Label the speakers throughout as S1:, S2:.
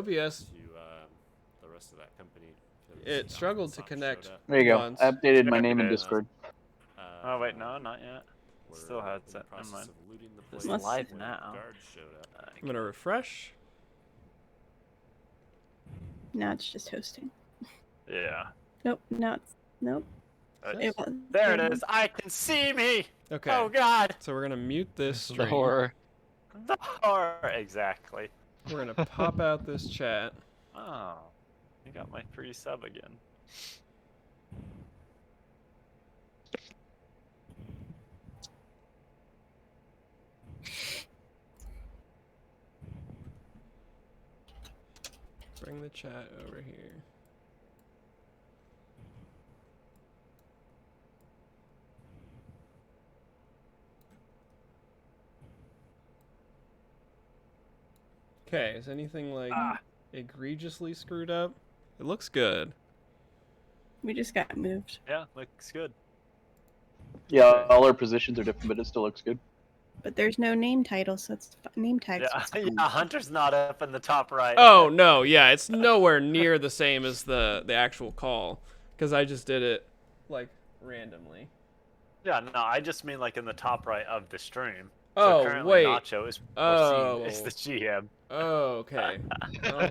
S1: OBS,
S2: to the rest of that company.
S1: it struggled to connect.
S3: There you go.
S1: once.
S3: I updated my name in
S4: There it is.
S3: Discord.
S4: Oh wait, no, not yet.
S2: We're
S4: Still had
S2: in the
S4: set. Never
S2: process
S4: mind.
S2: of looting the
S4: It's
S2: place
S4: live
S2: when
S4: now.
S2: guards showed up.
S1: I'm gonna refresh.
S5: Now it's just hosting.
S4: Yeah.
S5: Nope. Now it's nope. It was,
S4: There it is. I can see me.
S1: Okay.
S4: Oh God.
S1: So we're gonna mute this
S6: The
S1: stream.
S6: horror.
S4: The horror. Exactly.
S1: We're gonna pop out this chat.
S4: Oh, you got my free sub again.
S1: Bring the chat over here. Okay, is anything like egregiously screwed up? It looks good.
S5: we just got moved.
S4: Yeah, looks good.
S3: Yeah, all our positions are different, but it still looks good.
S5: But there's no name title, so it's name tags.
S4: Yeah, yeah. Hunter's not up in the top right.
S1: Oh no, yeah, it's nowhere near the same as the actual call, because I just did it like randomly.
S4: Yeah, no, I just mean like in the top right of the stream.
S1: Oh,
S4: So currently
S1: wait.
S4: Nacho is is the GM.
S1: Oh, okay. Well,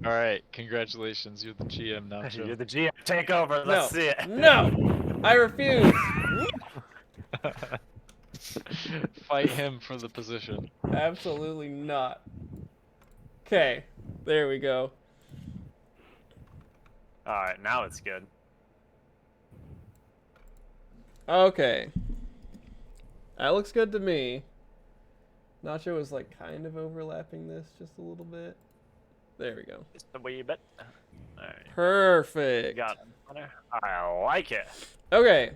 S6: All right, congratulations. You're the GM now.
S4: You're the GM. Take over. Let's see it.
S1: No, I refuse.
S6: Fight him for the position.
S1: Absolutely not. Okay, there we go.
S4: All right, now it's good.
S1: Okay. That looks good to me. Nacho was like kind of overlapping this just a little bit. There we go.
S4: Just a wee bit. All right.
S1: Perfect.
S4: Got it, Hunter. I like it.
S1: Okay.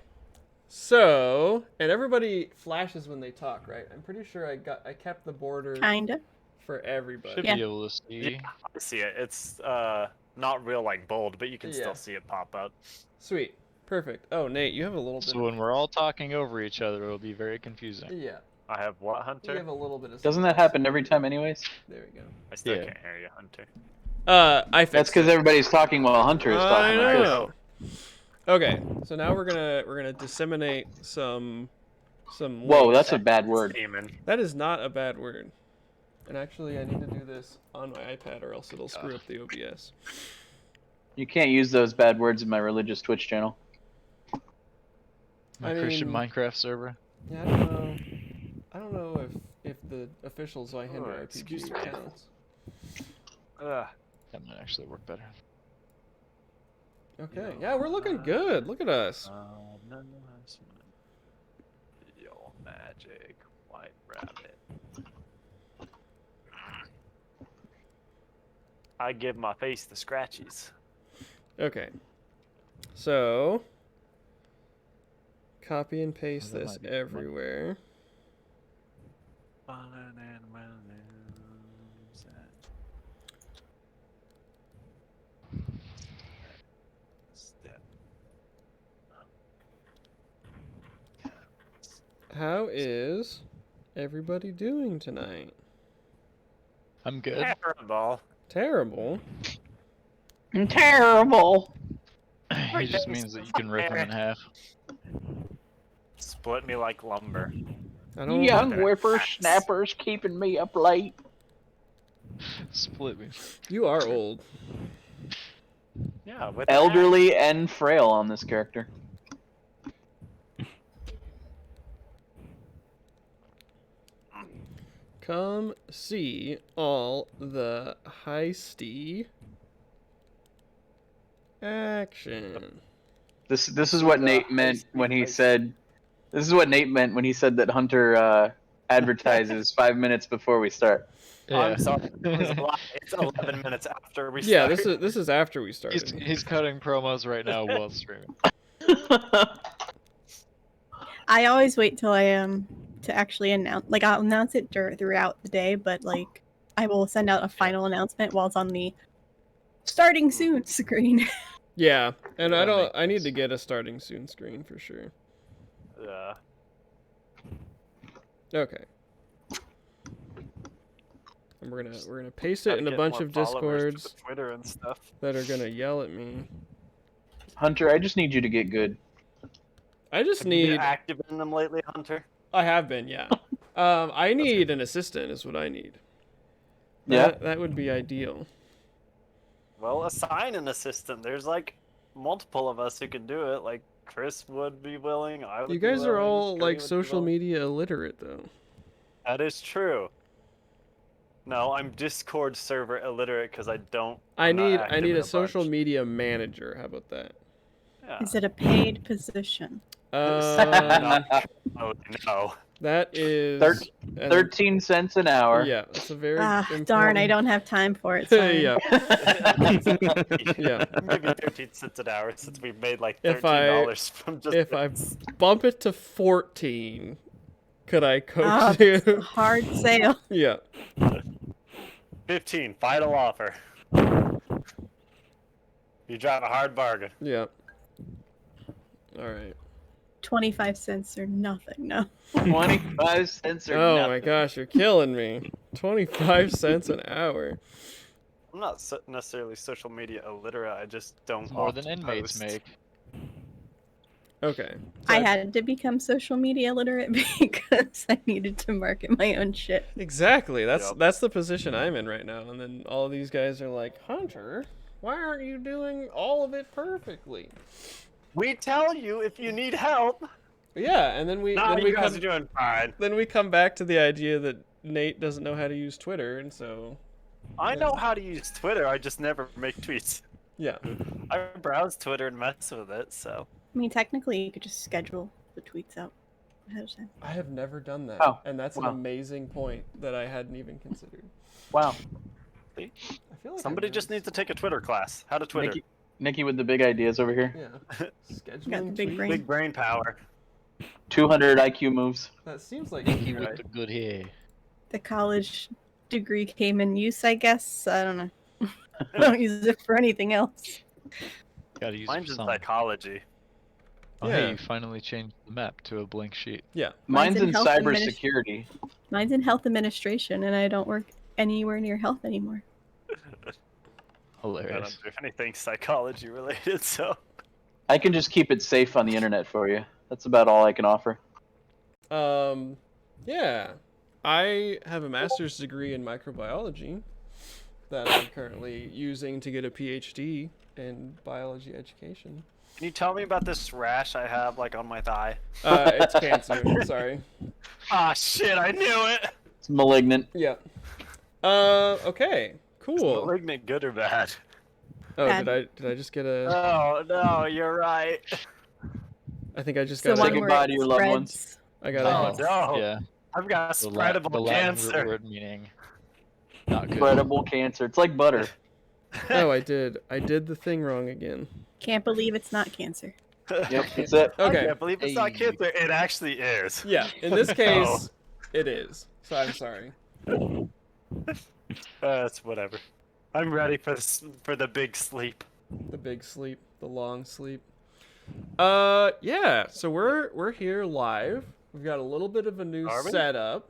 S1: So, and everybody flashes when they talk, right? I'm pretty sure I kept the border
S5: Kinda.
S1: for everybody.
S6: Should
S5: Yeah.
S6: be able to see.
S4: Yeah, I see it. It's not real like bold, but you can
S1: Yeah.
S4: still see it pop up.
S1: Sweet. Perfect. Oh, Nate, you have a little bit.
S6: So when we're all talking over each other, it'll be very confusing.
S1: Yeah.
S4: I have what,
S1: You
S4: Hunter?
S1: have a little bit of.
S3: Doesn't that happen every time, anyways?
S1: There we go.
S4: I still
S6: Yeah.
S4: can't hear you, Hunter.
S1: I fixed
S3: That's because everybody's talking while Hunter is
S1: I
S3: talking. like this.
S1: know. Okay, so now we're gonna disseminate some
S3: Whoa,
S1: links.
S3: that's a bad word.
S4: Demon.
S1: That is not a bad word. And actually, I need to do this on my iPad, or else it'll screw up the OBS.
S3: You can't use those bad words in my religious Twitch channel.
S6: My
S1: I
S6: Christian
S1: mean-
S6: Minecraft server.
S1: Yeah, I don't know if the official Zweihander
S4: Oh,
S1: RPG
S4: excuse me.
S1: counts.
S4: Ugh.
S6: That might actually work better.
S1: Okay, yeah, we're looking good. Look at us.
S4: Yo, magic white rabbit. I give my face the scratchies.
S1: Okay, so copy and paste
S6: that
S1: this
S6: might be-
S1: everywhere. How is everybody doing tonight?
S6: I'm good.
S4: Terrible.
S1: Terrible.
S3: Terrible.
S6: It just means that you can rip him in half.
S4: Split me like lumber.
S1: I don't.
S3: Young whippersnappers keeping me up late.
S6: Split me.
S1: You are old.
S4: Yeah, with the
S3: Elderly and frail on this character.
S1: Come see all the heisty action.
S3: This is what Nate meant when he said. This is what Nate meant when he said that Hunter advertises 5 minutes before we start.
S4: I'm sorry. It's 11 minutes after we
S1: Yeah,
S4: start.
S1: this is after we started.
S6: He's cutting promos right now while streaming.
S5: I always wait till I to actually announce. Like I'll announce it throughout the day, but like I will send out a final announcement while it's on the starting soon screen.
S1: Yeah, and
S6: That makes
S1: I need to
S6: sense.
S1: get a starting soon screen for sure.
S4: Yeah.
S1: Okay. And we're gonna paste it
S4: Gotta
S1: in a
S4: get
S1: bunch
S4: more
S1: of
S4: followers to the
S1: discords
S4: Twitter and stuff.
S1: that are gonna yell at me.
S3: Hunter, I just need you to get good.
S1: I just
S4: Have you been
S1: need.
S4: active in them lately, Hunter?
S1: I have been, yeah. I need an assistant. Is what I need.
S3: Yeah.
S1: That would be ideal.
S4: Well, assign an assistant. There's like multiple of us who can do it. Like Chris would be willing. I would.
S1: You
S4: be
S1: guys are
S4: willing,
S1: all
S4: Cody
S1: like
S4: would be
S1: social
S4: willing.
S1: media illiterate, though.
S4: That is true. No, I'm Discord server illiterate because I don't.
S1: I
S4: I'm not
S1: need
S4: active in
S1: a social
S4: bunch.
S1: media manager. How about that?
S4: Yeah.
S5: Is it a paid position?
S1: Um,
S4: Oh no.
S1: that is an-
S3: 13 cents an hour.
S1: Yeah, that's a very
S5: Ah,
S1: important...
S5: darn, I don't have time for it. Sorry.
S1: yeah, Yeah.
S4: Maybe 13 cents an hour since we've made like
S1: If
S4: $13 from just.
S1: if I
S4: this.
S1: bump it to 14, could I coach
S5: Ah,
S1: you?
S5: hard sale.
S1: Yeah.
S4: 15 final offer. You drive a hard bargain.
S1: Yeah. All right.
S5: 25 cents or nothing. No.
S3: 25 cents or
S1: Oh
S3: nothing.
S1: my gosh, you're killing me. 25 cents an hour.
S4: I'm not necessarily social media illiterate. I just don't.
S6: More than
S4: often
S6: inmates
S4: post.
S6: make.
S1: Okay.
S5: I had to become social media literate because I needed to market my own shit.
S1: Exactly.
S4: Yep.
S1: That's the position I'm in right now. And then all these guys are like, Hunter, why aren't you doing all of it perfectly?
S4: We tell you if you need help.
S1: Yeah, and then we
S4: Nah,
S1: then
S4: you
S1: we
S4: guys
S1: come
S4: are doing fine.
S1: then we come back to the idea that Nate doesn't know how to use Twitter, and so
S4: I know how to use Twitter. I just never make tweets.
S1: yeah.
S4: I browse Twitter and mess with it. So
S5: I mean, technically, you could just schedule the tweets out ahead of time.
S1: I have never done that.
S3: Oh,
S1: And that's
S3: wow.
S1: an amazing point that I hadn't even considered.
S3: Wow.
S1: I feel like
S4: somebody just needs to take a Twitter class. How to Twitter.
S3: Nikki with the big ideas over here.
S1: Yeah. Scheduling
S5: Got the big
S1: tweets?
S5: brain.
S4: Big brain power.
S3: 200 IQ moves.
S1: That seems like
S6: He with the good hair.
S5: The college degree came in use, I guess. I don't know. I don't use it for anything else.
S6: Gotta use
S4: Mine's
S6: it
S4: in
S6: for some.
S4: psychology.
S6: Oh,
S1: Yeah.
S6: hey, you finally changed the map to a blank sheet.
S1: Yeah.
S3: Mine's in
S5: health
S3: cybersecurity.
S5: Mine's in health administration, and I don't work anywhere near health anymore.
S4: I
S6: Hilarious.
S4: don't do anything psychology related, so.
S3: I can just keep it safe on the internet for you. That's about all I can offer.
S1: Yeah. I have a master's degree in microbiology that I'm currently using to get a PhD in biology education.
S4: Can you tell me about this rash I have like on my thigh?
S1: It's cancer. Sorry.
S4: Ah, shit! I knew it.
S3: It's malignant.
S1: Yeah. Okay.
S4: Is
S1: Cool.
S4: malignant good or bad?
S1: Oh,
S5: Bad.
S1: did I just get a?
S4: Oh no, you're right.
S1: I think I just
S5: So
S1: got.
S3: Say
S5: one
S1: A,
S5: where
S3: goodbye
S5: it
S3: to your loved ones.
S5: spreads.
S1: I got
S4: Oh
S1: a.
S4: no,
S6: Yeah.
S4: I've got
S6: The
S4: spreadable
S6: Latin
S4: cancer.
S6: word meaning not good.
S3: Spreadable cancer. It's like butter.
S1: Oh, I did. I did the thing wrong again.
S5: Can't believe it's not cancer.
S3: Yep, that's it.
S4: I
S1: Okay.
S4: can't believe it's not
S6: Hey.
S4: cancer. It actually is.
S1: Yeah. In this case, it is. So I'm sorry.
S4: It's whatever. I'm ready for for the big sleep.
S1: The big sleep, the long sleep. Yeah. So we're here live. We've got a little bit of a new
S4: Are we?
S1: setup.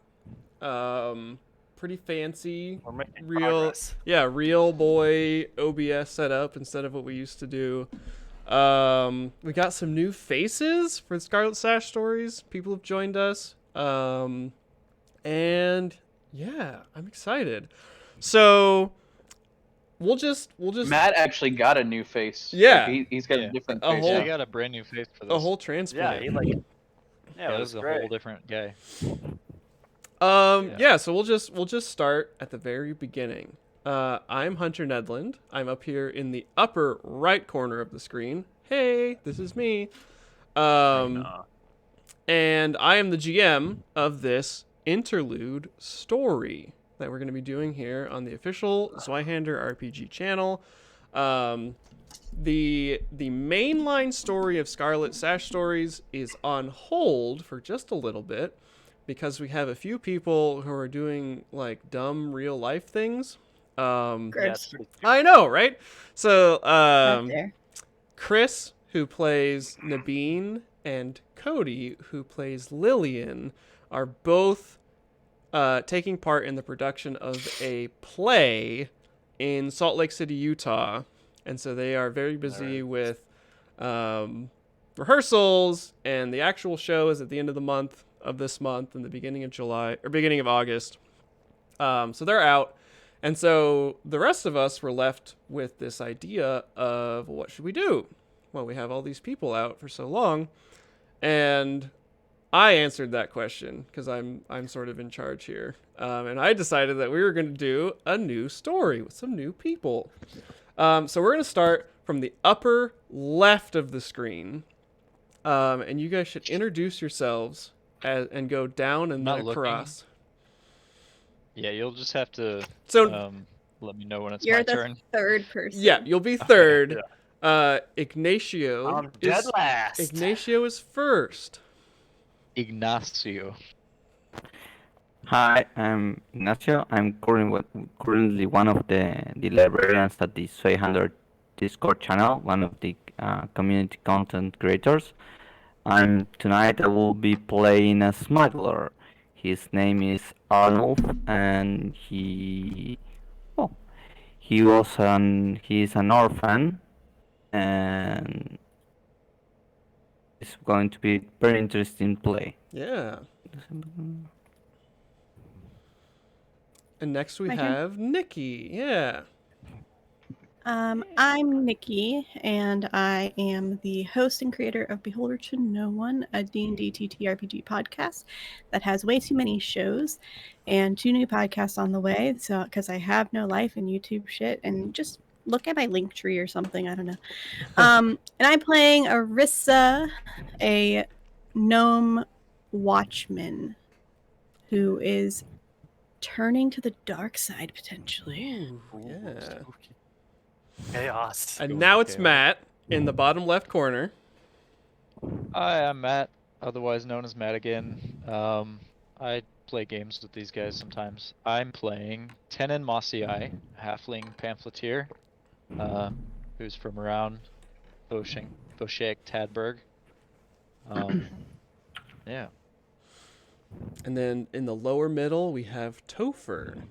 S1: Pretty fancy.
S4: We're making
S1: Real,
S4: progress.
S1: yeah, real boy OBS setup instead of what we used to do. We got some new faces for Scarlet Sash stories. People have joined us. And yeah, I'm excited. So we'll just
S3: Matt actually got a new face.
S1: Yeah.
S3: Like, he's got
S6: Yeah.
S3: a different
S1: A
S3: face.
S1: whole-
S6: Yeah,
S3: now.
S6: I got a brand new face for this.
S1: a whole
S4: Yeah,
S1: transplant.
S4: he like. Yeah,
S6: Yeah,
S4: it
S6: this
S4: was
S6: is a
S4: great.
S6: whole different guy.
S1: Yeah, so we'll just start at the very beginning. I'm Hunter Nedland. I'm up here in the upper right corner of the screen. Hey, this is me.
S4: Nah.
S1: And I am the GM of this interlude story that we're going to be doing here on the official Zweihander RPG channel. The mainline story of Scarlet Sash stories is on hold for just a little bit because we have a few people who are doing like dumb real life things.
S4: Yeah, it's
S5: Gross.
S4: pretty
S1: I know, right? So
S5: Right there.
S1: Chris, who plays Nabeen, and Cody, who plays Lillian, are both taking part in the production of a play in Salt Lake City, Utah. And so they are very busy with rehearsals, and the actual show is at the end of the month of this month and the beginning of July or beginning of August. So they're out. And so the rest of us were left with this idea of, well, what should we do? Well, we have all these people out for so long. And I answered that question because I'm sort of in charge here. And I decided that we were going to do a new story with some new people. So we're going to start from the upper left of the screen. And you guys should introduce yourselves and go down and
S6: Not
S1: then
S6: looking.
S1: across.
S6: Yeah, you'll just have to
S1: So
S6: let me know when it's
S5: You're
S6: my
S5: the
S6: turn.
S5: third person.
S1: yeah, you'll be third. Ignacio.
S4: I'm dead last.
S1: Ignacio is first.
S6: Ignacio.
S7: Hi, I'm Ignacio. I'm currently one of the librarians at the Zweihander Discord channel, one of the community content creators. And tonight I will be playing a smuggler. His name is Arnold, and he's an orphan, and it's going to be very interesting play.
S1: Yeah. And next we
S5: My turn?
S1: have Nikki. Yeah.
S5: I'm Nikki, and I am the host and creator of Beholder to No One, a D&D TTRPG podcast that has way too many shows and 2 new podcasts on the way. So, because I have no life in YouTube shit, and just look at my link tree or something. I don't know. And I'm playing Arissa, a gnome watchman who is turning to the dark side potentially.
S1: Ooh, yeah.
S4: Chaos.
S1: And now it's Matt in the bottom left corner.
S6: Hi, I'm Matt, otherwise known as Matt again. I play games with these guys sometimes. I'm playing Tenon Mossii, halfling pamphleteer, who's from around Boshek Tadberg. Yeah.
S1: And then in the lower middle, we have Topher.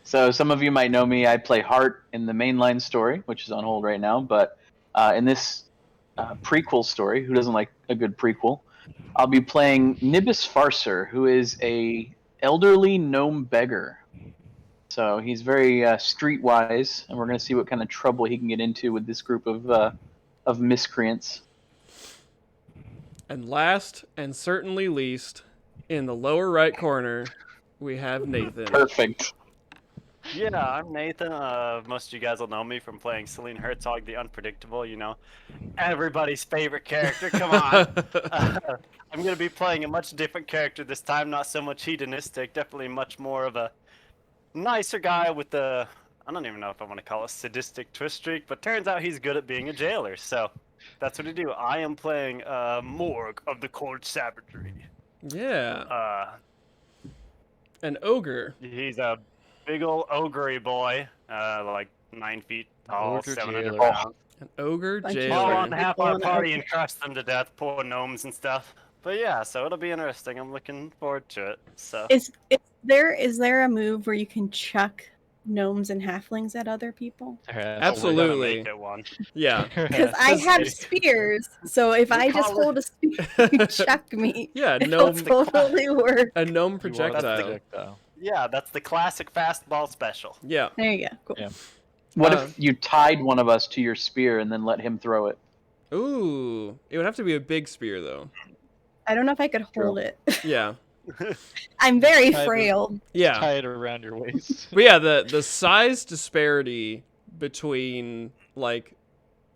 S3: So some of you might know me. I play Hart in the mainline story, which is on hold right now. But in this prequel story, who doesn't like a good prequel, I'll be playing Nibis Farser, who is a elderly gnome beggar. So he's very streetwise, and we're going to see what kind of trouble he can get into with this group of miscreants.
S1: And last and certainly least, in the lower right corner, we have Nathan.
S3: Perfect.
S4: Yeah, I'm Nathan. Most of you guys will know me from playing Celine Herzog, the Unpredictable, everybody's favorite character. Come on. I'm going to be playing a much different character this time, not so much hedonistic, definitely much more of a nicer guy with I don't even know if I want to call it sadistic twist streak, but turns out he's good at being a jailer, so that's what I do. I am playing Morg of the Cold Savagery.
S1: Yeah. An ogre.
S4: He's a big ol' ogre boy, like 9 feet tall,
S6: Ogre
S4: 700
S6: jailer.
S4: pounds.
S1: An ogre
S5: Bunch of
S4: Fall
S1: jailer.
S4: on half our
S5: People in
S4: party
S5: ogre.
S4: and crush them to death, poor gnomes and stuff. But yeah, so it'll be interesting. I'm looking forward to it. So
S5: Is there a move where you can chuck gnomes and halflings at other people?
S1: Absolutely.
S4: We're gonna make it one.
S1: Yeah.
S5: Because I have spears, so if
S4: We
S5: I just
S4: call it-
S5: hold a spear, you chuck me.
S1: Yeah,
S5: It'll
S1: gnome,
S5: totally work.
S1: a gnome
S6: You are the
S1: projectile.
S6: projectile.
S4: Yeah, that's the classic fastball special.
S1: Yeah.
S5: There you go. Cool.
S6: Yeah.
S3: What
S1: Uh,
S3: if you tied one of us to your spear and then let him throw it?
S1: Ooh. It would have to be a big spear, though.
S5: I don't know if I could hold it.
S1: Yeah.
S5: I'm very
S6: Tie the-
S5: frail.
S1: Yeah.
S6: Tie it around your waist.
S1: But yeah, the size disparity between, like,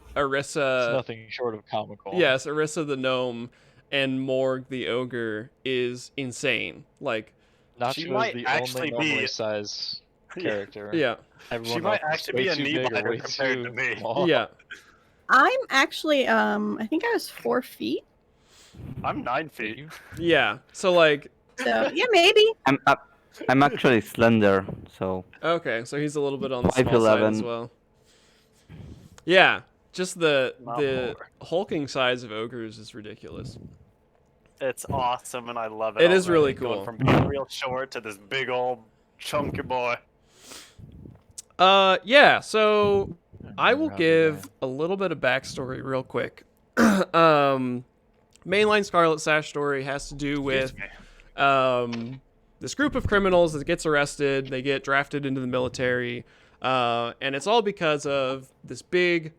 S6: It's
S1: Arissa...
S6: nothing short of comical.
S1: Yes, Arissa the gnome and Morg the ogre is insane. Like,
S6: Nacho
S4: She
S6: is
S4: might
S6: the
S4: actually
S6: only
S4: be-
S6: normally size character.
S1: yeah.
S6: Everyone
S4: She might
S6: else is
S4: actually be
S6: way
S4: a
S6: too
S4: knee
S6: big or
S4: biter
S6: way
S4: compared to
S6: too
S4: me.
S6: small.
S1: Yeah.
S5: I'm actually I think I was 4 feet.
S4: I'm 9 feet.
S1: Yeah. So, like,
S5: So yeah, maybe.
S7: I'm actually slender, so
S1: okay, so he's a little bit on the small side as
S7: 5'11".
S1: well. Yeah, just the
S4: Not
S1: the
S4: more.
S1: hulking size of ogres is ridiculous.
S4: It's awesome, and I love it.
S1: It is
S4: already,
S1: really
S4: going
S1: cool.
S4: from being real short to this big old chunky boy.
S1: Yeah, so I will
S6: Robbie
S1: give a little bit of backstory real quick. Mainline Scarlet Sash story has to do with this group of criminals that gets arrested. They get drafted into the military, and it's all because of this big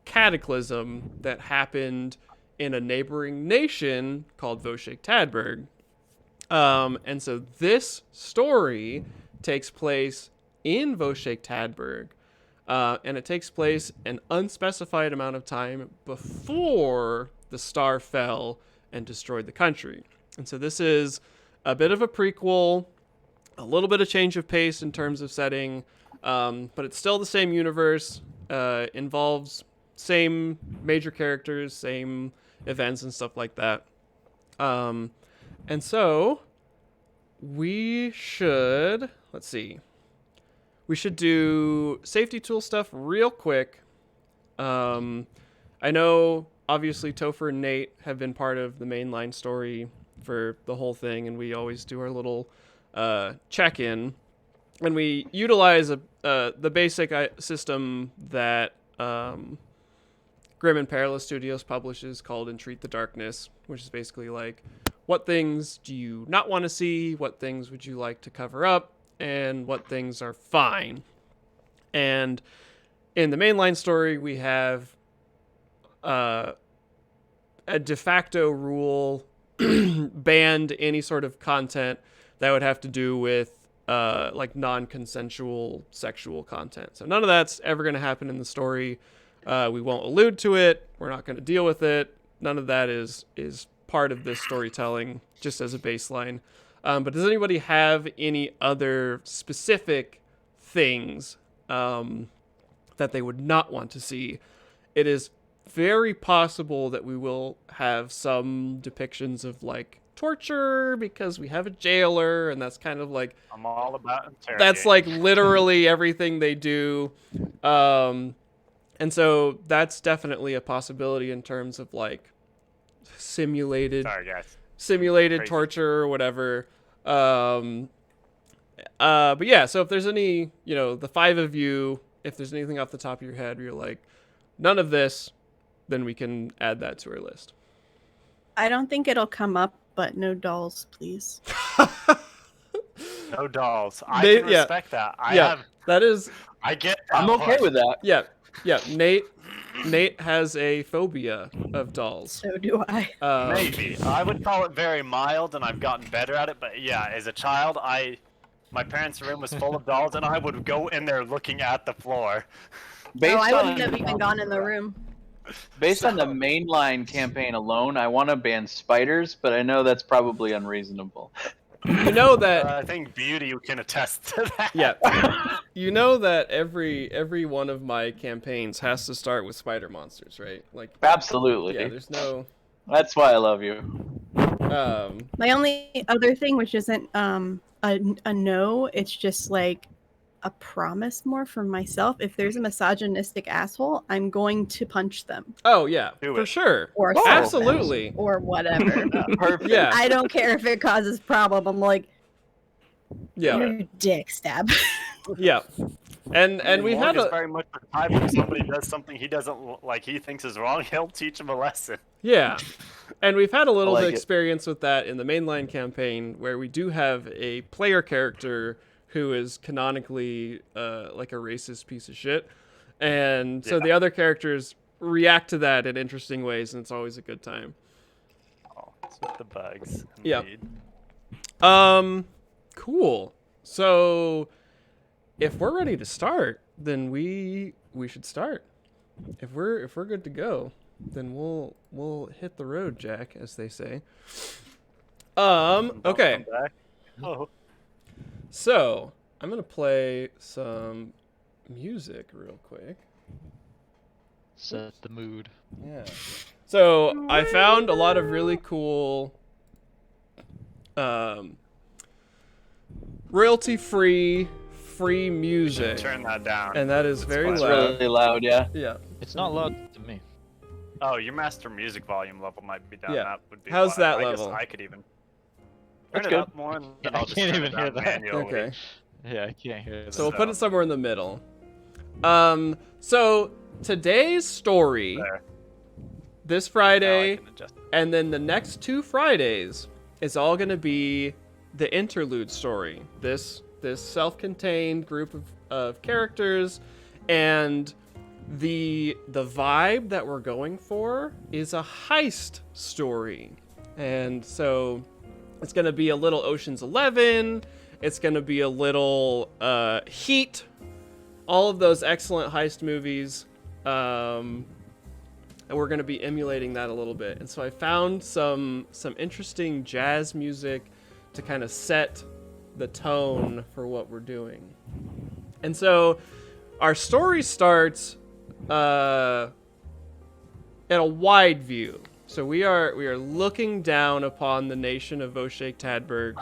S1: cataclysm that happened in a neighboring nation called Voshik Tadberg. And so this story takes place in Voshik Tadberg, and it takes place an unspecified amount of time before the star fell and destroyed the country. And so this is a bit of a prequel, a little bit of change of pace in terms of setting, but it's still the same universe, involves same major characters, same events and stuff like that. And so we should, let's see, we should do safety tool stuff real quick. I know obviously Topher and Nate have been part of the mainline story for the whole thing, and we always do our little check-in, and we utilize the basic system that Grim and Perilous Studios publishes called Entreat the Darkness, which is basically like, what things do you not want to see, what things would you like to cover up, and what things are fine. And in the mainline story, we have a de facto rule banned any sort of content that would have to do with like non-consensual sexual content. So none of that's ever going to happen in the story. We won't allude to it. We're not going to deal with it. None of that is part of this storytelling, just as a baseline. But does anybody have any other specific things that they would not want to see? It is very possible that we will have some depictions of like torture because we have a jailer, and that's kind of like,
S4: I'm all about interrogating.
S1: that's like literally everything they do. And so that's definitely a possibility in terms of like simulated
S4: Sorry, guys.
S1: simulated
S4: Crazy.
S1: torture or whatever. But yeah, so if there's any, the five of you, if there's anything off the top of your head where you're like, none of this, then we can add that to our list.
S5: I don't think it'll come up, but no dolls, please.
S4: No dolls. I
S1: Nate-
S4: can
S1: yeah.
S4: respect that.
S1: That is,
S4: I get.
S3: I'm
S4: that
S3: okay
S4: part.
S3: with that.
S1: yeah. Nate has a phobia of dolls.
S5: So do I.
S4: Maybe. I would call it very mild, and I've gotten better at it. But yeah, as a child, my parents' room was full of dolls, and I would go in there looking at the floor.
S3: Based
S5: I
S3: on,
S5: wouldn't have even gone in the room.
S3: based on the mainline campaign alone, I want to ban spiders, but I know that's probably unreasonable.
S1: You know that
S4: I think Beauty can attest to that.
S1: Yeah, you know that every one of my campaigns has to start with spider monsters, right? Like,
S3: Absolutely.
S1: yeah, there's no.
S3: That's why I love you.
S5: My only other thing, which isn't a no, it's just like a promise more from myself. If there's a misogynistic asshole, I'm going to punch them
S1: Oh yeah,
S4: Do
S1: for
S4: it.
S1: sure,
S5: or slap them
S1: absolutely.
S5: or whatever.
S3: Perfect.
S1: Yeah,
S5: I don't care if it causes problem. I'm like,
S1: yeah,
S5: you dick stab.
S1: yeah. And we've had
S4: Morgan's
S1: a
S4: very much the type if somebody does something he doesn't like, he thinks is wrong, he'll teach him a lesson.
S1: yeah, and we've had a little
S3: I
S1: bit
S3: like
S1: of
S3: it.
S1: experience with that in the mainline campaign, where we do have a player character who is canonically like a racist piece of shit, and so
S4: Yeah.
S1: the other characters react to that in interesting ways, and it's always a good time.
S4: Oh, it's with the bugs.
S1: Yeah.
S4: Indeed.
S1: Cool. So if we're ready to start, then we should start. If we're good to go, then we'll hit the road, Jack, as they say. Okay.
S4: Welcome back. Oh,
S1: So I'm gonna play some music real quick.
S6: Set the mood.
S1: Yeah. So I found a lot of really cool royalty-free music,
S4: turn that down.
S1: and that is very
S4: fine.
S3: It's
S1: loud.
S3: really loud, yeah.
S1: Yeah.
S6: It's not loud to me.
S4: Oh, your master music volume level might be down.
S1: Yeah.
S4: That would be
S1: How's
S4: why.
S1: that
S4: I guess
S1: level?
S4: I could even turn
S3: That's
S4: it
S3: good.
S4: up more, and then
S6: I
S4: I'll just
S6: can't
S4: turn
S6: even
S4: it
S6: hear
S4: down
S6: that.
S4: manually.
S1: Okay.
S6: Yeah, I can't hear that.
S1: So we'll put it
S4: So-
S1: somewhere in the middle. So today's story,
S4: There.
S1: this
S4: Now I
S1: Friday,
S4: can adjust.
S1: and then the next 2 Fridays is all going to be the Interlude story. This self-contained group of characters, and the vibe that we're going for is a heist story. And so it's going to be a little Ocean's 11, it's going to be a little Heat, all of those excellent heist movies. And we're going to be emulating that a little bit. And so I found some interesting jazz music to kind of set the tone for what we're doing. And so our story starts at a wide view. So we are looking down upon the nation of Voshek Tadberg,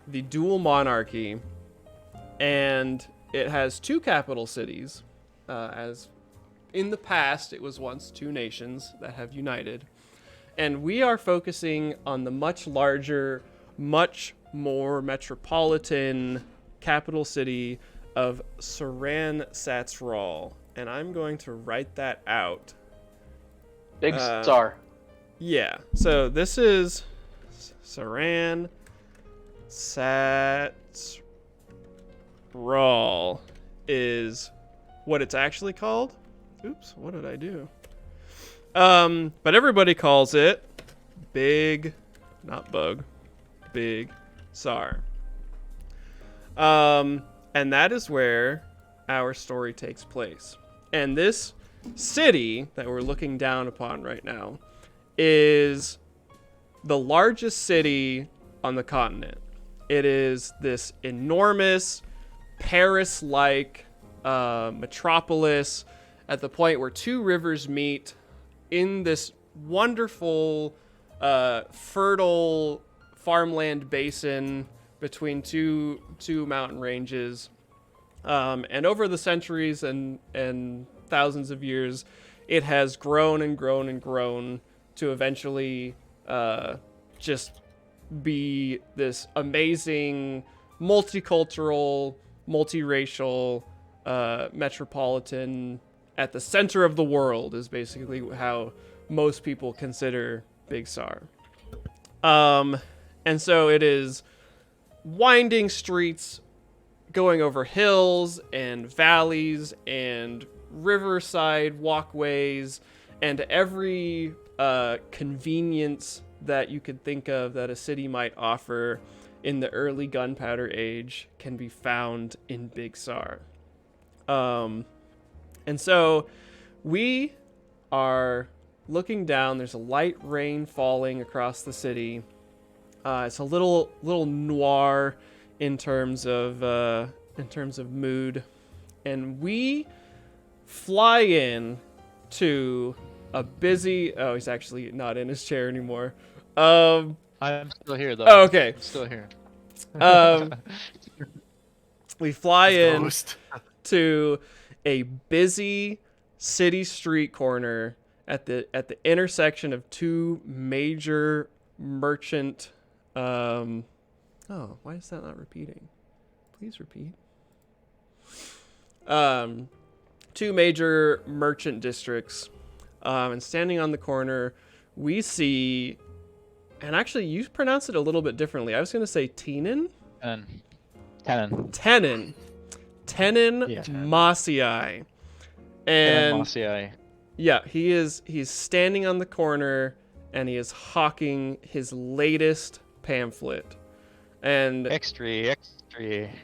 S1: the dual monarchy, and it has 2 capital cities, as in the past, it was once 2 nations that have united. And we are focusing on the much larger, much more metropolitan capital city of Saran Satsral. And I'm going to write that out.
S3: Big Star.
S1: Yeah. So this is Saran Satsral is what it's actually called. Oops, what did I do? But everybody calls it Big, not Bug, Big Sar. And that is where our story takes place. And this city that we're looking down upon right now is the largest city on the continent. It is this enormous Paris-like metropolis at the point where 2 rivers meet in this wonderful, fertile farmland basin between two mountain ranges. And over the centuries and thousands of years, it has grown and grown and grown to eventually just be this amazing, multicultural, multiracial, metropolitan at the center of the world is basically how most people consider Big Sar. And so it is winding streets going over hills and valleys and riverside walkways and every convenience that you could think of that a city might offer in the early gunpowder age can be found in Big Sar. And so we are looking down. There's a light rain falling across the city. It's a little noir in terms of mood, and we fly in to a busy. Oh, he's actually not in his chair anymore.
S6: I'm still here though.
S1: Oh, okay.
S6: I'm still here.
S1: We fly in
S4: Ghost.
S1: to a busy city street corner at the intersection of 2 major merchant. Oh, why is that not repeating? Please repeat. 2 major merchant districts, and standing on the corner, we see. And actually, you pronounce it a little bit differently. I was going to say Tenon.
S6: Tenon.
S1: Tenon
S6: Yeah.
S1: Mossiai.
S6: Tenon
S1: And
S6: Mossiai.
S1: yeah, he's standing on the corner and he is hawking his latest pamphlet. And
S6: Extra.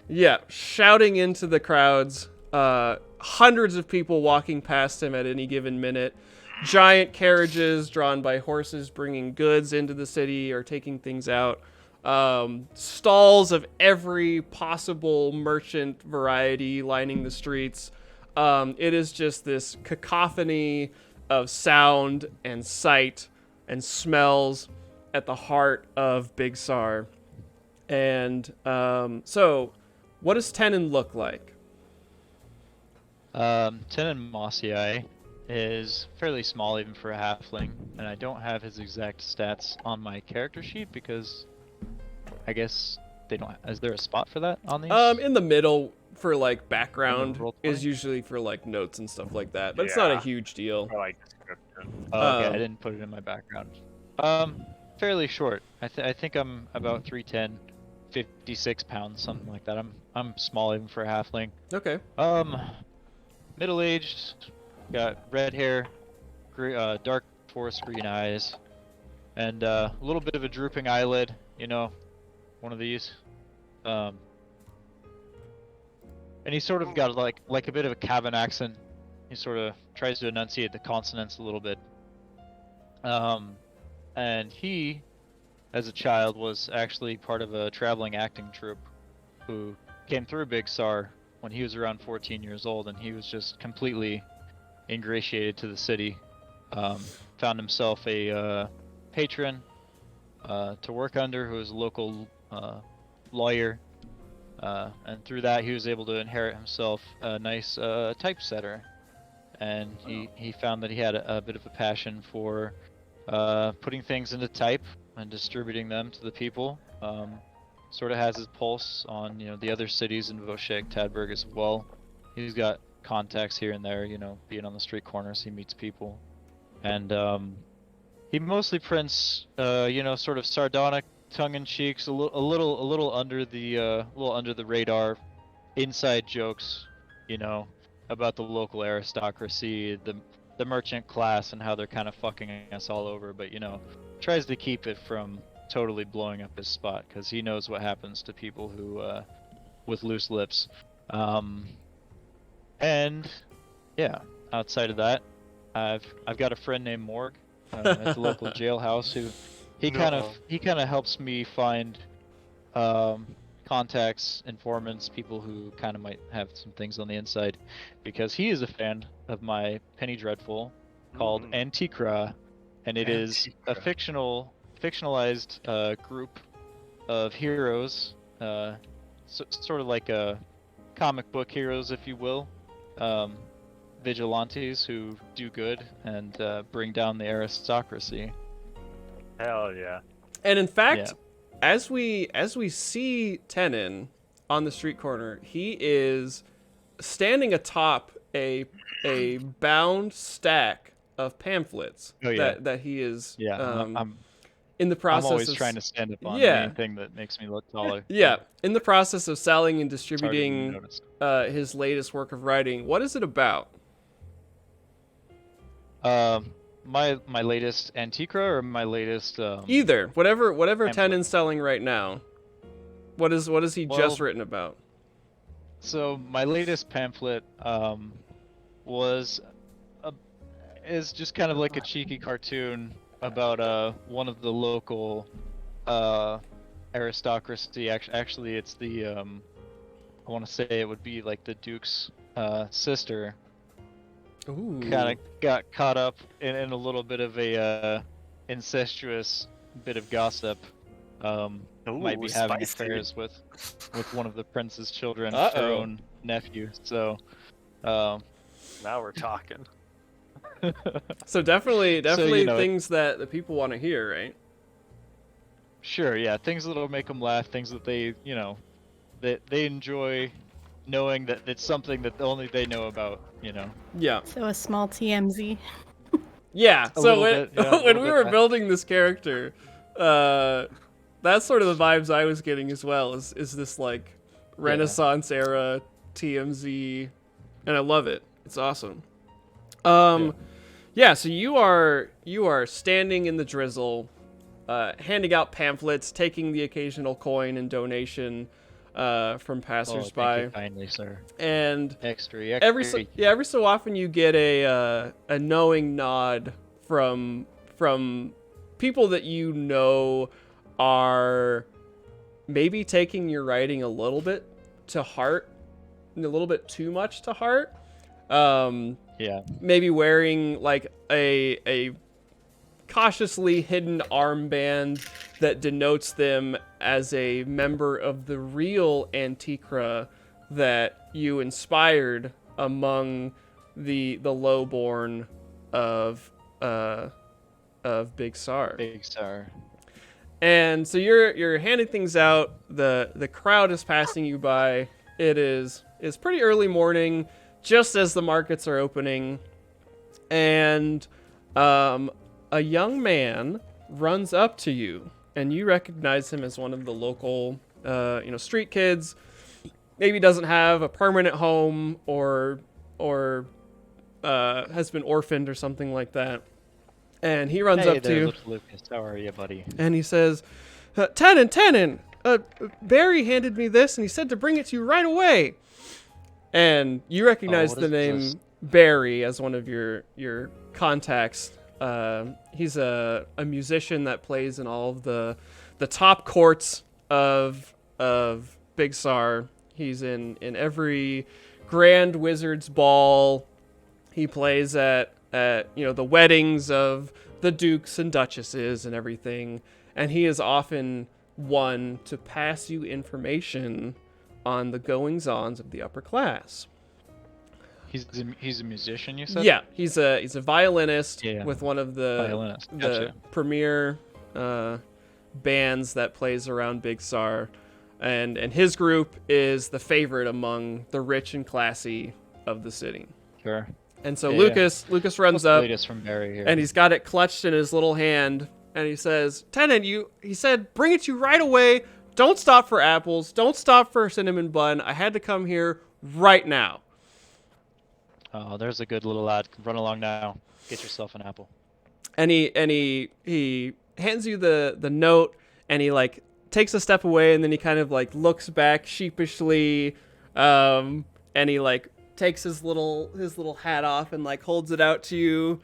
S1: yeah, shouting into the crowds, hundreds of people walking past him at any given minute. Giant carriages drawn by horses bringing goods into the city or taking things out. Stalls of every possible merchant variety lining the streets. It is just this cacophony of sound and sight and smells at the heart of Big Sar. And so, what does Tenon look like?
S6: Tenon Mossiai is fairly small even for a halfling, and I don't have his exact stats on my character sheet because I guess they don't. Is there a spot for that on these?
S1: In the middle for like background
S6: roll
S1: is
S6: 20?
S1: usually for like notes and stuff like that, but it's not a
S2: Yeah.
S1: huge deal.
S2: Or like description.
S6: Oh, okay, I
S1: Um,
S6: didn't put it in my background. Fairly short. I think I'm about 3'10", 56 pounds, something like that. I'm small even for a halfling.
S1: Okay.
S6: Middle-aged, got red hair, dark forest green eyes, and a little bit of a drooping eyelid. You know, one of these. And he sort of got like a bit of a cabin accent. He sort of tries to enunciate the consonants a little bit. And he, as a child, was actually part of a traveling acting troupe who came through Big Sur when he was around 14 years old, and he was just completely ingratiated to the city. Found himself a patron to work under who was a local lawyer, and through that he was able to inherit himself a nice typesetter, and he found that he had a bit of a passion for putting things into type and distributing them to the people. Sort of has his pulse on the other cities in Voshek, Tadberg as well. He's got contacts here and there, being on the street corners, he meets people, and he mostly prints, sort of sardonic, tongue-in-cheeks, a little under the radar, inside jokes, about the local aristocracy, the merchant class, and how they're kind of fucking us all over, but tries to keep it from totally blowing up his spot because he knows what happens to people who with loose lips. And yeah, outside of that, I've got a friend named Morg at the local jailhouse who he kind of helps me find contacts, informants, people who kind of might have some things on the inside, because he is a fan of my Penny Dreadful called Antiqua, and it is a fictionalized group of heroes, sort of like a comic book heroes, if you will, vigilantes who do good and bring down the aristocracy.
S2: Hell yeah.
S1: And in fact,
S6: Yeah.
S1: as we see Tenon on the street corner, he is standing atop a bound stack of pamphlets that he is in the process
S6: I'm always
S1: of
S6: trying to stand up on
S1: Yeah.
S6: anything that makes me look taller.
S1: yeah, in the process of selling and
S6: It's hard to be
S1: distributing
S6: noticed.
S1: his latest work of writing. What is it about?
S6: My latest Antiqua or my latest
S1: Either, whatever
S6: pamphlet.
S1: Tenon's selling right now. What is he just
S6: Well,
S1: written about?
S6: So my ast pamphlet is just kind of like a cheeky cartoon about one of the local aristocracy. Actually, it's the I want to say it would be like the Duke's sister.
S1: Ooh.
S6: Kind of got caught up in a little bit of a incestuous bit of gossip. Might be having
S4: spicy.
S6: affairs with one of the prince's children,
S1: Uh-oh.
S6: her own nephew. So,
S4: Now we're talking.
S1: So definitely
S6: So,
S1: things that the people want to hear, right?
S6: sure, yeah, things that'll make them laugh, things that they they enjoy knowing that it's something that only they know about.
S1: Yeah.
S5: So a small TMZ.
S1: Yeah.
S6: A
S1: So
S6: little
S1: when,
S6: bit, yeah, a
S1: when
S6: little
S1: we
S6: bit
S1: were
S6: that.
S1: building this character, that's sort of the vibes I was getting as well. Is this like Renaissance era TMZ, and I love it. It's awesome. Yeah. So you are standing in the drizzle, handing out pamphlets, taking the occasional coin and donation from
S6: Oh,
S1: passersby.
S6: thank you kindly, sir.
S1: And
S6: Extra.
S1: every so often you get a knowing nod from people that are maybe taking your writing a little bit to heart, a little bit too much to heart.
S6: Yeah.
S1: Maybe wearing like a cautiously hidden armband that denotes them as a member of the real Antiqua that you inspired among the lowborn of Big Sar.
S6: Big Star.
S1: And so you're handing things out. The crowd is passing you by. It's pretty early morning, just as the markets are opening, and a young man runs up to you, and you recognize him as one of the local street kids. Maybe doesn't have a permanent home or has been orphaned or something like that. And he runs
S6: Hey
S1: up to
S6: there,
S1: you.
S6: little Lucas. How are you, buddy?
S1: And he says, Tenon, Barry handed me this, and he said to bring it to you right away. And you recognize
S6: what
S1: the
S6: is
S1: name
S6: this?
S1: Barry as one of your contacts. He's a musician that plays in all of the top courts of Big Sar. He's in every Grand Wizard's Ball. He plays at the weddings of the dukes and duchesses and everything, and he is often one to pass you information on the goings-ons of the upper class.
S6: He's a musician, you said?
S1: Yeah, he's a violinist
S6: Yeah.
S1: with one of the
S6: Violinist.
S1: the
S6: Gotcha.
S1: premier bands that plays around Big Sar, and his group is the favorite among the rich and classy of the city.
S6: Sure.
S1: And so
S6: Yeah,
S1: Lucas runs
S6: What's the
S1: up,
S6: latest from Barry here?
S1: and he's got it clutched in his little hand, and he says, Tenon, he said, bring it to you right away. Don't stop for apples. Don't stop for cinnamon bun. I had to come here right now.
S6: Oh, there's a good little lad. Run along now. Get yourself an apple.
S1: And he hands you the note, and he like takes a step away, and then he kind of like looks back sheepishly, and he like takes his little hat off and like holds it out to you,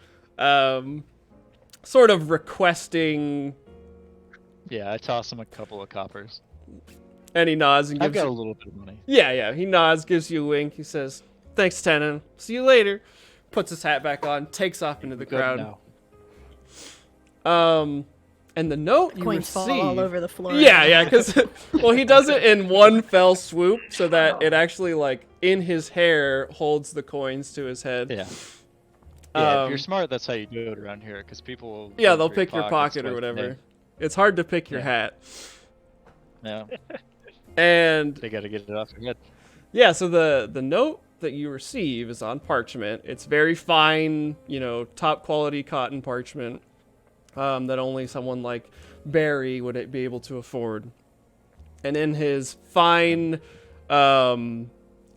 S1: sort of requesting.
S6: Yeah, I toss him a couple of coppers.
S1: And he nods and
S6: I've
S1: gives
S6: got a
S1: you,
S6: little bit of money.
S1: yeah, he nods, gives you a wink. He says, "Thanks, Tenon. See you later." Puts his hat back on, takes off into the
S6: Good
S1: crowd.
S6: now.
S1: And the note you
S5: Coins fall
S1: receive.
S5: all over the floor.
S1: Yeah, because well, he does it in one fell swoop, so that it actually like in his hair holds the coins to his head.
S6: Yeah. Yeah, if
S1: Um,
S6: you're smart, that's how you do it around here, because people will...
S1: Yeah,
S6: go
S1: they'll
S6: through
S1: pick your
S6: pockets
S1: pocket or
S6: with
S1: whatever.
S6: it.
S1: It's hard to pick your
S6: Yeah.
S1: hat.
S6: Yeah,
S1: And
S6: they gotta get it off your head.
S1: yeah, so the note that you receive is on parchment. It's very fine, top quality cotton parchment that only someone like Barry would be able to afford. And in his fine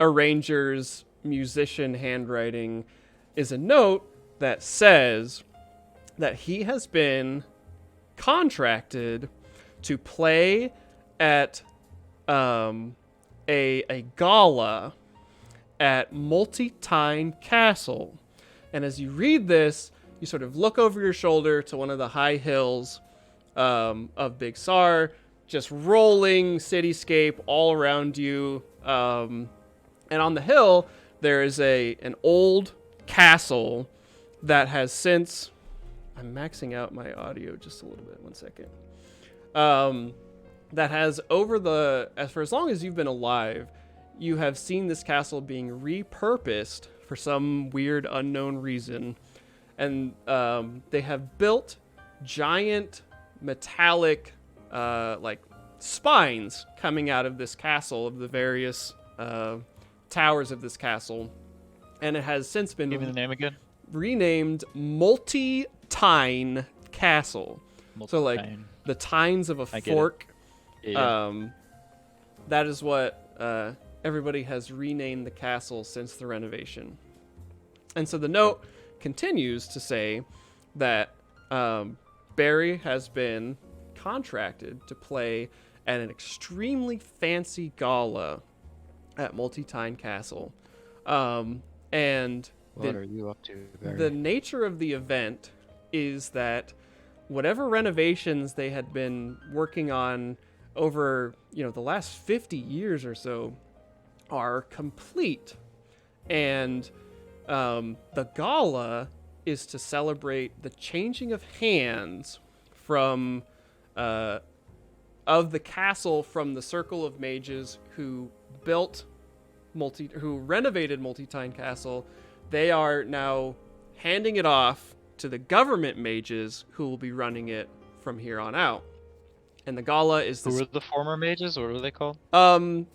S1: arranger's musician handwriting is a note that says that he has been contracted to play at a gala at Multi-Tine Castle. And as you read this, you sort of look over your shoulder to one of the high hills of Big Sar, just rolling cityscape all around you. And on the hill, there is an old castle that has since... I'm maxing out my audio just a little bit. 1 second. That has for as long as you've been alive, you have seen this castle being repurposed for some weird unknown reason. And they have built giant metallic like spines coming out of this castle, of the various towers of this castle. And it has since been
S6: Give me the name again.
S1: renamed Multi-Tine Castle. So like
S6: Multi-tine.
S1: the tines of a
S6: I get it.
S1: fork.
S6: Yeah.
S1: That is what everybody has renamed the castle since the renovation. And so the note continues to say that Barry has been contracted to play at an extremely fancy gala at Multi-Tine Castle. And
S6: What are you up to, Barry?
S1: the nature of the event is that whatever renovations they had been working on over, the last 50 years or so are complete. And the gala is to celebrate the changing of hands from of the castle from the Circle of Mages who renovated Multi-Tine Castle. They are now handing it off to the government mages who will be running it from here on out. And the gala is
S6: Who
S1: this.
S6: were the former mages? What were they called?
S1: Of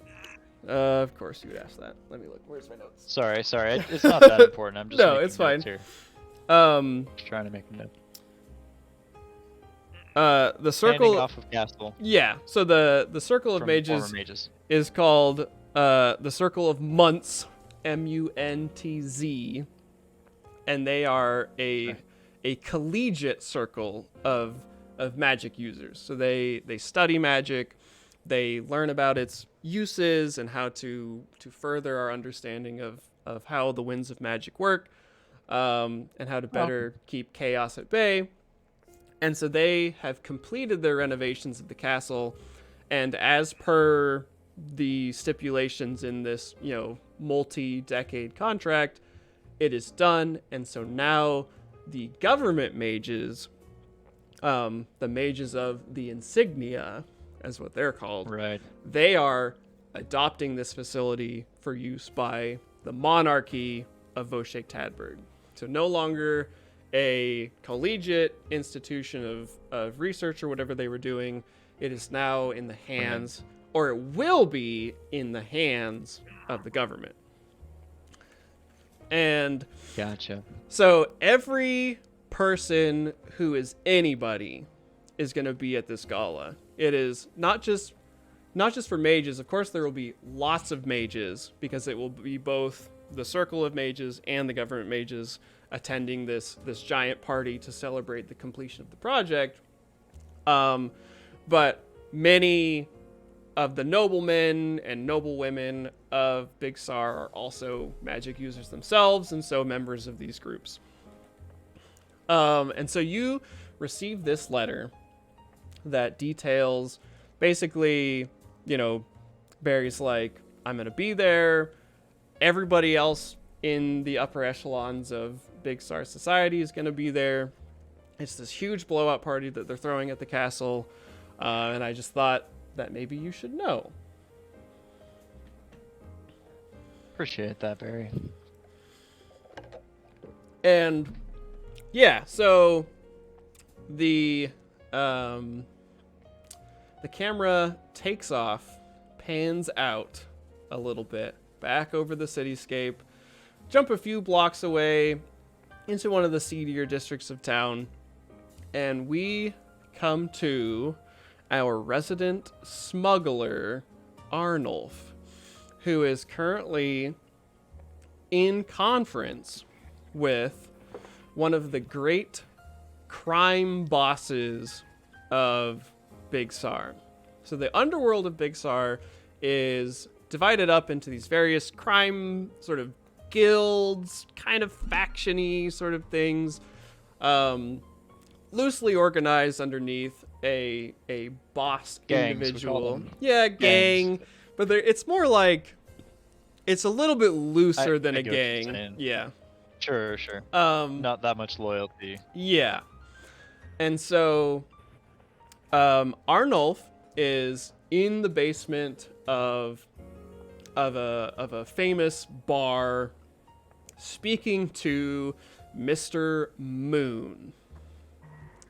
S1: course you would ask that. Let me look. Where's my notes?
S6: Sorry. It's not that important. I'm just
S1: No,
S6: making
S1: it's fine.
S6: notes here. Just trying to make a note.
S1: The circle
S6: Handing off of castle.
S1: Yeah. So the circle of
S6: from
S1: mages
S6: former mages.
S1: is called the Circle of Muntz, Muntz, and they are a collegiate circle of magic users. So they study magic, they learn about its uses and how to further our understanding of how the winds of magic work, and how to better keep chaos at bay. And so they have completed their renovations of the castle, and as per the stipulations in this, multi-decade contract, it is done. And so now the government mages, the mages of the insignia, as what they're called,
S6: Right.
S1: they are adopting this facility for use by the monarchy of Voshek Tadberg. So no longer a collegiate institution of research or whatever they were doing. It is now in the hands, or it will be in the hands of the government. And
S6: Gotcha.
S1: so every person who is anybody is going to be at this gala. It is not just for mages. Of course, there will be lots of mages, because it will be both the Circle of Mages and the government mages attending this giant party to celebrate the completion of the project. But many of the noblemen and noblewomen of Big Sar are also magic users themselves, and so members of these groups. And so you receive this letter that details basically, Barry's like, I'm going to be there. Everybody else in the upper echelons of Big Star society is going to be there. It's this huge blowout party that they're throwing at the castle. And I just thought that maybe you should know.
S6: Appreciate that, Barry.
S1: And yeah, so the camera takes off, pans out a little bit, back over the cityscape, jump a few blocks away into one of the seedier districts of town, and we come to our resident smuggler, Arnulf, who is currently in conference with one of the great crime bosses of Big Sar. So the underworld of Big Sar is divided up into these various crime sort of guilds, kind of faction-y sort of things, loosely organized underneath a boss
S6: Gangs, we call
S1: individual.
S6: them.
S1: Yeah, gang.
S6: Gangs.
S1: But it's more like, it's a little bit looser than
S6: I
S1: a
S6: get what you're
S1: gang.
S6: saying.
S1: Yeah.
S6: Sure. Not that much loyalty.
S1: Yeah. And so Arnulf is in the basement of a famous bar, speaking to Mr. Moon.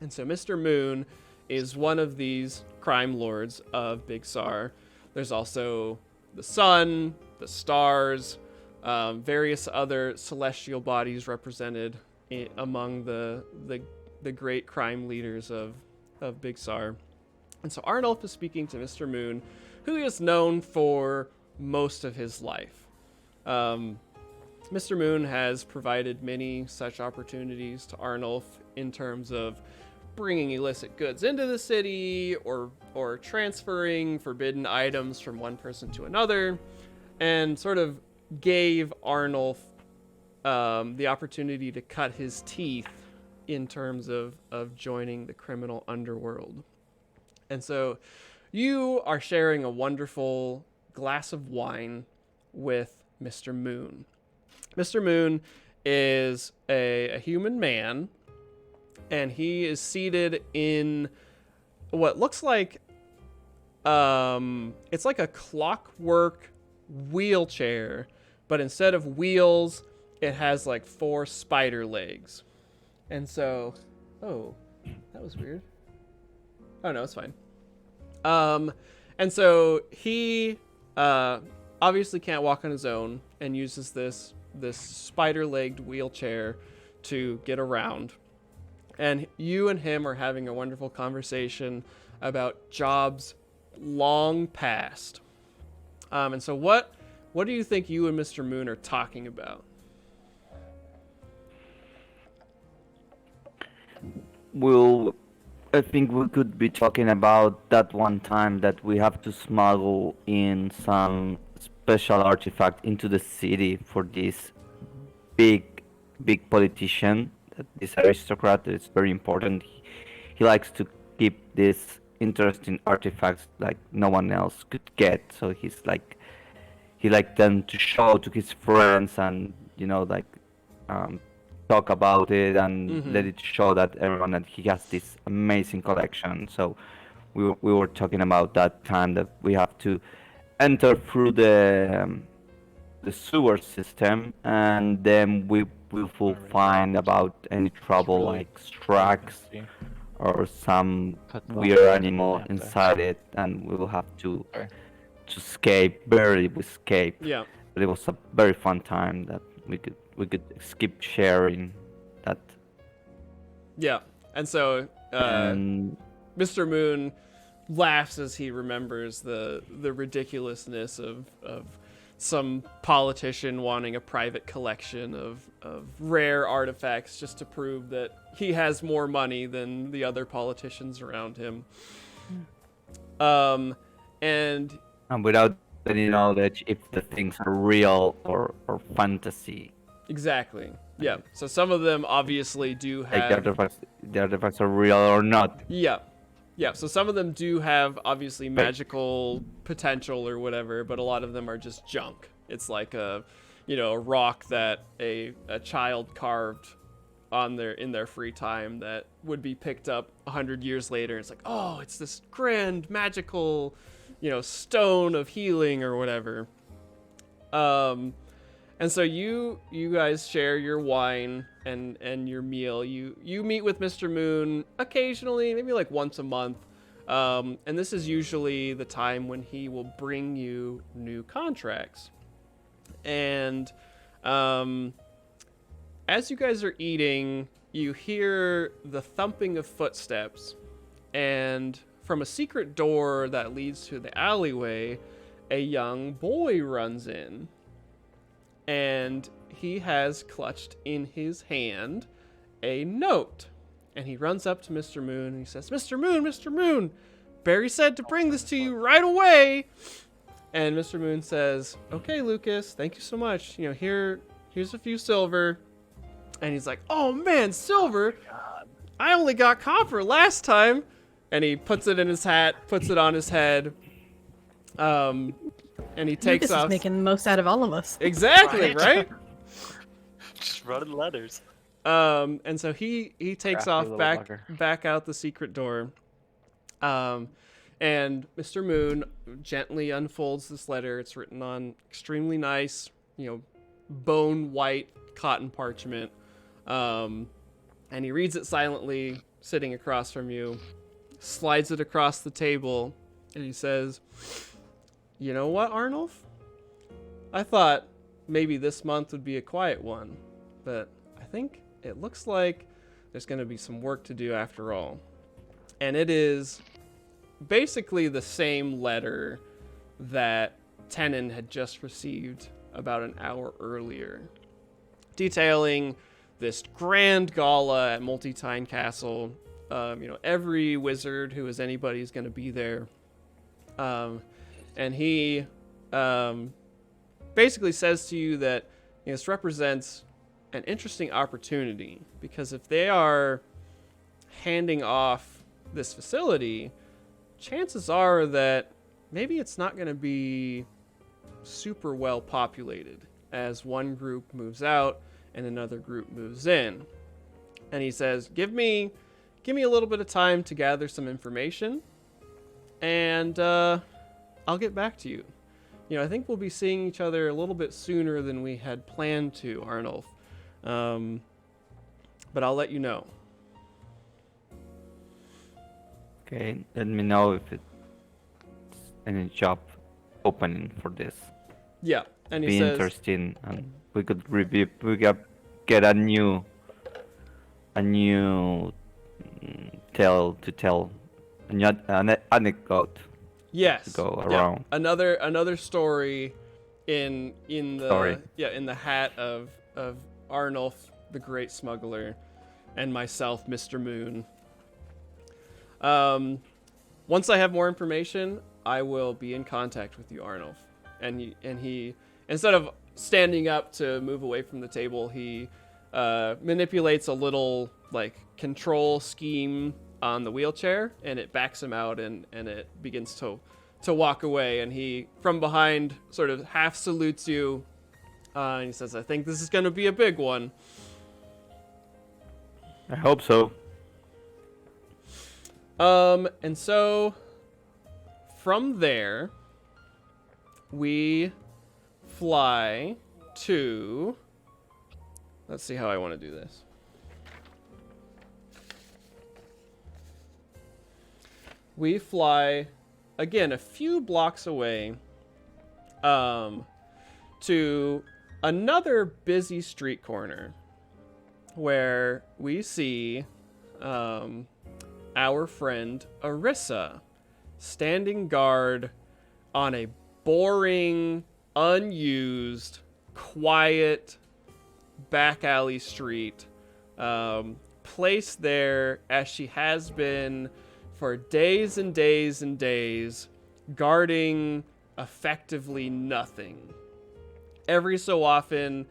S1: And so Mr. Moon is one of these crime lords of Big Sar. There's also the sun, the stars, various other celestial bodies represented among the great crime leaders of Big Sar. And so Arnulf is speaking to Mr. Moon, who he is known for most of his life. Mr. Moon has provided many such opportunities to Arnulf in terms of bringing illicit goods into the city, or transferring forbidden items from one person to another, and sort of gave Arnulf the opportunity to cut his teeth in terms of joining the criminal underworld. And so you are sharing a wonderful glass of wine with Mr. Moon. Mr. Moon is a human man, and he is seated in what looks like it's like a clockwork wheelchair, but instead of wheels, it has like 4 spider legs. And so, oh, that was weird. Oh no, it's fine. And so he obviously can't walk on his own and uses this spider-legged wheelchair to get around. And you and him are having a wonderful conversation about jobs long past. And so what do you think you and Mr. Moon are talking about?
S7: Well, I think we could be talking about that one time that we have to smuggle in some special artifact into the city for this big, big politician, this aristocrat that is very important. He likes to keep these interesting artifacts like no one else could get. So he like them to show to his friends and talk about it and let it show that everyone that he has this amazing collection. So we were talking about that time that we have to enter through the sewer system, and then we will find about any trouble like Strax or some weird animal inside it, and we will have to escape. Barely we escape.
S1: Yeah.
S7: But it was a very fun time that we could skip sharing that.
S1: Yeah. And so Mr. Moon laughs as he remembers the ridiculousness of some politician wanting a private collection of rare artifacts just to prove that he has more money than the other politicians around him. And
S7: without any knowledge if the things are real or fantasy.
S1: Exactly. Yeah. So some of them obviously do have
S7: the artifacts are real or not.
S1: Yeah. Yeah, so some of them do have obviously magical potential or whatever, but a lot of them are just junk. It's like a rock that a child carved in their free time that would be picked up 100 years later. It's like, oh, it's this grand magical, stone of healing or whatever. And so you guys share your wine and your meal. You meet with Mr. Moon occasionally, maybe like once a month. And this is usually the time when he will bring you new contracts. And as you guys are eating, you hear the thumping of footsteps. And from a secret door that leads to the alleyway, a young boy runs in. And he has clutched in his hand a note. And he runs up to Mr. Moon and he says, Mr. Moon, Barry said to bring this to you right away. And Mr. Moon says, okay, Lucas, thank you so much. Here's a few silver. And he's like, oh man, silver? I only got copper last time. And he puts it in his hat, puts it on his head. And he takes
S5: Lucas
S1: off.
S5: is making the most out of all of us.
S1: Exactly, right?
S4: Just running letters.
S1: And so he takes
S6: Crafty
S1: off
S6: little
S1: back out the secret door. And Mr. Moon gently unfolds this letter. It's written on extremely nice, bone white cotton parchment. And he reads it silently, sitting across from you, slides it across the table, and he says, you know what, Arnulf? I thought maybe this month would be a quiet one, but I think it looks like there's going to be some work to do after all. And it is basically the same letter that Tenon had just received about an hour earlier, detailing this grand gala at Multitine Castle. Every wizard who is anybody is going to be there. And he basically says to you that this represents an interesting opportunity, because if they are handing off this facility, chances are that maybe it's not going to be super well populated as one group moves out and another group moves in. And he says, give me a little bit of time to gather some information, and I'll get back to you. I think we'll be seeing each other a little bit sooner than we had planned to, Arnulf. But I'll let you know.
S7: Okay, let me know if it's any job opening for this.
S1: Yeah, and he
S7: Be
S1: says,
S7: interesting, and we could review. We got get a new tale to tell, an anecdote
S1: yes,
S7: to go
S1: yeah,
S7: around.
S1: another story in the
S7: Story.
S1: in the hat of Arnulf, the Great Smuggler, and myself, Mr. Moon. Once I have more information, I will be in contact with you, Arnulf. And he instead of standing up to move away from the table, he manipulates a little like control scheme on the wheelchair, and it backs him out, and it begins to walk away. And he, from behind, sort of half salutes you, and he says, "I think this is going to be a big one."
S7: I hope so.
S1: And so from there, we fly to, let's see how I want to do this. We fly, again, a few blocks away, to another busy street corner where we see, our friend Arissa standing guard on a boring, unused, quiet back alley street, placed there as she has been for days and days and days, guarding effectively nothing. Every so often,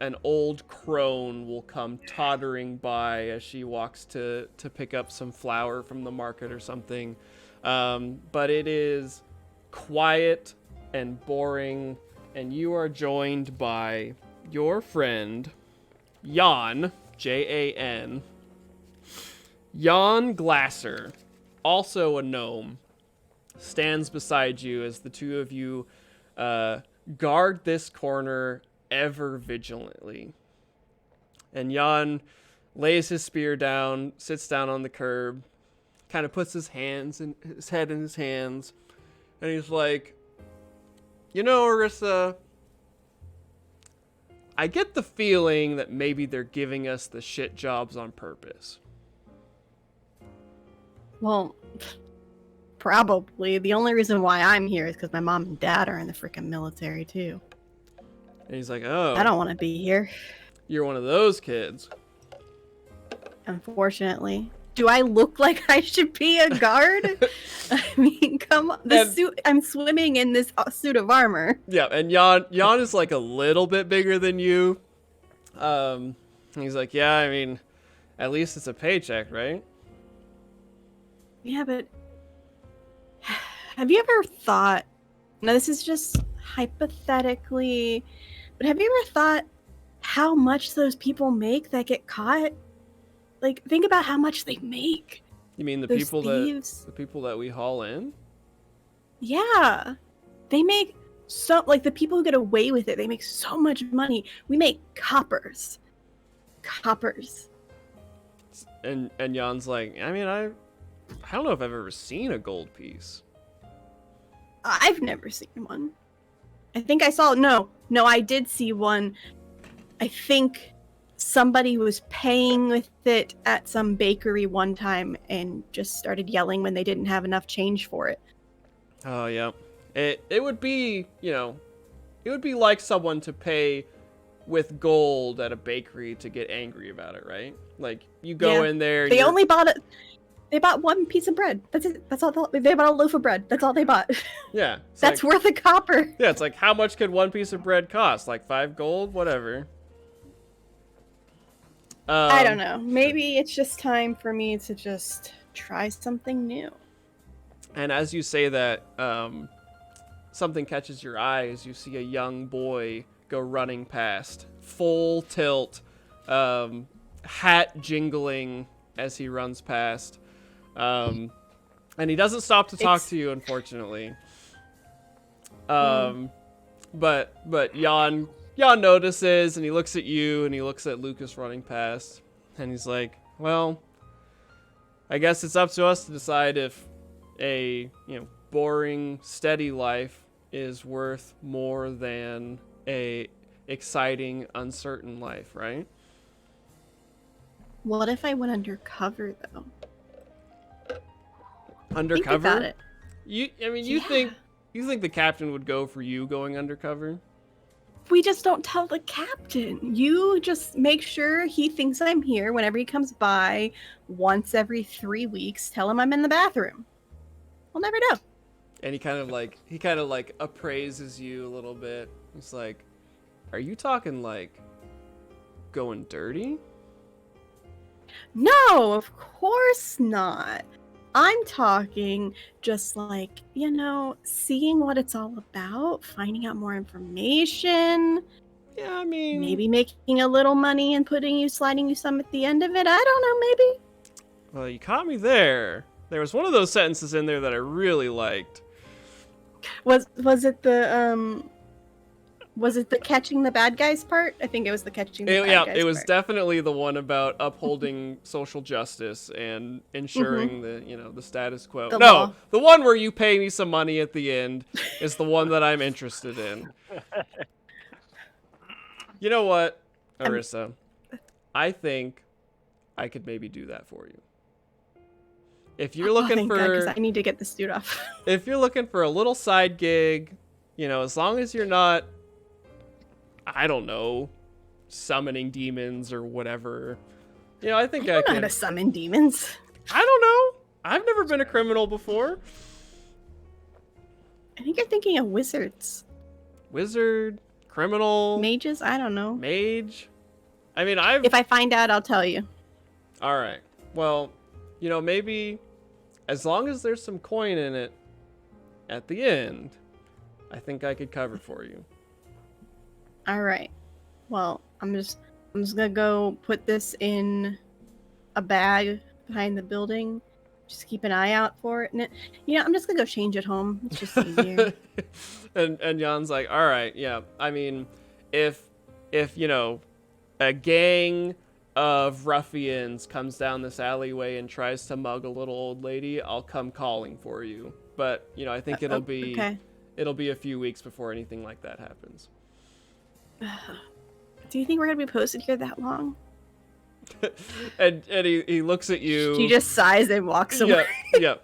S1: an old crone will come tottering by as she walks to pick up some flour from the market or something. But it is quiet and boring, and you are joined by your friend, Jan, Jan. Jan Glasser, also a gnome, stands beside you as the two of you guard this corner ever vigilantly. And Jan lays his spear down, sits down on the curb, kind of puts his head in his hands, and he's like, "You know, Arissa, I get the feeling that maybe they're giving us the shit jobs on purpose."
S5: Well, probably. The only reason why I'm here is because my mom and dad are in the freaking military, too.
S1: And he's like, "Oh,
S5: I don't want to be here,
S1: you're one of those kids."
S5: unfortunately. Do I look like I should be a guard? I mean, come on. The
S1: And-
S5: suit, I'm swimming in this suit of armor.
S1: Yeah, and Jan is like a little bit bigger than you. He's like, "Yeah, I mean, at least it's a paycheck, right?"
S5: Yeah, but have you ever thought, now this is just hypothetically, but have you ever thought how much those people make that get caught? Like, think about how much they make.
S1: You mean the
S5: Those
S1: people
S5: thieves.
S1: the people that we haul in?
S5: Yeah. They make so, like, the people who get away with it, they make so much money. We make coppers. Coppers.
S1: And Jan's like, "I mean, I don't know if I've ever seen a gold piece."
S5: I've never seen one. I think I saw, no, I did see one. I think somebody was paying with it at some bakery one time and just started yelling when they didn't have enough change for it.
S1: Oh, yeah. It would be, it would be like someone to pay with gold at a bakery to get angry about it, right? Like, you go
S5: Yeah.
S1: in there.
S5: They only bought it. They bought one piece of bread. That's it. That's all. They bought a loaf of bread. That's all they bought.
S1: Yeah. It's
S5: That's
S1: like,
S5: worth a copper.
S1: yeah, it's like, how much could one piece of bread cost? Like 5 gold? Whatever.
S5: I don't know. Maybe it's just time for me to just try something new.
S1: And as you say that, something catches your eye as you see a young boy go running past, full tilt, hat jingling as he runs past. And he doesn't stop to talk to you, unfortunately. But Jan, Jan notices, and he looks at you, and he looks at Lucas running past, and he's like, well, I guess it's up to us to decide if a, boring, steady life is worth more than a exciting, uncertain life, right?
S5: What if I went undercover though?
S1: Undercover?
S5: Think about it.
S1: You think the captain would go for you going undercover?
S5: We just don't tell the captain. You just make sure he thinks I'm here whenever he comes by once every 3 weeks. Tell him I'm in the bathroom. We'll never know.
S1: And he kind of like appraises you a little bit. He's like, are you talking like going dirty?
S5: No, of course not. I'm talking just like, seeing what it's all about, finding out more information.
S1: Yeah, I mean,
S5: Maybe making a little money and sliding you some at the end of it. I don't know, maybe.
S1: well, you caught me there. There was one of those sentences in there that I really liked.
S5: Was it the catching the bad guys part? I think it was the catching the bad guys
S1: It was
S5: part.
S1: definitely the one about upholding social justice and ensuring the status quo.
S5: The
S1: No,
S5: law.
S1: the one where you pay me some money at the end is the one that I'm interested in. You know what, Arissa? I think I could maybe do that for you. If you're looking
S5: thank God, 'cause
S1: for
S5: I need to get this dude off.
S1: if you're looking for a little side gig, as long as you're not, I don't know, summoning demons or whatever, I think
S5: I
S1: I
S5: don't know how
S1: can.
S5: to summon demons.
S1: I don't know. I've never been a criminal before.
S5: I think you're thinking of wizards.
S1: Wizard, criminal,
S5: Mages? I don't know.
S1: mage. I mean,
S5: If I find out, I'll tell you.
S1: All right. Well, maybe as long as there's some coin in it at the end, I think I could cover for you.
S5: All right. Well, I'm just gonna go put this in a bag behind the building. Just keep an eye out for it. And I'm just gonna go change at home. It's just easier.
S1: and Jan's like, all right, yeah. I mean, if a gang of ruffians comes down this alleyway and tries to mug a little old lady, I'll come calling for you. But I think it'll be a few weeks before anything like that happens.
S5: Do you think we're gonna be posted here that long?
S1: and he looks at you.
S5: She just sighs and walks away.
S1: Yeah.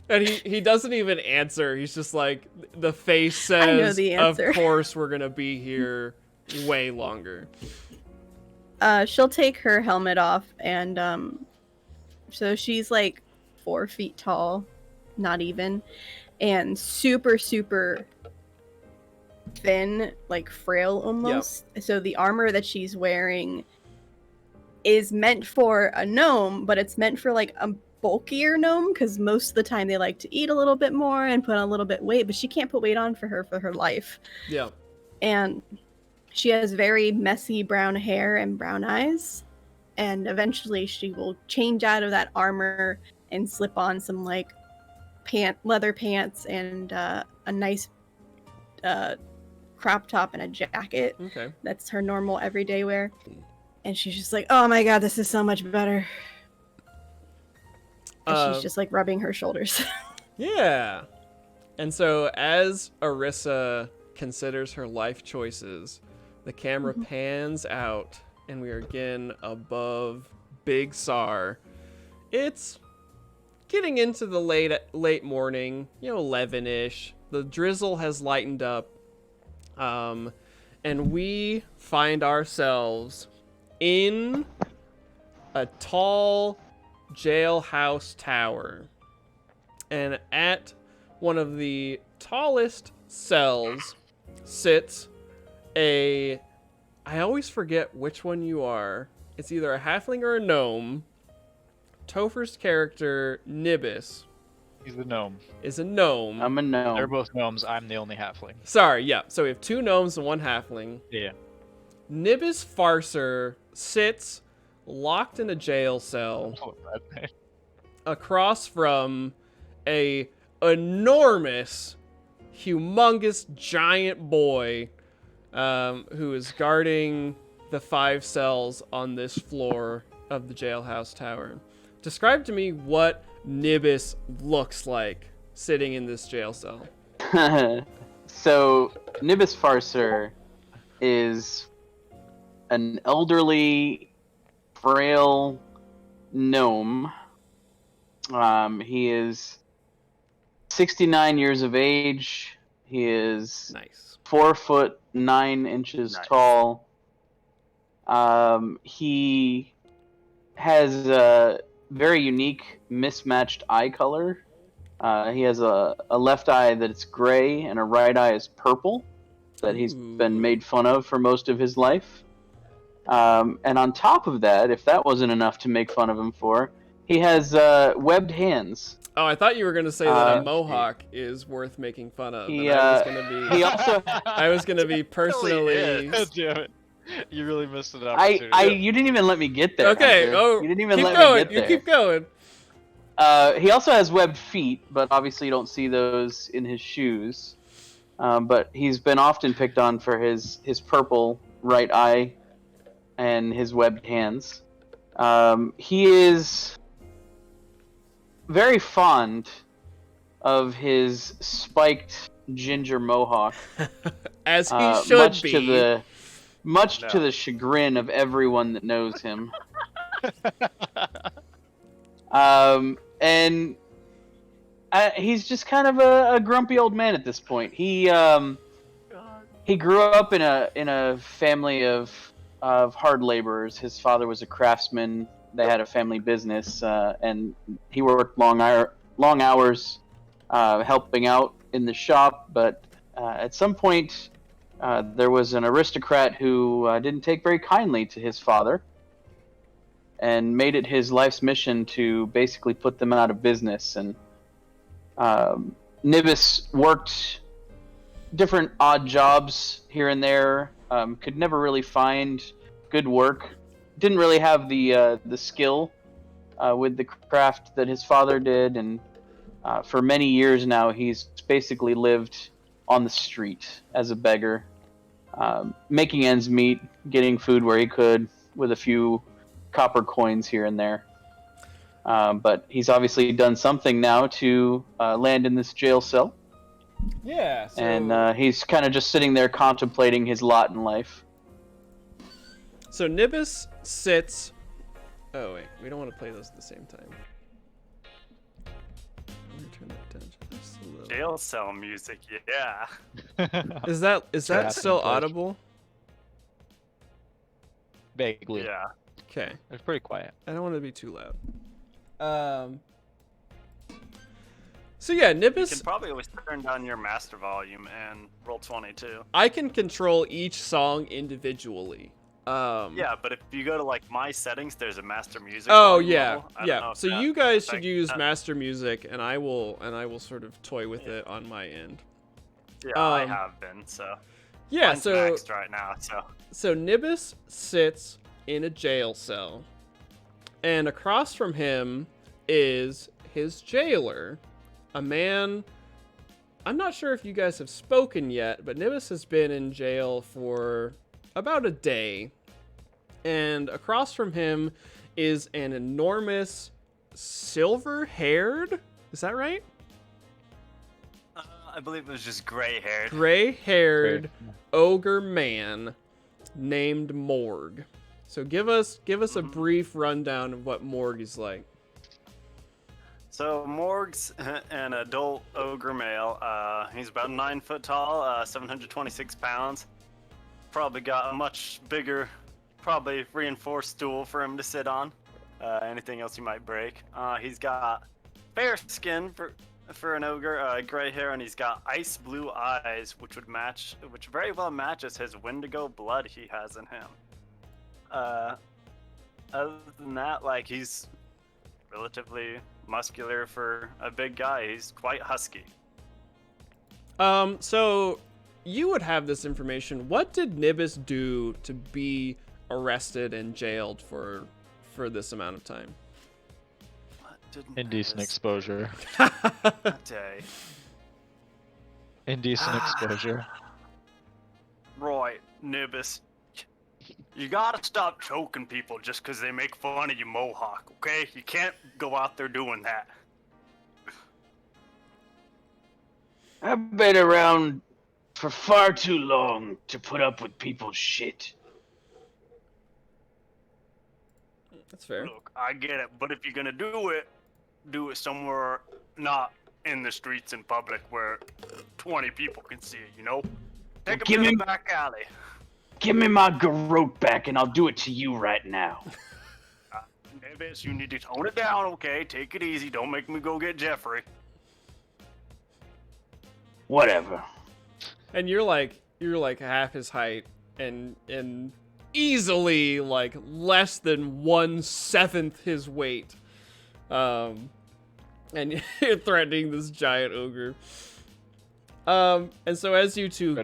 S1: And he doesn't even answer. He's just like, the face says,
S5: I know the answer.
S1: Of course we're gonna be here way longer.
S5: She'll take her helmet off, and so she's like 4 feet tall, not even, and super, super thin, like frail almost. Yep. So the armor that she's wearing is meant for a gnome, but it's meant for like a bulkier gnome, because most of the time they like to eat a little bit more and put on a little bit weight, but she can't put weight on for her life.
S1: Yeah.
S5: And she has very messy brown hair and brown eyes, and eventually she will change out of that armor and slip on some like leather pants and a nice crop top and a jacket.
S1: Okay.
S5: That's her normal everyday wear. And she's just like, oh my god, this is so much better. And she's just like rubbing her shoulders.
S1: Yeah. And so as Arissa considers her life choices, the camera pans out and we are again above Big Sar. It's getting into the late morning, 11-ish. The drizzle has lightened up. And we find ourselves in a tall jailhouse tower. And at one of the tallest cells sits I always forget which one you are. It's either a halfling or a gnome. Topher's character, Nibis,
S6: He's the gnome.
S1: is a gnome.
S3: I'm a gnome.
S6: They're both gnomes. I'm the only halfling.
S1: Sorry, yeah. So we have 2 gnomes and 1 halfling.
S6: Yeah.
S1: Nibis Farser sits locked in a jail cell across from a enormous, humongous, giant boy who is guarding the 5 cells on this floor of the jailhouse tower. Describe to me what Nibis looks like sitting in this jail cell.
S3: So, Nibis Farser is an elderly, frail gnome. He is 69 years of age. He is
S1: Nice.
S3: 4'9"
S4: Nice.
S3: tall. He has a very unique mismatched eye color. He has a left eye that's gray and a right eye is purple that he's been
S1: Ooh.
S3: made fun of for most of his life. And on top of that, if that wasn't enough to make fun of him for, he has webbed hands.
S1: Oh, I thought you were gonna say that a mohawk is worth making fun of.
S3: He,
S1: And I was gonna be.
S3: he also
S1: I was gonna be personally.
S6: God damn it. You really missed an opportunity.
S3: you didn't even let me get there.
S1: Okay.
S3: Hunter.
S1: Oh,
S3: You didn't even
S1: keep
S3: let
S1: going.
S3: me get
S1: You
S3: there.
S1: keep going.
S3: He also has webbed feet, but obviously you don't see those in his shoes. But he's been often picked on for his purple right eye and his webbed hands. He is very fond of his spiked ginger mohawk,
S1: As he should
S3: much
S1: be.
S3: to the chagrin of everyone that knows him. And he's just kind of a grumpy old man at this point. He grew up in a family of hard laborers. His father was a craftsman. They had a family business, and he worked long hours helping out in the shop. But at some point, there was an aristocrat who didn't take very kindly to his father, and made it his life's mission to basically put them out of business. And Nibis worked different odd jobs here and there. Could never really find good work. Didn't really have the skill with the craft that his father did, and for many years now he's basically lived on the street as a beggar, making ends meet, getting food where he could with a few copper coins here and there. But he's obviously done something now to land in this jail cell.
S1: Yeah. So...
S3: And he's kind of just sitting there contemplating his lot in life.
S1: So Nibis sits. Oh wait, we don't want to play those at the same time. Let me turn that down just a little.
S4: Jail cell music, yeah.
S1: Is that
S6: Trap
S1: still
S6: and push.
S1: audible?
S6: Vaguely.
S4: Yeah.
S1: Okay.
S6: It's pretty quiet.
S1: I don't want to be too loud. So yeah,
S4: You
S1: Nibis.
S4: can probably always turn down your master volume and roll 20 too.
S1: I can control each song individually.
S4: Yeah, but if you go to like my settings, there's a master music.
S1: Oh
S4: volume
S1: yeah,
S4: level. I don't
S1: yeah.
S4: know if
S1: So
S4: that
S1: you guys should
S4: affects
S1: use
S4: that.
S1: master music, and I will sort of toy with it on my end.
S4: Yeah, I
S1: um,
S4: have been. So
S1: Yeah.
S4: mine's
S1: So
S4: maxed right now. So
S1: Nibis sits in a jail cell, and across from him is his jailer, a man. I'm not sure if you guys have spoken yet, but Nibis has been in jail for about a day. And across from him is an enormous silver-haired, is that right?
S4: I believe it was just gray-haired.
S1: Gray-haired ogre man named Morg. So give us a brief rundown of what Morg is like.
S4: So Morg's an adult ogre male. He's about 9 foot tall, 726 pounds. Probably got a much bigger, probably reinforced stool for him to sit on. Anything else he might break. He's got fair skin for an ogre, gray hair, and he's got ice blue eyes, which very well matches his Wendigo blood he has in him. Other than that, like, he's relatively muscular for a big guy. He's quite husky.
S1: So you would have this information. What did Nibis do to be arrested and jailed for this amount of time?
S4: What did
S6: Indecent
S4: Nibis
S6: exposure.
S4: do that day?
S6: Indecent exposure.
S4: Right, Nibis. You gotta stop choking people just 'cause they make fun of your mohawk, okay? You can't go out there doing that.
S3: I've been around for far too long to put up with people's shit.
S1: That's fair.
S4: Look, I get it, but if you're gonna do it somewhere not in the streets in public where 20 people can see it, you know? Take
S3: Give
S4: a
S3: me-
S4: back alley.
S3: Give me my garrote back and I'll do it to you right now.
S4: Nibis, you need to tone it down, okay? Take it easy. Don't make me go get Jeffrey.
S3: Whatever.
S1: And you're like half his height and easily like less than 1/7 his weight. And you're threatening this giant ogre. And so as you two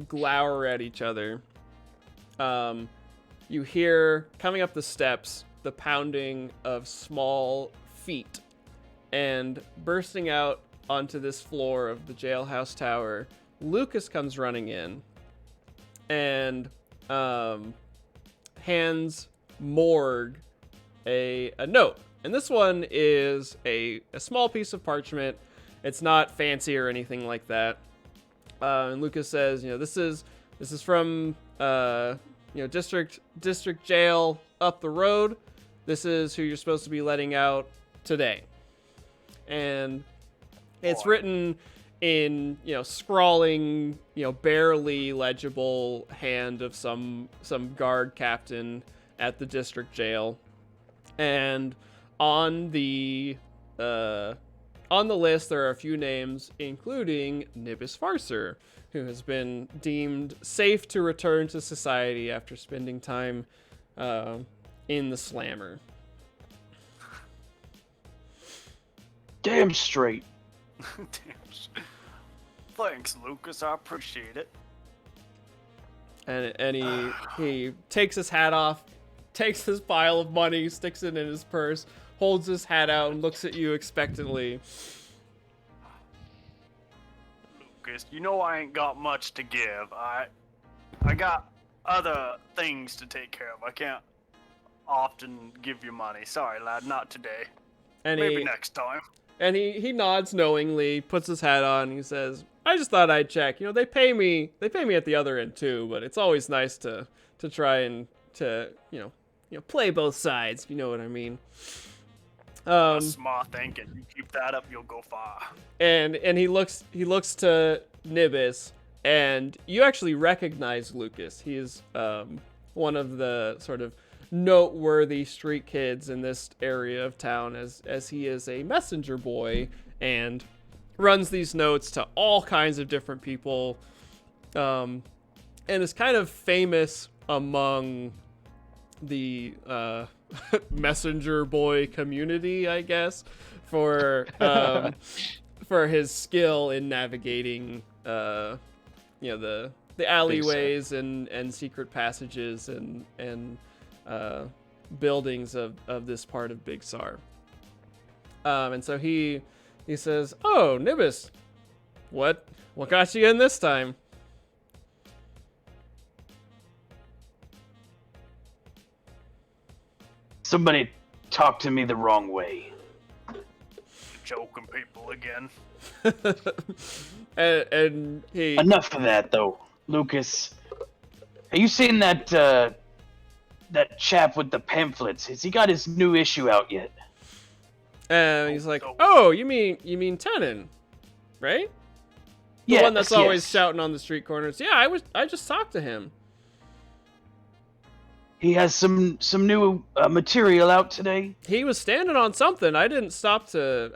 S1: glower at each other, you hear coming up the steps the pounding of small feet, and bursting out onto this floor of the jailhouse tower, Lucas comes running in and hands Morg a note. And this one is a small piece of parchment. It's not fancy or anything like that. And Lucas says, this is from district jail up the road. This is who you're supposed to be letting out today. And it's written in scrawling, barely legible hand of some guard captain at the district jail. And on the list, there are a few names, including Nibis Farser, who has been deemed safe to return to society after spending time in the Slammer.
S3: Damn straight.
S4: Thanks, Lucas. I appreciate it.
S1: And he takes his hat off, takes his pile of money, sticks it in his purse, holds his hat out, and looks at you expectantly.
S4: Lucas, I ain't got much to give. I got other things to take care of. I can't often give you money. Sorry, lad, not today.
S1: And
S4: Maybe next time.
S1: And he nods knowingly, puts his hat on, and he says, I just thought I'd check. They pay me at the other end too, but it's always nice to try and to play both sides, if you know what I mean.
S4: Smart thinking. You keep that up, you'll go far.
S1: And he looks to Nibis, and you actually recognize Lucas. He's one of the sort of noteworthy street kids in this area of town, as he is a messenger boy and runs these notes to all kinds of different people, and is kind of famous among the messenger boy community, I guess, for his skill in navigating the alleyways and secret passages and buildings of this part of Big Sar. And so he says, "Oh, Nibis, what got you in this time?"
S3: Somebody talked to me the wrong way.
S4: Choking people again.
S1: and he
S3: Enough of that, though, Lucas. Have you seen that chap with the pamphlets? Has he got his new issue out yet?
S1: And he's like, "Oh, you mean Tenon, right? The
S3: Yeah,
S1: one that's always shouting on the street corners." Yeah, I just talked to him.
S3: He has some new material out today.
S1: He was standing on something. I didn't stop to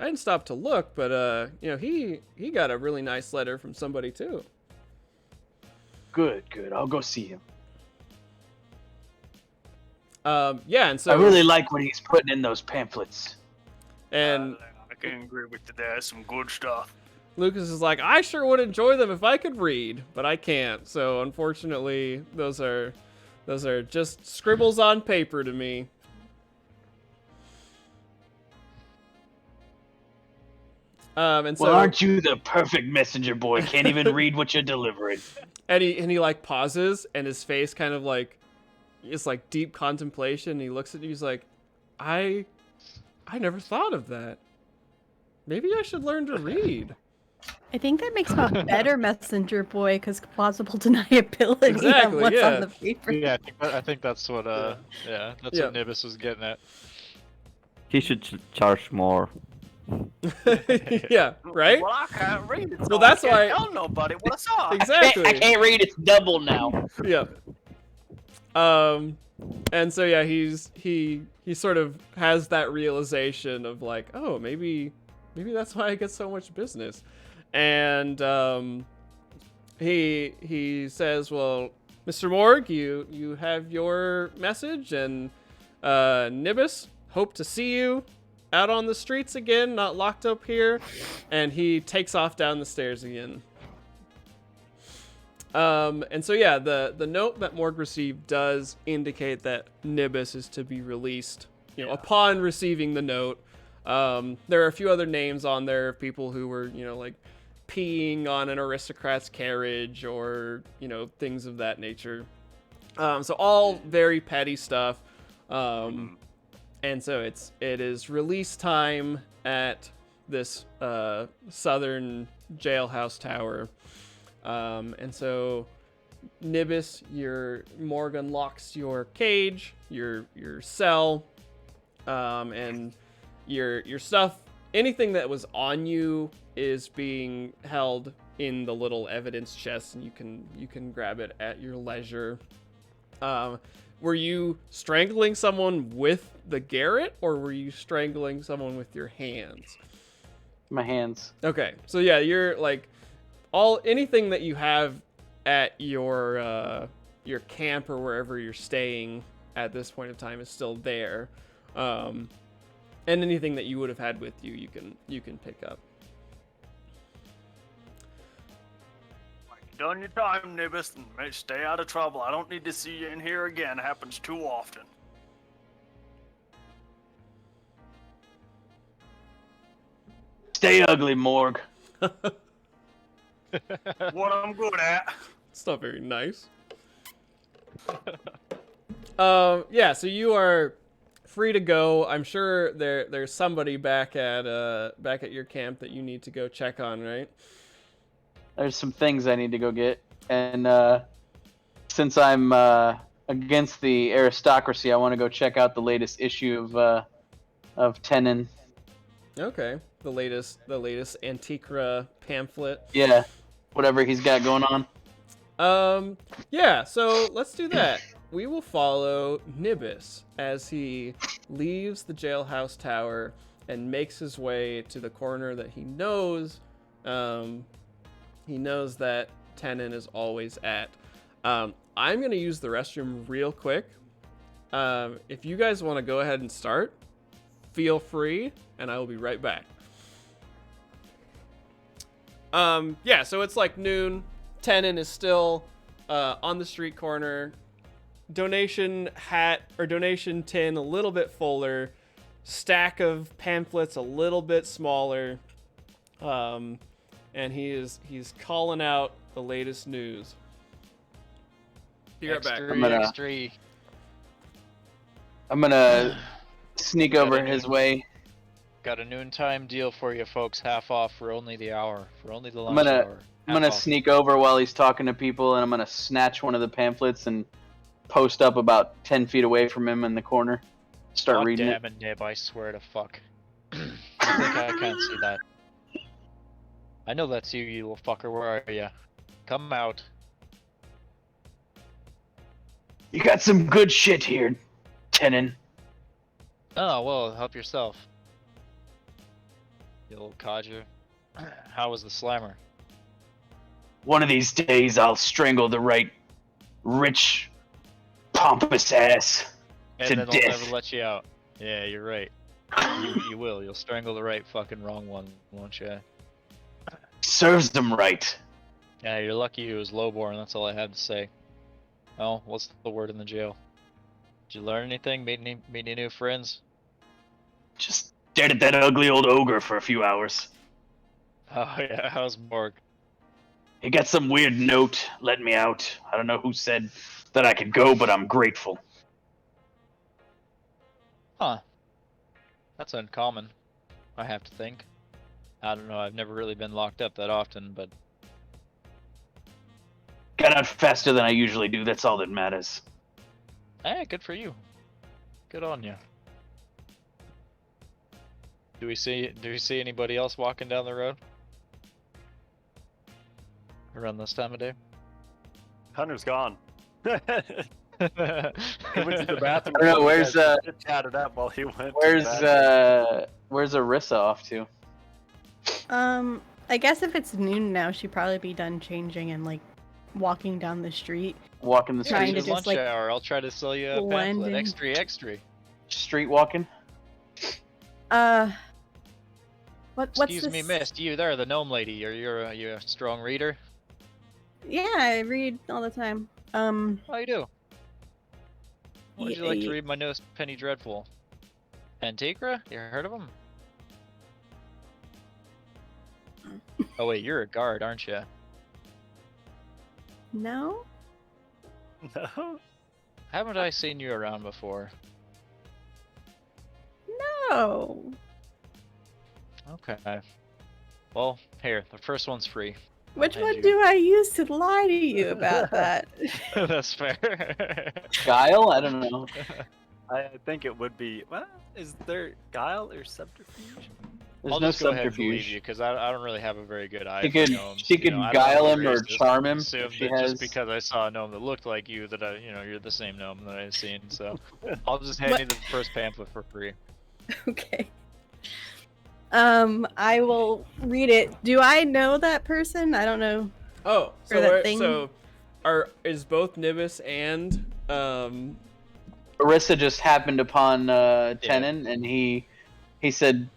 S1: look, but he got a really nice letter from somebody too.
S3: Good. I'll go see him.
S1: Yeah, and so
S3: I really like what he's putting in those pamphlets.
S1: and
S4: I can agree with you. There's some good stuff.
S1: Lucas is like, "I sure would enjoy them if I could read, but I can't. So unfortunately, those are just scribbles on paper to me." And so
S3: Well, aren't you the perfect messenger boy? Can't even read what you're delivering.
S1: and he like pauses, and his face kind of like is like deep contemplation. And he looks at you. He's like, I never thought of that. Maybe I should learn to read.
S5: I think that makes him a better messenger boy because plausible deniability
S1: Exactly,
S5: on what's
S1: yeah.
S5: on the paper.
S6: Yeah, I think that's what that's
S1: Yeah.
S6: what Nibis was getting at.
S7: He should charge more.
S1: Yeah, right?
S4: Well, I can't read it.
S1: Well,
S4: So
S1: that's
S4: I can't
S1: why-
S4: tell nobody what I saw.
S1: Exactly.
S3: I can't read. It's double now.
S1: Yeah. And so yeah, he sort of has that realization of like, oh, maybe that's why I get so much business. And he says, well, Mr. Morg, you have your message, and Nibis, hope to see you out on the streets again, not locked up here. And he takes off down the stairs again. And so yeah, the note that Morg received does indicate that Nibis is to be released, upon receiving the note. There are a few other names on there of people who were, like peeing on an aristocrat's carriage or, things of that nature. So all very petty stuff. And so it is release time at this southern jailhouse tower. And so Nibis, Morg unlocks your cage, your cell, and your stuff. Anything that was on you is being held in the little evidence chest, and you can grab it at your leisure. Were you strangling someone with the garrote, or were you strangling someone with your hands?
S3: My hands.
S1: Okay, so yeah, you're like anything that you have at your camp or wherever you're staying at this point in time is still there, and anything that you would have had with you, you can pick up.
S4: Done your time, Nibis, and stay out of trouble. I don't need to see you in here again. It happens too often.
S3: Stay ugly, Morg.
S4: What I'm good at.
S1: It's not very nice. Yeah, so you are free to go. I'm sure there's somebody back at your camp that you need to go check on, right?
S3: There's some things I need to go get, and since I'm against the aristocracy, I want to go check out the latest issue of Tenon.
S1: Okay, the latest Antiqua pamphlet.
S3: Yeah, whatever he's got going on.
S1: Yeah, so let's do that. We will follow Nibis as he leaves the jailhouse tower and makes his way to the corner that he knows that Tenon is always at. I'm going to use the restroom real quick. If you guys want to go ahead and start, feel free, and I will be right back. Yeah, so it's like noon. Tenon is still on the street corner. Donation hat or donation tin a little bit fuller. Stack of pamphlets a little bit smaller. And he's calling out the latest news. Be right back.
S3: I'm gonna sneak over his way.
S6: Got a noontime deal for you folks, half off for only the hour, for only the lunch
S3: I'm
S6: hour.
S3: gonna sneak over while he's talking to people, and I'm gonna snatch one of the pamphlets and post up about 10 feet away from him in the corner. Start reading
S6: damn it, Nib, I swear to fuck. You think I can't see that? I know that's you, you little fucker. Where are you? Come out.
S3: You got some good shit here, Tenon.
S6: Oh, well, help yourself. You little codger. How was the slammer?
S3: One of these days I'll strangle the right rich, pompous ass
S6: And
S3: to
S6: then I'll
S3: death.
S6: never let you out. Yeah, you're right. You will. You'll strangle the right fucking wrong one, won't you?
S3: Serves them right.
S6: Yeah, you're lucky he was lowborn, that's all I had to say. Oh, what's the word in the jail? Did you learn anything? Meet any new friends?
S3: Just stared at that ugly old ogre for a few hours.
S6: Oh yeah, how's Morg?
S3: He got some weird note. Let me out. I don't know who said that I could go, but I'm grateful.
S6: Huh. That's uncommon, I have to think. I don't know, I've never really been locked up that often, but
S3: Got out faster than I usually do. That's all that matters.
S6: hey, good for you. Good on you. Do we see anybody else walking down the road? Around this time of day?
S4: Hunter's gone. He went to the bathroom.
S3: I don't know, where's
S4: chatted up while he went.
S3: where's
S4: to the bathroom.
S3: where's Arissa off to?
S5: I guess if it's noon now, she'd probably be done changing and like walking down the street.
S3: Walking the
S5: Trying
S3: street.
S5: to
S6: It's
S5: just,
S6: lunch
S5: like,
S6: hour. I'll try to sell you a
S5: blend
S6: pamphlet.
S5: in.
S6: Extra.
S3: Street walking.
S5: What's
S6: Excuse me,
S5: this?
S6: miss. You there, the gnome lady. You're a strong reader.
S5: Yeah, I read all the time.
S6: Oh, you do. What would you like to
S5: Yeah.
S6: read my newest Penny Dreadful? Antiqua? You heard of him? Oh wait, you're a guard, aren't you?
S5: No?
S4: No.
S6: Haven't I seen you around before?
S5: No.
S6: Okay. Well, here, the first one's free.
S5: Which
S6: hand
S5: one
S6: you-
S5: do I use to lie to you about that?
S6: That's fair.
S3: Guile? I don't know.
S4: I think it would be. Well, is there guile or subterfuge?
S3: There's
S6: I'll
S3: no
S6: just go ahead and believe
S3: subterfuge.
S6: you because I don't really have a very good eye
S3: She
S6: for
S3: could
S6: gnomes.
S3: she
S6: You
S3: could
S6: know, I don't
S3: guile
S6: wanna
S3: him
S6: be
S3: or
S6: racist
S3: charm him.
S6: assume
S3: If she
S6: that
S3: has.
S6: just because I saw a gnome that looked like you that you're the same gnome that I've seen. So I'll just hand
S5: But-
S6: you the first pamphlet for free.
S5: Okay. I will read it. Do I know that person? I don't know.
S1: Oh,
S5: Or that
S1: so
S5: thing.
S1: is both Nibis and
S3: Arissa just happened upon Tenon, and he said,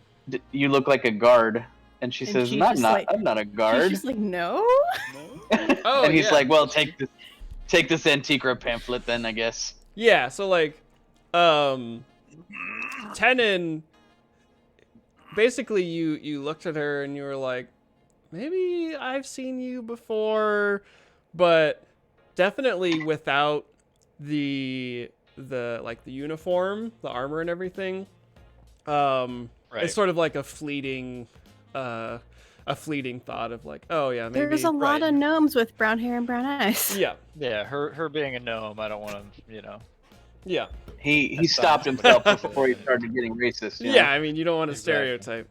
S3: "You look like a guard," and she
S5: And
S3: says,
S5: she's
S3: "No, I'm
S5: just
S3: not.
S5: like-
S3: I'm not a
S5: She's
S3: guard."
S5: just like, no?
S1: Oh,
S3: and he's
S1: yeah.
S3: like, "Well, take this Antiqua pamphlet, then I guess."
S1: yeah, so like Tenon, basically you looked at her and you were like, maybe I've seen you before, but definitely without the like the uniform, the armor and everything.
S6: Right.
S1: It's sort of like a fleeting thought of like, oh yeah, maybe
S5: There's a lot
S6: right.
S5: of gnomes with brown hair and brown eyes.
S1: yeah.
S6: Yeah, her being a gnome, I don't want to,
S1: Yeah.
S3: He
S6: That's
S3: stopped
S6: fine.
S3: himself before he started getting racist. you know?
S1: Yeah, I mean, you don't want to
S6: Exactly.
S1: stereotype.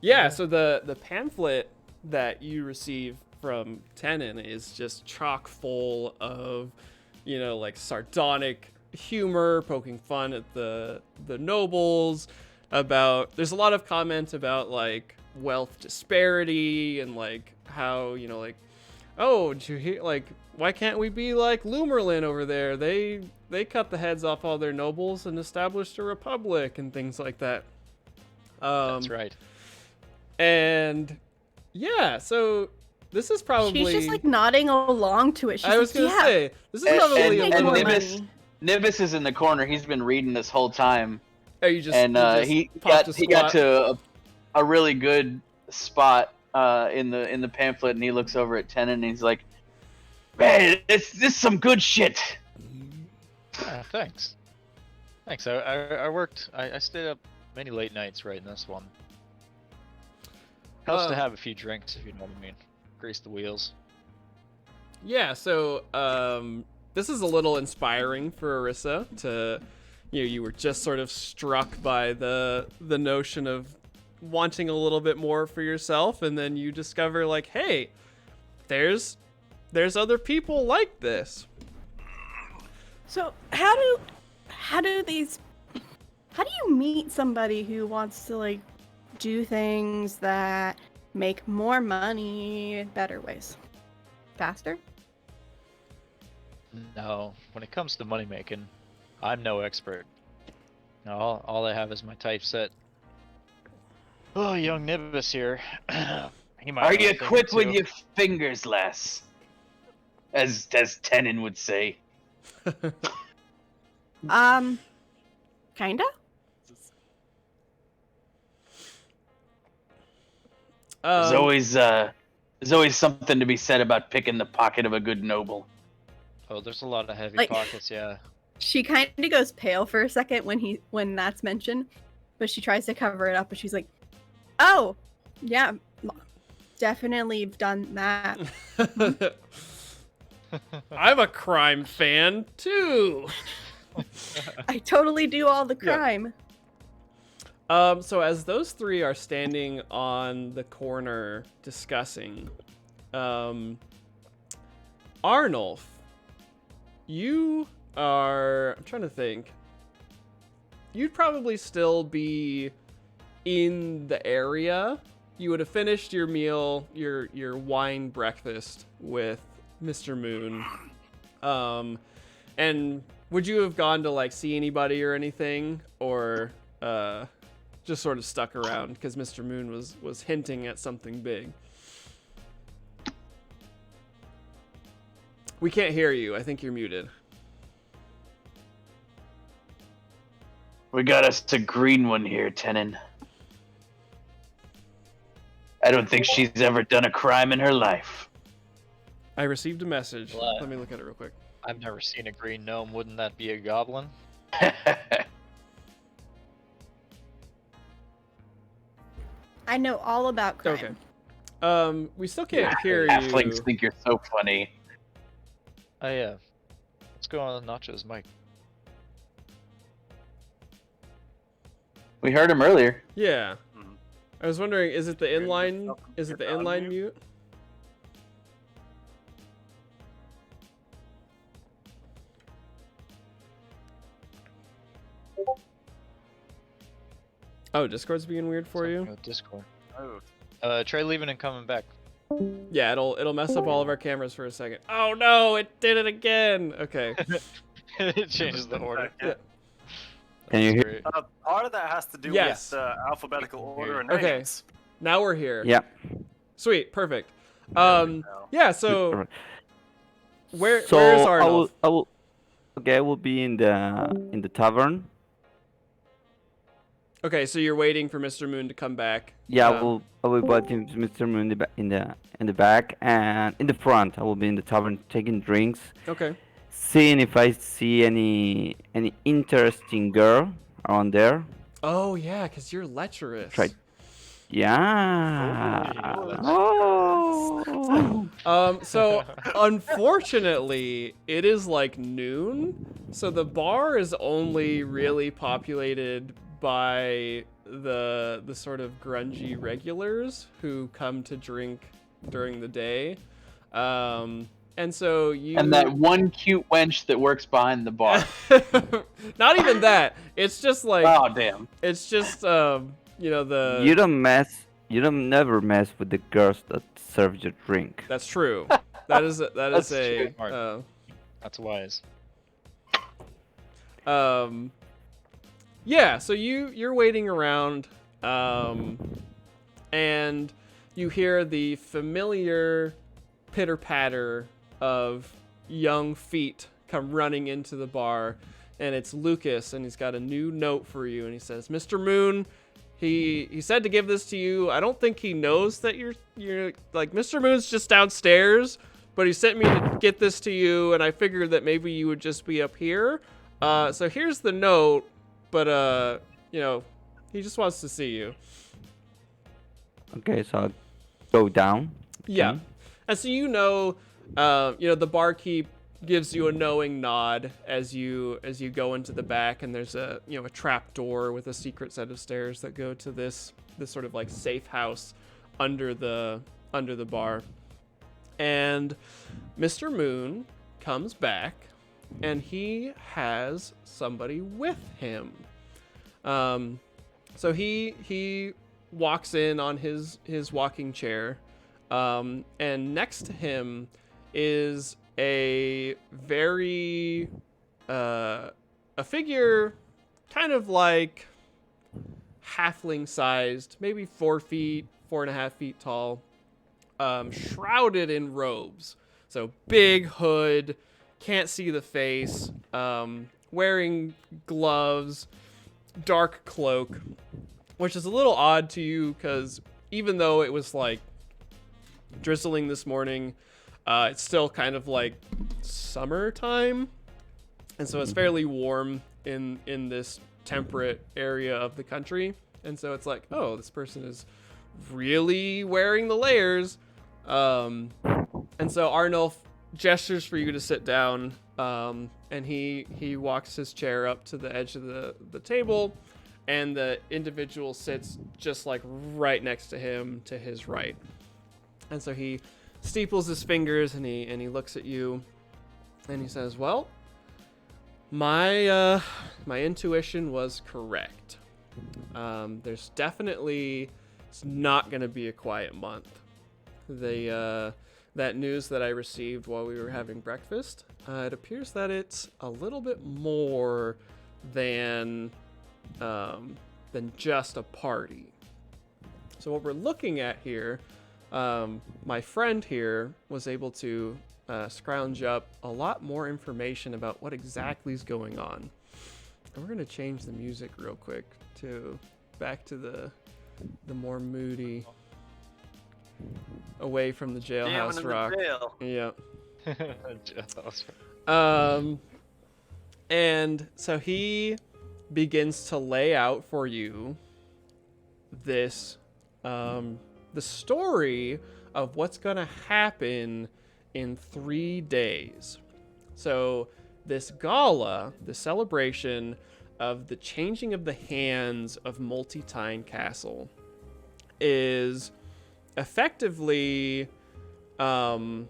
S1: Yeah, so the pamphlet that you receive from Tenon is just chock full of, like sardonic humor, poking fun at the nobles. There's a lot of comment about like wealth disparity and like how, like, oh, did you hear, like, why can't we be like Lumerlin over there? They cut the heads off all their nobles and established a republic and things like that.
S6: that's right.
S1: And yeah, so this is probably.
S5: She's just like nodding along to it. She's
S1: I was
S5: like,
S1: gonna
S5: yeah,
S1: say this is
S3: And-
S1: probably
S3: and-
S1: a
S5: make
S3: and
S1: little.
S5: more
S3: Nibis-
S5: money.
S3: Nibis is in the corner. He's been reading this whole time,
S1: Oh, you just
S3: and
S1: you just
S3: he
S1: popped
S3: got
S1: a
S3: he got
S1: squat.
S3: to a really good spot in the pamphlet, and he looks over at Tenon, and he's like, "Man, this is some good shit."
S6: Yeah, thanks. Thanks. I stayed up many late nights writing this one. Helps to have a few drinks, if you know what I mean. Grease the wheels.
S1: Yeah, so this is a little inspiring for Arissa to, you were just sort of struck by the notion of wanting a little bit more for yourself, and then you discover like, hey, there's other people like this.
S5: So how do you meet somebody who wants to like do things that make more money better ways? Faster?
S6: No, when it comes to money making, I'm no expert. All I have is my typeset. Oh, young Nibis here. He might
S3: Are
S6: know a
S3: you
S6: thing or
S3: quick with
S6: two.
S3: your fingers, lass? As Tenon would say.
S5: Kinda?
S3: There's always something to be said about picking the pocket of a good noble.
S6: Oh, there's a lot of heavy
S5: Like-
S6: pockets, yeah.
S5: She kind of goes pale for a second when that's mentioned, but she tries to cover it up. But she's like, "Oh, yeah, definitely done that."
S1: I'm a crime fan too.
S5: I totally do all the
S1: Yeah.
S5: crime.
S1: So as those three are standing on the corner discussing, Arnulf, you are, I'm trying to think. You'd probably still be in the area. You would have finished your meal, your wine breakfast with Mr. Moon. And would you have gone to like see anybody or anything, or just sort of stuck around because Mr. Moon was hinting at something big? We can't hear you. I think you're muted.
S3: We got us a green one here, Tenon. I don't think she's ever done a crime in her life.
S1: I received a message.
S6: What?
S1: Let me look at it real quick.
S6: I've never seen a green gnome. Wouldn't that be a goblin?
S5: I know all about crime.
S1: Okay. We still can't hear
S3: Halflings
S1: you.
S3: think you're so funny.
S6: Oh yeah. What's going on with Nacho's mic?
S3: We heard him earlier.
S1: Yeah.
S2: Mhm.
S1: I was wondering, is it the
S2: You're
S1: inline?
S2: yourself-
S1: Is it the
S2: you're on
S1: inline
S2: mute?
S1: mute? Oh, Discord's being weird for
S6: Something
S1: you.
S6: with Discord.
S2: Oh,
S6: Try leaving and coming back.
S1: Yeah, it'll mess up all of our cameras for a second. Oh no, it did it again. Okay.
S6: It changes the order.
S1: Yeah.
S7: Can you
S6: That's
S7: hear?
S6: great.
S2: part of that has to do
S1: Yes.
S2: with alphabetical order and
S1: Okay.
S2: names.
S1: Now we're here.
S7: Yeah.
S1: Sweet. Perfect.
S2: There we go.
S1: Yeah. So
S7: Alright.
S1: where is
S7: So
S1: Arnold?
S7: I will. Okay, I will be in the tavern.
S1: Okay, so you're waiting for Mr. Moon to come back.
S7: Yeah,
S1: Um,
S7: I will be watching Mr. Moon in the back and in the front. I will be in the tavern taking drinks,
S1: Okay.
S7: seeing if I see any interesting girl around there.
S1: Oh yeah, because you're lecherous.
S7: Try. Yeah.
S6: Oh,
S7: Oh.
S1: So unfortunately, it is like noon, so the bar is only really populated by the sort of grungy regulars who come to drink during the day. And so you
S3: And that one cute wench that works behind the bar.
S1: not even that. It's just like
S3: Oh, damn.
S1: it's just you know the
S7: You don't mess. You don't never mess with the girls that serve your drink.
S1: That's true. That is
S3: That's
S1: a
S6: true. That's wise.
S1: Yeah, so you're waiting around and you hear the familiar pitter patter of young feet come running into the bar, and it's Lucas, and he's got a new note for you, and he says, "Mr. Moon, he said to give this to you. I don't think he knows that you're like Mr. Moon's just downstairs, but he sent me to get this to you, and I figured that maybe you would just be up here. So here's the note, but you know, he just wants to see you."
S7: Okay, so I'll go down.
S1: Yeah.
S7: Okay.
S1: And so you know, the barkeep gives you a knowing nod as you go into the back, and there's a trap door with a secret set of stairs that go to this sort of like safe house under the bar. And Mr. Moon comes back, and he has somebody with him. So he walks in on his walking chair, and next to him is a very a figure kind of like halfling sized, maybe 4 feet, 4.5 feet tall, shrouded in robes. So big hood, can't see the face, wearing gloves, dark cloak, which is a little odd to you because even though it was like drizzling this morning, it's still kind of like summertime, and so it's fairly warm in this temperate area of the country. And so it's like, oh, this person is really wearing the layers. And so Arnulf gestures for you to sit down, and he walks his chair up to the edge of the table, and the individual sits just like right next to him to his right. And so he steeples his fingers and he looks at you and he says, well, my intuition was correct. There's definitely, it's not going to be a quiet month. That news that I received while we were having breakfast, it appears that it's a little bit more than just a party. So what we're looking at here, my friend here was able to scrounge up a lot more information about what exactly is going on. And we're going to change the music real quick to back to the more moody, away from the jailhouse rock. Yeah. And so he begins to lay out for you this the story of what's going to happen in 3 days. So this gala, the celebration of the changing of the hands of Multi-Tine Castle, is effectively the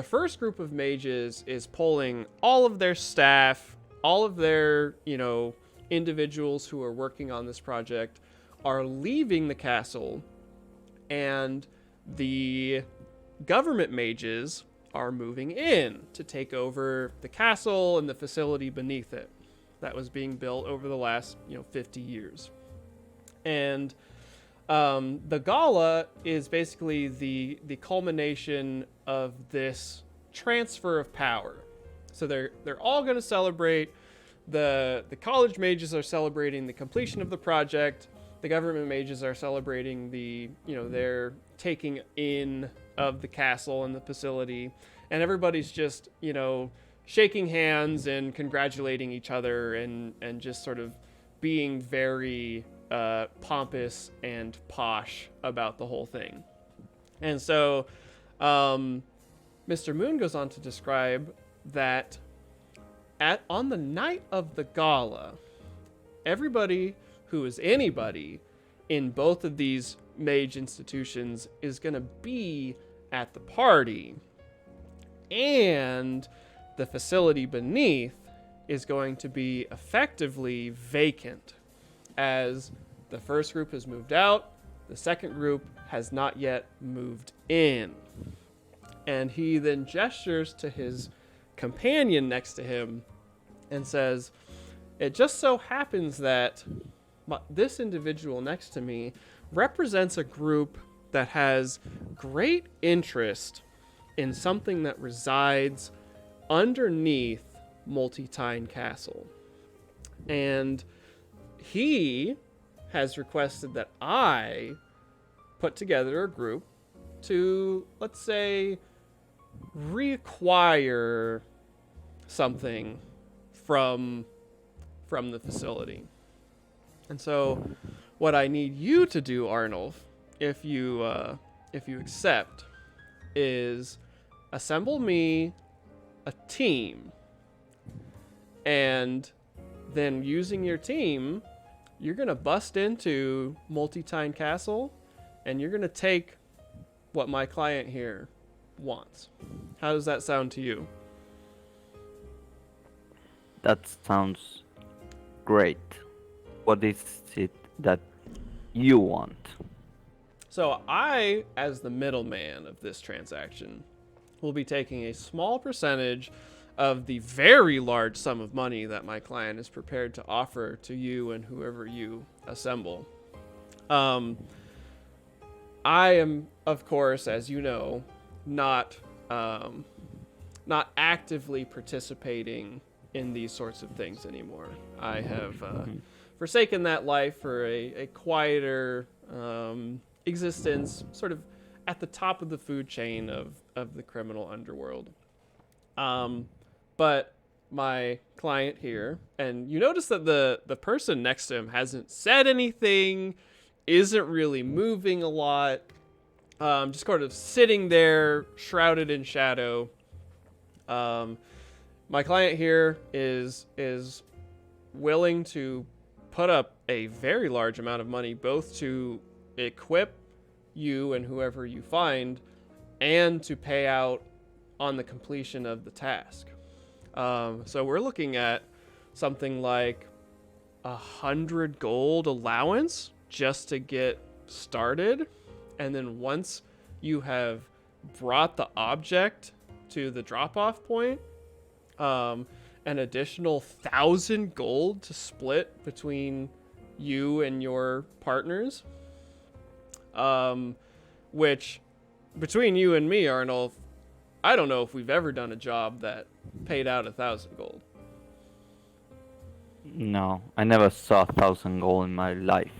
S1: first group of mages is pulling all of their staff, all of their, individuals who are working on this project are leaving the castle, and the government mages are moving in to take over the castle and the facility beneath it that was being built over the last 50 years. And the gala is basically the culmination of this transfer of power. So they're all going to celebrate. The college mages are celebrating the completion of the project. The government mages are celebrating their taking in of the castle and the facility, and everybody's just shaking hands and congratulating each other and just sort of being very pompous and posh about the whole thing. And so Mr. Moon goes on to describe that on the night of the gala, everybody who is anybody in both of these mage institutions is going to be at the party, and the facility beneath is going to be effectively vacant, as the first group has moved out, the second group has not yet moved in. And he then gestures to his companion next to him and says, it just so happens that this individual next to me represents a group that has great interest in something that resides underneath Multi-Tine Castle. And he has requested that I put together a group to, let's say, reacquire something from the facility. And so what I need you to do, Arnulf, if you accept, is assemble me a team, and then using your team, you're going to bust into Multi-Tine Castle, and you're going to take what my client here wants. How does that sound to you?
S7: That sounds great. What is it that you want?
S1: So I, as the middleman of this transaction, will be taking a small percentage of the very large sum of money that my client is prepared to offer to you and whoever you assemble. I am, of course, as you know, not actively participating in these sorts of things anymore. I have forsaken that life for a quieter, existence, sort of at the top of the food chain of the criminal underworld. But my client here, and you notice that the person next to him hasn't said anything, isn't really moving a lot, just sort of sitting there, shrouded in shadow. My client here is willing to put up a very large amount of money, both to equip you and whoever you find, and to pay out on the completion of the task. So we're looking at something like 100 gold allowance just to get started. And then once you have brought the object to the drop-off point, an additional 1,000 gold to split between you and your partners. Which, between you and me, Arnold, I don't know if we've ever done a job that paid out 1,000 gold.
S7: No, I never saw 1,000 gold in my life.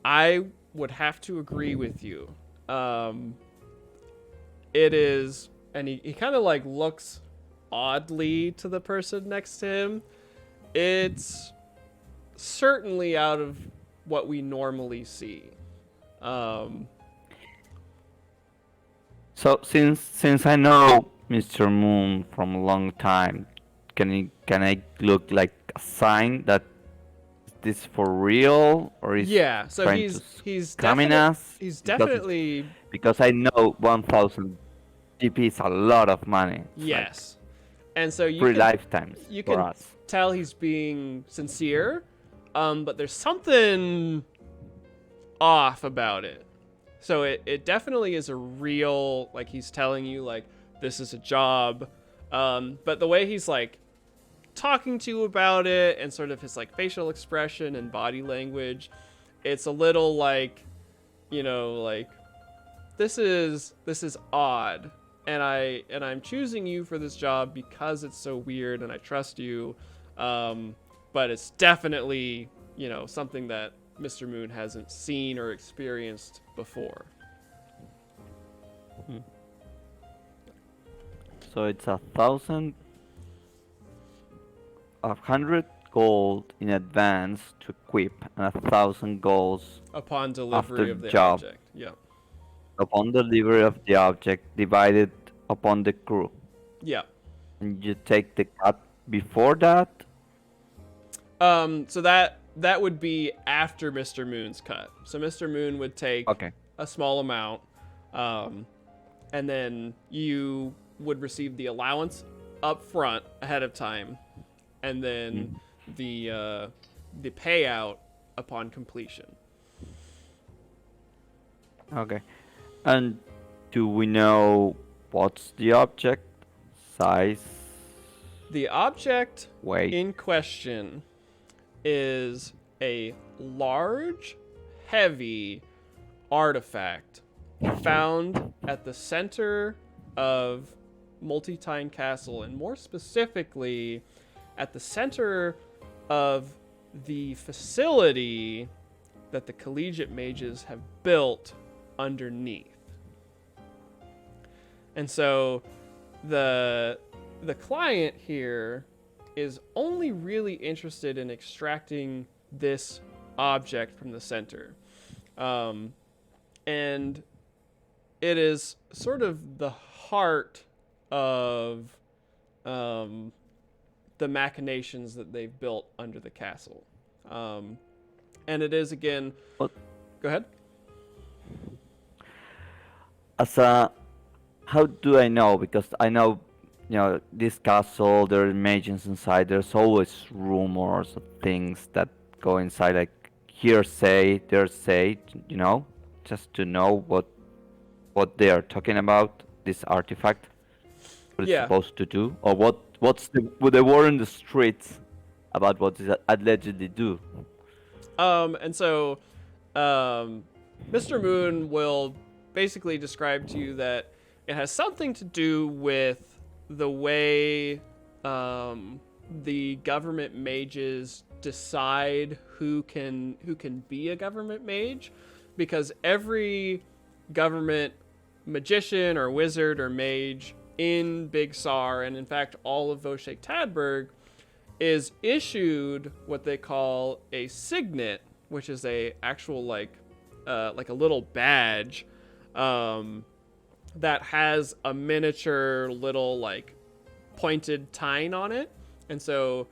S1: I would have to agree with you. It is, and he kind of like looks oddly to the person next to him. It's certainly out of what we normally see.
S7: So since I know Mr. Moon from a long time, can I look like a sign that this for real, or is
S1: Yeah, so
S7: trying
S1: he's
S7: scamming
S1: definitely
S7: us? Because I know 1,000 GP is a lot of money. It's
S1: yes, and so
S7: like 3 lifetimes
S1: you
S7: for
S1: can
S7: us.
S1: tell he's being sincere, but there's something off about it. So it definitely is a real, like, he's telling you, like, this is a job, but the way he's, like, talking to you about it and sort of his, like, facial expression and body language, it's a little like, you know, like, this is odd, and I'm choosing you for this job because it's so weird and I trust you, but it's definitely, you know, something that Mr. Moon hasn't seen or experienced before.
S7: So it's 100 gold in advance to equip, and 1,000 golds
S1: Upon delivery
S7: after
S1: of the
S7: job.
S1: object. Yeah.
S7: upon delivery of the object divided upon the crew.
S1: Yeah.
S7: And you take the cut before that?
S1: So that would be after Mr. Moon's cut. So Mr. Moon would take a small amount, and then you would receive the allowance up front ahead of time, and then the payout upon completion.
S7: Okay. And do we know what's the object? Size?
S1: The object
S7: Weight?
S1: in question is a large, heavy artifact found at the center of Multi-Tine Castle, and more specifically at the center of the facility that the collegiate mages have built underneath. And so the client here is only really interested in extracting this object from the center. And it is sort of the heart of the machinations that they've built under the castle. And it is, again...
S7: What?
S1: Go ahead.
S7: How do I know? Because I know, this castle, there are mages inside. There's always rumors of things that go inside, like hearsay, just to know what they are talking about, this artifact, what it's supposed to do, or what's the word in the streets about what it allegedly do.
S1: And so, Mr. Moon will basically describe to you that it has something to do with the way the government mages decide who can be a government mage. because every government magician or wizard or mage in Big Sar, and in fact all of Voshek Tadberg, is issued what they call a signet, which is a actual like a little badge that has a miniature little like pointed tine on it. And so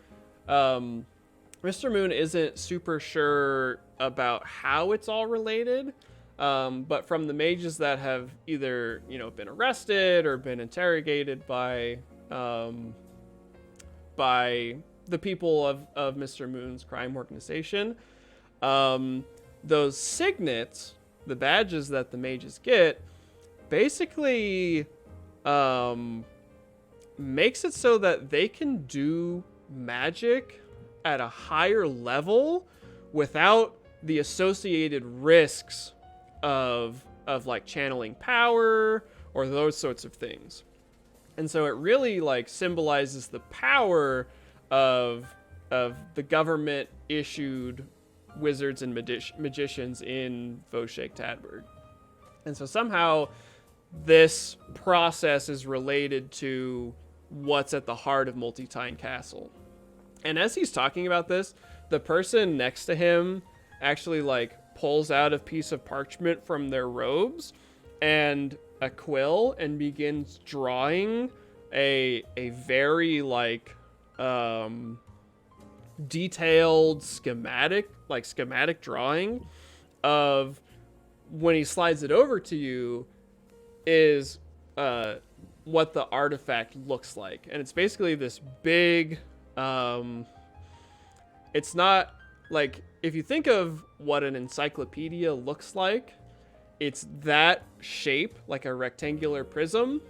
S1: Mr. Moon isn't super sure about how it's all related, but from the mages that have either, you know, been arrested or been interrogated by the people of Mr. Moon's crime organization, those signets, the badges that the mages get, basically makes it so that they can do magic at a higher level without the associated risks of like channeling power or those sorts of things. And so it really like symbolizes the power of the government issued wizards and magicians in Voshek Tadberg. And so somehow this process is related to what's at the heart of Multitine Castle. And as he's talking about this, the person next to him actually like pulls out a piece of parchment from their robes and a quill and begins drawing a very like detailed schematic drawing of, when he slides it over to you, is what the artifact looks like. And it's basically this big it's not like, if you think of what an encyclopedia looks like, it's that shape, like a rectangular prism,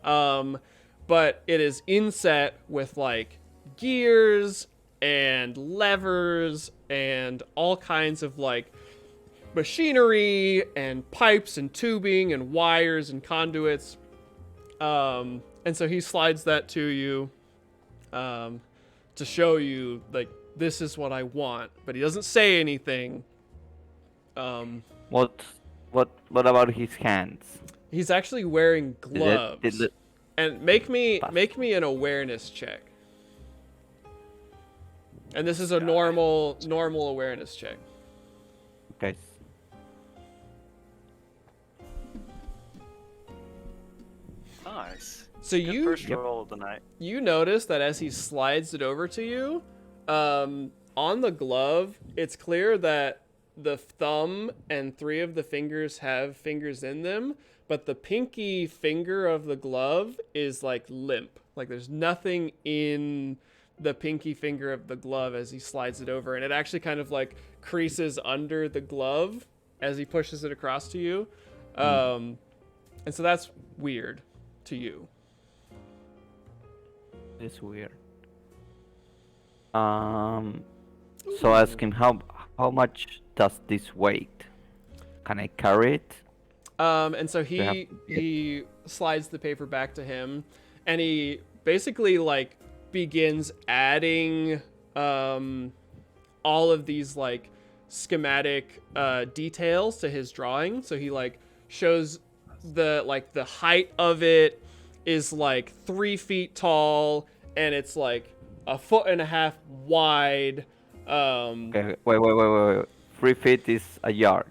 S1: but it is inset with like gears and levers and all kinds of like machinery and pipes and tubing and wires and conduits. And so he slides that to you to show you like, this is what I want, but he doesn't say anything.
S7: What about his hands?
S1: He's actually wearing gloves. And make me an awareness check. And this is a normal awareness check.
S7: Okay.
S2: Nice.
S1: So
S2: Good first roll of the night.
S1: you notice that as he slides it over to you, on the glove, it's clear that the thumb and 3 of the fingers have fingers in them, but the pinky finger of the glove is like limp. Like there's nothing in the pinky finger of the glove as he slides it over, and it actually kind of like creases under the glove as he pushes it across to you. And so that's weird to you.
S7: It's weird. So ask him, how much does this weight? Can I carry it?
S1: And so he slides the paper back to him, and he basically like begins adding all of these like schematic details to his drawing. So he like shows the height of it is like 3 feet tall, and it's like 1.5 feet wide.
S7: Okay, wait. 3 feet is a yard.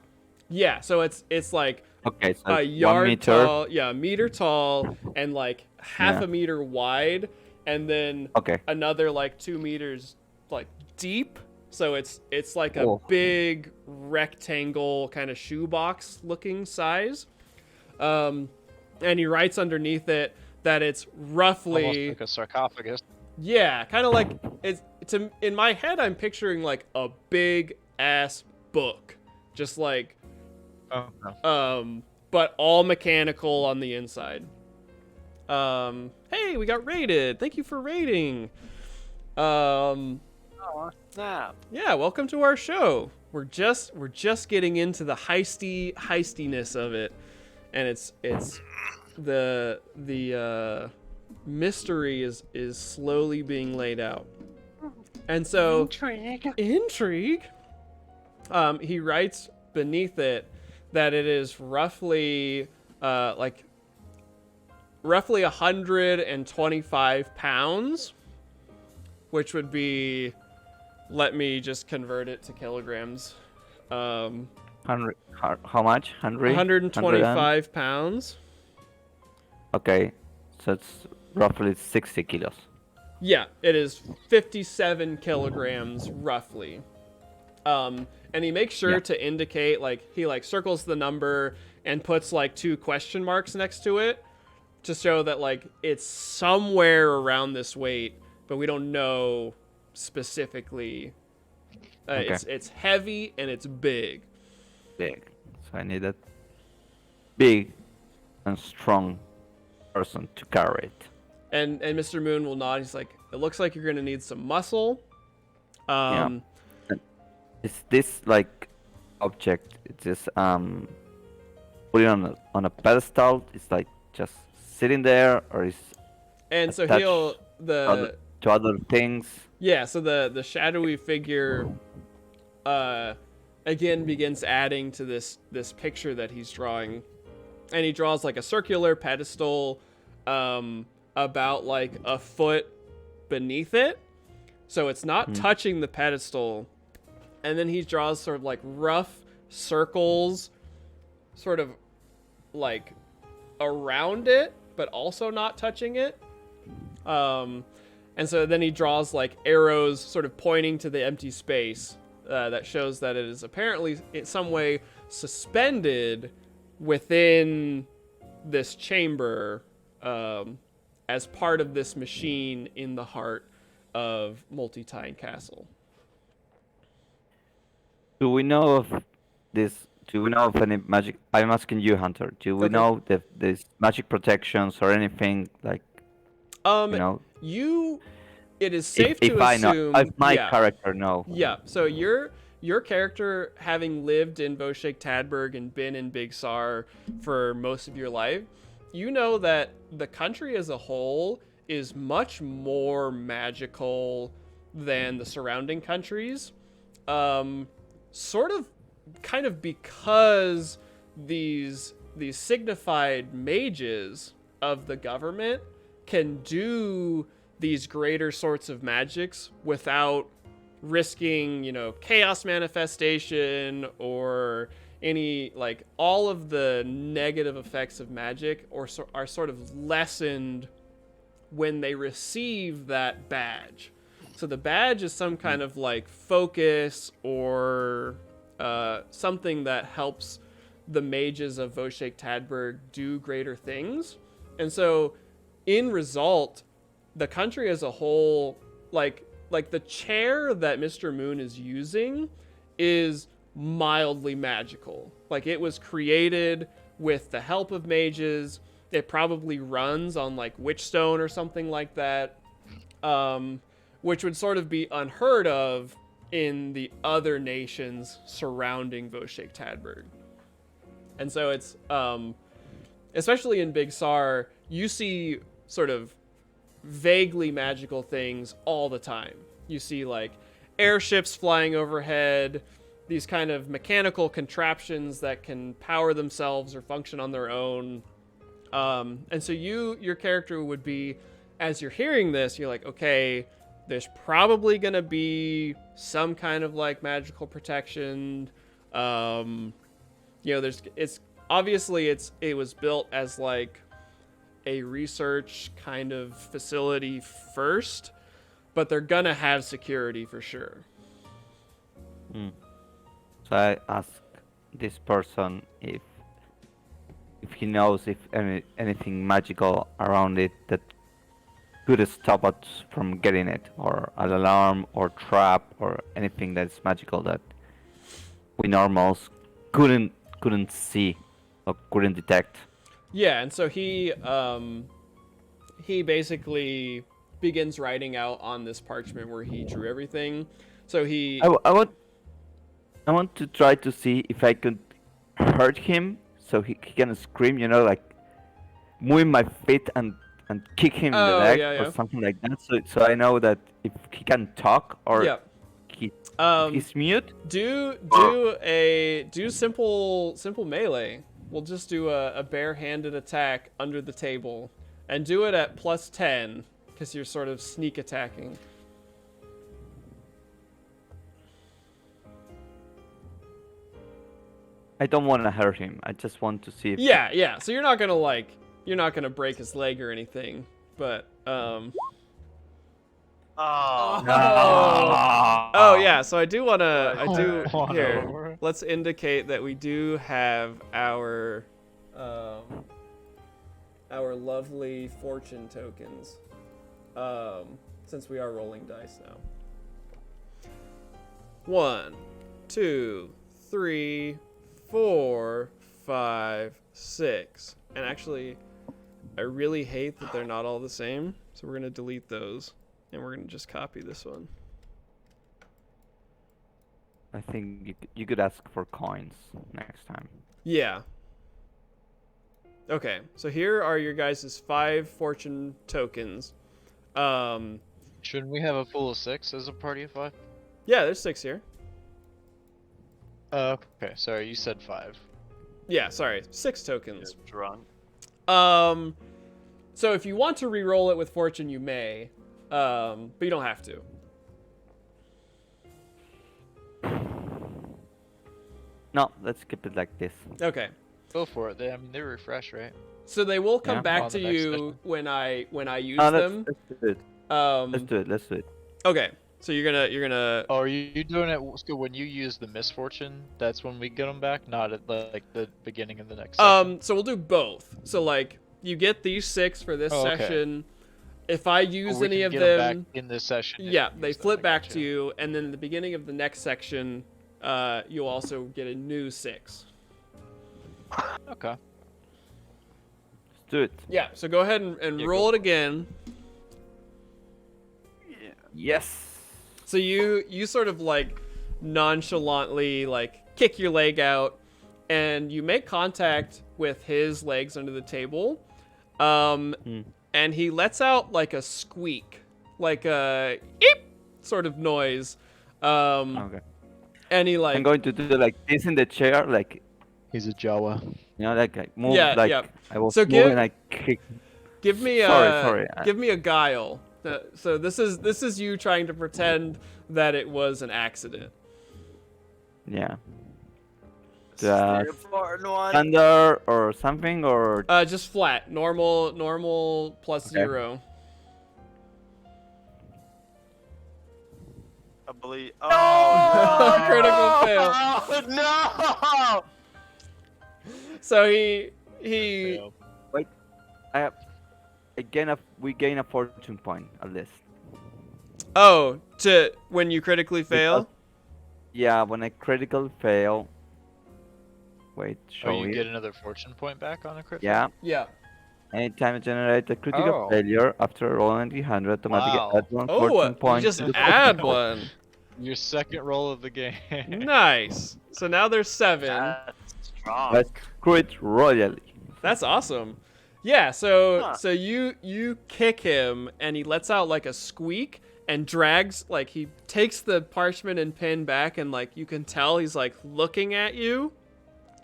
S1: Yeah, so it's like
S7: Okay, so
S1: a
S7: it's
S1: yard
S7: 1 meter.
S1: tall, yeah, a meter tall, and like half a meter wide, and then another like 2 meters like deep. So it's like a big rectangle kind of shoebox looking size. And he writes underneath it that it's roughly
S6: Almost like a sarcophagus.
S1: Yeah, kind of like in my head I'm picturing like a big ass book, just like but all mechanical on the inside. Hey, we got raided. Thank you for raiding.
S2: Oh, snap.
S1: Yeah, welcome to our show. We're just getting into the heistiness of it, and it's the mystery is slowly being laid out. And so intrigue. He writes beneath it that it is roughly roughly 125 pounds, which would be, let me just convert it to kilograms.
S7: 100. How much? 100.
S1: 125 pounds.
S7: Okay, so it's roughly 60 kilos.
S1: Yeah, it is 57 kilograms roughly. And he makes sure to indicate, like, he like circles the number and puts like 2 question marks next to it to show that like it's somewhere around this weight, but we don't know specifically.
S7: Okay.
S1: It's heavy and it's big.
S7: Big. So I need a big and strong person to carry it.
S1: And Mr. Moon will nod. He's like, it looks like you're gonna need some muscle.
S7: And is this like object? It's just put it on a pedestal. It's like just sitting there, or is
S1: And so
S7: attached
S1: he'll
S7: to other things.
S1: Yeah, so the shadowy figure again begins adding to this picture that he's drawing. And he draws like a circular pedestal about like a foot beneath it. So it's not touching the pedestal. And then he draws sort of like rough circles sort of like around it, but also not touching it. And so then he draws like arrows sort of pointing to the empty space that shows that it is apparently in some way suspended within this chamber as part of this machine in the heart of Multi-Tine Castle.
S7: Do we know of this? Do we know of any magic? I'm asking you, Hunter. Do we
S1: Okay.
S7: know that there's magic protections or anything like? You know,
S1: It is safe
S7: if
S1: to
S7: I know,
S1: assume.
S7: if my
S1: yeah.
S7: character know.
S1: Yeah, so your character, having lived in Boshek Tadberg and been in Big Sar for most of your life, you know that the country as a whole is much more magical than the surrounding countries. Sort of, kind of because these signified mages of the government can do these greater sorts of magics without risking, chaos manifestation or any, like, all of the negative effects of magic are sort of lessened when they receive that badge. So the badge is some kind of like focus or something that helps the mages of Voshek Tadberg do greater things. And so in result, the country as a whole, like the chair that Mr. Moon is using is mildly magical. Like, it was created with the help of mages. It probably runs on like Witchstone or something like that, which would sort of be unheard of in the other nations surrounding Voshek Tadberg. And so it's, especially in Big Sar, you see sort of vaguely magical things all the time. You see like airships flying overhead, these kind of mechanical contraptions that can power themselves or function on their own. And so your character would be, as you're hearing this, you're like, okay, there's probably gonna be some kind of like magical protection. It's obviously it was built as like a research kind of facility first, but they're gonna have security for sure.
S7: So I ask this person if he knows if anything magical around it that could stop us from getting it, or an alarm or trap or anything that's magical that we normals couldn't see or couldn't detect.
S1: Yeah, and so he basically begins writing out on this parchment where he drew everything. So
S7: I want to try to see if I could hurt him so he can scream, like move my feet and kick him in the leg or something like that. So I know that if he can talk or He's mute.
S1: Do simple melee. We'll just do a barehanded attack under the table, and do it at +10 because you're sort of sneak attacking.
S7: I don't want to hurt him. I just want to see if.
S1: Yeah. So you're not gonna break his leg or anything, but
S4: Oh.
S1: Oh yeah, so I do here.
S6: over.
S1: Let's indicate that we do have our lovely fortune tokens. Since we are rolling dice now. 1, 2, 3, 4, 5, 6. And actually, I really hate that they're not all the same, so we're gonna delete those. And we're going to just copy this one.
S7: I think you could ask for coins next time.
S1: Yeah. Okay, so here are your guys' 5 fortune tokens.
S6: Shouldn't we have a pool of 6 as a party of 5?
S1: Yeah, there's 6 here.
S6: Okay, sorry, you said 5.
S1: Yeah, sorry, 6 tokens.
S4: Drunk.
S1: So if you want to re-roll it with fortune, you may. But you don't have to.
S7: No, let's keep it like this.
S1: Okay.
S6: Go for it. They refresh, right?
S1: So they will come
S7: Yeah.
S1: back
S6: On
S1: to
S6: the next
S1: you
S6: session.
S1: when I use
S7: No,
S1: them.
S7: let's do it. Let's do it. Let's do it.
S1: Okay. So you're gonna
S6: Oh, are you doing it so when you use the misfortune? That's when we get them back, not at like the beginning of the next session?
S1: So we'll do both. So like you get these 6 for this
S6: Oh, okay.
S1: session. If I use
S6: we
S1: any
S6: can
S1: of
S6: get 'em
S1: them,
S6: back in this session. if
S1: yeah,
S6: you
S1: they
S6: use them,
S1: flip
S6: I
S1: back
S6: gotcha.
S1: to you, and then at the beginning of the next section, you'll also get a new 6.
S6: Okay.
S7: Let's do it.
S1: Yeah, so go ahead and
S6: Yeah,
S1: roll
S6: go
S1: it
S6: for it.
S1: again.
S7: Yes.
S1: So you sort of like nonchalantly like kick your leg out, and you make contact with his legs under the table, and he lets out like a squeak, like a eep sort of noise,
S7: Okay.
S1: and he like
S7: I'm going to do like this in the chair, like
S6: He's a Jawa.
S7: like I move
S1: Yeah,
S7: like
S1: yeah.
S7: I was
S1: So
S7: moving
S1: give-
S7: like kick.
S1: give me a
S7: Sorry.
S1: give me a guile. So this is you trying to pretend that it was an accident.
S7: Yeah.
S4: This is the important one.
S7: Thunder or something or
S1: Just flat, normal plus
S7: Okay.
S1: 0.
S4: I believe.
S1: Critical fail.
S4: Oh no!
S1: So he
S6: Fail.
S7: we gain a fortune point at least.
S1: Oh, to when you critically fail?
S7: Yeah, when I critical fail. Wait, show
S6: Oh, you
S7: it.
S6: get another fortune point back on a crit?
S7: Yeah.
S1: Yeah.
S7: Anytime I generate a critical
S6: Oh.
S7: failure after rolling 300, automatically
S6: Wow.
S7: add 1
S1: Oh,
S7: fortune
S1: you
S7: point.
S1: just
S7: to the
S1: add
S7: fortune point.
S1: one.
S6: Your second roll of the game.
S1: Nice. So now there's 7.
S4: That's strong.
S7: Let's screw it royally.
S1: That's awesome. Yeah, so
S4: Huh.
S1: so you kick him and he lets out like a squeak and drags, like he takes the parchment and pen back, and like you can tell he's like looking at you.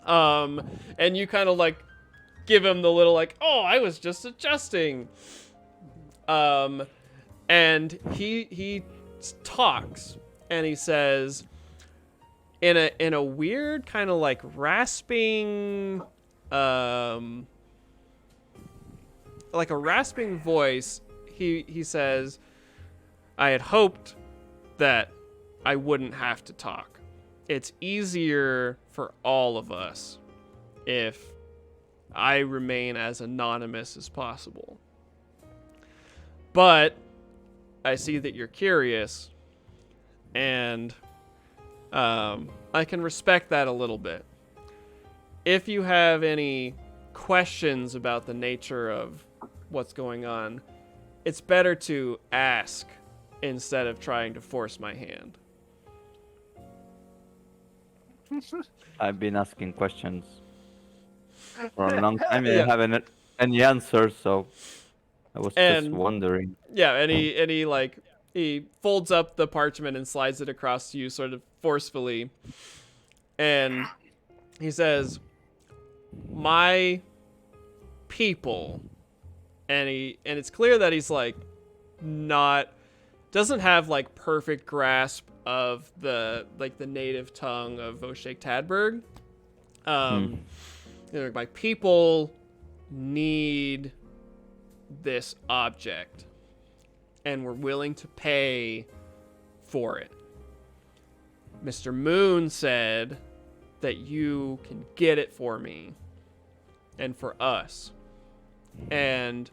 S1: And you kind of like give him the little like, "Oh, I was just adjusting." And he talks and he says in a weird kind of like rasping like a rasping voice, he says, "I had hoped that I wouldn't have to talk. It's easier for all of us if I remain as anonymous as possible. But I see that you're curious, and I can respect that a little bit. If you have any questions about the nature of what's going on, it's better to ask instead of trying to force my hand."
S7: I've been asking questions for a long time.
S1: Yeah.
S7: I haven't any answers, so I was just
S1: And-
S7: wondering.
S1: Yeah, and he like he folds up the parchment and slides it across to you sort of forcefully. And he says, "My people," and it's clear that he's like doesn't have like perfect grasp of the native tongue of Voshek Tadberg. My people need this object, and we're willing to pay for it. Mr. Moon said that you can get it for me and for us. And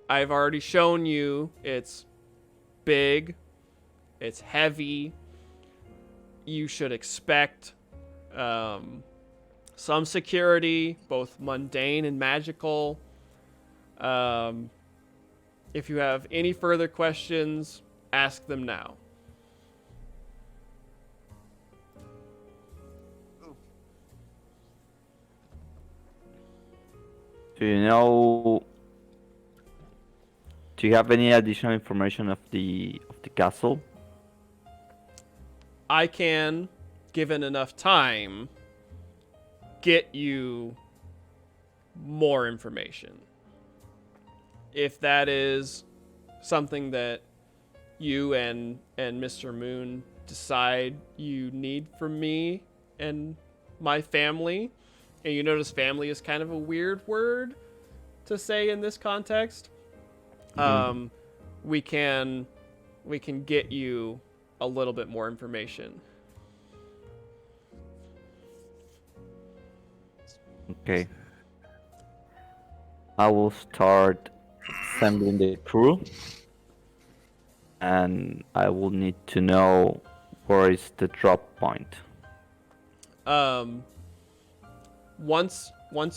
S1: I've already shown you it's big, it's heavy. You should expect some security, both mundane and magical. If you have any further questions, ask them now.
S7: Do you have any additional information of the castle?
S1: I can, given enough time, get you more information. If that is something that you and Mr. Moon decide you need from me and my family, and you notice family is kind of a weird word to say in this context, we can get you a little bit more information.
S7: Okay. I will start assembling the crew, and I will need to know where is the drop point.
S1: Once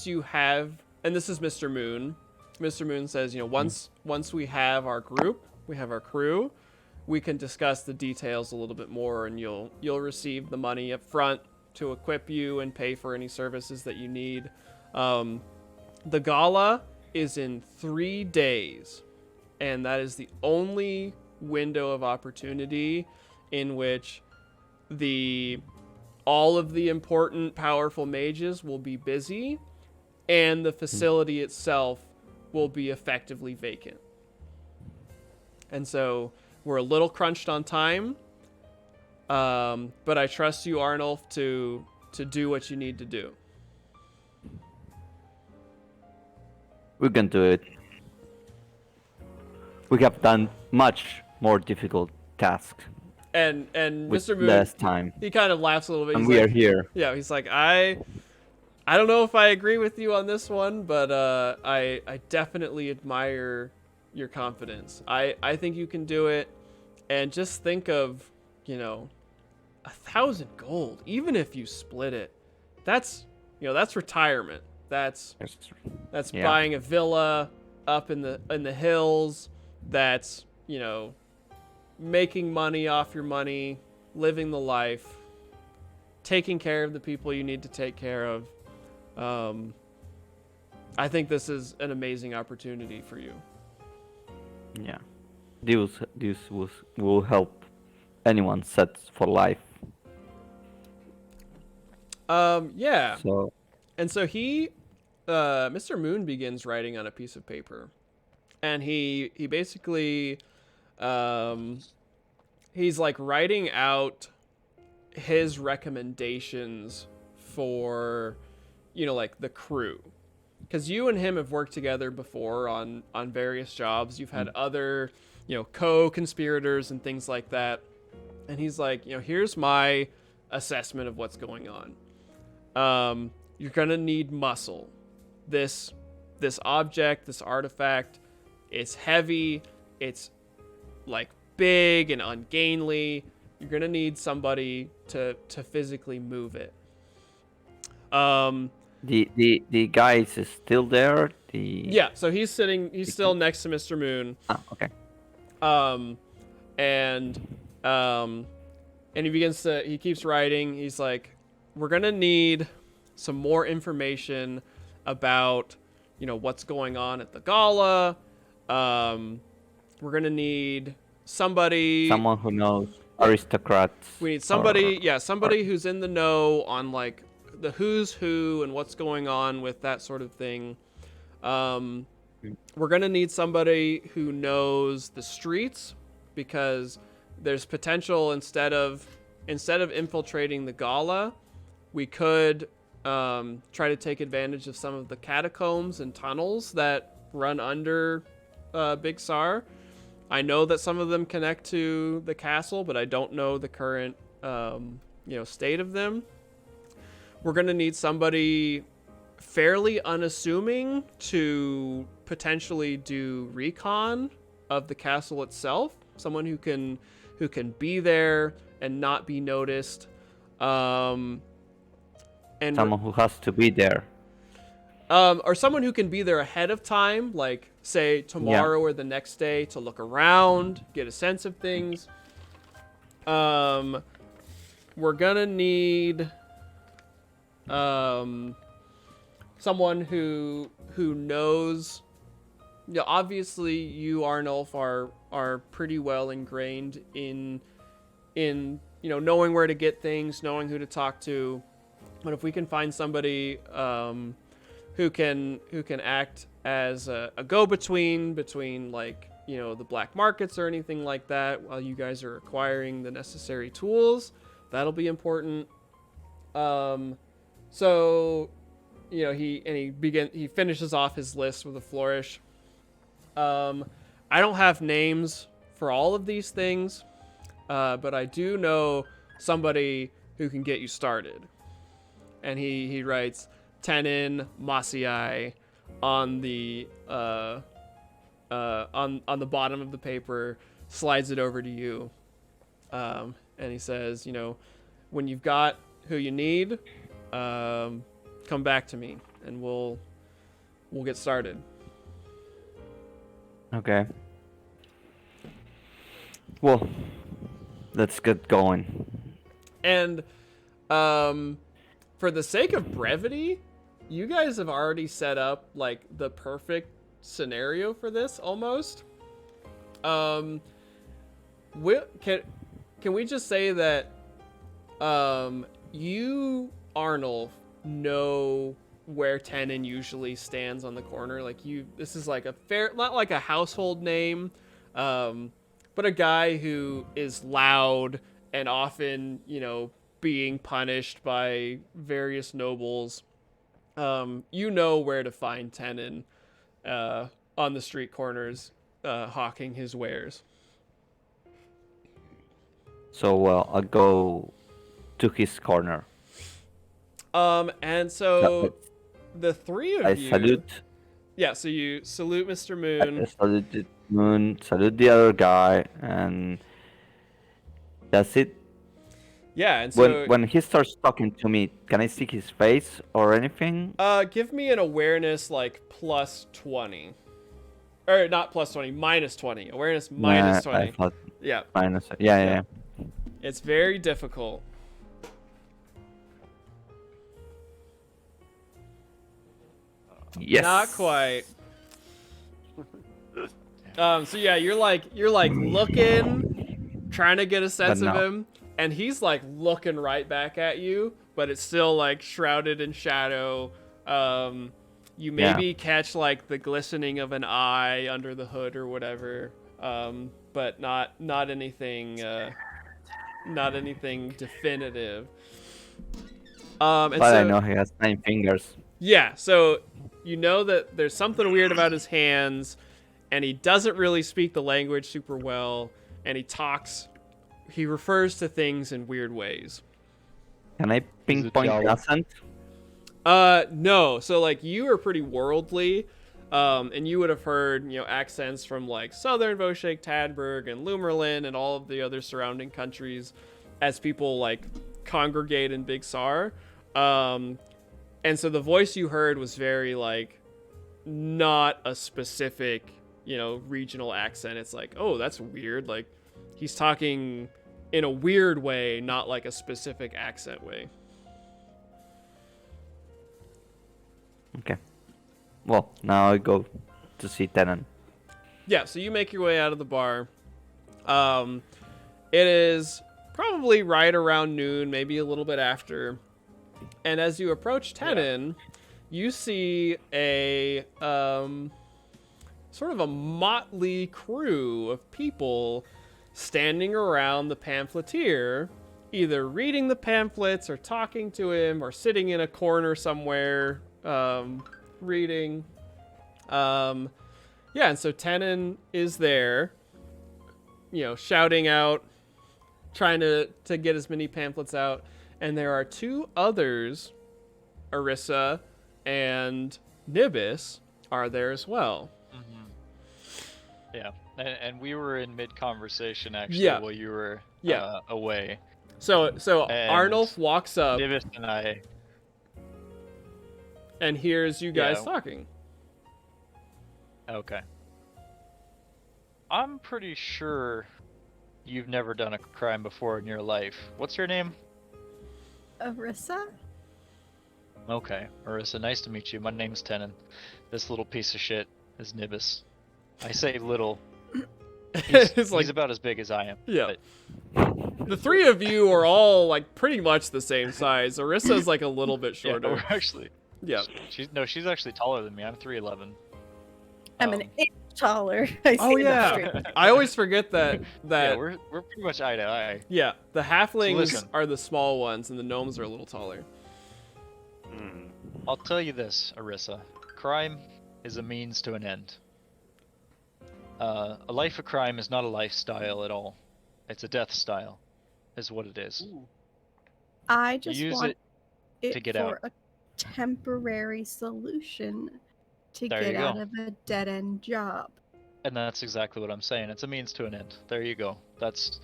S1: you have, and this is Mr. Moon. Mr. Moon says, once we have our group, we have our crew, we can discuss the details a little bit more, and you'll receive the money up front to equip you and pay for any services that you need. The gala is in 3 days, and that is the only window of opportunity in which all of the important, powerful mages will be busy, and the facility itself will be effectively vacant. And so we're a little crunched on time, but I trust you, Arnulf, to do what you need to do.
S7: We can do it. We have done much more difficult tasks
S1: And
S7: with
S1: Mr. Moon,
S7: less time,
S1: he kind of laughs a little bit.
S7: and
S1: He's
S7: we
S1: like,
S7: are here.
S1: Yeah, he's like, I don't know if I agree with you on this one, but I definitely admire your confidence. I think you can do it, and just think of 1,000 gold, even if you split it. That's retirement. That's
S7: Yeah.
S1: buying a villa up in the hills. That's making money off your money, living the life, taking care of the people you need to take care of. I think this is an amazing opportunity for you.
S7: Yeah. This will help anyone set for life.
S1: Yeah.
S7: So
S1: And so Mr. Moon begins writing on a piece of paper, and he basically, he's like writing out his recommendations for, like the crew, because you and him have worked together before on various jobs. You've had other, co-conspirators and things like that, and he's like, here's my assessment of what's going on. You're gonna need muscle. This object, this artifact, it's heavy, it's like big and ungainly. You're gonna need somebody to physically move it.
S7: the guy is still there.
S1: Yeah, so he's still next to Mr. Moon.
S7: Okay.
S1: And he keeps writing. He's like, we're gonna need some more information about what's going on at the gala. We're gonna need somebody.
S7: Someone who knows
S1: Yeah.
S7: aristocrats.
S1: We need somebody,
S7: or-
S1: somebody who's in the know on like the who's who and what's going on with that sort of thing. We're gonna need somebody who knows the streets, because there's potential instead of infiltrating the gala, we could try to take advantage of some of the catacombs and tunnels that run under Big Sar. I know that some of them connect to the castle, but I don't know the current state of them. We're gonna need somebody fairly unassuming to potentially do recon of the castle itself. Someone who can be there and not be noticed. And
S7: Someone who has to be there.
S1: or someone who can be there ahead of time, like say tomorrow or the next day, to look around, get a sense of things. We're gonna need someone who knows. Yeah, obviously you, Arnulf, are pretty well ingrained in knowing where to get things, knowing who to talk to. But if we can find somebody who can act as a go-between between like the black markets or anything like that, while you guys are acquiring the necessary tools, that'll be important. So he finishes off his list with a flourish. I don't have names for all of these things, but I do know somebody who can get you started. And he writes Tenin Masiai on the on the bottom of the paper, slides it over to you, and he says, when you've got who you need, come back to me, and we'll get started.
S7: Okay. Well, let's get going.
S1: And for the sake of brevity, you guys have already set up like the perfect scenario for this almost. Can we just say that you, Arnulf, know where Tenin usually stands on the corner? Like this is like a not like a household name, but a guy who is loud and often, being punished by various nobles. You know where to find Tenin on the street corners, hawking his wares.
S7: So I'll go to his corner.
S1: And so the three of you
S7: salute.
S1: Yeah, so you salute Mr.
S7: I
S1: Moon.
S7: salute Moon, salute the other guy, and that's it.
S1: Yeah, and so
S7: when he starts talking to me, can I see his face or anything?
S1: give me an awareness like plus 20. Or not plus 20, minus 20. Awareness minus 20.
S7: I thought
S1: Yeah.
S7: minus. Yeah.
S1: It's very difficult.
S7: Yes.
S1: Not quite. So yeah, you're like looking, trying to get a sense of him, and he's like looking right back at you, but it's still like shrouded in shadow. You maybe catch like the glistening of an eye under the hood or whatever, but not anything definitive. And
S7: But
S1: so,
S7: I know he has 9 fingers.
S1: Yeah, so you know that there's something weird about his hands, and he doesn't really speak the language super well, and he refers to things in weird ways.
S7: Can I pinpoint
S6: Jolly?
S7: accent?
S1: No. So like you are pretty worldly, and you would have heard, accents from like Southern Voshek, Tadberg, and Lumerlin, and all of the other surrounding countries as people like congregate in Big Sar. And so the voice you heard was very like not a specific, regional accent. It's like, oh, that's weird. Like he's talking in a weird way, not like a specific accent way.
S7: Okay. Well, now I go to see Tenon.
S1: Yeah, so you make your way out of the bar. It is probably right around noon, maybe a little bit after. And as you approach Tenon, you see a sort of a motley crew of people standing around the pamphleteer, either reading the pamphlets or talking to him or sitting in a corner somewhere reading. Yeah, and so Tenon is there, shouting out, trying to get as many pamphlets out. And there are two others, Arissa and Nibis, are there as well.
S6: Yeah, and we were in mid-conversation, actually,
S1: Yeah.
S6: while you were
S1: Yeah.
S6: away.
S1: So
S6: And
S1: Arnulf walks up
S6: Nibis and I...
S1: and hears you guys
S6: Yeah.
S1: talking.
S6: Okay. I'm pretty sure you've never done a crime before in your life. What's your name?
S5: Arissa?
S6: Okay, Marissa, nice to meet you. My name's Tenon. This little piece of shit is Nibis. I say little. He's about as big as I am.
S1: Yeah.
S6: But
S1: The three of you are all like pretty much the same size. Arissa's like a little bit
S6: yeah,
S1: shorter.
S6: we're actually...
S1: Yeah.
S6: She's actually taller than me. I'm 3'11".
S5: I'm an inch taller. I
S1: Oh
S5: say that straight.
S1: yeah. I always forget that
S6: Yeah, we're pretty much eye to eye.
S1: yeah, the halflings
S6: listen.
S1: are the small ones and the gnomes are a little taller.
S6: I'll tell you this, Arissa. Crime is a means to an end. A life of crime is not a lifestyle at all. It's a death style, is what it is.
S5: I just
S6: Use
S5: want
S6: it
S5: it
S6: to get
S5: for
S6: out.
S5: a temporary solution to
S6: There
S5: get
S6: you
S5: out
S6: go.
S5: of a dead-end job.
S6: And that's exactly what I'm saying. It's a means to an end. There you go. That's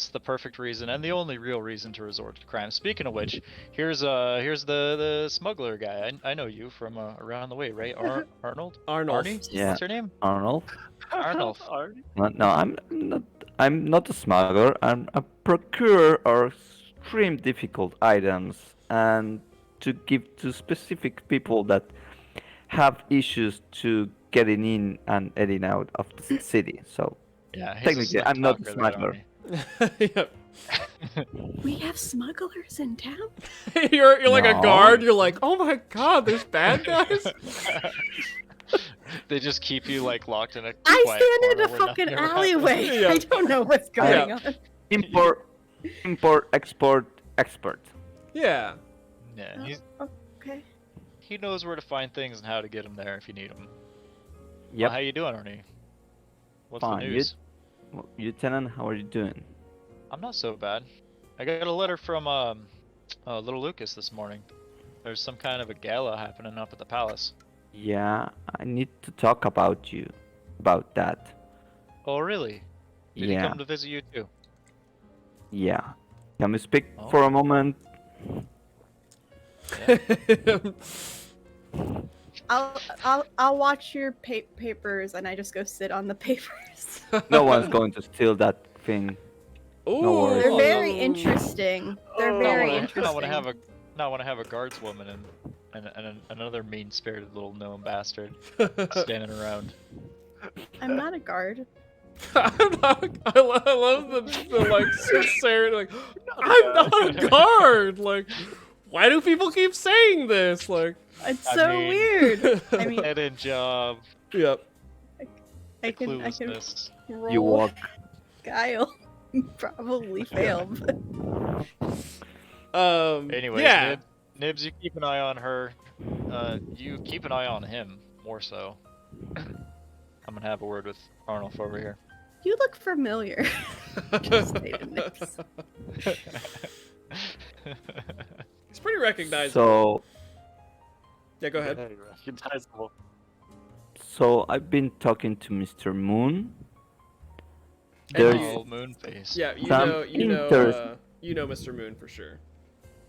S6: the perfect reason and the only real reason to resort to crime. Speaking of which, here's the smuggler guy. I know you from around the way, right? Arnold?
S1: Arnold.
S6: Arnie?
S7: Yeah.
S6: What's your name?
S7: Arnold?
S6: Arnold.
S7: No, I'm not a smuggler. I'm a procurer of extreme difficult items and to give to specific people that have issues to getting in and getting out of the city. So
S6: Yeah, he's
S7: technically,
S6: slick
S7: I'm not a
S6: talker, that
S7: smuggler.
S6: Arnie.
S1: Yep.
S5: We have smugglers in town?
S1: You're like a
S7: No.
S1: guard. You're like, oh my god, there's bad guys.
S6: They just keep you like locked in a
S5: I
S6: quiet
S5: stand in
S6: corner
S5: a
S6: where
S5: fucking
S6: nothing ever
S5: alleyway.
S6: happens.
S1: Yeah.
S5: I don't know what's going on.
S7: Import, export, expert.
S1: Yeah.
S6: Yeah,
S5: Okay.
S6: he knows where to find things and how to get them there if you need them.
S7: Yep.
S6: Well, how you doing, Arnie? What's
S7: Fine.
S6: the news?
S7: Lieutenant, how are you doing?
S6: I'm not so bad. I got a letter from little Lucas this morning. There's some kind of a gala happening up at the palace.
S7: Yeah, I need to talk about that.
S6: Oh, really? Did he
S7: Yeah,
S6: come to visit you too?
S7: yeah. Can we speak
S6: Oh.
S7: for a moment?
S5: I'll watch your papers, and I just go sit on the papers.
S7: No one's going to steal that thing.
S1: Ooh.
S7: worries.
S5: They're very interesting. They're very interesting.
S6: I want to have a guardswoman and another mean-spirited little gnome bastard standing around.
S5: I'm not a guard.
S1: I love the like sincerity. Like, I'm not a guard. Like, why do people keep saying this? Like,
S5: It's
S6: I
S5: so
S6: mean-
S5: weird. I mean,
S6: Head in job,
S1: yep.
S5: I can
S6: cluelessness.
S5: roll
S7: You walk.
S5: guile. Probably fail. But
S6: Anyways,
S1: yeah.
S6: Nibs, you keep an eye on her. You keep an eye on him more so. I'm gonna have a word with Arnold over here.
S5: you look familiar. Just made a nips.
S1: It's pretty recognizable.
S7: So,
S1: Yeah, go ahead.
S4: Very recognizable.
S7: so I've been talking to Mr. Moon.
S1: And
S7: There's
S1: you-
S6: Oh, Moonface.
S1: Yeah, you
S7: Some
S1: know, Mr. Moon for sure.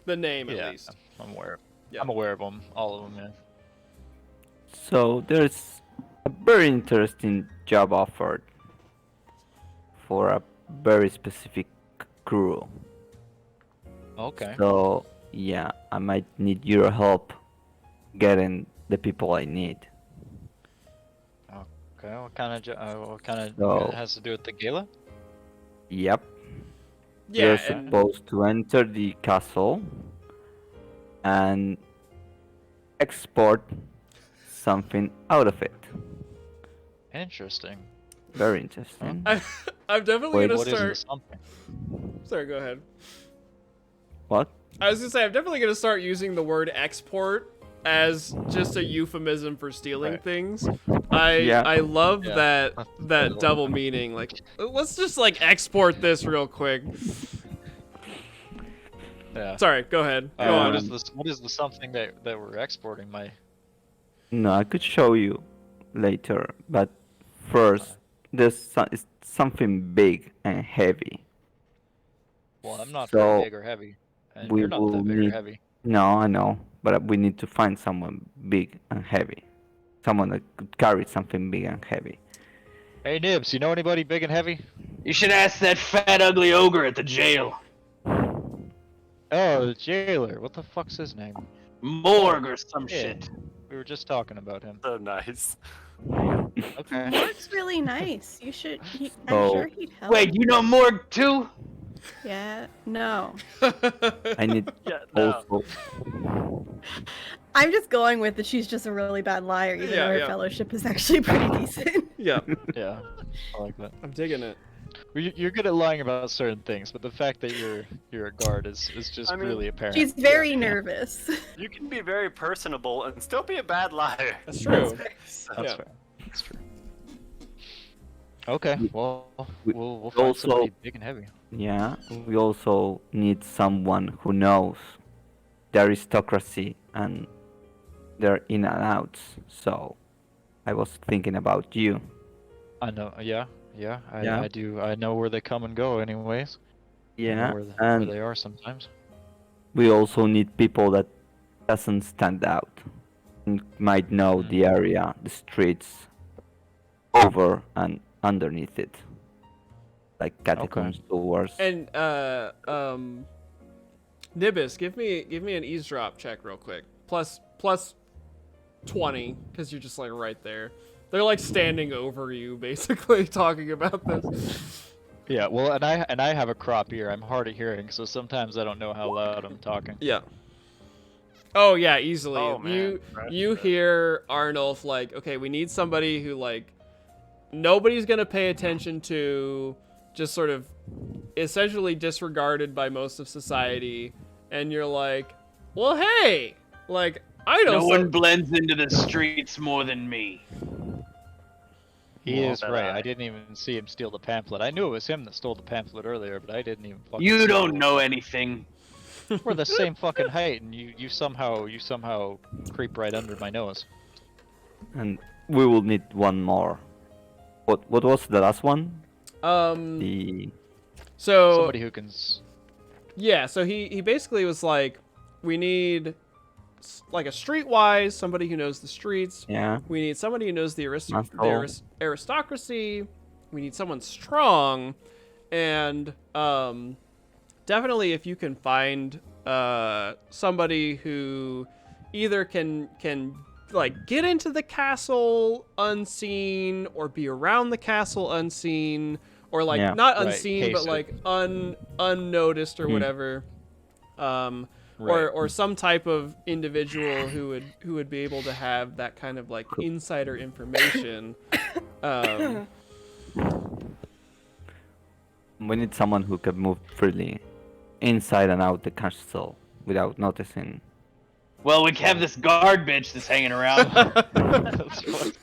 S1: The name, at
S6: Yeah,
S1: least.
S6: I'm aware.
S1: Yeah.
S6: I'm aware of them, all of them.
S7: there's a very interesting job offered for a very specific crew.
S6: Yeah. Okay.
S7: So yeah, I might need your help getting the people I need.
S6: Okay. What kind of
S7: So-
S6: it has to do with the gala?
S7: Yep.
S1: Yeah,
S7: We're
S1: and
S7: supposed to enter the castle and export something out of it.
S6: Interesting.
S7: Very interesting.
S1: I'm definitely
S7: Wait,
S1: gonna
S6: What is the
S1: start.
S6: something?
S1: Sorry, go ahead.
S7: What?
S1: I was gonna say I'm definitely gonna start using the word export as just a euphemism for stealing
S6: Right.
S1: things.
S7: Yeah.
S1: I love
S6: Yeah.
S1: that
S6: That's
S1: that
S6: cool.
S1: double meaning. Like, let's just like export this real quick.
S6: Yeah.
S1: Sorry, go ahead. Go
S7: Um,
S1: on.
S6: What is the something that we're exporting?
S7: No, I could show you later, but first, it's something big and heavy.
S6: Well, I'm not that
S7: So
S6: big or heavy, and
S7: we
S6: you're not
S7: will
S6: that big or
S7: need.
S6: heavy.
S7: No, I know, but we need to find someone big and heavy. Someone that could carry something big and heavy.
S6: Hey Nibs, you know anybody big and heavy?
S3: You should ask that fat, ugly ogre at the jail.
S6: Oh, the jailer. What the fuck's his name?
S3: Morgue or some
S6: Yeah.
S3: shit.
S6: We were just talking about him.
S4: So nice.
S6: Okay.
S5: Morg's really nice. You should. I'm
S7: Oh.
S5: sure he'd help.
S3: Wait, you know Morgue too?
S5: Yeah. No.
S7: I need
S4: Yeah, no.
S7: also.
S5: I'm just going with that. She's just a really bad liar, even
S1: Yeah,
S5: though her
S1: yeah.
S5: fellowship is actually pretty decent.
S1: Yeah,
S6: Yeah. I like that.
S1: I'm digging it.
S6: You're good at lying about certain things, but the fact that you're a guard is just
S4: I mean,
S6: really apparent.
S5: She's very nervous.
S4: You can be very personable and still be a bad liar.
S1: That's true.
S6: That's
S1: Yeah.
S6: fair. That's true. Okay, well,
S7: we
S6: we'll find
S7: also-
S6: somebody big and heavy.
S7: Yeah, we also need someone who knows the aristocracy and their in and outs. So, I was thinking about you.
S6: I know. Yeah.
S7: Yeah.
S6: I do. I know where they come and go, anyways. I know
S7: Yeah,
S6: where
S7: and
S6: they are sometimes.
S7: we also need people that doesn't stand out and might know the area, the streets, over and underneath it, like catacombs towards.
S1: And Nibis, give me an eavesdrop check real quick. Plus 20, because you're just like right there. They're like standing over you, basically talking about this.
S6: Yeah. Well, and I have a crop ear. I'm hard of hearing, so sometimes I don't know how loud I'm talking.
S1: Yeah. Oh yeah, easily.
S4: Oh, man.
S1: You hear Arnulf like, okay, we need somebody who like nobody's gonna pay attention to, just sort of essentially disregarded by most of society, and you're like, well, hey, like I know
S3: No one blends into the streets more than me.
S6: He
S4: Well,
S6: is
S4: but,
S6: right. I didn't even see him steal the pamphlet. I knew it was him that stole the pamphlet earlier, but I didn't even fucking
S3: You
S6: see
S3: don't
S6: it.
S3: know anything.
S6: We're the same fucking height, and you somehow creep right under my nose.
S7: And we will need one more. What was the last one? The
S1: so
S6: Somebody who can.
S1: yeah, so he basically was like, we need like a streetwise, somebody who knows the streets.
S7: yeah.
S1: We need somebody who knows the
S7: Muscle.
S1: aristocracy. We need someone strong, and definitely if you can find somebody who either can like get into the castle unseen or be around the castle unseen, or like
S7: Yeah.
S1: not
S6: Right,
S1: unseen but
S6: case
S1: like unnoticed or whatever.
S6: Right.
S1: Or some type of individual who would be able to have that kind of like insider information.
S7: We need someone who can move freely inside and out the castle without noticing.
S3: Well, we have this guard bitch that's hanging around.
S6: That's what-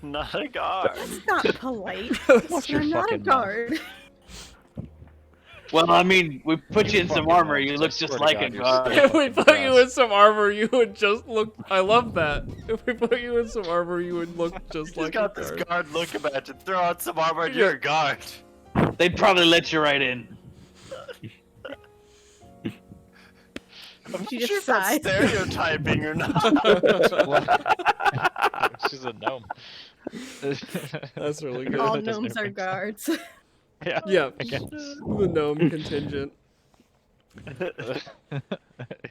S4: Not a guard.
S5: That's not polite.
S6: Watch your
S5: I'm not a
S6: fucking mouth.
S5: guard.
S3: Well, I mean, we put you in some
S6: Fucking
S3: armor,
S6: mouth,
S3: you
S6: I
S3: look
S6: swear
S3: just
S6: to
S3: like
S6: God,
S3: a
S6: you're
S3: guard.
S6: still
S1: If we
S6: fucking
S1: put you
S6: fast.
S1: in some armor, you would just look. I love that. If we put you in some armor, you would look just
S4: He's
S1: like
S4: got
S1: a
S4: this
S1: guard.
S4: guard looking at you. Throw out some armor and you're a guard.
S3: They'd probably let you right in.
S4: I'm
S5: She
S4: not
S5: just
S4: sure if that's
S5: sighed.
S4: stereotyping or not.
S6: She's a gnome.
S1: That's really good.
S5: All
S6: That doesn't
S5: gnomes are
S6: make sense.
S5: guards.
S6: Yeah.
S1: Yeah,
S6: I guess.
S1: the gnome contingent.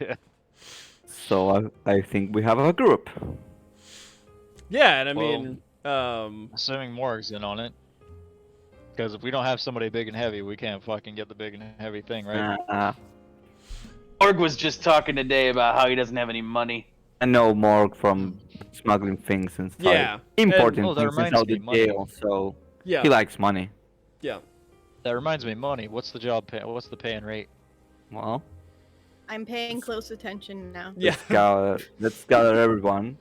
S6: Yeah.
S7: So I think we have a group.
S1: Yeah, and I
S6: Well,
S1: mean,
S6: Assuming Morg's in on it. Because if we don't have somebody big and heavy, we can't fucking get the big and heavy thing, right?
S3: Org was just talking today about how he doesn't have any money.
S7: I know Morg from smuggling things and stuff.
S1: Yeah,
S7: Importing
S6: Oh, that
S7: things
S6: reminds
S7: out
S6: me,
S7: the
S6: money.
S7: jail, so
S1: Yeah,
S7: he likes money.
S1: yeah.
S6: That reminds me, money. What's the job pay? What's the pay and rate?
S7: Well,
S5: I'm paying close attention now.
S1: Yeah.
S7: let's gather everyone.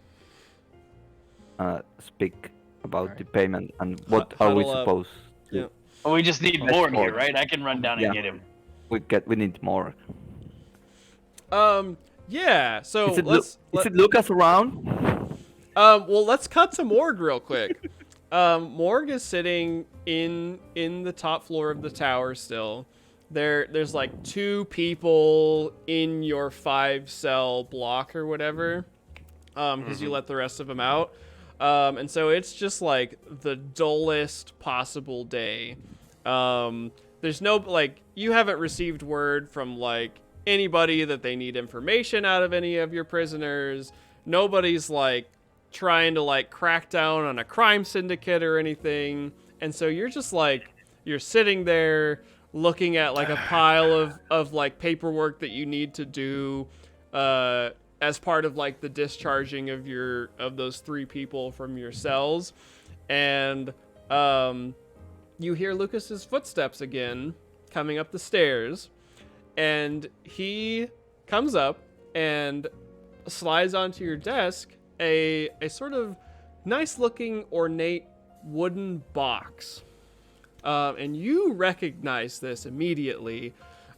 S7: Speak about
S6: Alright.
S7: the payment and what are we
S1: Huddle up.
S7: supposed to.
S1: Yeah.
S3: Well, we just need
S7: That's
S3: Morg here,
S7: Morg.
S3: right? I can run down
S7: Yeah.
S3: and get him.
S7: We need more.
S1: Yeah. So
S7: Is it,
S1: let's.
S7: is it Lucas around?
S1: Well, let's cut to Morg real quick. Morg is sitting in the top floor of the tower still. There's like 2 people in your 5-cell block or whatever, because you let the rest of them out. And so it's just like the dullest possible day. There's no, like, you haven't received word from like anybody that they need information out of any of your prisoners. Nobody's like trying to like crack down on a crime syndicate or anything. And so you're just like, you're sitting there looking at like a pile of like paperwork that you need to do as part of like the discharging of those 3 people from your cells. And you hear Lucas's footsteps again coming up the stairs, and he comes up and slides onto your desk a sort of nice looking ornate wooden box. And you recognize this immediately,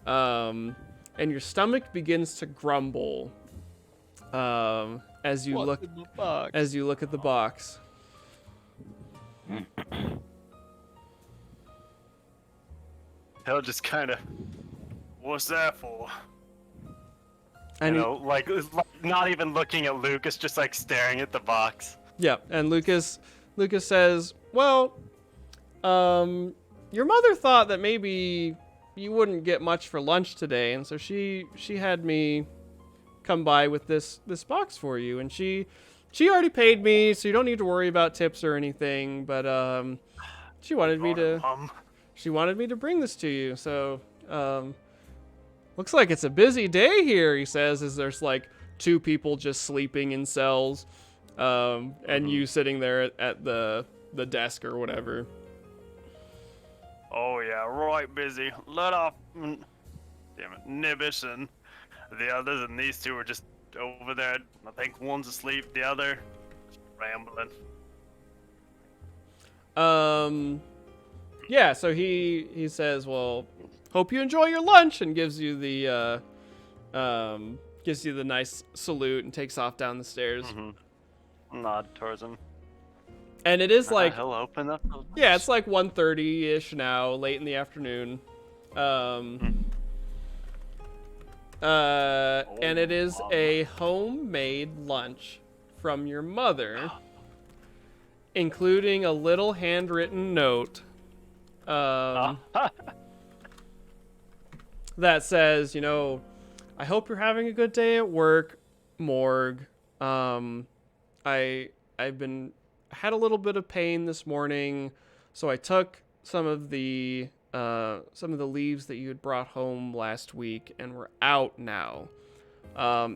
S1: and your stomach begins to grumble as you look at the box.
S4: He'll just kind of, what's that for?
S1: And
S4: You know, like not even looking at Lucas, just like staring at the box.
S1: yeah, and Lucas says, "Well, your mother thought that maybe you wouldn't get much for lunch today, and so she had me come by with this box for you, and she already paid me, so you don't need to worry about tips or anything, but she wanted me to bring this to you. So looks like it's a busy day here," he says, as there's like 2 people just sleeping in cells, and you sitting there at the desk or whatever.
S4: Oh yeah, right busy. Let off, damn it, Nibis and the others, and these 2 are just over there. I think one's asleep, the other just rambling.
S1: Yeah, so he says, "Well, hope you enjoy your lunch," and gives you the nice salute and takes off down the stairs.
S4: Nod towards him.
S1: And it is like,
S4: he'll open up.
S1: yeah, it's like 1:30-ish now, late in the afternoon. And it is a homemade lunch from your mother, including a little handwritten note that says, you know, "I hope you're having a good day at work, Morg. I had a little bit of pain this morning, so I took some of the leaves that you had brought home last week, and we're out now.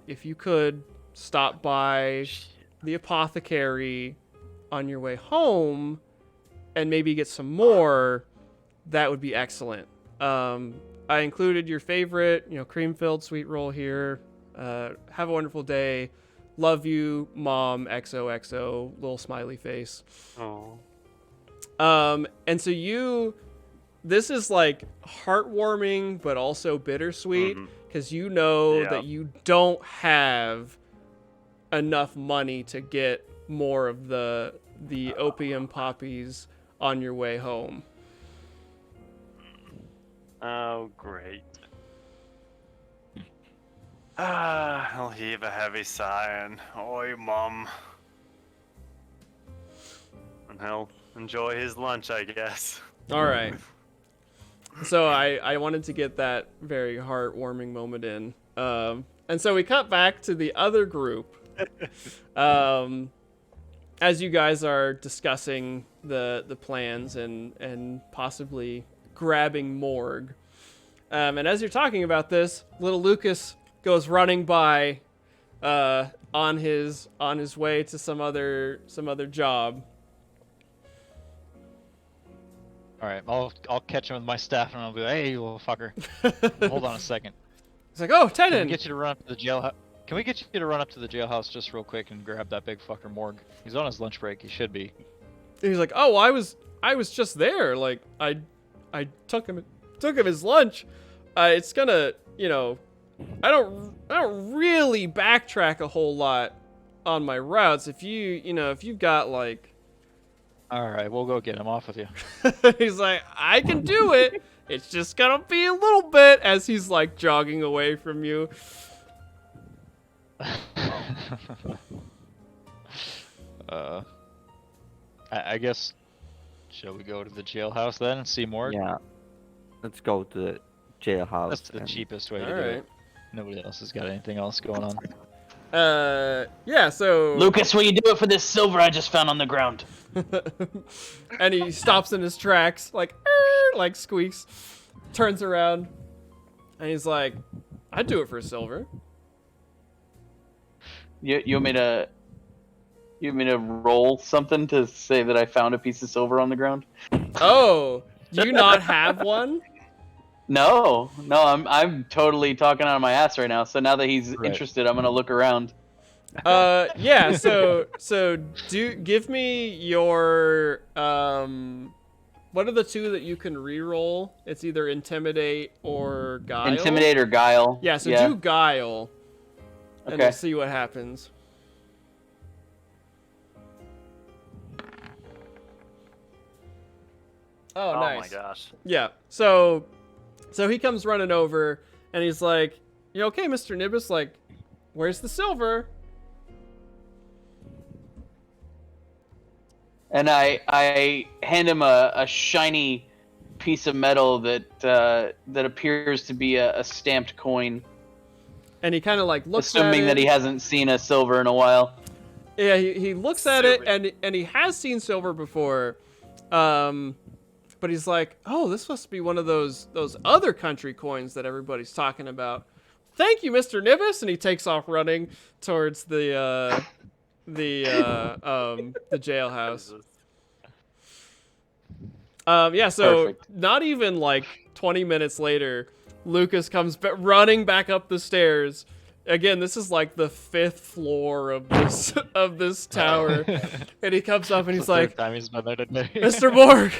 S1: If you could stop by the apothecary on your way home and maybe get some more, that would be excellent. I included your favorite, cream-filled sweet roll here. Have a wonderful day. Love you, Mom, XOXO, little smiley face."
S4: Oh.
S1: And so this is like heartwarming, but also bittersweet, because you know that you don't have enough money to get more of the opium poppies on your way home.
S4: Oh, great. He'll heave a heavy sigh and, "Oi, Mum." And he'll enjoy his lunch, I guess.
S1: All right. So I wanted to get that very heartwarming moment in. And so we cut back to the other group. And as you guys are discussing the plans and possibly grabbing Morg, and as you're talking about this, little Lucas goes running by on his way to some other job.
S6: All right, I'll catch him with my staff and I'll be like, "Hey, you little fucker, hold on a second.
S1: It's like, oh,
S6: Can we
S1: Tenon.
S6: get you to run up to the jailhouse? Can we get you to run up to the jailhouse just real quick and grab that big fucker Morg? He's on his lunch break. He should be."
S1: He's like, oh, I was just there. Like, I took him his lunch. It's gonna, I don't really backtrack a whole lot on my routes. If you've got like,
S6: All right, we'll go get him off with you.
S1: he's like, I can do it. It's just gonna be a little bit as he's like jogging away from you.
S6: I guess, shall we go to the jailhouse then and see Morg?
S7: Yeah. Let's go to the jailhouse.
S6: That's the
S7: and-
S6: cheapest way to
S1: All
S6: do
S1: right.
S6: it. Nobody else has got anything else going on.
S1: Yeah. So
S3: Lucas, will you do it for this silver I just found on the ground?
S1: and he stops in his tracks, like, like squeaks, turns around, and he's like, I'd do it for silver.
S3: You want me to roll something to say that I found a piece of silver on the ground?
S1: Oh, do you not have one?
S3: No, I'm totally talking out of my ass right now. So now that he's
S6: Right.
S3: interested, I'm gonna look around.
S1: Yeah, so give me your what are the two that you can re-roll? It's either intimidate or guile.
S3: Intimidate or guile.
S1: Yeah, so do guile. And
S3: Okay.
S1: we'll see what happens. Oh, nice.
S4: Oh my gosh.
S1: Yeah. So he comes running over and he's like, "You okay, Mr. Nimbus? Like, where's the silver?"
S3: And I hand him a shiny piece of metal that appears to be a stamped coin,
S1: And he kind of like looks
S3: assuming
S1: at
S3: that
S1: it.
S3: he hasn't seen a silver in a while.
S1: Yeah, he looks at it
S4: Silver.
S1: and he has seen silver before. But he's like, "Oh, this must be one of those other country coins that everybody's talking about." "Thank you, Mr. Nimbus," and he takes off running towards the jailhouse. Yeah, so
S3: Perfect.
S1: not even like 20 minutes later, Lucas comes running back up the stairs. Again, this is like the 5th floor of this tower, and he comes up and he's like,
S6: Time he's been there today.
S1: "Mr. Morg,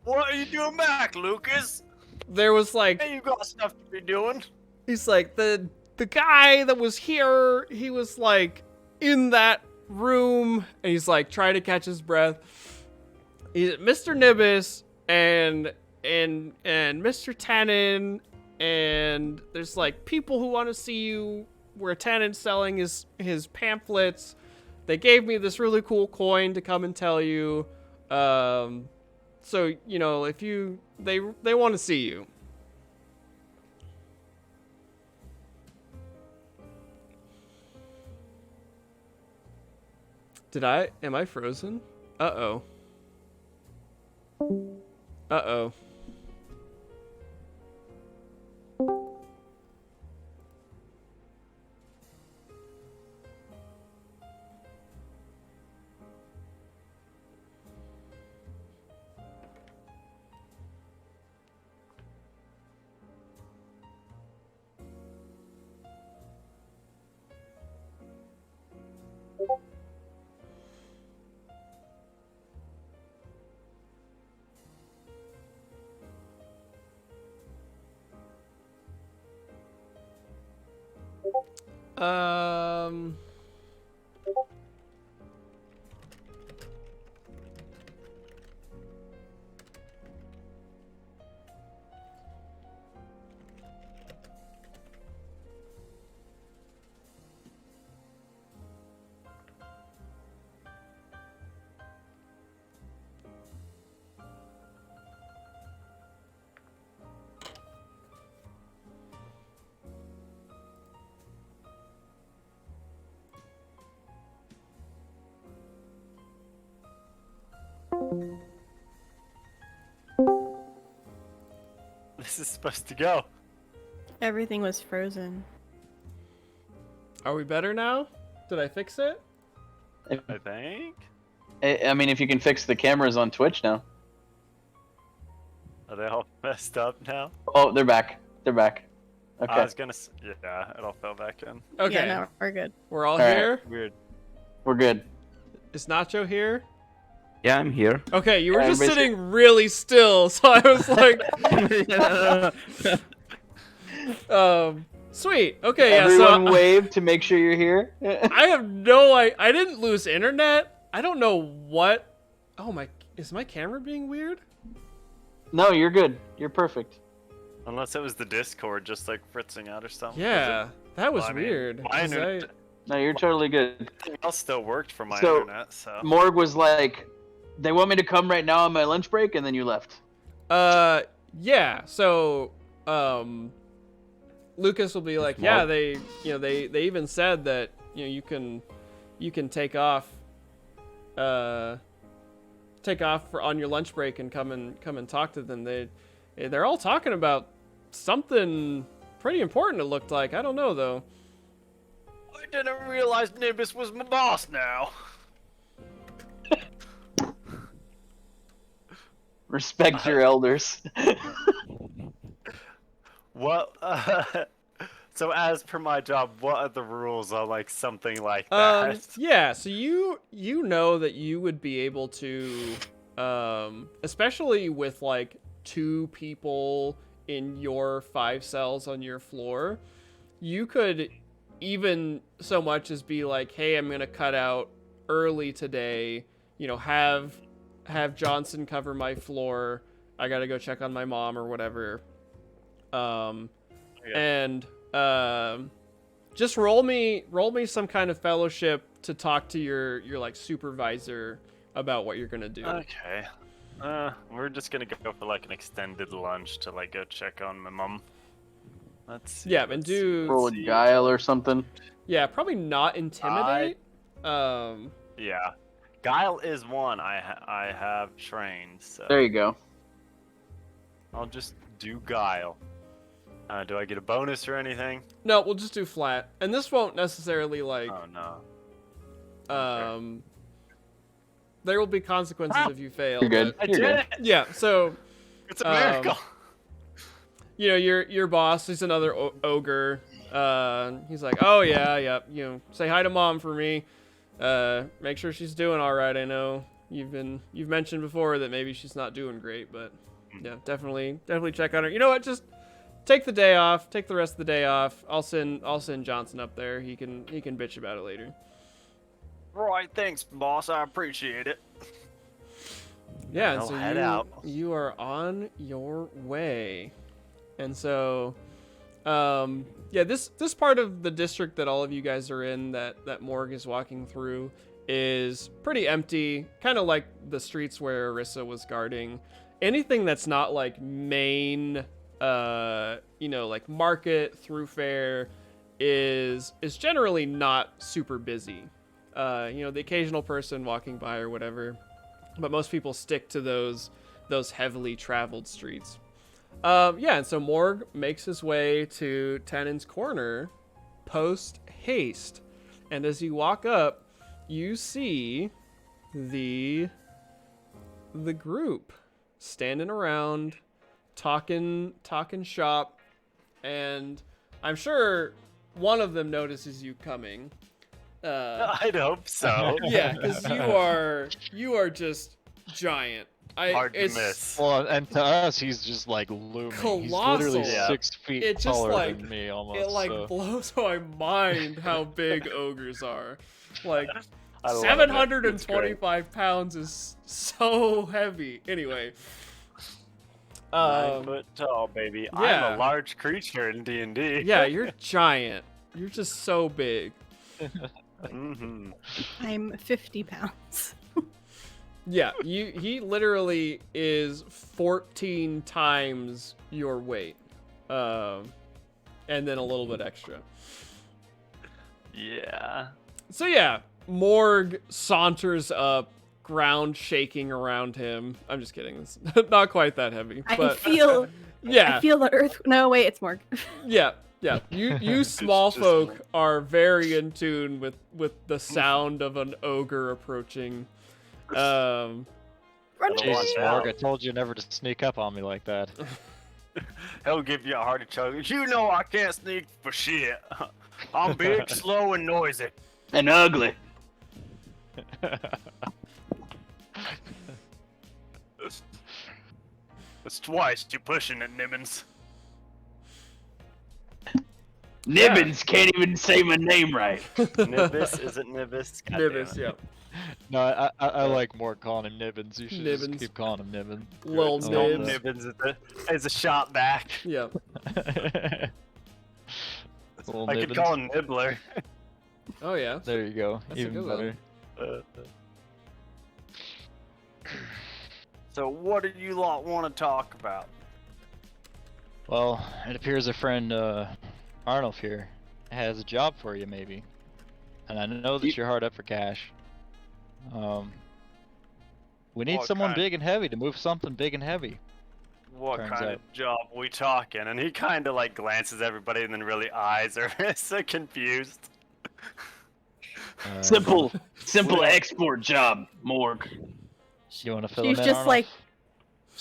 S4: What are you doing back, Lucas?
S1: there was like,"
S4: Hey, you got stuff to be doing.
S1: he's like, the guy that was here, he was like in that room, and he's like trying to catch his breath. He's Mr. Nimbus and Mr. Tannen, and there's like people who want to see you where Tannen's selling his pamphlets. They gave me this really cool coin to come and tell you. So, if they want to see you. Am I frozen? Uh-oh. Uh-oh. Um...
S4: This is supposed to go.
S5: Everything was frozen.
S1: Are we better now? Did I fix it?
S4: I think.
S3: I mean, if you can fix the cameras on Twitch now.
S4: Are they all messed up now?
S3: Oh, they're back. They're back. Okay.
S4: I was gonna. Yeah, it all fell back in.
S1: Okay.
S5: Yeah, no, we're good.
S1: We're all
S3: right.
S1: here.
S4: Weird.
S3: We're good.
S1: Is Nacho here?
S7: Yeah, I'm here.
S1: Okay, you were just
S3: everybody's
S1: sitting really still, so I was like, sweet. Okay, yeah.
S3: Everyone
S1: So
S3: wave to make sure you're here.
S1: I have no. I didn't lose internet. I don't know what. Oh my! Is my camera being weird?
S3: No, you're good. You're perfect.
S4: Unless it was the Discord just like fritzing out or something.
S1: Yeah, that was
S4: Well, I mean,
S1: weird.
S4: my
S1: 'cause
S4: internet-
S3: No, you're totally good.
S4: Everything else still worked for my
S3: So,
S4: internet, so.
S3: Morg was like, they want me to come right now on my lunch break, and then you left.
S1: Yeah. So, Lucas will be like, yeah,
S7: Mark?
S1: they even said that, you can take off on your lunch break and come and talk to them. They're all talking about something pretty important, it looked like. I don't know though.
S4: I didn't realize Nimbus was my boss now.
S3: Respect your elders.
S4: What? So as per my job, what are the rules on like something like that?
S1: Yeah, so you know that you would be able to, especially with like 2 people in your 5 cells on your floor, you could even so much as be like, hey, I'm gonna cut out early today, have Johnson cover my floor. I gotta go check on my mom or whatever. And just roll me some kind of fellowship to talk to your like supervisor about what you're gonna do.
S4: Okay. We're just gonna go for like an extended lunch to like go check on my mom. Let's see.
S1: Yeah, and do
S3: Roll a guile or something.
S1: yeah, probably not intimidate.
S4: Yeah, Guile is one I have trained, so
S3: There you go.
S4: I'll just do Guile. Do I get a bonus or anything?
S1: No, we'll just do flat, and this won't necessarily like.
S4: Oh no.
S1: There will be consequences if you fail.
S3: You're good.
S1: but-
S4: I
S3: You're
S4: did
S3: good.
S4: it!
S1: Yeah, so
S4: It's a miracle.
S1: your boss, he's another ogre. He's like, oh yeah, say hi to mom for me. Make sure she's doing all right. I know you've mentioned before that maybe she's not doing great, but yeah, definitely check on her. You know what? Just take the day off. Take the rest of the day off. I'll send Johnson up there. He can bitch about it later.
S4: Right, thanks, boss. I appreciate it.
S1: Yeah, and
S4: I'll
S1: so
S4: head out.
S1: you are on your way. And so yeah, this part of the district that all of you guys are in that Morg is walking through is pretty empty, kind of like the streets where Arissa was guarding. Anything that's not like main like market, thoroughfare is generally not super busy. The occasional person walking by or whatever, but most people stick to those heavily traveled streets. And so Morg makes his way to Tannen's Corner post haste, and as you walk up, you see the group standing around, talking shop, and I'm sure one of them notices you coming.
S4: I'd hope so.
S1: Yeah, because you are just giant.
S4: Hard to miss.
S6: Well, and to us, he's just like looming. He's literally
S1: Colossal.
S6: 6 feet
S1: It just,
S6: taller
S1: like,
S6: than me almost.
S1: It like
S6: so.
S1: blows my mind how big ogres are. Like
S4: I love it.
S1: 725 pounds is so heavy. Anyway.
S4: 9 foot tall, baby.
S1: yeah.
S4: I'm a large creature in D&D.
S1: Yeah, you're giant. You're just so big.
S4: Mm-hmm.
S5: I'm 50 pounds.
S1: Yeah, he literally is 14 times your weight. And then a little bit extra.
S4: Yeah.
S1: So yeah, Morg saunters up, ground shaking around him. I'm just kidding. It's not quite that heavy.
S5: I
S1: But
S5: feel
S1: yeah,
S5: I feel the earth. No, wait, it's Morg.
S1: yeah. You small
S2: just
S1: folk
S2: me.
S1: are very in tune with the sound of an ogre approaching.
S5: Run
S2: Gotta
S5: away.
S2: watch
S6: Jeez,
S2: out.
S6: Morg, I told you never to sneak up on me like that.
S2: He'll give you a heart attack. You know I can't sneak for shit. I'm big, slow, and noisy.
S3: And ugly.
S2: It's twice you pushing it, Nibbins.
S3: Nibbins can't even say my name right.
S4: Nibis, is it Nibis? God damn
S1: Nibis,
S4: it.
S1: yeah.
S6: No, I like Morg calling him Nibbins. You should
S1: Nibbins.
S6: just keep calling him Nibbin.
S1: Lil
S6: Lil
S1: Nibs.
S4: Nibbins is a shot back.
S1: Yeah.
S6: Little
S4: I could
S6: Nibbins.
S4: call him Nibbler.
S1: Oh yeah.
S6: There you go.
S1: That's a
S6: Even
S1: good one.
S6: better.
S4: So what do you lot want to talk about?
S6: Well, it appears our friend Arnold here has a job for you, maybe. And I know that you're hard up for cash. We need
S4: What
S6: someone
S4: kind?
S6: big and heavy to move something big and heavy.
S4: What
S6: Turns
S4: kind
S6: out.
S4: of job we talking? And he kind of like glances at everybody and then really eyes are so confused.
S3: Simple export job, Morg.
S6: You want to fill
S5: She's
S6: him in,
S5: just
S6: Arnold?
S5: like,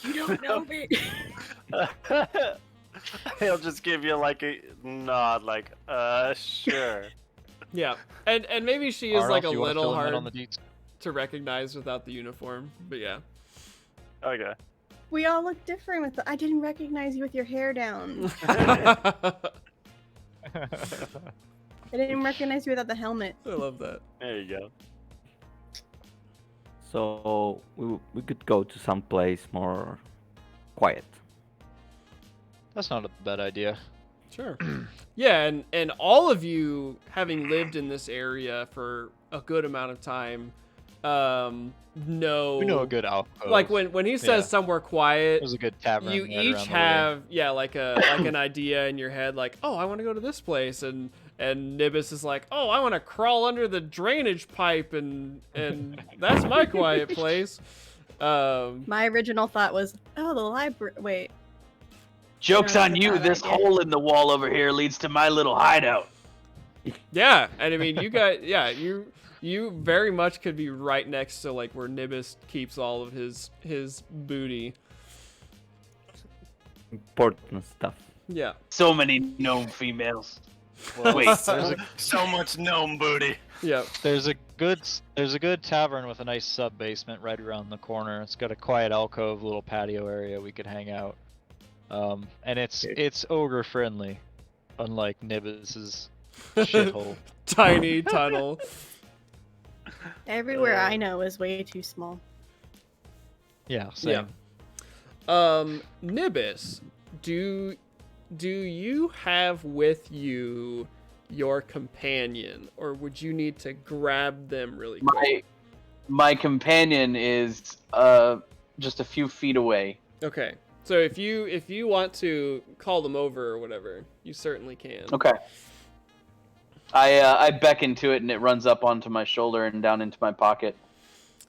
S5: you don't know me.
S4: He'll just give you like a nod, like, sure.
S1: Yeah. And maybe she is
S6: Arnold,
S1: like a
S6: you wanna
S1: little
S6: fill him in
S1: hard
S6: on the deets?
S1: to recognize without the uniform, but yeah.
S4: Okay.
S5: We all look different with I didn't recognize you with your hair down.
S1: I
S5: I didn't recognize you without the helmet.
S1: love that.
S4: There you go.
S7: So we could go to some place more quiet.
S6: That's not a bad idea.
S1: Sure. Yeah, and all of you having lived in this area for a good amount of time, know
S6: We know a good alcove.
S1: like when he says
S6: Yeah.
S1: somewhere quiet,
S6: There's a good tavern.
S1: you
S6: right
S1: each
S6: around the way.
S1: have like an idea in your head, like, oh, I want to go to this place, and Nibis is like, oh, I want to crawl under the drainage pipe, and that's my quiet place.
S5: My original thought was, oh, the library. Wait.
S3: Joke's
S5: No,
S3: on
S5: that's a
S3: you.
S5: bad
S3: This
S5: idea.
S3: hole in the wall over here leads to my little hideout.
S1: Yeah, and I mean, you guys, yeah, you very much could be right next to like where Nibis keeps all of his booty.
S7: Important stuff.
S1: Yeah.
S3: So many gnome females.
S6: Well,
S3: Wait.
S6: there's a
S4: So much gnome booty.
S1: Yeah.
S6: There's a good tavern with a nice sub basement right around the corner. It's got a quiet alcove, little patio area we could hang out. And it's ogre friendly, unlike Nibis's shithole.
S1: Tiny tunnel.
S5: Everywhere I know is way too small.
S6: Yeah, same.
S1: Nibis, do you have with you your companion, or would you need to grab them really quick?
S3: My companion is just a few feet away.
S1: Okay. So if you want to call them over or whatever, you certainly can.
S3: Okay. I beckon to it and it runs up onto my shoulder and down into my pocket.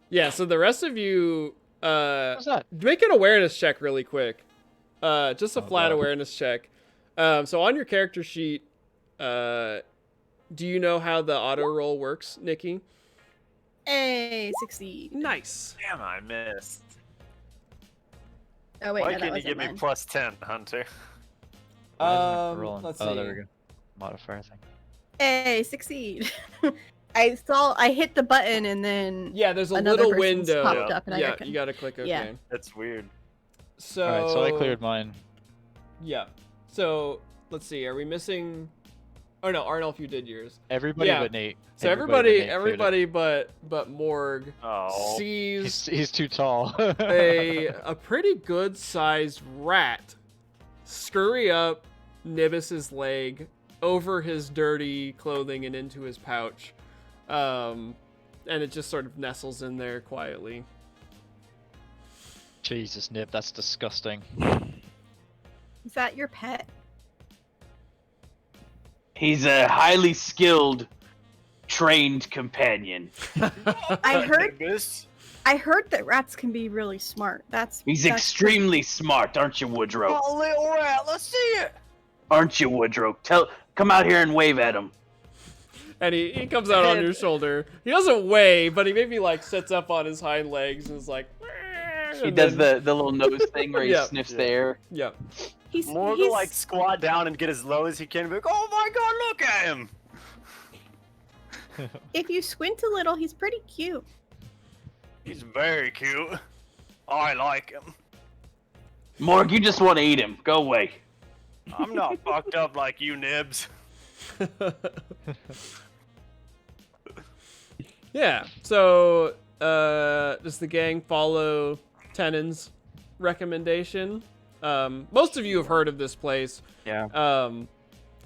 S1: Yeah, so the rest of you
S6: What's that?
S1: make an awareness check really quick. Just a
S6: Oh,
S1: flat
S6: God.
S1: awareness check. So on your character sheet, do you know how the auto roll works, Nikki?
S5: Hey, succeed.
S1: Nice.
S4: Damn, I missed.
S5: Oh wait,
S4: Why
S5: no, that
S4: can't you
S5: wasn't
S4: give me
S5: mine.
S4: plus 10, Hunter?
S6: Why isn't it rolling?
S1: Let's
S6: Oh,
S1: see.
S6: there we go. Modifier thing.
S5: Hey, succeed. I hit the button and then
S1: Yeah, there's a
S5: another
S1: little
S5: person's
S1: window.
S5: popped up and I
S1: Yeah,
S5: got
S1: you gotta click OK.
S5: Yeah.
S4: That's weird.
S1: So
S6: Alright, so I cleared mine.
S1: Yeah. So let's see. Are we missing? Oh no, Arnulf, you did yours.
S6: Everybody
S1: Yeah.
S6: but Nate.
S1: So everybody but Morg
S4: Oh.
S1: sees
S6: He's too tall.
S1: a pretty good sized rat scurry up Nibis's leg over his dirty clothing and into his pouch. And it just sort of nestles in there quietly.
S6: Jesus, Nib, that's disgusting.
S5: Is that your pet?
S3: He's a highly skilled, trained companion.
S5: I heard
S4: Nibis?
S5: I heard that rats can be really smart.
S3: He's
S5: that's
S3: extremely smart, aren't you, Woodrow?
S2: Oh, little rat, let's see it.
S3: Aren't you, Woodrow? Come out here and wave at him.
S1: And he comes out on your shoulder. He doesn't weigh, but he maybe like sits up on his hind legs and is like.
S3: He does the little nose thing where he sniffs the air.
S1: Yeah.
S4: Morg will like squat down and get as low as he can and be like, oh my god, look at him!
S5: If you squint a little, he's pretty cute.
S2: He's very cute. I like him.
S3: Morg, you just want to eat him. Go away.
S2: I'm not fucked up like you, Nibs.
S1: Yeah. So, does the gang follow Tenon's recommendation? Most of you have heard of this place.
S7: Yeah.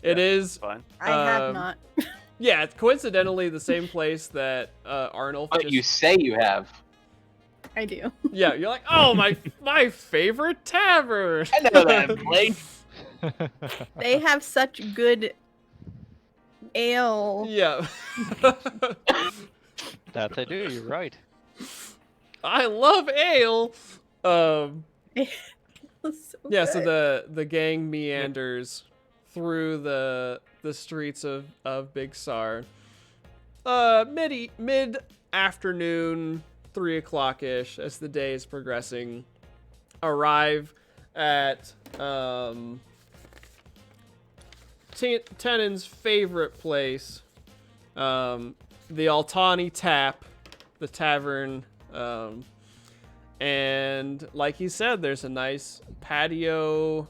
S1: It is.
S2: Fine.
S5: I have not.
S1: Yeah, it's coincidentally the same place that Arnold.
S3: But you say you have.
S5: I do.
S1: Yeah, you're like, oh my favorite tavern.
S3: I know that place.
S5: They have such good ale.
S1: Yeah.
S6: That they do. You're right.
S1: I love ale.
S5: So
S1: Yeah, so
S5: good.
S1: the gang meanders through the streets of Big Sar. Mid afternoon, 3 o'clock ish, as the day is progressing. Arrive at Tenon's favorite place, the Altani Tap, the tavern. And like he said, there's a nice patio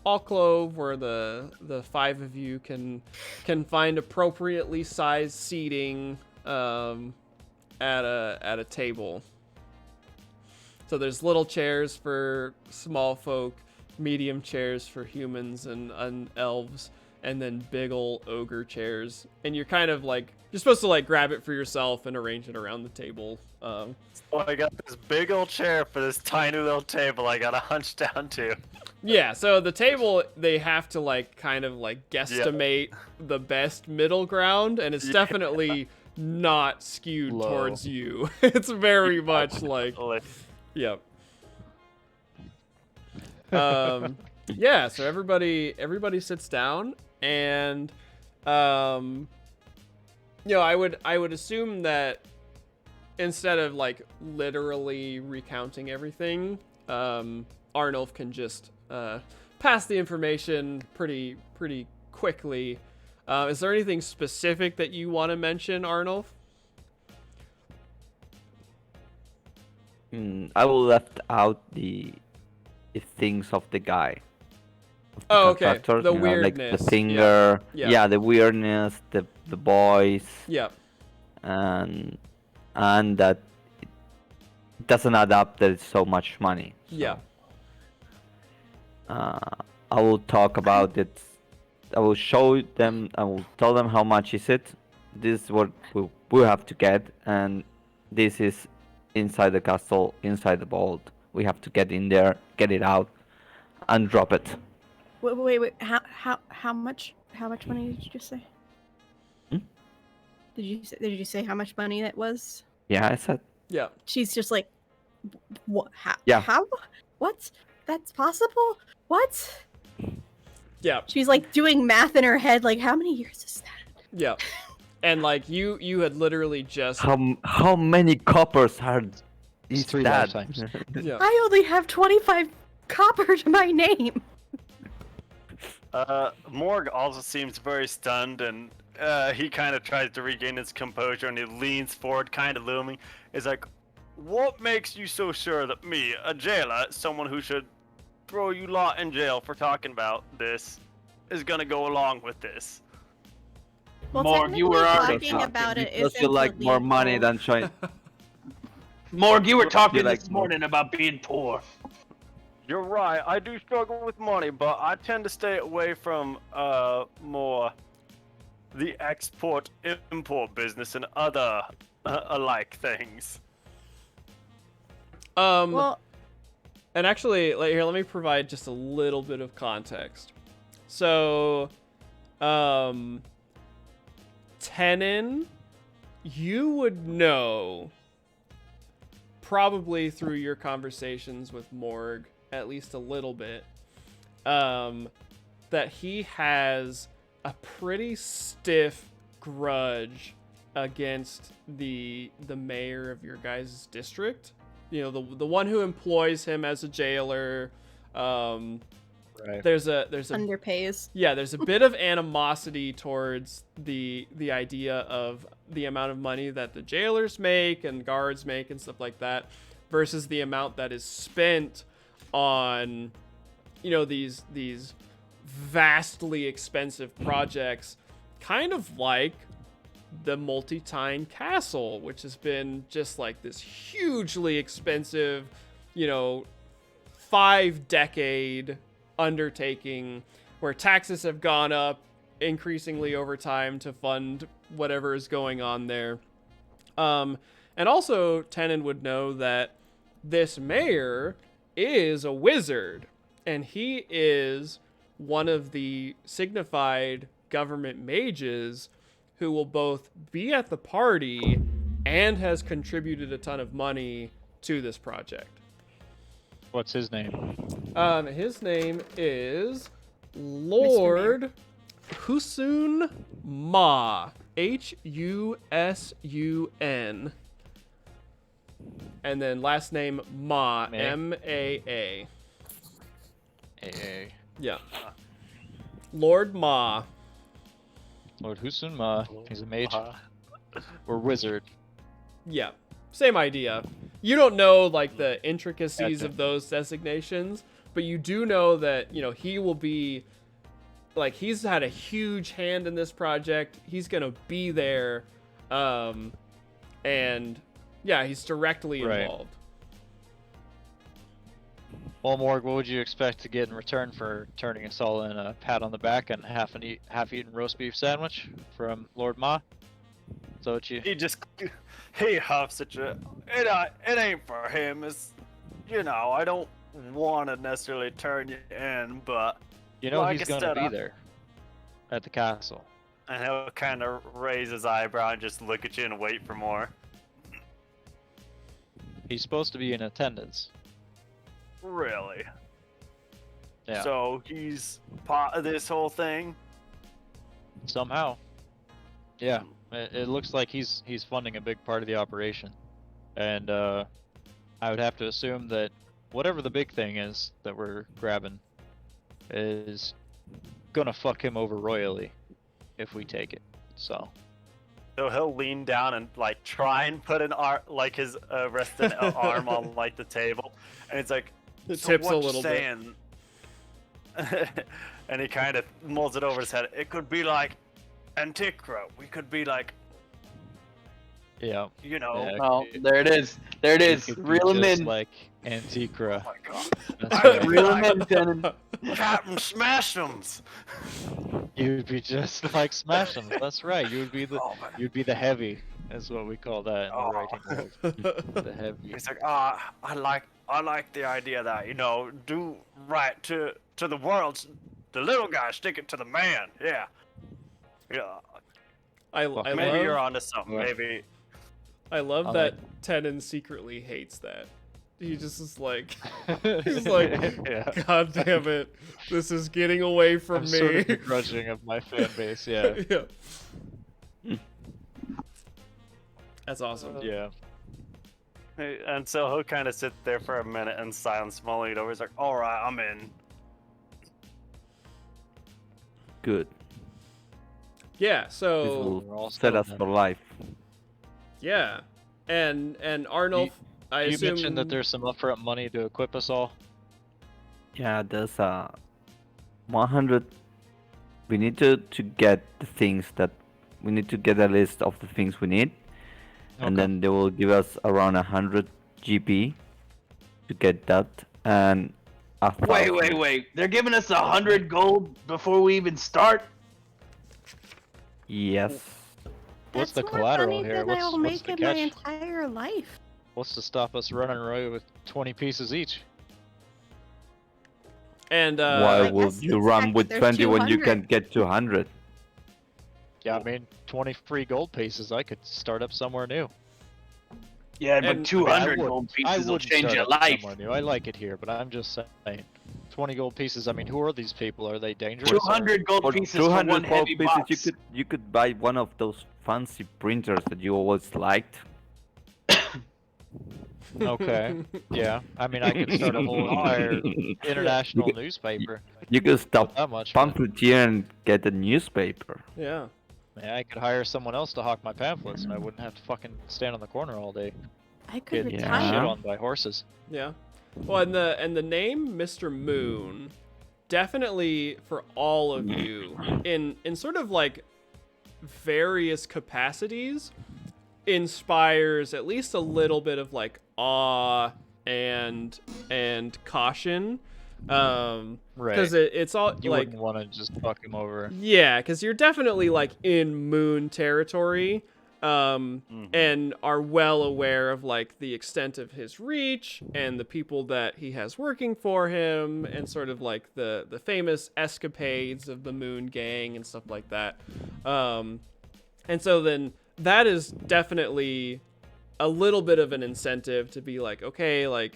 S1: alcove where the 5 of you can find appropriately sized seating at a table. So there's little chairs for small folk, medium chairs for humans and elves, and then big ol' ogre chairs. And you're kind of like, you're supposed to like grab it for yourself and arrange it around the table.
S4: Oh, I got this big old chair for this tiny little table I gotta hunch down to.
S1: Yeah, so the table, they have to like kind of like guesstimate the best middle ground, and it's definitely not skewed
S6: Low.
S1: towards you. It's very much like, yep. Yeah, so everybody sits down, and you know, I would assume that instead of like literally recounting everything, Arnulf can just pass the information pretty quickly. Is there anything specific that you want to mention, Arnulf?
S7: I will left out the things of the guy. Of the
S1: Oh, okay.
S7: contractors,
S1: The
S7: you know, like
S1: weirdness.
S7: the finger.
S1: Yeah.
S7: Yeah, the weirdness, the boys,
S1: Yeah.
S7: and that it doesn't add up that it's so much money. So,
S1: Yeah.
S7: I will talk about it. I will show them. I will tell them how much is it. This is what we have to get, and this is inside the castle, inside the vault. We have to get in there, get it out, and drop it.
S5: Wait. How much money did you just say?
S7: Hmm?
S5: Did you say how much money that was?
S7: Yeah, I said.
S1: Yeah.
S5: She's just like, what? How?
S7: Yeah.
S5: How? What? That's possible? What?
S1: Yeah.
S5: She's like doing math in her head. Like, how many years is that?
S1: Yeah. And like you had literally just
S7: How many coppers are is
S6: 3
S7: that?
S6: lifetimes.
S1: yeah.
S5: I only have 25 copper to my name.
S4: Morg also seems very stunned, and he kind of tries to regain his composure, and he leans forward, kind of looming. He's like, what makes you so sure that me, a jailer, someone who should throw you lot in jail for talking about this, is gonna go along with this?
S5: Well,
S3: Morg, you were already
S5: talking about it.
S7: Because you like more money than trying.
S3: Morg, you were talking
S7: You like
S3: this
S7: more.
S3: morning about being poor.
S4: You're right, I do struggle with money, but I tend to stay away from more the export-import business and other alike things.
S5: Well,
S1: And actually, like, here, let me provide just a little bit of context. So, Tenon, you would know probably through your conversations with Morg, at least a little bit, that he has a pretty stiff grudge against the mayor of your guys' district. You know, the one who employs him as a jailer.
S6: Right.
S1: There's a
S5: Underpays.
S1: yeah, there's a bit of animosity towards the idea of the amount of money that the jailers make and guards make and stuff like that versus the amount that is spent on, you know, these vastly expensive projects, kind of like the Multi-Tine Castle, which has been just like this hugely expensive, you know, 5-decade undertaking where taxes have gone up increasingly over time to fund whatever is going on there. And also, Tenon would know that this mayor is a wizard, and he is one of the signified government mages who will both be at the party and has contributed a ton of money to this project.
S6: What's his name?
S1: His name is Lord Husun Ma. Husun. And then last name Ma. M-A-A.
S6: AA.
S1: Yeah. Lord Ma.
S6: Lord Husun Ma. He's a mage. Or wizard.
S1: Yeah. Same idea. You don't know like the intricacies
S6: Gotcha.
S1: of those designations, but you do know that, you know, he will be like, he's had a huge hand in this project. He's going to be there. And yeah, he's directly
S6: Right.
S1: involved.
S6: Well, Morg, what would you expect to get in return for turning us all in a pat on the back and half-eaten roast beef sandwich from Lord Ma? So what you?
S4: He huffs at you. It ain't for him. It's, you know, I don't want to necessarily turn you in, but
S6: You know
S4: like
S6: he's
S4: I
S6: gonna
S4: said,
S6: be there at the castle.
S4: and he'll kind of raise his eyebrow and just look at you and wait for more.
S6: He's supposed to be in attendance.
S4: Really?
S6: Yeah.
S4: So he's part of this whole thing.
S6: Somehow. Yeah. It looks like he's funding a big part of the operation, and I would have to assume that whatever the big thing is that we're grabbing is gonna fuck him over royally if we take it. So.
S4: So he'll lean down and like try and put an arm, like his resting arm on like the table, and it's like,
S1: It
S4: so
S1: tips a
S4: what you
S1: little bit.
S4: saying? And he kind of mulls it over his head. It could be like Antiqua. We could be like,
S6: Yeah.
S4: you know.
S6: Yeah.
S3: Oh, there it is. There it is.
S6: It could be
S3: Reel him
S6: just
S3: in.
S6: like Antiqua.
S4: Oh my god.
S6: That's right.
S3: Reel him in, Tenon.
S4: Captain Smash'ems.
S6: You'd be just like Smash 'em. That's right. You'd be the
S4: Oh, man.
S6: you'd be the heavy. That's what we call that in the
S4: Oh.
S6: writing world. The heavy.
S4: He's like, I like the idea that, you know, do right to the world. The little guy, stick it to the man. Yeah. Yeah.
S1: I
S4: Maybe you're
S1: love,
S4: onto something.
S6: Well,
S4: Maybe.
S1: I love
S6: I
S1: that
S6: like-
S1: Tenon secretly hates that. He just is like, he's like,
S6: yeah.
S1: God damn it, this is getting away from
S6: I'm
S1: me.
S6: sort of begrudging of my fan base. Yeah.
S1: Yeah. That's awesome.
S6: Yeah.
S4: And so he'll kind of sit there for a minute in silence, mulling it over. He's like, all right, I'm in.
S7: Good.
S1: Yeah,
S7: This
S1: so
S6: We're all
S7: will set us
S6: settled
S7: for
S6: then.
S7: life.
S1: yeah. And Arnulf, I
S6: You
S1: assume
S6: mentioned that there's some upfront money to equip us all.
S7: Yeah, there's 100. We need to get the things that we need to get a list of the things we need, and
S6: Okay.
S7: then they will give us around 100 GP to get that, and a
S3: Wait.
S7: 1,000.
S3: They're giving us 100 gold before we even start?
S7: Yes.
S6: What's
S5: That's
S6: the
S5: more
S6: collateral
S5: money
S6: here?
S5: than
S6: What's
S5: I'll
S6: the
S5: make in
S6: catch?
S5: my entire life.
S6: What's to stop us running away with 20 pieces each?
S1: and
S7: Why
S5: I
S7: would
S5: guess
S7: you
S5: it's
S7: run
S5: fact
S7: with
S5: that
S7: 20
S5: there's
S7: when you
S5: 200.
S7: can get 200?
S6: Yeah, I mean, 20 free gold pieces. I could start up somewhere new.
S3: Yeah, but
S1: And-
S3: 200
S6: I
S3: gold
S6: I
S3: pieces will
S6: wouldn't
S3: change
S6: start
S3: your
S6: up
S3: life.
S6: somewhere new. I like it here, but I'm just saying. 20 gold pieces. I mean, who are these people? Are they dangerous? or-
S3: 200 gold
S7: For
S3: pieces for
S7: 200
S3: one
S7: gold
S3: heavy
S7: pieces,
S3: box.
S7: you could buy one of those fancy printers that you always liked.
S6: Okay. Yeah. I mean, I could start a whole entire international newspaper.
S7: You could stop
S6: That much. but-
S7: pamphleteer and get a newspaper.
S1: Yeah.
S6: Yeah, I could hire someone else to hawk my pamphlets, and I wouldn't have to fucking stand on the corner all day.
S5: I could
S6: Get
S7: Yeah.
S6: shit
S5: retire.
S6: on by horses.
S1: Yeah. Well, and the name Mr. Moon, definitely for all of you, in sort of like various capacities, inspires at least a little bit of like awe and caution.
S6: Right.
S1: Because it's all
S6: You
S1: like,
S6: wouldn't want to just fuck him over.
S1: yeah, because you're definitely like in Moon territory,
S6: Mm-hmm.
S1: and are well aware of like the extent of his reach and the people that he has working for him, and sort of like the famous escapades of the Moon Gang and stuff like that. And so then that is definitely a little bit of an incentive to be like, okay, like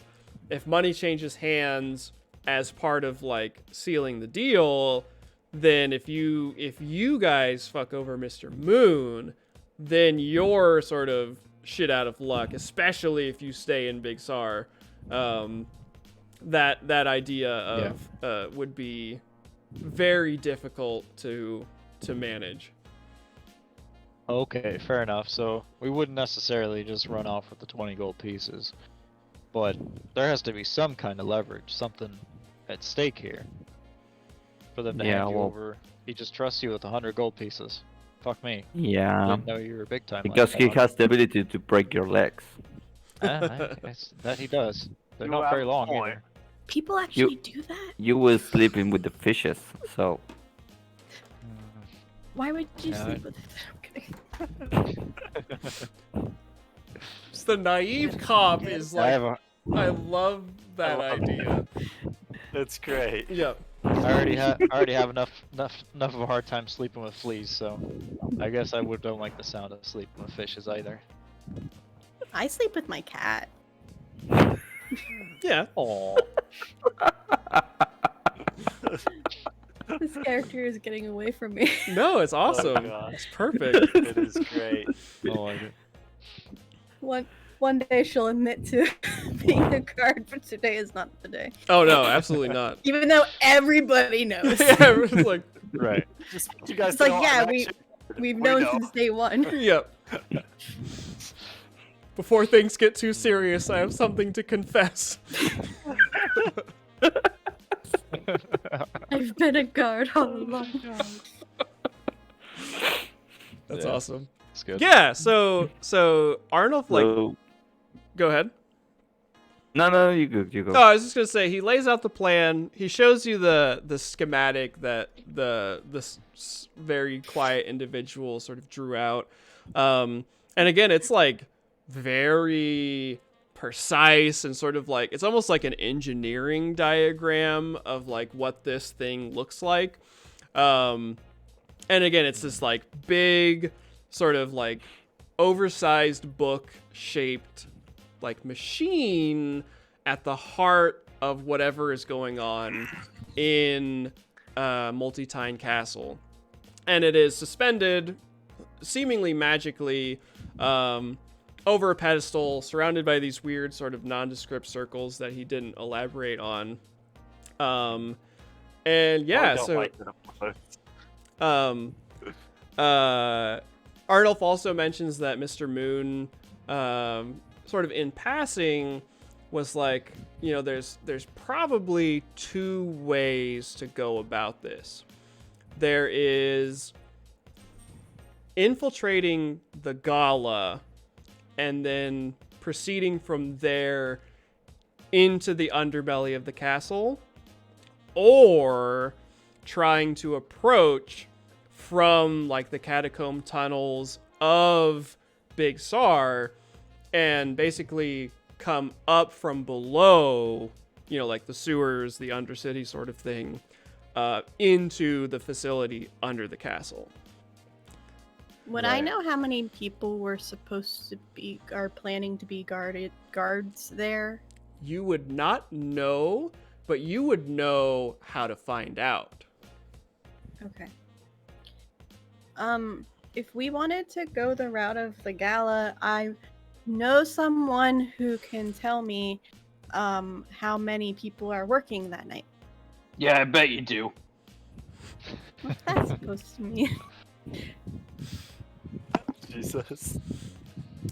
S1: if money changes hands as part of like sealing the deal, then if you guys fuck over Mr. Moon, then you're sort of shit out of luck, especially if you stay in Big Sar. That idea of would be very difficult to manage.
S6: Okay, fair enough. So we wouldn't necessarily just run off with the 20 gold pieces, but there has to be some kind of leverage, something at stake here, for them to
S7: Yeah,
S6: hand you
S7: well-
S6: over. He just trusts you with 100 gold pieces. Fuck me.
S7: Yeah,
S6: Didn't know you were big time.
S7: because
S6: like
S7: he
S6: that.
S7: has the ability to break your legs.
S6: That he does. They're
S2: You
S6: not
S2: have
S6: very
S2: a
S6: long
S2: point.
S6: either.
S5: People actually do that?
S7: You were sleeping with the fishes, so
S5: Why would you
S6: Yeah,
S5: sleep with I'm kidding.
S1: Just the naive cop is
S6: I
S1: like,
S6: have a,
S1: I love that
S4: I love
S1: idea.
S4: That's great.
S1: Yep.
S6: I already have enough of a hard time sleeping with fleas, so I guess I don't like the sound of sleeping with fishes either.
S5: I sleep with my cat.
S1: Yeah.
S6: Oh,
S5: This character is getting away from me.
S1: No, it's awesome.
S4: gosh.
S1: It's perfect.
S4: It is great.
S6: oh, I do.
S5: One day she'll admit to being a guard, but today is not the day.
S1: Oh no, absolutely not.
S5: Even though everybody knows.
S1: Yeah, everyone's like,
S6: Right.
S4: Just want you guys
S5: It's
S4: to
S5: like,
S4: know
S5: yeah,
S4: I'm
S5: we-
S4: actually-
S5: We've
S4: We
S5: known
S4: know.
S5: since day one.
S1: yep. Before things get too serious, I have something to confess.
S5: I've been a guard all along.
S1: That's
S6: Yeah.
S1: awesome.
S6: It's good.
S1: Yeah, so Arnold, like,
S7: so
S1: go ahead.
S7: no, you go.
S1: Oh, I was just gonna say he lays out the plan. He shows you the schematic that this very quiet individual sort of drew out. And again, it's like very precise and sort of like it's almost like an engineering diagram of like what this thing looks like. And again, it's this like big sort of like oversized book shaped like machine at the heart of whatever is going on in Multitine Castle. And it is suspended seemingly magically over a pedestal surrounded by these weird sort of nondescript circles that he didn't elaborate on. And yeah,
S4: I don't
S1: so
S4: like it
S1: Arnulf also mentions that Mr. Moon, sort of in passing, was like, you know, there's probably two ways to go about this. There is infiltrating the gala and then proceeding from there into the underbelly of the castle, or trying to approach from like the catacomb tunnels of Big Sar and basically come up from below, you know, like the sewers, the undercity sort of thing, into the facility under the castle.
S5: Would I know how many people were supposed to be are planning to be guards there?
S1: You would not know, but you would know how to find out.
S5: Okay. If we wanted to go the route of the gala, I know someone who can tell me how many people are working that night.
S3: Yeah, I bet you do.
S5: What's that supposed to mean?
S4: Jesus.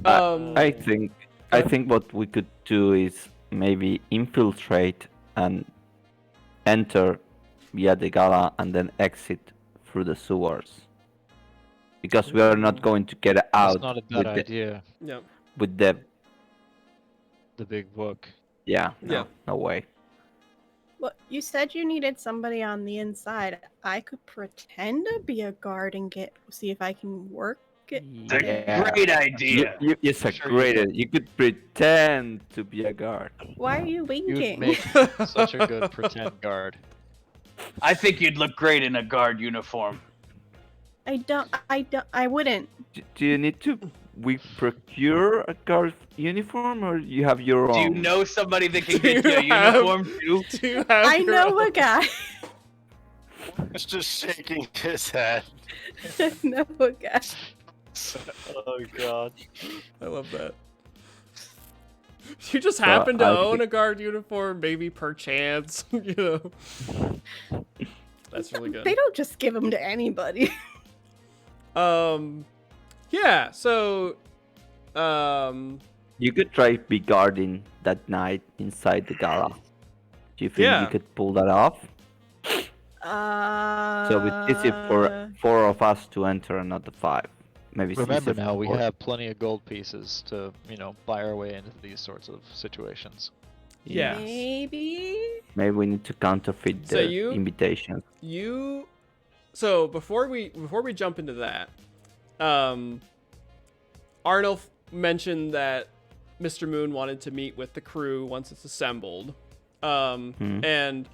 S7: I think what we could do is maybe infiltrate and enter via the gala and then exit through the sewers. Because we are not going to get
S6: That's
S7: out
S6: not a
S7: with
S6: bad idea.
S1: Yep.
S7: with the
S6: The big book.
S7: yeah,
S1: Yeah.
S7: no way.
S5: Well, you said you needed somebody on the inside. I could pretend to be a guard and see if I can work it.
S7: Yeah.
S3: Great idea.
S7: It's a
S6: Sure
S7: great
S6: you
S7: idea. You could pretend to be a guard.
S5: Why are you
S6: You'd
S5: winking?
S6: make such a good pretend guard.
S3: I think you'd look great in a guard uniform.
S5: I wouldn't.
S7: Do you need to we procure a guard uniform or you have your own?
S3: Do you know somebody that can
S1: Do
S3: get you a
S1: you have-
S3: uniform too?
S1: Do you have
S5: I
S1: your
S5: know
S1: own?
S5: a guy.
S4: He's just shaking his head.
S5: know a guy.
S4: Oh god.
S1: I love that. You just happen to
S7: I
S1: own
S7: think-
S1: a guard uniform, maybe perchance, you know. That's really good.
S5: They don't just give them to anybody.
S1: Yeah, so
S7: You could try be guarding that night inside the gala. Do you think
S1: Yeah.
S7: you could pull that off? So it's easy for 4 of us to enter and not the 5. Maybe it's
S6: Remember
S7: easier
S6: now,
S7: for
S6: we
S7: 4.
S6: have plenty of gold pieces to, buy our way into these sorts of situations.
S1: yeah.
S5: Maybe.
S7: Maybe we need to counterfeit
S1: So
S7: the
S1: you-
S7: invitation.
S1: So before we jump into that, Arnulf mentioned that Mr. Moon wanted to meet with the crew once it's assembled. And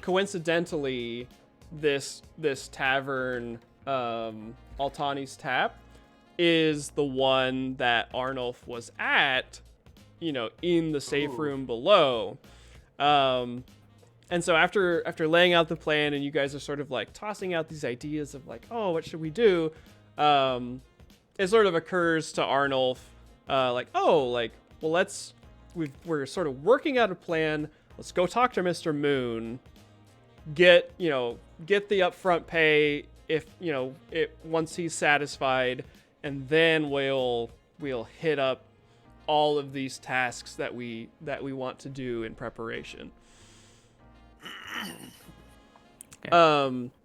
S1: coincidentally, this tavern, Altani's Tap, is the one that Arnulf was at, in the safe room below. And so after laying out the plan and you guys are sort of like tossing out these ideas of like, oh, what should we do? It sort of occurs to Arnulf, we're sort of working out a plan. Let's go talk to Mr. Moon. Get the upfront pay once he's satisfied, and then we'll hit up all of these tasks that we want to do in preparation. So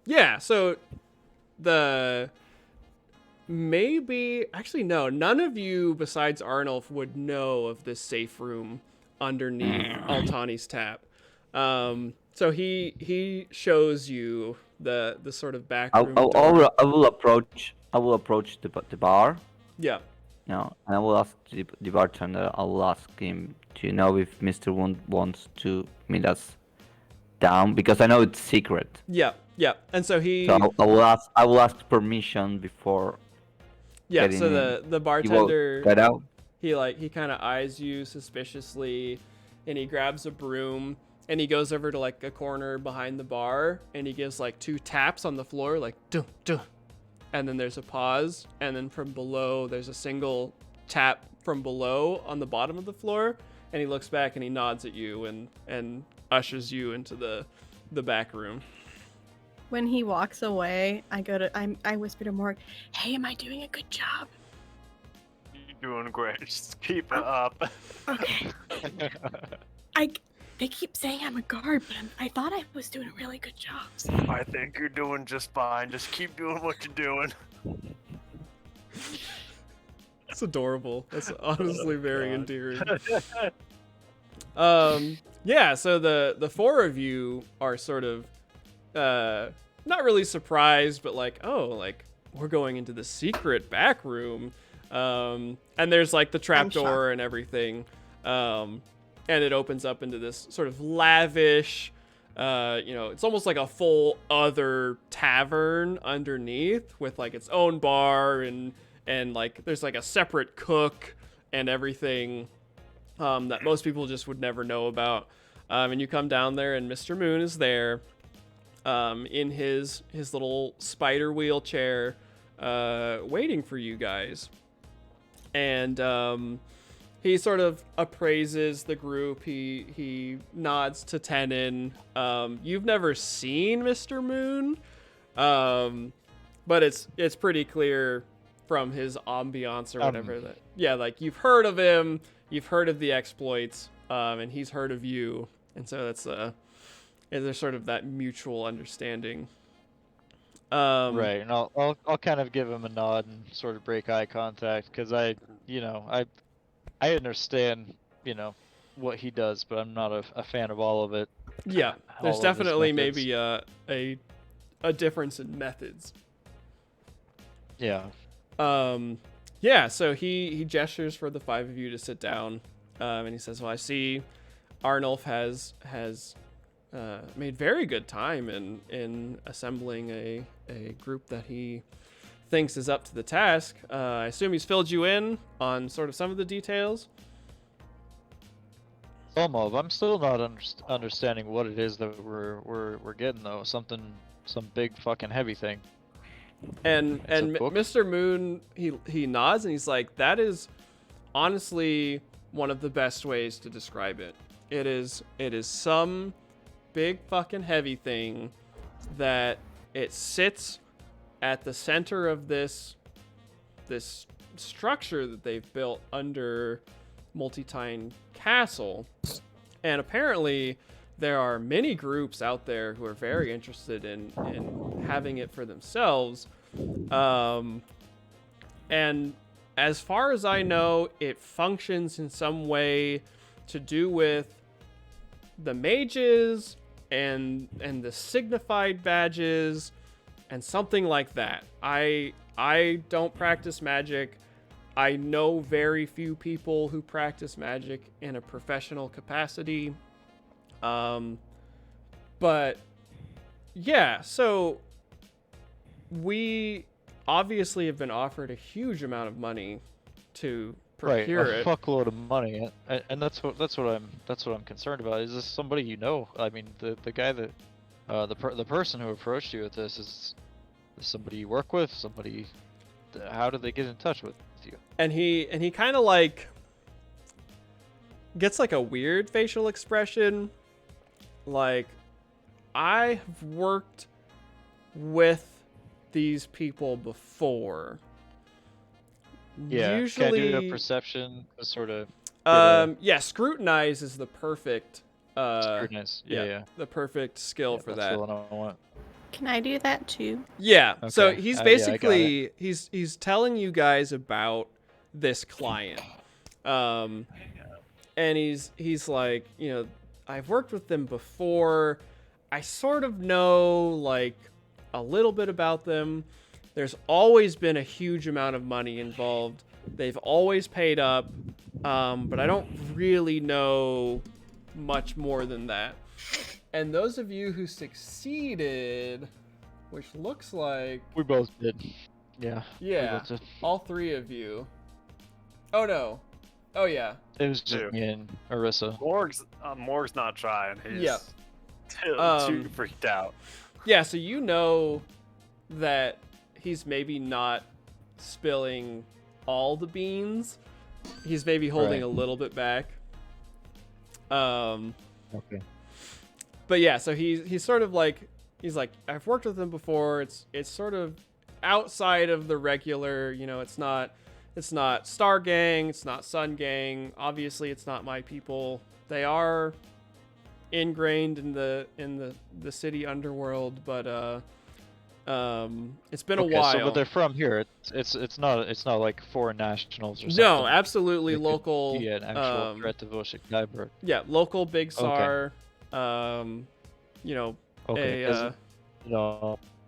S1: none of you besides Arnulf would know of this safe room underneath Altani's Tap. So he shows you the sort of back room door.
S7: I will approach the bar.
S1: Yeah.
S7: And I will ask the bartender. I will ask him, do you know if Mr. Wound wants to meet us down? Because I know it's secret.
S1: Yeah. And so
S7: I will ask permission before.
S1: Yeah. So the bartender,
S7: get out.
S1: he kind of eyes you suspiciously, and he grabs a broom and he goes over to like a corner behind the bar and he gives like 2 taps on the floor, like duh duh. And then there's a pause, and then from below there's a single tap from below on the bottom of the floor, and he looks back and he nods at you and ushers you into the back room.
S5: When he walks away, I whisper to Morg, "Hey, am I doing a good job?"
S4: You're doing great. Just keep it up.
S5: Okay. They keep saying I'm a guard, but I thought I was doing a really good job. So.
S4: I think you're doing just fine. Just keep doing what you're doing.
S1: It's adorable. That's honestly very
S4: God.
S1: endearing. So the 4 of you are sort of not really surprised, but like, oh, like we're going into the secret back room. And there's like the trapdoor and everything. And it opens up into this sort of lavish It's almost like a full other tavern underneath with like its own bar and like there's like a separate cook and everything that most people just would never know about. And you come down there and Mr. Moon is there in his little spider wheelchair waiting for you guys. And he sort of appraises the group. He nods to Tenon. You've never seen Mr. Moon, but it's pretty clear from his ambiance or whatever that like you've heard of him, you've heard of the exploits, and he's heard of you, and so that's there's sort of that mutual understanding.
S6: Right, and I'll kind of give him a nod and sort of break eye contact because I understand, what he does, but I'm not a fan of all of it.
S1: Yeah, there's
S6: All of his
S1: definitely
S6: methods.
S1: maybe a difference in methods.
S6: Yeah.
S1: So he gestures for the five of you to sit down, and he says, well, I see Arnulf has made very good time in assembling a group that he thinks is up to the task. I assume he's filled you in on sort of some of the details.
S6: Some of. I'm still not understanding what it is that we're getting though. Some big fucking heavy thing.
S1: And
S6: It's a book?
S1: Mr. Moon, he nods and he's like, that is honestly one of the best ways to describe it. It is some big fucking heavy thing that it sits at the center of this structure that they've built under Multitine Castle. And apparently there are many groups out there who are very interested in having it for themselves. And as far as I know, it functions in some way to do with the mages and the signified badges and something like that. I don't practice magic. I know very few people who practice magic in a professional capacity. But yeah, so we obviously have been offered a huge amount of money to procure
S6: right, a
S1: it.
S6: fuckload of money, and that's what I'm concerned about. Is this somebody you know? I mean, the guy that the person who approached you with this is somebody you work with. Somebody, how did they get in touch with you?
S1: And he kind of like gets like a weird facial expression. Like, I've worked with these people before.
S6: Yeah,
S1: Usually,
S6: can I do a perception to sort of
S1: scrutinize is the perfect
S6: scrutinize? Yeah.
S1: the perfect skill
S6: Yeah,
S1: for
S6: that's
S1: that.
S6: the one I want.
S5: Can I do that too?
S1: Yeah. So
S6: Okay.
S1: he's
S6: Yeah, I got
S1: basically he's telling you guys about this client. And he's like, I've worked with them before. I sort of know like a little bit about them. There's always been a huge amount of money involved. They've always paid up. But I don't really know much more than that. And those of you who succeeded, which looks like...
S6: We both did. Yeah. we
S1: Yeah,
S6: both did.
S1: all three of you. Oh, no. Oh, yeah.
S6: It was just
S2: Two.
S6: me and Arissa.
S2: Morg's not trying. He's
S1: Yeah.
S2: too freaked out.
S1: Yeah, so you know that he's maybe not spilling all the beans. He's maybe holding
S6: Right.
S1: a little bit back.
S6: Okay.
S1: But yeah, so he's sort of like, he's like, I've worked with him before. It's sort of outside of the regular, it's not Star Gang, it's not Sun Gang. Obviously, it's not my people. They are ingrained in the city underworld, but it's been a while.
S6: So, but they're from here. It's not like foreign nationals or something.
S1: No, absolutely
S6: It could
S1: local.
S6: be an actual threat to Voshik.
S1: Yeah, local Big
S6: Okay.
S1: Sar.
S6: Okay. 'Cause,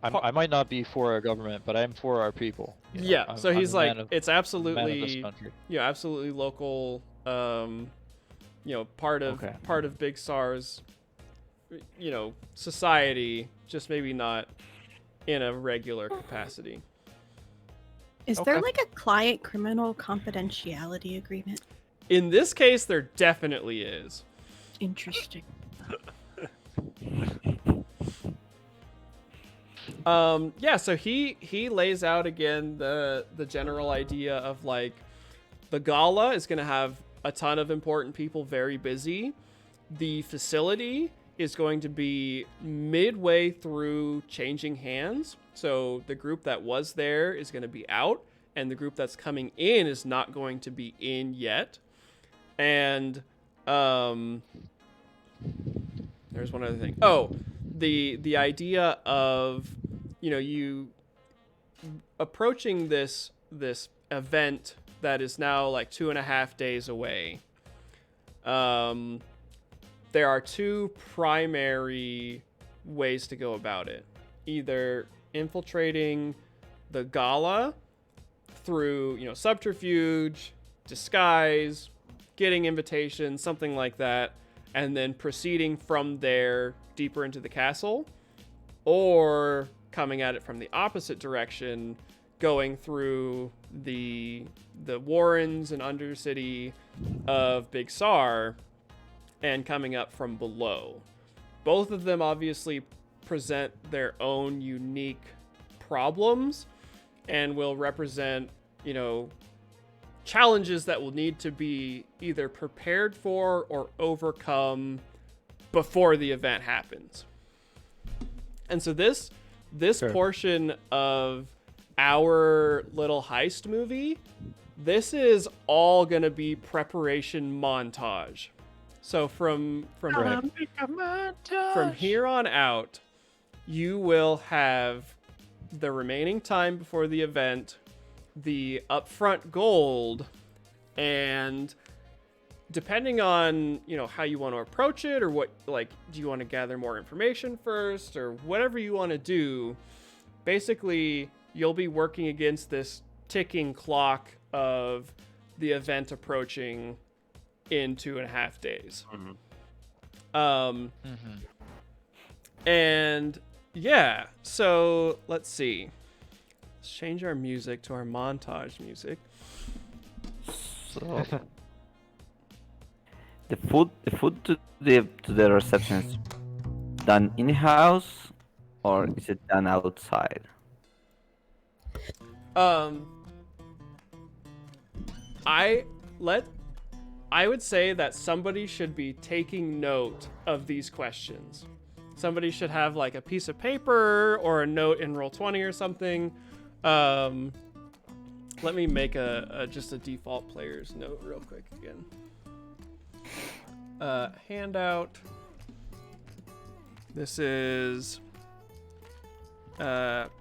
S6: I might not be for our government, but I'm for our people.
S1: Yeah, so he's
S6: I'm a
S1: like,
S6: man of-
S1: it's
S6: man of
S1: absolutely,
S6: this country.
S1: absolutely local. Part of
S6: Okay.
S1: Big Sar's society, just maybe not in a regular capacity.
S5: Is there like a client criminal confidentiality agreement?
S1: In this case, there definitely is.
S5: Interesting.
S1: So he lays out again the general idea of like the gala is going to have a ton of important people very busy. The facility is going to be midway through changing hands. So the group that was there is going to be out, and the group that's coming in is not going to be in yet. And there's one other thing. Oh, the idea of you approaching this event that is now like 2.5 days away. There are two primary ways to go about it. Either infiltrating the gala through, subterfuge, disguise, getting invitations, something like that, and then proceeding from there deeper into the castle, or coming at it from the opposite direction, going through the warrens and undercity of Big Sar and coming up from below. Both of them obviously present their own unique problems and will represent, challenges that will need to be either prepared for or overcome before the event happens. And so this portion of our little heist movie, this is all going to be preparation montage. So from here on out, you will have the remaining time before the event, the upfront gold, and depending on, how you want to approach it, or what, do you want to gather more information first, or whatever you want to do, basically you'll be working against this ticking clock of the event approaching in 2.5 days. And yeah, so let's see. Let's change our music to our montage music.
S7: So the food to the reception is done in house, or is it done outside?
S1: I would say that somebody should be taking note of these questions. Somebody should have like a piece of paper or a note in Roll20 or something. Let me make just a default player's note real quick again. Handout. This is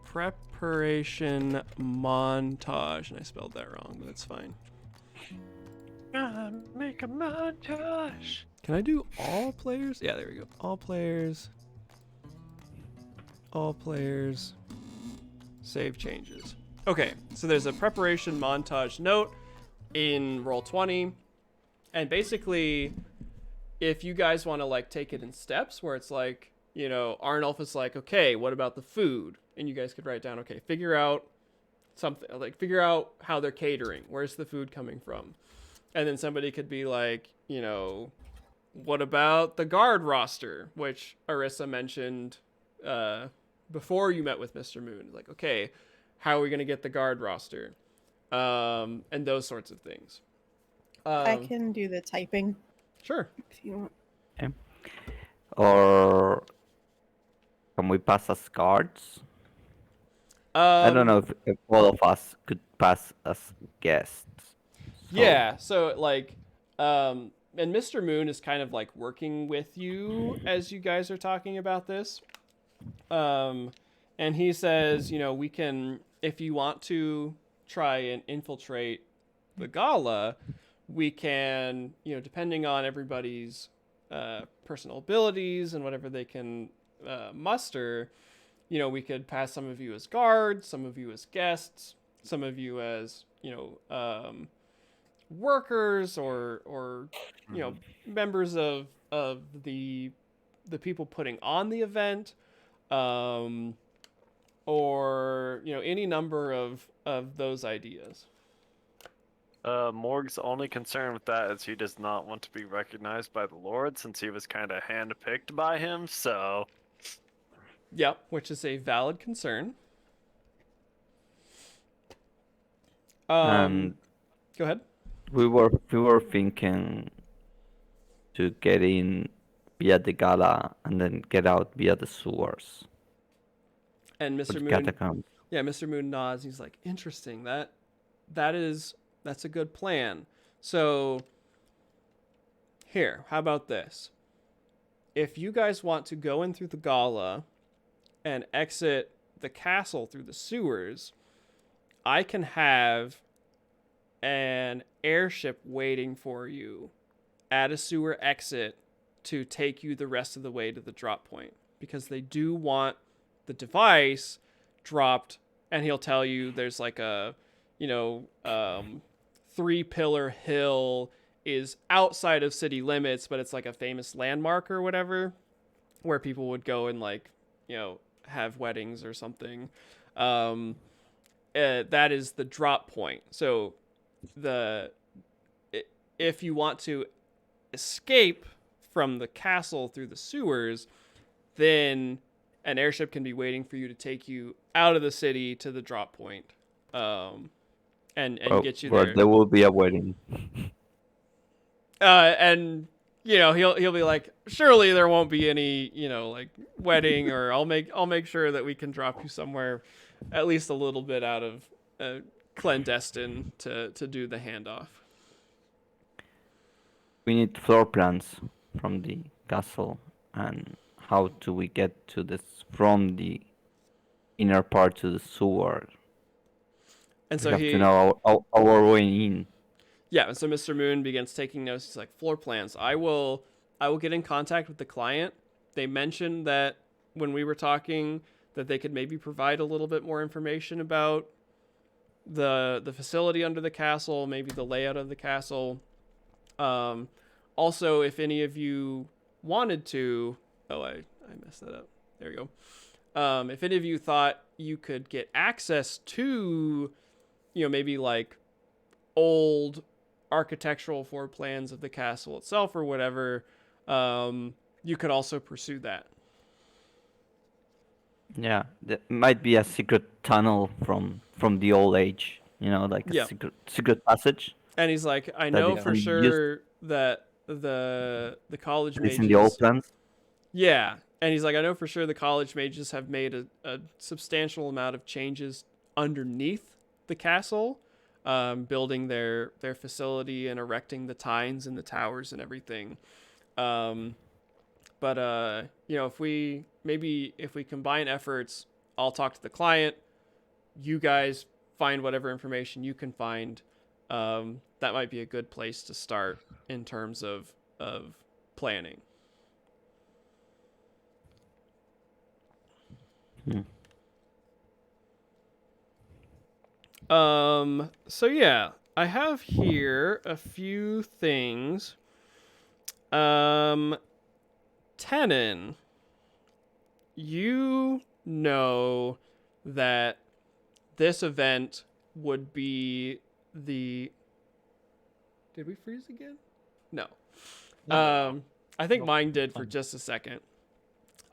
S1: preparation montage, and I spelled that wrong, but that's fine.
S4: Make a montage.
S1: Can I do all players? Yeah, there we go. All players. Save changes. Okay, so there's a preparation montage note in Roll20, and basically, if you guys want to take it in steps, where it's like, Arnulf is like, okay, what about the food? And you guys could write down, okay, figure out something, figure out how they're catering. Where's the food coming from? And then somebody could be like, what about the guard roster, which Arissa mentioned before you met with Mr. Moon. Like, okay, how are we going to get the guard roster? And those sorts of things.
S5: I can do the typing.
S1: Sure.
S5: If you want.
S7: Okay. Or can we pass as guards? I don't know if all of us could pass as guests.
S1: Yeah, so and Mr. Moon is kind of working with you as you guys are talking about this. And he says, we can, if you want to try and infiltrate the gala, we can, depending on everybody's personal abilities and whatever they can muster, we could pass some of you as guards, some of you as guests, some of you as, workers or members of the people putting on the event, or any number of those ideas.
S4: Morg's only concern with that is he does not want to be recognized by the Lord since he was kind of handpicked by him, so...
S1: Yep, which is a valid concern.
S7: And
S1: Go ahead.
S7: we were thinking to get in via the gala and then get out via the sewers.
S1: And
S7: Or
S1: Mr.
S7: the
S1: Moon,
S7: catacombs.
S1: yeah, Mr. Moon nods. He's like, interesting. That's a good plan. So here, how about this? If you guys want to go in through the gala and exit the castle through the sewers, I can have an airship waiting for you at a sewer exit to take you the rest of the way to the drop point, because they do want the device dropped, and he'll tell you there's like a 3-pillar hill is outside of city limits, but it's like a famous landmark or whatever where people would go and have weddings or something. That is the drop point. So if you want to escape from the castle through the sewers, then an airship can be waiting for you to take you out of the city to the drop point, and get you
S7: where
S1: there.
S7: there will be a wedding.
S1: And he'll be like, surely there won't be any wedding, or I'll make sure that we can drop you somewhere at least a little bit out of clandestine to do the handoff.
S7: We need floor plans from the castle and how do we get to this from the inner part to the sewer.
S1: And
S7: We
S1: so
S7: have to know our way in.
S1: Yeah, and so Mr. Moon begins taking notes. He's like, floor plans. I will get in contact with the client. They mentioned that when we were talking that they could maybe provide a little bit more information about the facility under the castle, maybe the layout of the castle. Also, if any of you wanted to, I messed that up. There you go. If any of you thought you could get access to, maybe like old architectural floor plans of the castle itself or whatever, you could also pursue that.
S7: Yeah, there might be a secret tunnel from the old age, like a
S1: Yeah.
S7: secret passage.
S1: And he's like, I know
S7: is
S1: for
S7: only
S1: sure that the college
S7: It's
S1: mages.
S7: in the old plans.
S1: Yeah, and he's like, I know for sure the college mages have made a substantial amount of changes underneath the castle, building their facility and erecting the tines and the towers and everything. But if we combine efforts, I'll talk to the client. You guys find whatever information you can find. That might be a good place to start in terms of planning. So yeah, I have here a few things. Tenon, you know that this event would be the... Did we freeze again? No. I think mine did for just a second.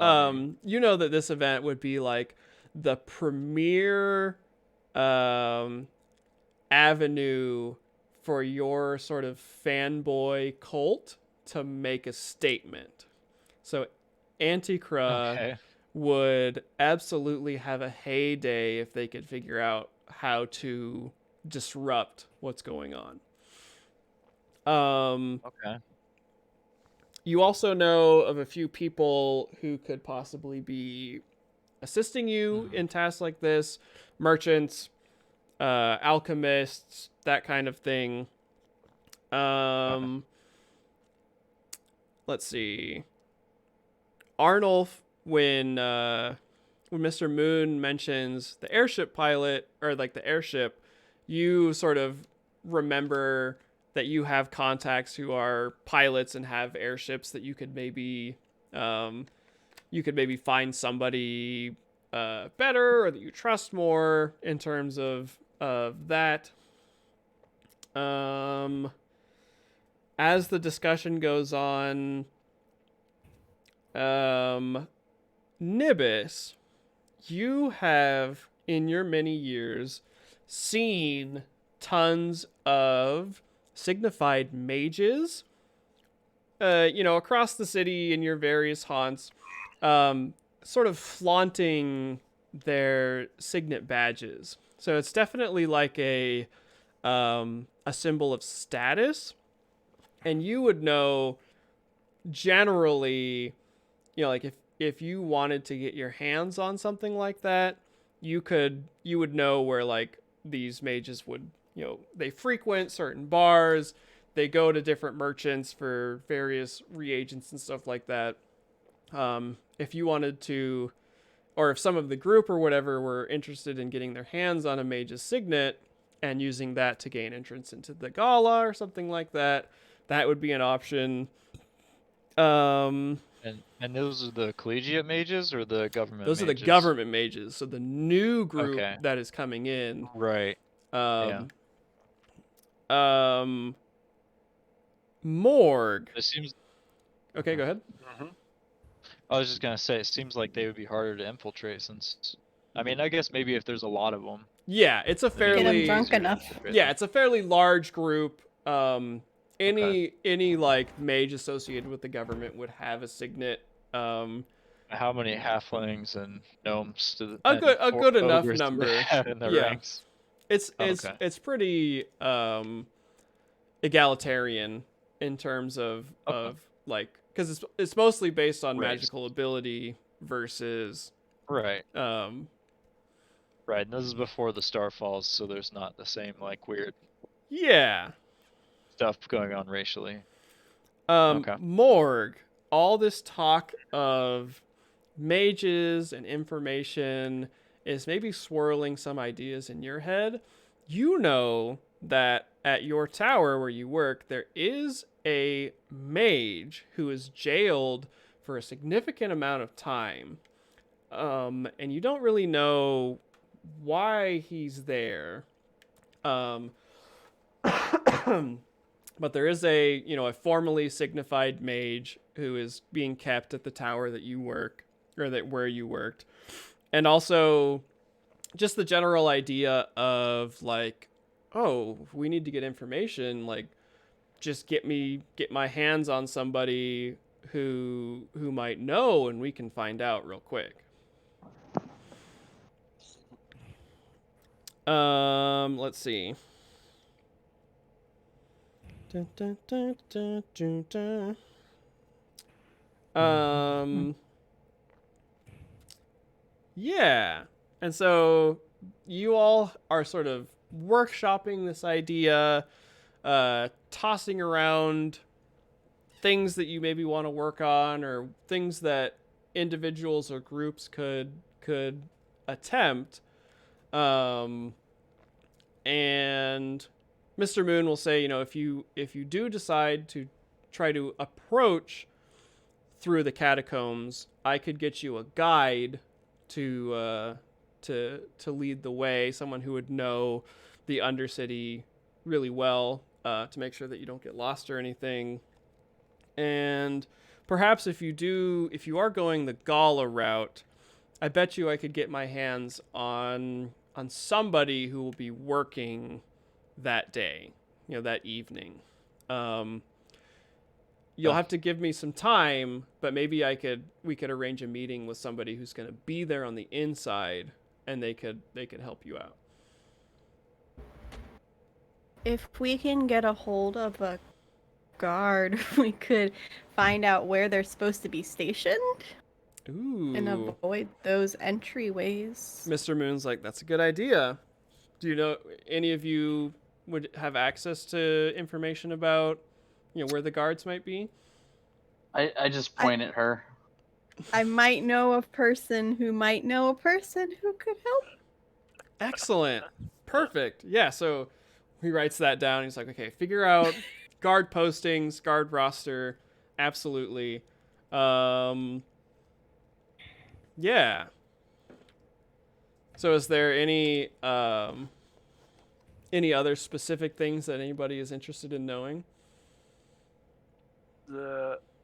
S1: You know that this event would be like the premier avenue for your sort of fanboy cult to make a statement. So Anticra would absolutely have a heyday if they could figure out how to disrupt what's going on.
S6: Okay.
S1: You also know of a few people who could possibly be assisting you in tasks like this. Merchants, alchemists, that kind of thing. Let's see. Arnulf, when Mr. Moon mentions the airship pilot, or like the airship, you sort of remember that you have contacts who are pilots and have airships that you could maybe You could maybe find somebody better or that you trust more in terms of that. As the discussion goes on, Nibis, you have in your many years seen tons of signified mages, across the city in your various haunts, sort of flaunting their signet badges. So it's definitely like a symbol of status, and you would know generally, like if you wanted to get your hands on something like that, you would know where like these mages would, they frequent certain bars, they go to different merchants for various reagents and stuff like that. If you wanted to, or if some of the group or whatever were interested in getting their hands on a mage's signet and using that to gain entrance into the gala or something like that, that would be an option.
S6: And those are the collegiate mages or the government
S1: Those
S6: mages?
S1: are the government mages. So the new group
S6: Okay.
S1: that is coming in.
S6: Right.
S1: Morgue.
S6: It seems.
S1: Okay, go ahead.
S6: I was just gonna say, it seems like they would be harder to infiltrate since. I mean, I guess maybe if there's a lot of them.
S1: Yeah, it's a
S6: it'd be
S5: Get 'em
S1: fairly
S5: drunk
S6: easier to
S5: enough.
S6: infiltrate
S1: yeah,
S6: them.
S1: it's a fairly large group. Any like mage associated with the government would have a signet.
S6: How many halflings and gnomes
S1: A good enough number.
S6: in the
S1: Yeah.
S6: ranks? Okay.
S1: It's pretty egalitarian in terms of like, because it's mostly based on
S6: Right.
S1: magical ability versus
S6: Right.
S1: um
S6: Right. And this is before the star falls, so there's not the same like weird
S1: yeah.
S6: stuff going on racially. Okay.
S1: Morgue, all this talk of mages and information is maybe swirling some ideas in your head. You know that at your tower where you work, there is a mage who is jailed for a significant amount of time. And you don't really know why he's there. But there is a formally signified mage who is being kept at the tower that you work, or that where you worked. And also just the general idea of like, oh, if we need to get information, like just get my hands on somebody who might know, and we can find out real quick. Let's see. Dun, dun, dun, dun, dun, dun. Yeah. And so you all are sort of workshopping this idea, tossing around things that you maybe want to work on, or things that individuals or groups could attempt. And Mr. Moon will say, if you do decide to try to approach through the catacombs, I could get you a guide to lead the way, someone who would know the Undercity really well, to make sure that you don't get lost or anything. And perhaps if you are going the Gala route, I bet you I could get my hands on somebody who will be working that day, that evening. You'll have to give me some time, but maybe we could arrange a meeting with somebody who's going to be there on the inside, and they could help you out.
S5: If we can get a hold of a guard, we could find out where they're supposed to be stationed.
S1: Ooh.
S5: And avoid those entryways.
S1: Mr. Moon's like, that's a good idea. Do you know any of you would have access to information about, where the guards might be?
S3: I just point at her.
S5: I might know a person who might know a person who could help.
S1: Excellent. Perfect. Yeah, so he writes that down. He's like, okay, figure out guard postings, guard roster. Absolutely. Yeah. So is there any other specific things that anybody is interested in knowing?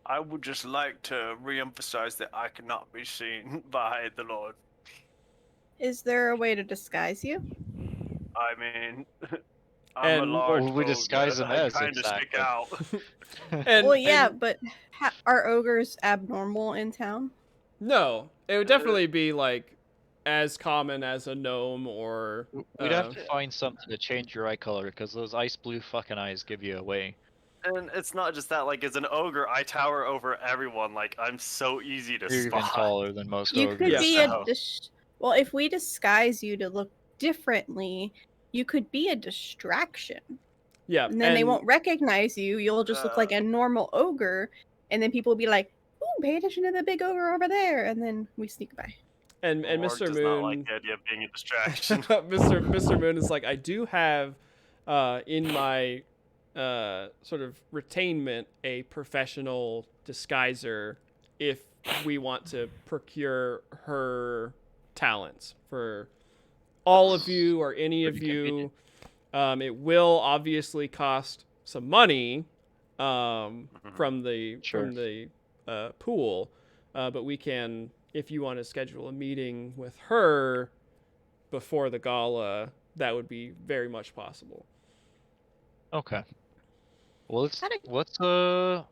S2: I would just like to re-emphasize that I cannot be seen by the Lord.
S5: Is there a way to disguise you?
S2: I mean, I'm a
S1: And
S2: large
S6: What would we
S2: ogre.
S6: disguise him
S2: I
S6: as
S2: kind of stick
S6: exactly?
S2: out.
S1: and
S5: Well, yeah,
S1: and
S5: but are ogres abnormal in town?
S1: no, it would definitely be like as common as a gnome or
S6: We'd have to find something to change your eye color because those ice blue fucking eyes give you away.
S4: And it's not just that. Like, as an ogre, I tower over everyone. Like, I'm so easy to
S6: You're even
S4: spot.
S6: taller than most
S5: You
S6: ogres.
S5: could
S1: Yeah.
S5: be
S4: So-
S5: well, if we disguise you to look differently, you could be a distraction.
S1: yeah,
S5: And then they won't recognize you. You'll just look like a normal ogre, and then people will be like, "Ooh, pay attention to the big ogre over there," and then we sneak by.
S1: and
S4: Orc
S1: Mr.
S4: does not like
S1: Moon
S4: the idea of being a distraction.
S1: Mr. Moon is like, I do have in my sort of retainment a professional disguiser if we want to procure her talents for all of you or any of
S6: Pretty
S1: you. It will obviously cost some money from the pool, but we can, if you want to schedule a meeting with her before the gala, that would be very much possible.
S6: Okay. Well,
S5: How do-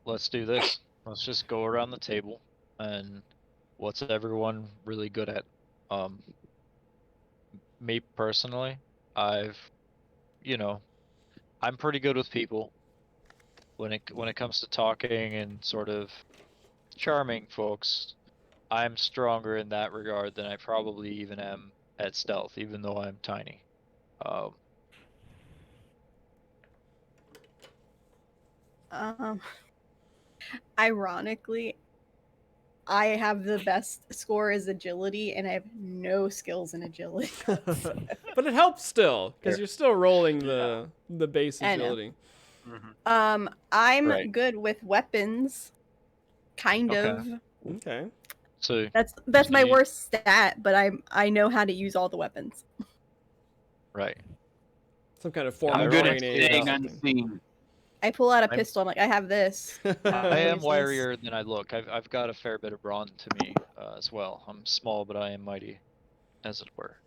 S6: let's do this. Let's just go around the table and what's everyone really good at? Me personally, I'm pretty good with people when it comes to talking and sort of charming folks. I'm stronger in that regard than I probably even am at stealth, even though I'm tiny.
S5: Ironically, I have the best score as agility, and I have no skills in agility.
S1: But it helps still because you're still rolling the base
S5: I know.
S1: agility.
S5: I'm
S6: Right.
S5: good with weapons, kind
S6: Okay.
S5: of.
S1: Okay.
S6: So
S5: That's my
S6: you-
S5: worst stat, but I know how to use all the weapons.
S6: right.
S1: Some kind of form
S3: I'm
S1: of
S3: good at
S1: training or
S3: staying
S1: something.
S3: unseen.
S5: I pull out a
S6: I'm-
S5: pistol. I'm like, I have this.
S6: I am
S5: use this.
S6: wirier than I look. I've got a fair bit of brawn to me as well. I'm small, but I am mighty, as it were.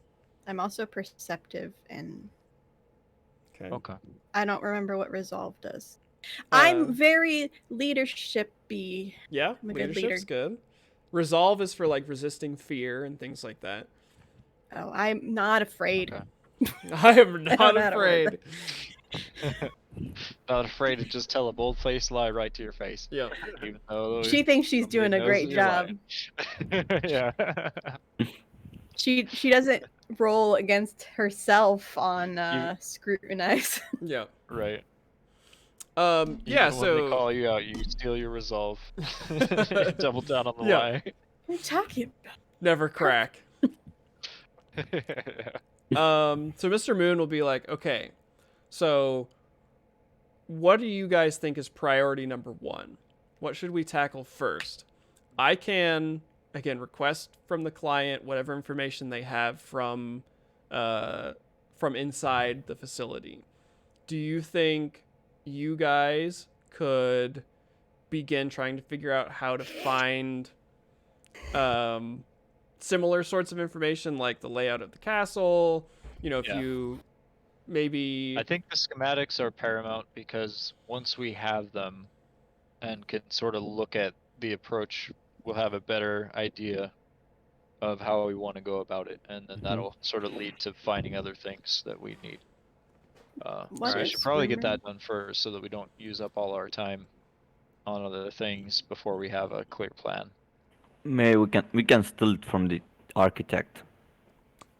S5: I'm also perceptive, and
S1: Okay.
S6: Okay.
S5: I don't remember what resolve does.
S1: Uh,
S5: I'm very leadership-y.
S1: Yeah,
S5: I'm a good
S1: leadership's
S5: leader.
S1: good. Resolve is for like resisting fear and things like that.
S5: Oh, I'm not afraid.
S6: Okay.
S1: I am
S5: don't
S1: not
S5: know how to word
S1: afraid.
S6: Not afraid to just tell a bold-faced lie right to your face.
S1: Yeah.
S6: Even though
S5: She thinks she's
S6: somebody
S5: doing a
S6: knows
S5: great
S6: that you're
S5: job.
S6: lying. Yeah.
S5: She doesn't roll against herself on scrutinize.
S1: Yeah.
S6: Right.
S1: Yeah,
S6: Even when they
S1: so
S6: call you out, you steal your resolve. Double down on the
S1: Yeah.
S6: lie.
S5: What are you talking about?
S1: never crack. So Mr. Moon will be like, okay, so what do you guys think is priority number one? What should we tackle first? I can, again, request from the client whatever information they have from inside the facility. Do you think you guys could begin trying to figure out how to find similar sorts of information, like the layout of the castle? You know, if
S6: Yeah.
S1: you maybe
S6: I think the schematics are paramount because once we have them and can sort of look at the approach, we'll have a better idea of how we want to go about it, and then that'll sort of lead to finding other things that we need.
S5: What
S6: So we
S5: is
S6: should probably get
S5: rumor?
S6: that done first so that we don't use up all our time on other things before we have a clear plan.
S7: Maybe we can steal it from the architect.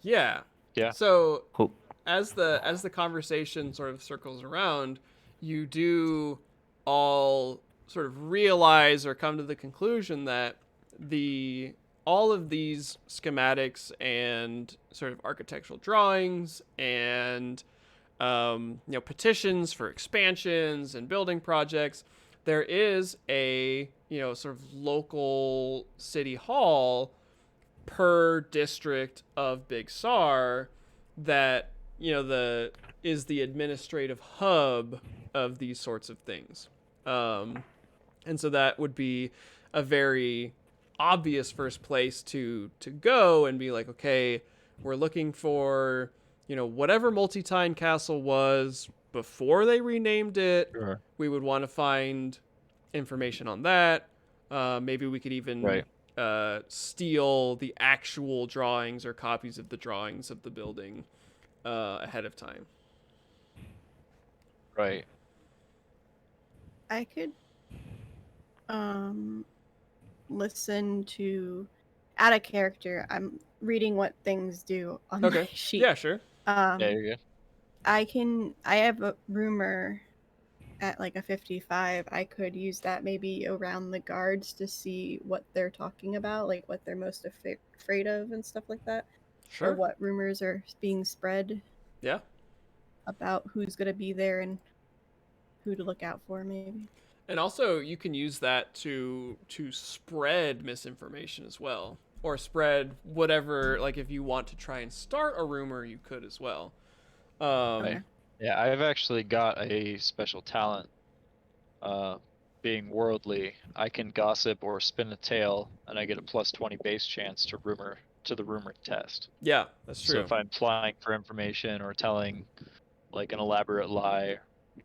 S1: Yeah.
S6: Yeah.
S1: So
S7: Who?
S1: as the conversation sort of circles around, you do all sort of realize or come to the conclusion that all of these schematics and sort of architectural drawings and petitions for expansions and building projects, there is a sort of local city hall per district of Big Sur that is the administrative hub of these sorts of things. And so that would be a very obvious first place to go and be like, okay, we're looking for whatever Multitine Castle was before they renamed it.
S6: Sure.
S1: We would want to find information on that. Maybe we could even steal the actual drawings or copies of the drawings of the building ahead of time.
S6: Right.
S5: I could listen to add a character. I'm reading what things do on
S1: Okay.
S5: my sheet.
S1: Yeah, sure.
S6: Yeah, you're good.
S5: I have a rumor at like a 55. I could use that maybe around the guards to see what they're talking about, like what they're most afraid of and stuff like that.
S1: Sure.
S5: Or what rumors are being spread.
S1: Yeah.
S5: About who's going to be there and who to look out for, maybe.
S1: And also, you can use that to spread misinformation as well, or spread whatever. Like, if you want to try and start a rumor, you could as well.
S6: Right. Yeah, I've actually got a special talent. Being worldly, I can gossip or spin a tale, and I get a +20 base chance to the rumor test.
S1: Yeah, that's true.
S6: So if I'm flying for information or telling like an elaborate lie,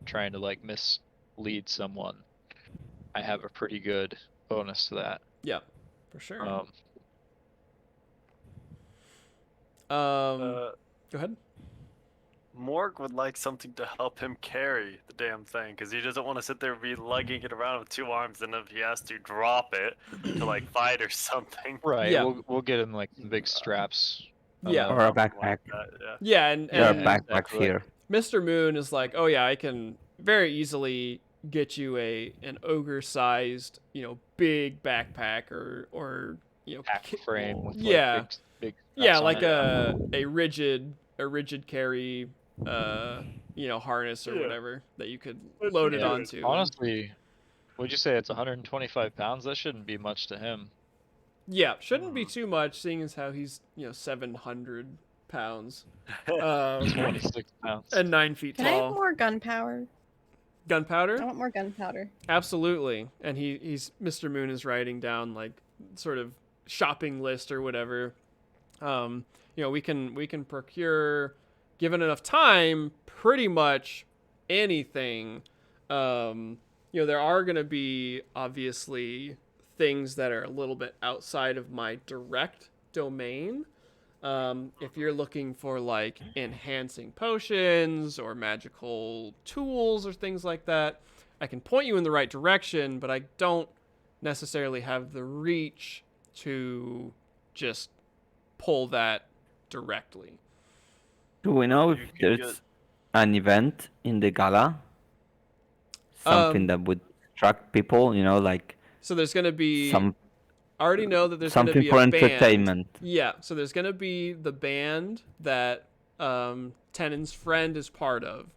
S6: trying to like mislead someone, I have a pretty good bonus to that.
S1: Yeah, for sure.
S4: Go
S1: ahead.
S4: Morg would like something to help him carry the damn thing, because he doesn't want to sit there and be lugging it around with 2 arms, and if he has to drop it to like fight or something.
S6: Right.
S1: Yeah.
S6: We'll get him like some big straps.
S1: Yeah.
S7: Or a
S4: something
S7: backpack.
S4: like that, yeah.
S1: Yeah, and
S7: There are
S6: Yeah,
S7: backpacks
S6: exactly.
S7: here.
S1: Mr. Moon is like, oh yeah, I can very easily get you an ogre-sized, big backpack or
S6: Pack frame with
S1: yeah.
S6: like big
S1: yeah,
S6: straps on
S1: like
S6: it.
S1: a rigid carry harness or
S4: Yeah.
S1: whatever that you could load it
S6: Yeah.
S1: onto.
S6: Honestly, would you say it's 125 pounds? That shouldn't be much to him.
S1: Yeah, shouldn't be too much, seeing as how he's 700 pounds,
S6: 26 pounds.
S1: and 9 feet
S5: Can I have
S1: tall.
S5: more gunpowder?
S1: Gunpowder?
S5: I want more gunpowder.
S1: Absolutely. And he's Mr. Moon is writing down like sort of shopping list or whatever. We can procure, given enough time, pretty much anything. There are going to be obviously things that are a little bit outside of my direct domain. If you're looking for like enhancing potions or magical tools or things like that, I can point you in the right direction, but I don't necessarily have the reach to just pull that directly.
S7: Do we know
S4: You
S7: if
S4: can
S7: there's an event in the gala? Something that would attract people, like
S1: So there's going to be
S7: some
S1: I already know that there's going to
S7: something
S1: be
S7: for
S1: a band.
S7: entertainment.
S1: Yeah, so there's going to be the band that Tenen's friend is part of.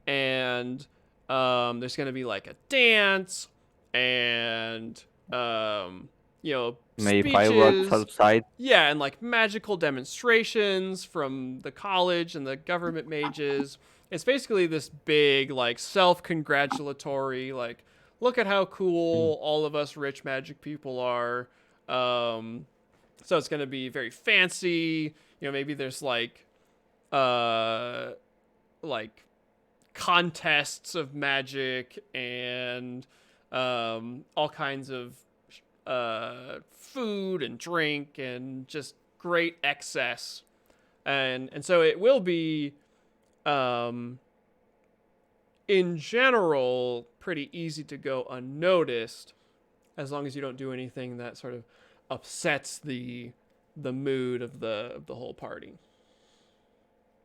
S1: And there's going to be like a dance and
S7: Maybe
S1: speeches.
S7: fireworks outside.
S1: Yeah, and like magical demonstrations from the college and the government mages. It's basically this big like self-congratulatory like, look at how cool all of us rich magic people are. So it's going to be very fancy. Maybe there's like contests of magic and all kinds of food and drink and just great excess. And so it will be in general pretty easy to go unnoticed, as long as you don't do anything that sort of upsets the mood of the whole party.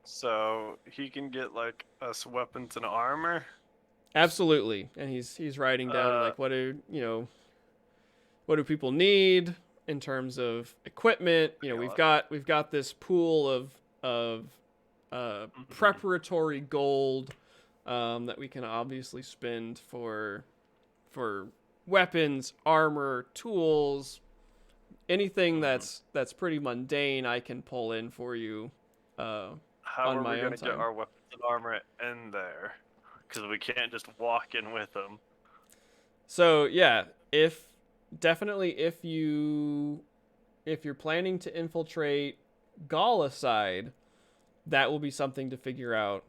S4: So he can get like us weapons and armor.
S1: Absolutely. And he's writing down like what do people need in terms of equipment. We've got this pool of preparatory gold that we can obviously spend for weapons, armor, tools, anything that's pretty mundane, I can pull in for you.
S4: How
S1: On
S4: are
S1: my
S4: we
S1: own
S4: gonna get
S1: time.
S4: our weapons and armor in there? Because we can't just walk in with them.
S1: So yeah, if you're planning to infiltrate Gala side, that will be something to figure out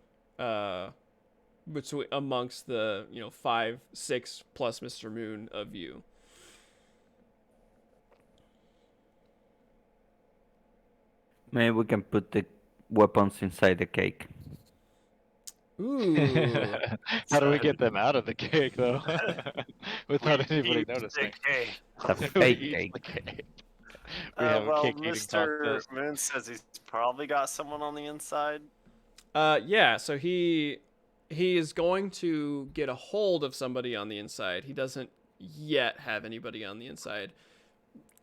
S1: between amongst the 5, 6 plus Mr. Moon of you.
S7: Maybe we can put the weapons inside the cake.
S1: Ooh.
S6: How do we get them out of the cake though? Without anybody
S4: Eat the
S6: noticing.
S4: cake.
S7: It's a
S6: We
S7: fake
S6: eat
S7: cake.
S6: the cake. We have a
S4: Well,
S6: cake eating
S4: Mr.
S6: contest.
S4: Moon says he's probably got someone on the inside.
S1: Yeah, so he is going to get a hold of somebody on the inside. He doesn't yet have anybody on the inside.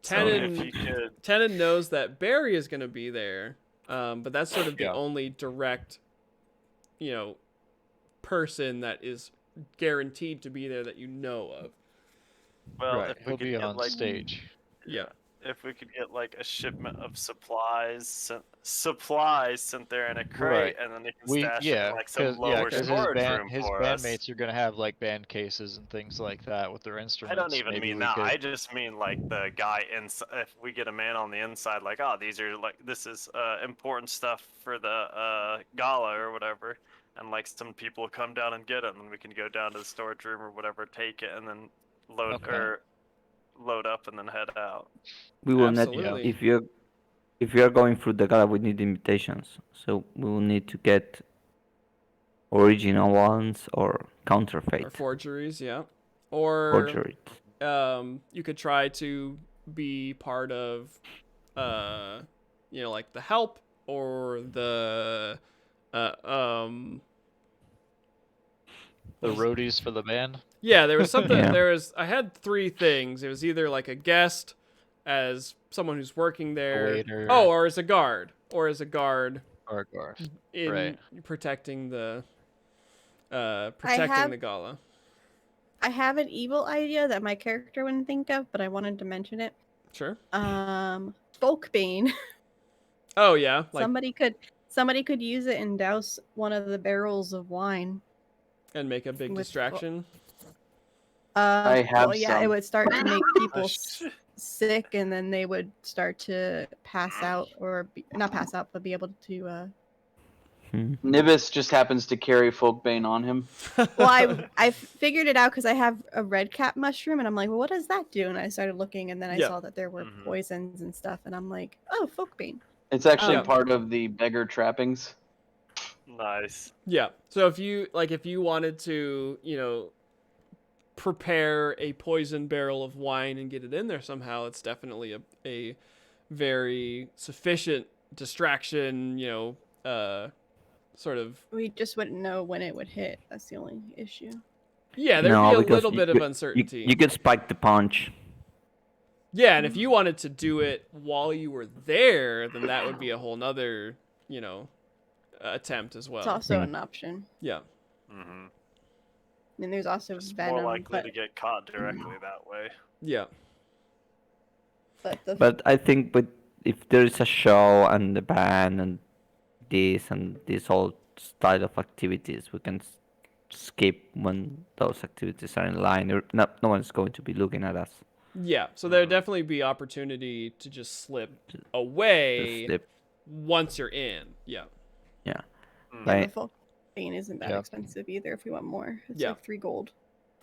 S4: So if you could,
S1: Tenon knows that Barry is going to be there, but that's sort of the
S6: Yeah.
S1: only direct, person that is guaranteed to be there that you know of.
S4: well,
S6: Right,
S4: if we
S6: he'll
S4: could
S6: be
S4: get
S6: on
S4: like,
S6: stage.
S1: Yeah.
S4: if we could get like a shipment of supplies sent there in a crate,
S6: Right.
S4: and then they can stash it in like some
S6: Cause
S4: lower
S6: his
S4: storage room
S6: his
S4: for us.
S6: bandmates are gonna have like band cases and things like that with their
S4: I
S6: instruments.
S4: don't even
S6: Maybe
S4: mean
S6: we
S4: that.
S6: could-
S4: I just mean like the guy inside. If we get a man on the inside, like, oh, these are like this is important stuff for the gala or whatever, and like some people come down and get it, and then we can go down to the storage room or whatever, take it, and then load up and then head out.
S7: We will
S1: Absolutely.
S7: need if you're going through the gala, we need invitations. So we will need to get original ones or counterfeit
S1: Or forgeries, yeah. Or
S7: forgeries.
S1: you could try to be part of like the help or the
S6: the roadies for the band.
S1: yeah, there was something
S7: Yeah.
S1: I had 3 things. It was either like a guest as someone who's working there.
S6: waiter.
S1: Oh, or as a guard. Or as a guard
S6: Or Garth.
S1: in
S6: Right.
S1: protecting the
S5: have-
S1: gala.
S5: I have an evil idea that my character wouldn't think of, but I wanted to mention it.
S1: Sure.
S5: Folkbane.
S1: Oh yeah, like
S5: somebody could use it and douse one of the barrels of wine.
S1: and make a big
S5: with-
S1: distraction.
S3: I have
S5: Well, yeah, it
S3: some.
S5: would start to make people
S4: Sh-
S5: sick, and then they would start to pass out, or not pass out, but be able to.
S3: Nibis just happens to carry Folkbane on him.
S5: Well, I figured it out because I have a red cap mushroom, and I'm like, well, what does that do? And I started looking, and then I
S1: Yeah.
S5: saw that there were
S4: Mhm.
S5: poisons and stuff, and I'm like, oh, Folkbane.
S3: It's actually
S1: Oh.
S3: part of the beggar trappings.
S4: Nice.
S1: Yeah. So if you wanted to, prepare a poison barrel of wine and get it in there somehow, it's definitely a very sufficient distraction, sort of.
S5: We just wouldn't know when it would hit. That's the only issue.
S1: Yeah, there'd be a
S7: because
S1: little bit of uncertainty.
S7: You could spike the punch.
S1: Yeah, and if you wanted to do it while you were there, then that would be a whole nother, attempt as well.
S5: It's also an option.
S1: Yeah.
S4: Mm-hmm.
S5: And there's also
S4: It's
S5: venom,
S4: more likely
S5: but,
S4: to get caught directly that way.
S1: Yeah.
S7: But I think if there is a show and the band and this whole style of activities, we can skip when those activities are in line. No one's going to be looking at us.
S1: Yeah, so there'd definitely be opportunity to just slip away
S7: Just slip.
S1: once you're in. Yeah.
S7: Yeah.
S4: Mm.
S7: Right.
S5: the Folkbane isn't that
S6: Yeah.
S5: expensive either if you want more. It's
S1: Yeah.
S5: like 3 gold.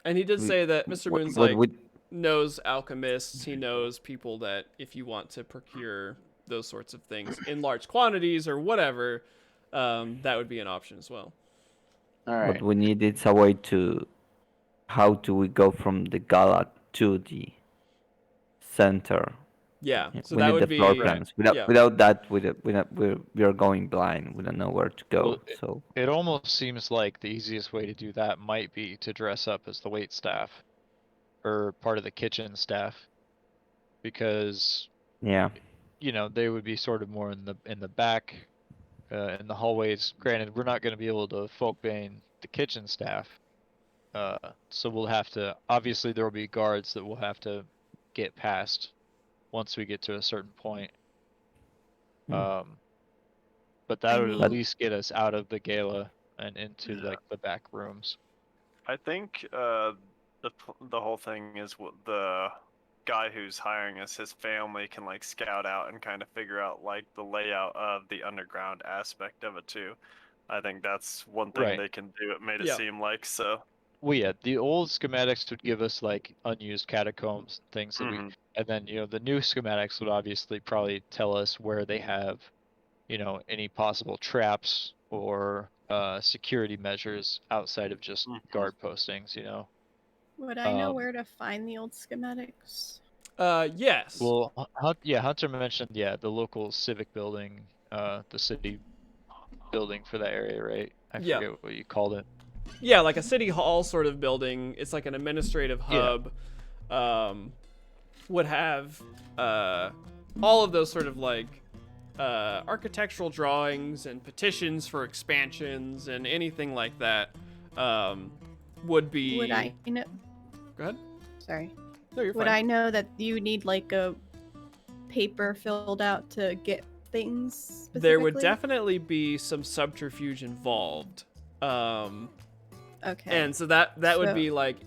S1: And he did
S7: We-
S1: say that Mr.
S7: What-
S1: Moon's
S7: what
S1: like
S7: would-
S1: knows alchemists, he knows people that if you want to procure those sorts of things in large quantities or whatever, that would be an option as well.
S3: All right.
S7: What we need is a way to. How do we go from the gala to the center?
S1: Yeah,
S7: Yeah,
S1: so
S7: we
S1: that
S7: need
S1: would
S7: the
S1: be
S7: floor plans.
S1: yeah.
S7: Without that, we are going blind. We don't know where to go.
S6: Well,
S7: So
S6: It almost seems like the easiest way to do that might be to dress up as the wait staff or part of the kitchen staff, because
S7: yeah,
S6: they would be sort of more in the back, in the hallways. Granted, we're not going to be able to folkbane the kitchen staff, So we'll have to. Obviously, there will be guards that we'll have to get past once we get to a certain point. But that would at
S5: mean-
S6: least get us out of the gala and into like the back rooms.
S4: I think the whole thing is what the guy who's hiring us, his family can like scout out and kind of figure out like the layout of the underground aspect of it too. I think that's one thing
S6: Right.
S4: they can do. It made it
S1: Yeah.
S4: seem like so.
S6: Well, yeah, the old schematics would give us like unused catacombs and things that
S4: Mhm.
S6: and then the new schematics would obviously probably tell us where they have, any possible traps or security measures outside of just guard postings.
S5: Would I know
S6: Um,
S5: where to find the old schematics?
S1: Yes.
S6: Well, Hunter mentioned the local civic building, the city building for that area, right? I
S1: Yeah.
S6: forget what you called it.
S1: Yeah, like a city hall sort of building. It's like an administrative
S6: Yeah.
S1: hub. Would have all of those sort of like architectural drawings and petitions for expansions and anything like that. Would be.
S5: Would I know?
S1: Go ahead.
S5: Sorry.
S1: No, you're
S5: Would
S1: fine.
S5: I know that you need like a paper filled out to get things?
S1: There would
S5: specifically?
S1: definitely be some subterfuge involved.
S5: Okay.
S1: And so that would
S5: So-
S1: be like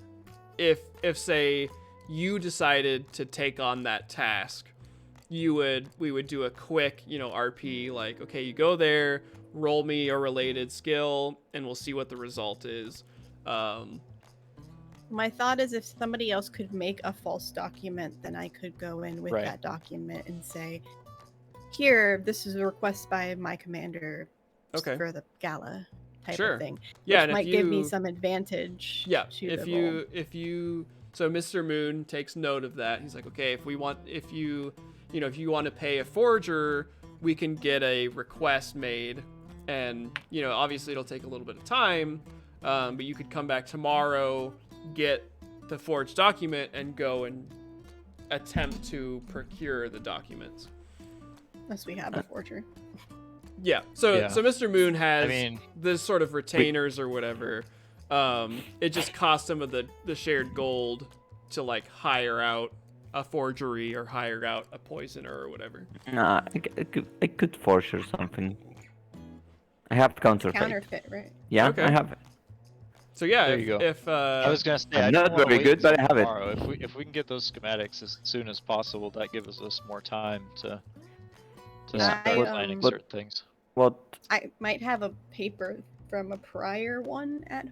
S1: if say you decided to take on that task, we would do a quick, RP, like, okay, you go there, roll me a related skill, and we'll see what the result is.
S5: My thought is if somebody else could make a false document, then I could go in with
S6: Right.
S5: that document and say, here, this is a request by my commander
S1: Okay.
S5: for the gala type
S1: Sure.
S5: of thing.
S1: Yeah,
S5: which
S1: and if
S5: might give me
S1: you-
S5: some advantage.
S1: Yeah,
S5: to
S1: if
S5: the
S1: you
S5: roll.
S1: so Mr. Moon takes note of that. He's like, okay, if you want to pay a forger, we can get a request made, and obviously it'll take a little bit of time, but you could come back tomorrow, get the forged document, and go and attempt to procure the documents.
S5: Unless we have a forger.
S1: Yeah. So
S6: Yeah.
S1: so Mr. Moon has
S6: I mean,
S1: this sort of retainers or whatever. It just costs him of the shared gold to like hire out a forgery or hire out a poisoner or whatever.
S7: Nah, I could forge or something. I have counterfeit.
S5: Counterfeit, right?
S7: Yeah,
S1: Okay.
S7: I have it.
S1: So yeah,
S6: There
S1: if,
S6: you go.
S1: if
S6: I was gonna say
S7: I'm
S6: I
S7: not
S6: don't wanna
S7: very
S6: wait
S7: good, but
S6: until
S7: I have it.
S6: tomorrow. If we can get those schematics as soon as possible, that gives us more time to
S5: Yeah,
S6: start
S5: I,
S6: planning
S7: but-
S6: certain things.
S7: What?
S5: I might have a paper from a prior one at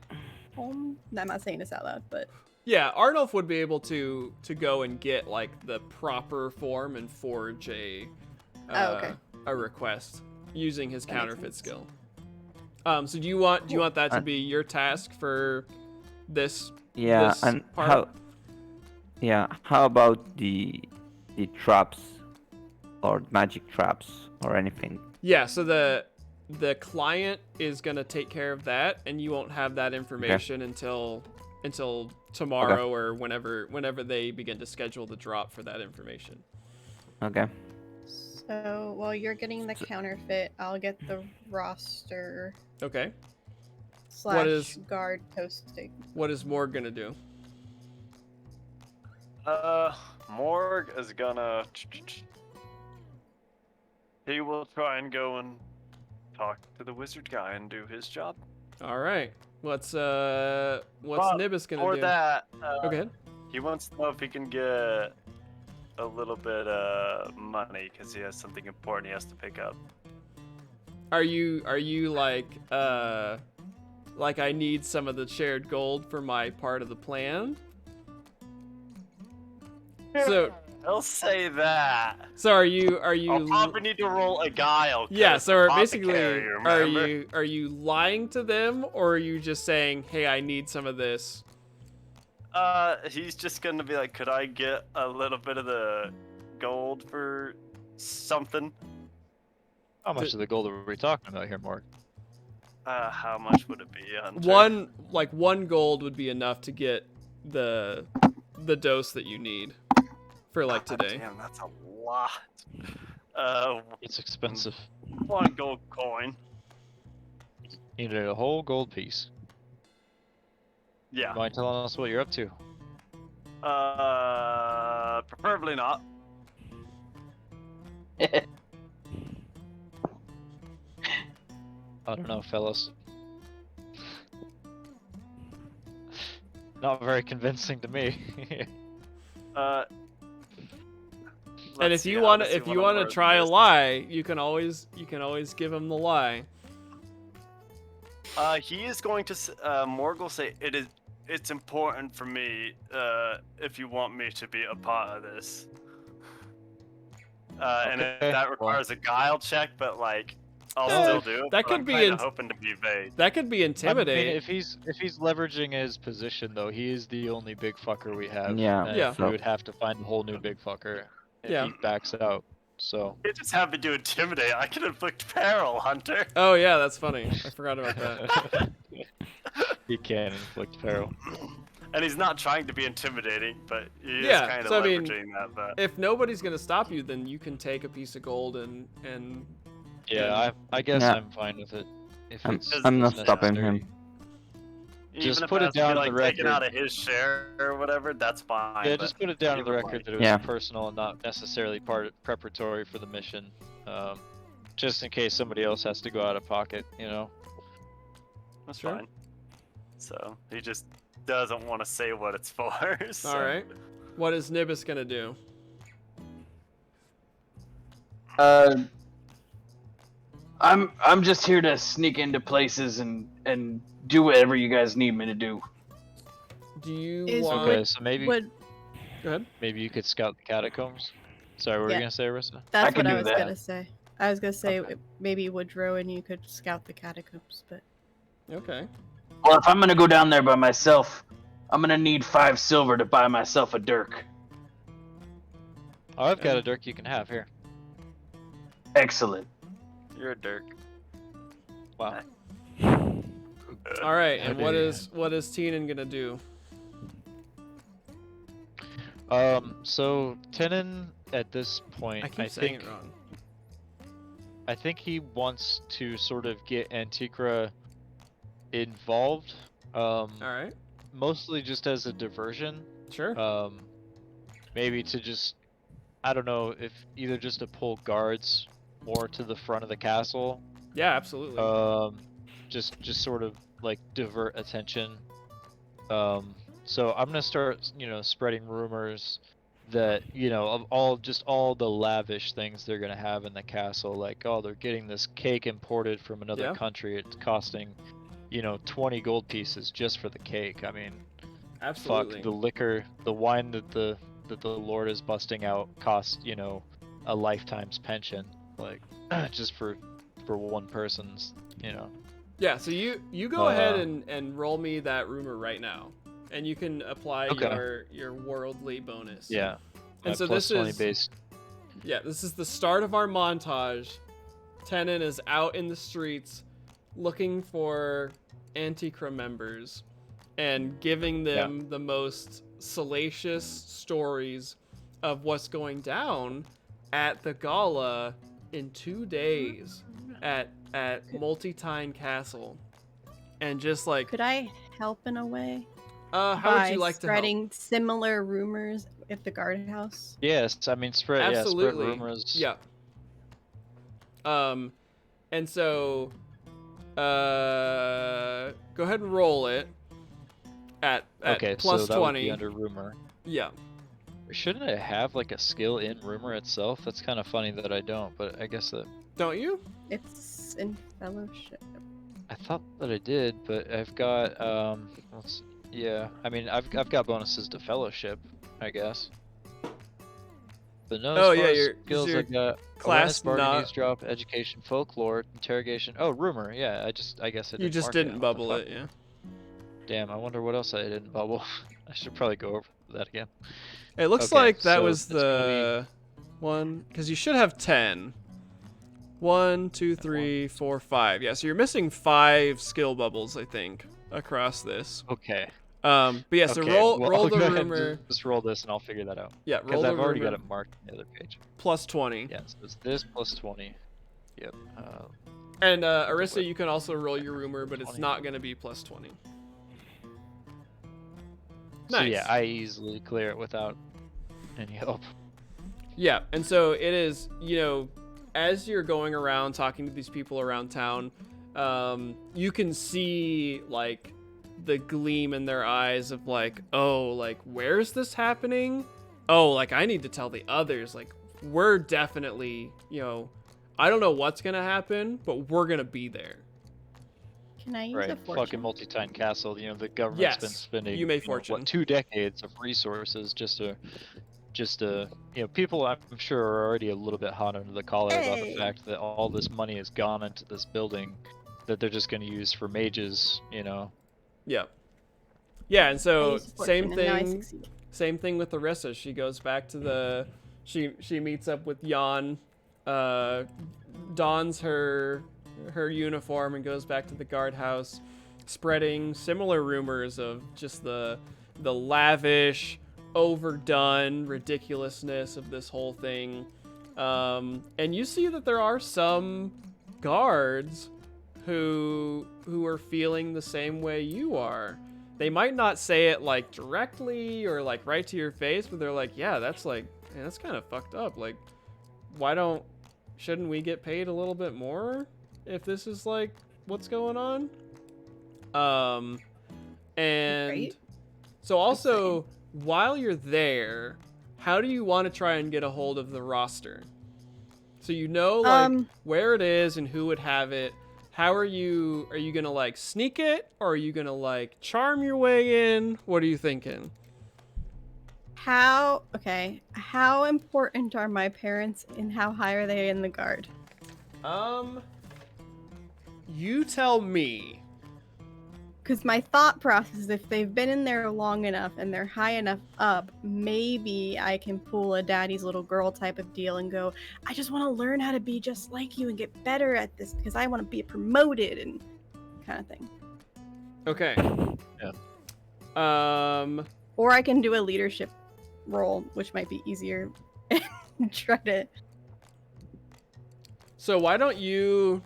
S5: home. I'm not saying this out loud, but
S1: yeah, Arnulf would be able to go and get like the proper form and forge a
S5: okay.
S1: a request using his
S5: That makes
S1: counterfeit
S5: sense.
S1: skill. So do you want that to be your task for this?
S7: Yeah,
S1: this
S7: and
S1: part?
S7: how? Yeah, how about the traps, or magic traps, or anything?
S1: Yeah, so the client is gonna take care of that, and you won't have that information until tomorrow or whenever they begin to schedule the drop for that information.
S7: Okay.
S5: so while you're getting the counterfeit, I'll get the roster
S1: Okay.
S5: slash
S1: is-
S5: guard posting.
S1: What is Morg gonna do?
S4: Morg is gonna. He will try and go and talk to the wizard guy and do his job.
S1: All right. What's
S4: But
S1: Nibis gonna
S4: For
S1: do?
S4: that,
S1: Okay. ahead.
S4: he wants to know if he can get a little bit of money because he has something important he has to pick up.
S1: Are you like I need some of the shared gold for my part of the plan? So
S4: He'll say that.
S1: are you
S4: I'll probably need to roll a guile. 'cause
S1: yeah, so basically
S4: apothecary, remember?
S1: are you lying to them, or are you just saying, "Hey, I need some of this"?
S4: He's just gonna be like, could I get a little bit of the gold for something?
S6: How much of the gold are we talking about here, Mark?
S4: How much would it be, Hunter?
S1: One gold would be enough to get the dose that you need for like today.
S4: Damn, that's a lot.
S6: It's expensive.
S4: 1 gold coin.
S6: You need a whole gold piece.
S4: Yeah.
S6: Mind telling us what you're up to?
S4: Preferably not.
S6: I don't know, fellas. Not very convincing to me.
S1: And if you want to try a lie, you can always give him the lie.
S4: He is going to. Morgul say it's important for me. If you want me to be a part of this. And if
S6: Okay,
S4: that requires a guile check, but like, I'll
S1: Yeah,
S4: still do it.
S1: that
S4: but
S1: could
S4: I'm
S1: be
S4: kinda
S1: in-
S4: hoping to be vague.
S1: That could be
S6: I
S1: intimidating.
S6: mean, if he's leveraging his position though, he is the only big fucker we have.
S7: Yeah,
S6: And
S1: Yeah.
S6: we would have to find a whole new big fucker if
S1: Yeah.
S6: he backs out. So
S4: You just have me do intimidate. I can inflict peril, Hunter.
S1: Oh yeah, that's funny. I forgot about that.
S6: he can inflict peril.
S4: And he's not trying to be intimidating, but he is
S1: Yeah,
S4: kind of
S1: so I mean,
S4: leveraging that. But
S1: If nobody's gonna stop you, then you can take a piece of gold and
S6: Yeah, I guess
S7: Yeah.
S6: I'm fine with it. If
S7: I'm,
S6: it's
S7: I'm not
S6: necessary.
S7: stopping him.
S6: Just
S4: even if
S6: put
S4: it
S6: it
S4: has to
S6: down
S4: be,
S6: on the
S4: like, taken
S6: record.
S4: out of his share or whatever, that's fine.
S6: Yeah,
S4: but
S6: just put it down
S4: he
S6: on the
S4: would
S6: record
S4: like-
S6: that it was
S7: Yeah.
S6: personal and not necessarily preparatory for the mission. Just in case somebody else has to go out of pocket, you know.
S4: That's
S1: Sure.
S4: fine. So he just doesn't want to say what it's for. So.
S1: all right. What is Nibis gonna do?
S3: I'm just here to sneak into places and do whatever you guys need me to do.
S1: Do you
S5: Is
S1: want?
S6: Okay, so maybe
S5: Would
S1: Go ahead.
S6: maybe you could scout the catacombs. Sorry, what were
S5: Yeah.
S6: you gonna say, Arissa?
S5: that's
S3: can
S5: what I
S3: do
S5: was
S3: that.
S5: gonna say. I was gonna say
S6: Okay.
S5: maybe Woodrow and you could scout the catacombs, but
S1: Okay.
S3: Well, if I'm gonna go down there by myself, I'm gonna need 5 silver to buy myself a dirk.
S6: Oh, I've got a dirk you can have here.
S3: Excellent.
S4: You're a dirk.
S6: Wow.
S1: All right. And
S6: How
S1: what
S6: dare
S1: is Teenan gonna do?
S6: So Tenon at this point,
S1: I keep saying
S6: think
S1: it wrong.
S6: I think he wants to sort of get Antiqua involved.
S1: All right.
S6: Mostly just as a diversion.
S1: Sure.
S6: Maybe to just, I don't know, if either just to pull guards more to the front of the castle.
S1: Yeah, absolutely.
S6: Just sort of like divert attention. So I'm gonna start, spreading rumors that, of all the lavish things they're gonna have in the castle, like, oh, they're getting this cake imported from another
S1: Yeah.
S6: country. It's costing, 20 gold pieces just for the cake. I mean,
S1: absolutely.
S6: fuck, the liquor, the wine that the Lord is busting out costs, a lifetime's pension, like just for one person's,
S1: Yeah. So you go ahead and roll me that rumor right now, and you can apply
S6: Okay.
S1: your worldly bonus.
S6: Yeah.
S1: And
S6: my
S1: so
S6: plus
S1: this
S6: 20
S1: is
S6: base.
S1: Yeah, this is the start of our montage. Tenon is out in the streets looking for Antiqua members and giving them the most salacious stories of what's going down at the gala in 2 days at Multitine Castle. And just like,
S5: could I help in a way?
S1: how
S5: by
S1: would you like to help?
S5: spreading similar rumors at the guardhouse?
S6: Yes, I mean spread
S1: Absolutely.
S6: spread rumors.
S1: Yeah. And so, go ahead and roll it at
S6: Okay,
S1: plus
S6: so that
S1: 20.
S6: would be under rumor.
S1: Yeah.
S6: Shouldn't I have like a skill in rumor itself? That's kind of funny that I don't, but I guess that
S1: Don't you?
S5: It's in fellowship.
S6: I thought that I did, but I've got yeah. I mean, I've got bonuses to fellowship, I guess. But no,
S1: Oh,
S6: as
S1: yeah,
S6: far as
S1: your-
S6: skills
S1: your
S6: I got
S1: class
S6: awareness, bargaining,
S1: not-
S6: eavesdrop, education, folklore, interrogation. Oh, rumor. Yeah, I guess I
S1: You
S6: didn't
S1: just
S6: mark
S1: didn't
S6: What the
S1: bubble
S6: fuck?
S1: it, yeah.
S6: Damn, I wonder what else I didn't bubble. I should probably go over that again.
S1: It looks
S6: Okay,
S1: like that
S6: so
S1: was
S6: it's gonna
S1: the one, because you should have 10. 1, 2, 3, 4, 5. Yeah, so you're missing 5 skill bubbles, I think, across this.
S6: Okay.
S1: But yeah, so
S6: Okay,
S1: roll
S6: well,
S1: roll
S6: I'll
S1: the
S6: go ahead and
S1: rumor.
S6: Just roll this and I'll figure that out.
S1: Yeah, roll
S6: Because
S1: the
S6: I've already
S1: rumor
S6: got it marked on the other page.
S1: plus 20.
S6: Yeah, so it's this plus 20. Yep.
S1: And Arissa, you can also roll your rumor, but it's
S6: 20.
S1: not going to be plus 20.
S6: So
S1: Nice.
S6: yeah, I easily clear it without any help.
S1: Yeah, and so it is, as you're going around talking to these people around town, you can see, like, the gleam in their eyes of, like, oh, like, where's this happening? Oh, like, I need to tell the others, like, we're definitely, I don't know what's gonna happen, but we're gonna be there.
S5: Can I use
S6: Right,
S5: a fortune?
S6: fucking multi-time castle. The government's been
S1: Yes,
S6: spending
S1: you may fortune.
S6: 2 decades of resources just to people I'm sure are already a little bit hot under the collar about the
S5: Hey.
S6: fact that all this money has gone into this building that they're just going to use for mages.
S1: Yeah. Yeah, and
S5: I
S1: so
S5: used a
S1: same
S5: fortune and now I
S1: thing.
S5: succeed.
S1: Same thing with Arissa. She goes back to she meets up with Jan, dons her uniform and goes back to the guardhouse, spreading similar rumors of just the lavish, overdone ridiculousness of this whole thing. And you see that there are some guards who are feeling the same way you are. They might not say it like directly or like right to your face, but they're like, yeah, that's kind of fucked up. Like, shouldn't we get paid a little bit more if this is like what's going on? And
S5: Right.
S1: so also while you're there, how do you want to try and get a hold of the roster? So like where it is and who would have it. How are you gonna like sneak it, or are you gonna like charm your way in? What are you thinking?
S5: How important are my parents and how high are they in the guard?
S1: You tell me.
S5: Because my thought process is if they've been in there long enough and they're high enough up, maybe I can pull a daddy's little girl type of deal and go, I just want to learn how to be just like you and get better at this because I want to be promoted and kind of thing.
S1: Okay.
S6: Yeah.
S5: Or I can do a leadership role, which might be easier. And try to.
S1: So why don't you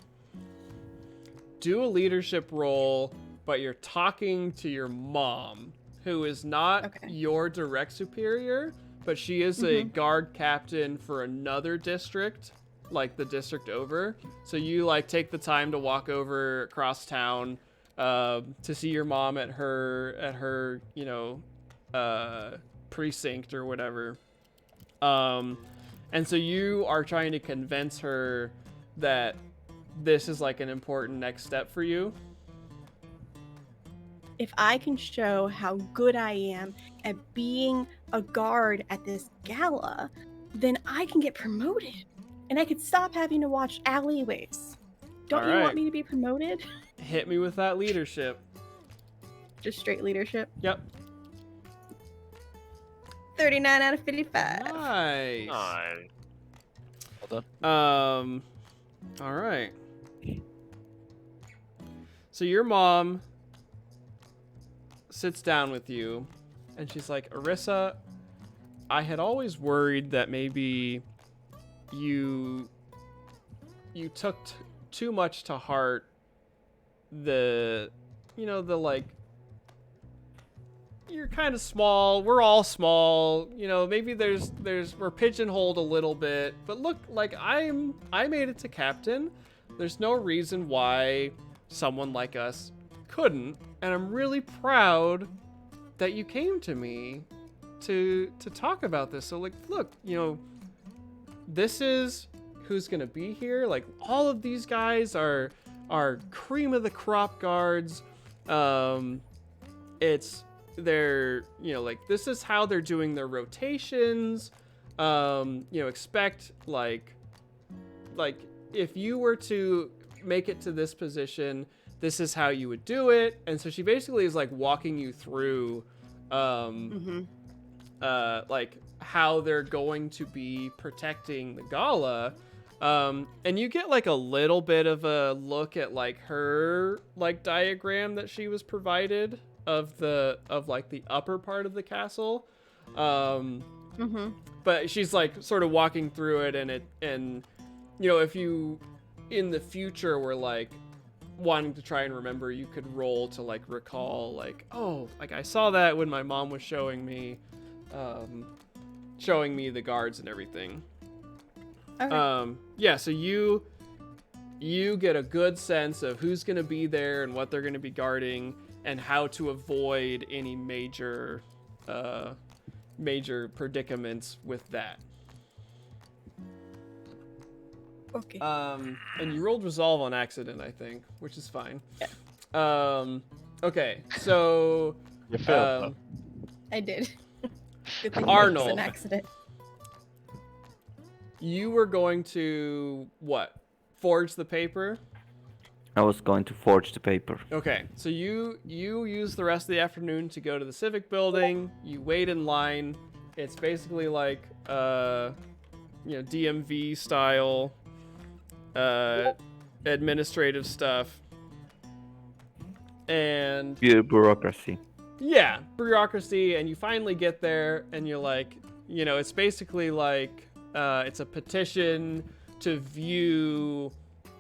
S1: do a leadership role, but you're talking to your mom, who is not your direct superior, but she is a guard captain for another district, like the district over. So you like take the time to walk over across town to see your mom at her precinct or whatever. And so you are trying to convince her that this is like an important next step for you.
S5: If I can show how good I am at being a guard at this gala, then I can get promoted. And I could stop having to watch alleyways. Don't you want me to be promoted?
S1: Hit me with that leadership.
S5: Just straight leadership?
S1: Yep.
S5: 39 out of 55.
S1: Nice.
S6: Well done.
S1: All right. So your mom sits down with you and she's like, Arissa, I had always worried that maybe you took too much to heart the like, you're kind of small, we're all small, maybe we're pigeonholed a little bit, but look, like I made it to captain. There's no reason why someone like us couldn't, and I'm really proud that you came to me to talk about this. So like, look, this is who's gonna be here. Like, all of these guys are cream of the crop guards. They're like, this is how they're doing their rotations. Expect like if you were to make it to this position, this is how you would do it. And so she basically is like walking you through like how they're going to be protecting the gala. And you get like a little bit of a look at like her like diagram that she was provided of like the upper part of the castle. But she's like sort of walking through it, and if you in the future were like, wanting to try and remember, you could roll to like recall, like, oh, like I saw that when my mom was showing me the guards and everything.
S5: Okay.
S1: Yeah, so you get a good sense of who's going to be there and what they're going to be guarding and how to avoid any major predicaments with that.
S5: Okay.
S1: And you rolled resolve on accident, I think, which is fine.
S5: Yeah.
S1: Okay, so
S6: You failed.
S5: I did. Good thing
S1: Arnold.
S5: It was an accident.
S1: you were going to what? Forge the paper?
S7: I was going to forge the paper.
S1: Okay, so you use the rest of the afternoon to go to the civic building. You wait in line. It's basically like DMV style administrative stuff. And
S7: Bureaucracy.
S1: yeah, bureaucracy, and you finally get there and you're like, it's basically like it's a petition to view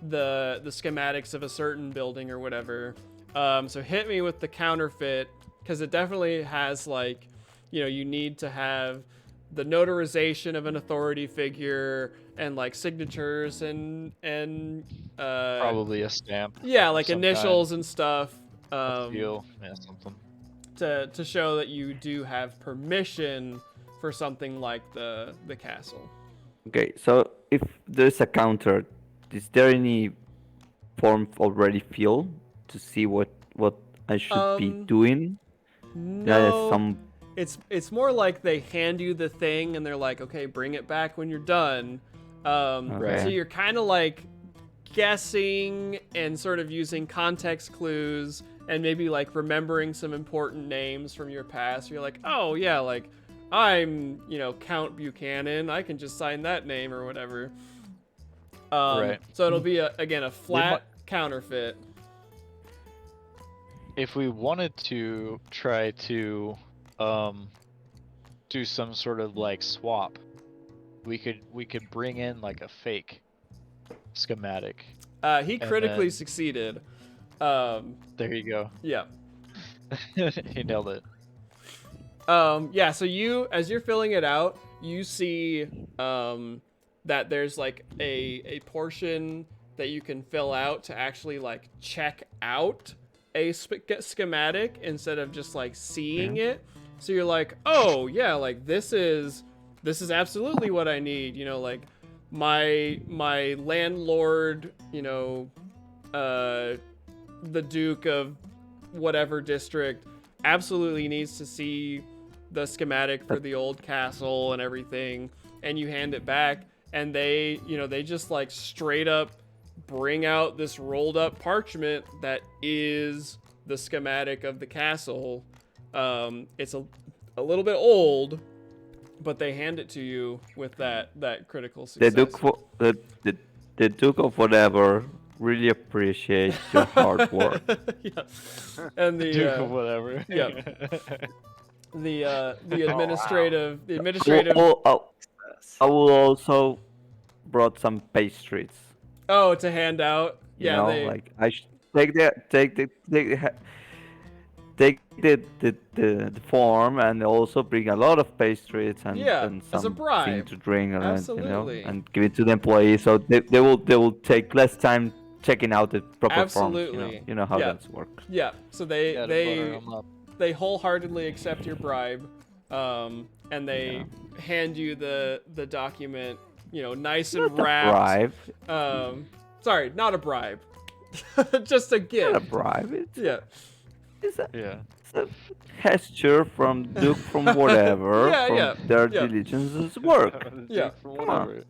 S1: the schematics of a certain building or whatever. So hit me with the counterfeit, because it definitely has like, you need to have the notarization of an authority figure and like signatures and
S6: Probably a stamp.
S1: yeah,
S6: of
S1: like
S6: some
S1: initials
S6: kind,
S1: and stuff.
S6: a seal, yeah, something.
S1: To show that you do have permission for something like the castle.
S7: Okay, so if there's a counter, is there any form already filled to see what I should be doing? There is
S1: No,
S7: some.
S1: it's more like they hand you the thing and they're like, okay, bring it back when you're done.
S7: Okay.
S1: So you're kind of like guessing and sort of using context clues and maybe like remembering some important names from your past. You're like, oh yeah, like I'm, Count Buchanan. I can just sign that name or whatever.
S6: Right.
S1: So it'll be a flat counterfeit.
S6: If we wanted to try to do some sort of like swap, we could bring in like a fake schematic.
S1: He critically
S6: then-
S1: succeeded.
S6: There you go.
S1: Yeah.
S6: He nailed it.
S1: Yeah, so as you're filling it out, you see that there's like a portion that you can fill out to actually like check out a schematic instead of just like seeing it. So you're like, oh yeah, like this is absolutely what I need. Like my landlord, the Duke of whatever district absolutely needs to see the schematic for the old castle and everything, and you hand it back and they just like straight up bring out this rolled up parchment that is the schematic of the castle. It's a little bit old, but they hand it to you with that critical success.
S7: The Duke of whatever really appreciates your hard work.
S1: Yeah. And the
S6: Duke of whatever.
S1: yeah. the administrative
S7: I will also brought some pastries.
S1: Oh, to hand out.
S7: You
S1: Yeah,
S7: know,
S1: they
S7: like I should take the form and also bring a lot of pastries and,
S1: Yeah,
S7: and
S1: as a
S7: something
S1: bribe.
S7: to drink and
S1: Absolutely.
S7: and give it to the employees, so they will take less time checking out the proper
S1: Absolutely.
S7: forms. You know how
S1: Yeah.
S7: that works.
S1: yeah. So they
S6: Gotta butter 'em up.
S1: they wholeheartedly accept your bribe, and they hand you the document, nice and
S7: Not a
S1: wrapped.
S7: bribe.
S1: Sorry, not a bribe, just a gift.
S7: Not a bribe.
S1: Yeah.
S7: It's a
S6: Yeah.
S7: gesture from Duke from whatever.
S1: Yeah,
S7: from
S1: yeah,
S7: their
S1: yeah.
S7: diligence's work.
S1: Yeah.
S7: Come on.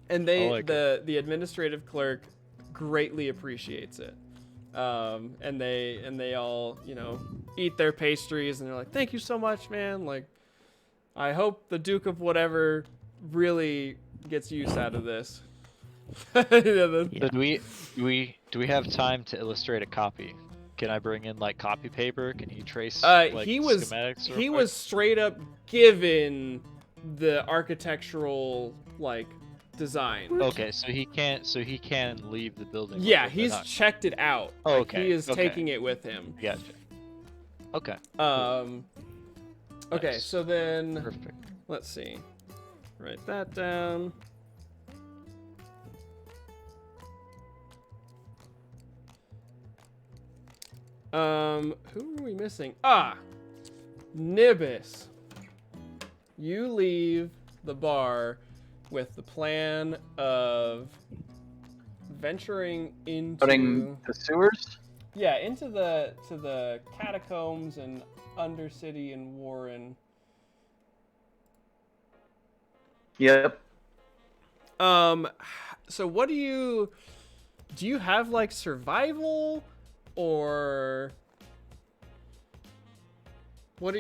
S1: And they
S6: I like
S1: the administrative clerk greatly appreciates it. And they all, eat their pastries and they're like, "Thank you so much, man. Like, I hope the Duke of whatever really gets use out of this."
S6: So do we have time to illustrate a copy? Can I bring in like copy paper? Can he trace like
S1: he was
S6: schematics? real
S1: he
S6: quick?
S1: was straight up given the architectural like design.
S6: Okay, so he can't. So he can leave the building. with
S1: Yeah,
S6: it, but
S1: he's
S6: not-
S1: checked it out.
S6: Oh,
S1: Like,
S6: okay,
S1: he is
S6: okay.
S1: taking it with him.
S6: Gotcha. Okay.
S1: Okay,
S6: Nice.
S1: so then
S6: Perfect.
S1: let's see. Write that down. Who are we missing? Ah, Nibis. You leave the bar with the plan of venturing into
S3: Putting the sewers.
S1: yeah, into the catacombs and Undercity and Warren.
S3: Yep.
S1: So what do you have like survival or what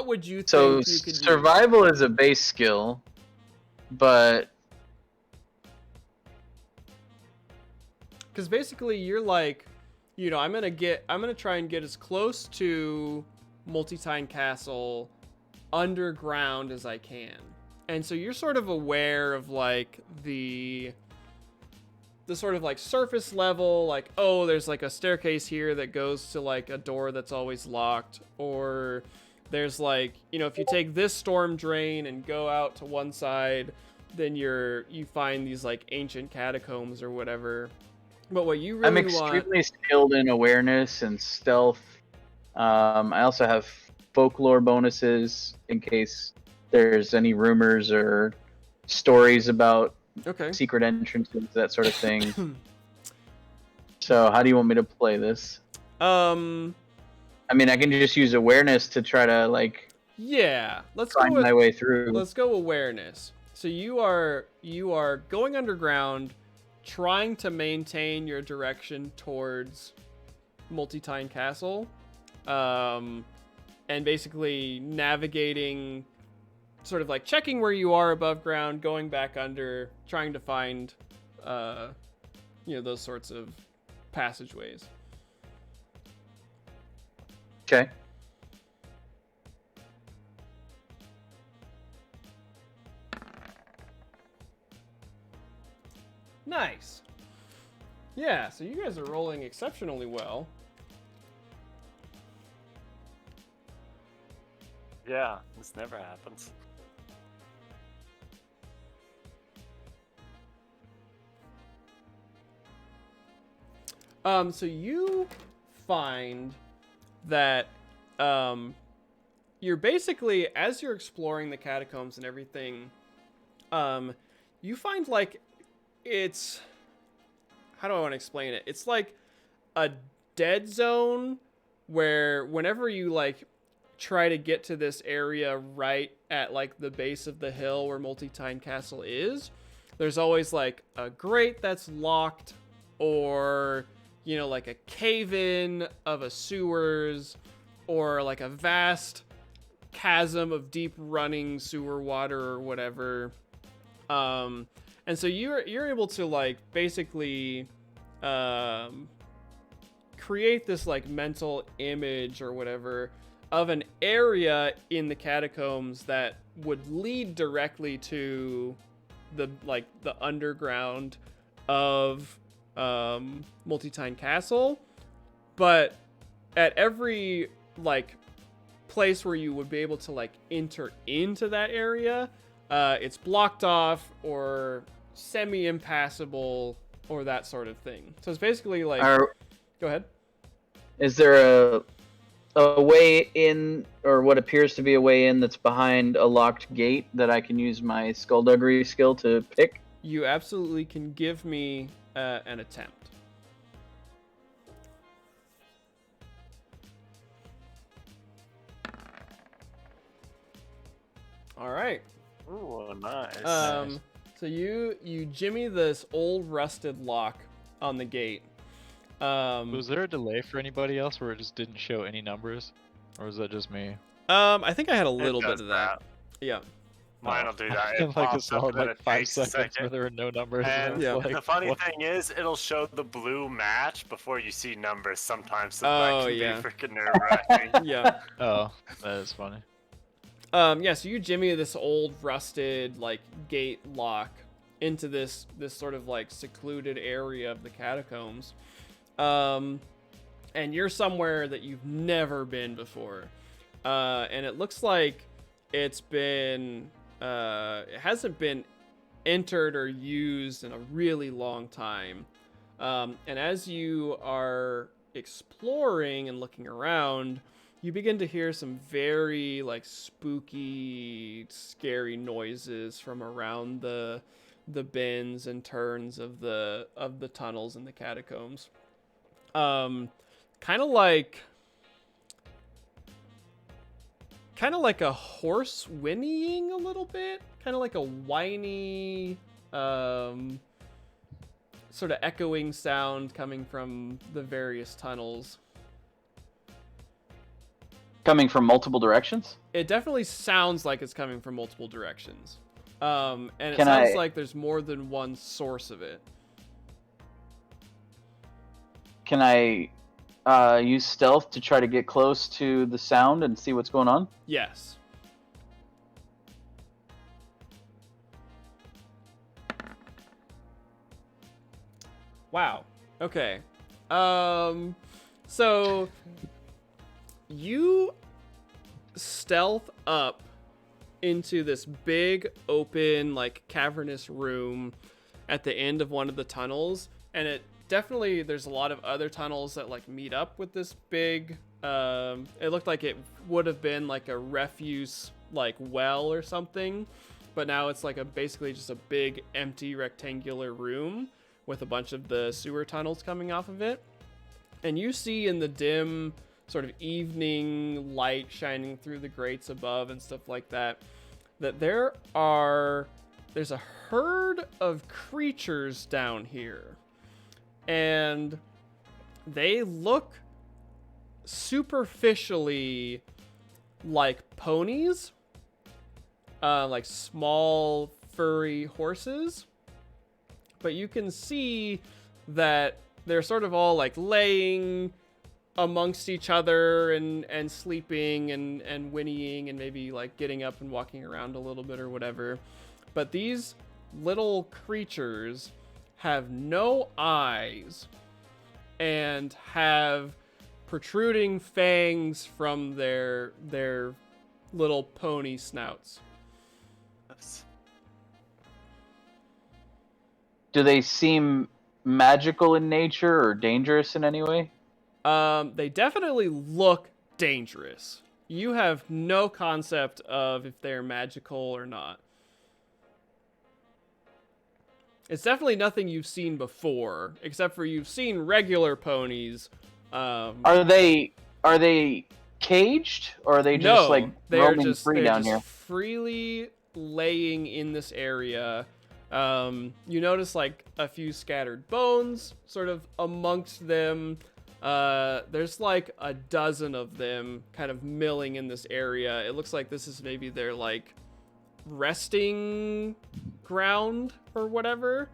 S1: would you
S3: So
S1: think you could
S3: survival is a base skill, but
S1: because basically you're like, you know, I'm gonna try and get as close to Multi-Tine Castle underground as I can. And so you're sort of aware of like the sort of like surface level, like, oh, there's like a staircase here that goes to like a door that's always locked, or there's like, you know, if you take this storm drain and go out to one side, then you find these like ancient catacombs or whatever. But what you really
S3: I'm extremely skilled in awareness and stealth. I also have folklore bonuses in case there's any rumors or stories about
S1: okay.
S3: secret entrances, that sort of thing. So how do you want me to play this? I mean, I can just use awareness to try to like
S1: Yeah, let's
S3: find
S1: go with,
S3: my way through.
S1: let's go awareness. So you are going underground, trying to maintain your direction towards Multi-Tine Castle, and basically navigating, sort of like checking where you are above ground, going back under, trying to find, you know, those sorts of passageways.
S3: Okay.
S1: Nice. Yeah, so you guys are rolling exceptionally well.
S4: Yeah, this never happens.
S1: So you find that you're basically, as you're exploring the catacombs and everything, you find like it's, how do I want to explain it? It's like a dead zone where whenever you like try to get to this area right at like the base of the hill where Multi-Tine Castle is, there's always like a grate that's locked, or, you know, like a cave-in of a sewers, or like a vast chasm of deep running sewer water or whatever. And so you're able to like basically create this like mental image or whatever of an area in the catacombs that would lead directly to the underground of Multi-Tine Castle. But at every like place where you would be able to like enter into that area, it's blocked off or semi-impassable or that sort of thing. So it's basically like, go ahead.
S3: Is there a way in, or what appears to be a way in, that's behind a locked gate that I can use my skullduggery skill to pick?
S1: You absolutely can give me an attempt. All right.
S4: Ooh, nice.
S1: So you jimmy this old rusted lock on the gate.
S6: Was there a delay for anybody else where it just didn't show any numbers? Or was that just me?
S1: I think I had a
S2: It
S1: little bit
S2: does
S1: of that. Yeah.
S2: Mine will do that.
S6: I
S2: It
S6: feel like a
S2: pops up
S6: solid
S2: and then
S6: like
S2: it
S6: 5
S2: takes a
S6: seconds where
S2: second.
S6: there were no numbers.
S2: And
S1: Yeah.
S6: Like,
S2: the funny
S6: what?
S2: thing is, it'll show the blue match before you see numbers sometimes, so
S1: Oh,
S2: that can
S1: yeah.
S2: be freaking nerve-wracking.
S1: Yeah.
S6: Oh, that is funny.
S1: Yeah, so you jimmy this old rusted like gate lock into this sort of like secluded area of the catacombs. And you're somewhere that you've never been before. And it looks like it hasn't been entered or used in a really long time. And as you are exploring and looking around, you begin to hear some very like spooky, scary noises from around the bends and turns of the tunnels and the catacombs. Kind of like a horse whinnying a little bit, kind of like a whiny, sort of echoing sound coming from the various tunnels.
S3: Coming from multiple directions?
S1: It definitely sounds like it's coming from multiple directions. And it sounds like there's more than one source of it.
S3: Can I use stealth to try to get close to the sound and see what's going on?
S1: Yes. Wow. Okay. So you stealth up into this big open like cavernous room at the end of one of the tunnels, and it definitely, there's a lot of other tunnels that like meet up with this big it looked like it would have been like a refuse like well or something, but now it's like basically just a big empty rectangular room with a bunch of the sewer tunnels coming off of it. And you see in the dim sort of evening light shining through the grates above and stuff like that, that there's a herd of creatures down here. And they look superficially like ponies, like small furry horses. But you can see that they're sort of all like laying amongst each other and sleeping and whinnying and maybe like getting up and walking around a little bit or whatever. But these little creatures have no eyes and have protruding fangs from their little pony snouts.
S3: Do they seem magical in nature or dangerous in any way?
S1: They definitely look dangerous. You have no concept of if they're magical or not. It's definitely nothing you've seen before, except for you've seen regular ponies.
S3: Are they caged, or are they just like roaming free down here?
S1: Freely laying in this area. You notice like a few scattered bones sort of amongst them. There's like a dozen of them kind of milling in this area. It looks like this is maybe their like resting ground or whatever.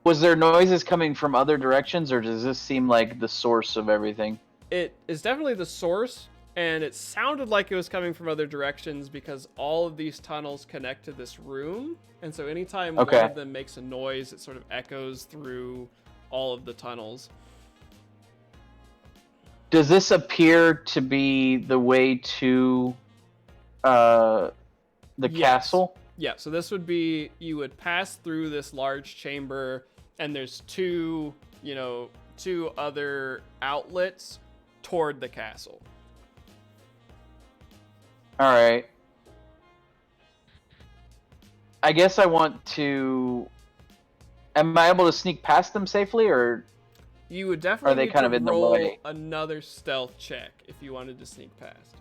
S3: Was there noises coming from other directions, or does this seem like the source of everything?
S1: It is definitely the source, and it sounded like it was coming from other directions because all of these tunnels connect to this room, and so anytime one of them makes a noise, it sort of echoes through all of the tunnels.
S3: Does this appear to be the way to the castle?
S1: Yeah, so this would be, you would pass through this large chamber, and there's two other outlets toward the castle.
S3: All right. I guess I want to... Am I able to sneak past them safely, or...
S1: You would definitely
S3: Are they
S1: need
S3: kind
S1: to
S3: of in the
S1: roll
S3: way?
S1: another stealth check if you wanted to sneak past.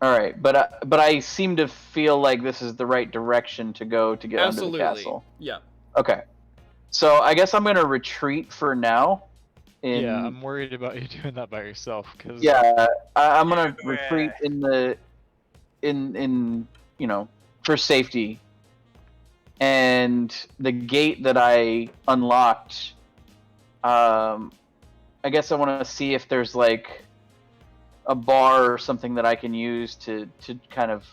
S3: All right, but I seem to feel like this is the right direction to go to get under the castle.
S1: Yeah.
S3: Okay. So I guess I'm gonna retreat for now.
S6: Yeah, I'm worried about you doing that by yourself. Cause...
S3: Yeah, I'm gonna retreat in for safety. And the gate that I unlocked, I guess I want to see if there's like a bar or something that I can use to kind of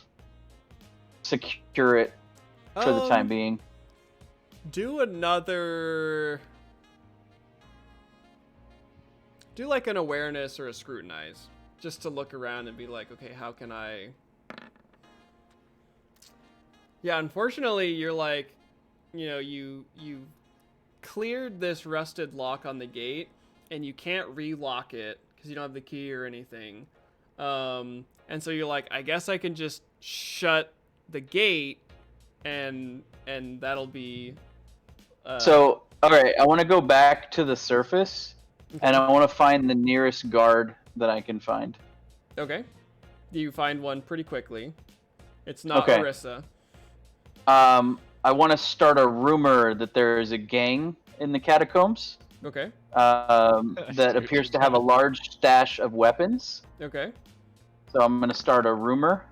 S3: secure it for the time being.
S1: Do another. Do like an awareness or a scrutinize, just to look around and be like, okay, how can I? Yeah, unfortunately, you're like, you cleared this rusted lock on the gate, and you can't relock it because you don't have the key or anything. And so you're like, I guess I can just shut the gate, and that'll be.
S3: So, all right, I want to go back to the surface, and I want to find the nearest guard that I can find.
S1: Okay. You find one pretty quickly. It's not
S3: Okay.
S1: Orisa.
S3: I want to start a rumor that there is a gang in the catacombs
S1: Okay.
S3: that appears to have a large stash of weapons.
S1: Okay.
S3: So I'm going to start a rumor.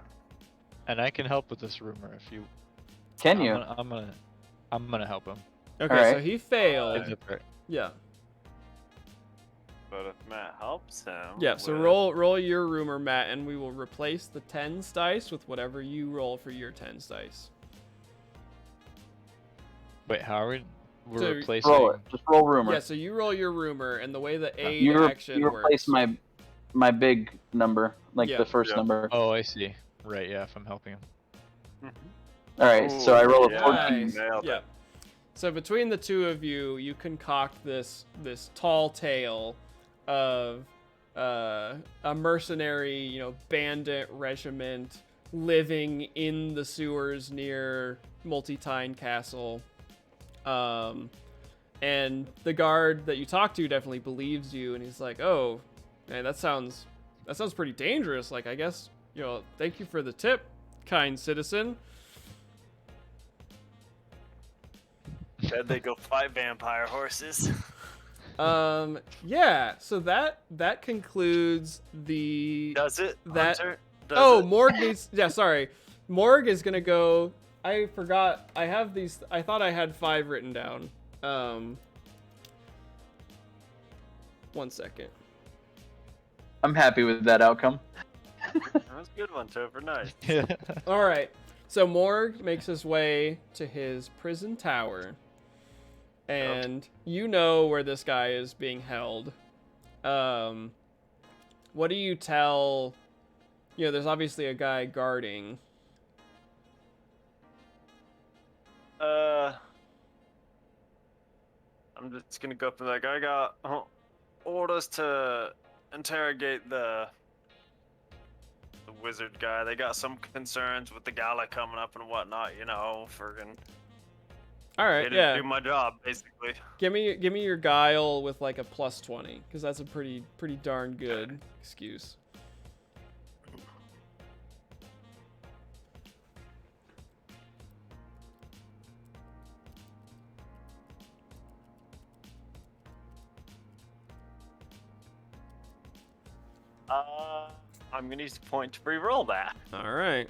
S6: And I can help with this rumor if you.
S3: Can you?
S6: I'm gonna help him.
S1: Okay,
S3: All
S1: so
S3: right.
S1: he failed.
S6: Is it right?
S1: Yeah.
S4: But if Matt helps him.
S1: Yeah, so
S4: with-
S1: roll your rumor, Matt, and we will replace the 10s dice with whatever you roll for your 10s dice.
S6: Wait, how are we? We're
S1: So-
S6: replacing.
S3: Roll it. Just roll rumor.
S1: Yeah, so you roll your rumor, and the way the aid
S3: you
S1: action
S3: replace
S1: works.
S3: my big number, like
S1: Yeah.
S3: the first
S2: Yeah.
S3: number.
S6: Oh, I see. Right, yeah, if I'm helping him.
S3: All right, so I roll a
S4: Ooh,
S3: 14.
S1: Nice.
S4: Nailed it.
S1: Yeah. So between the two of you, you concoct this tall tale of a mercenary, bandit regiment living in the sewers near Multi-Tine Castle. And the guard that you talk to definitely believes you, and he's like, "Oh, man, that sounds pretty dangerous. Like, I guess, thank you for the tip, kind citizen."
S4: Said they go fight vampire horses.
S1: Yeah, so that concludes the
S4: Does it?
S1: That-
S4: Hunter? Does
S1: Oh,
S4: it?
S1: Morg needs. Yeah, sorry. Morg is gonna go. I forgot. I have these. I thought I had 5 written down. 1 second.
S3: I'm happy with that outcome.
S4: That was a good one, Topher. Nice.
S1: All right. So Morg makes his way to his prison tower, and you know where this guy is being held. What do you tell? There's obviously a guy guarding.
S4: I'm just gonna go up and like, I got orders to interrogate the wizard guy. They got some concerns with the gala coming up and whatnot, friggin'
S1: All right.
S4: didn't
S1: Yeah.
S4: do my job, basically.
S1: Give me your guile with like a +20, because that's a pretty darn good excuse.
S4: I'm gonna use a point to re-roll that.
S1: All right.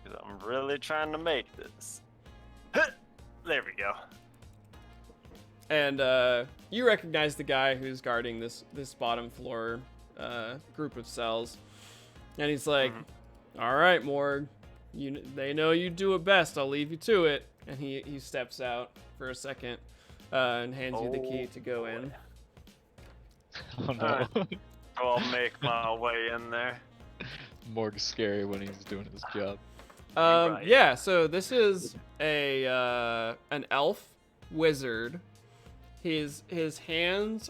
S4: 'Cause I'm really trying to make this. There we go.
S1: And you recognize the guy who's guarding this bottom floor group of cells, and he's like, "All right, Morg, they know you do it best. I'll leave you to it." And he steps out for a second and hands you the key to go in.
S6: Oh no.
S4: So I'll make my way in there.
S6: More scary when he's doing his job.
S4: Right.
S1: Yeah. So this is an elf wizard. His hands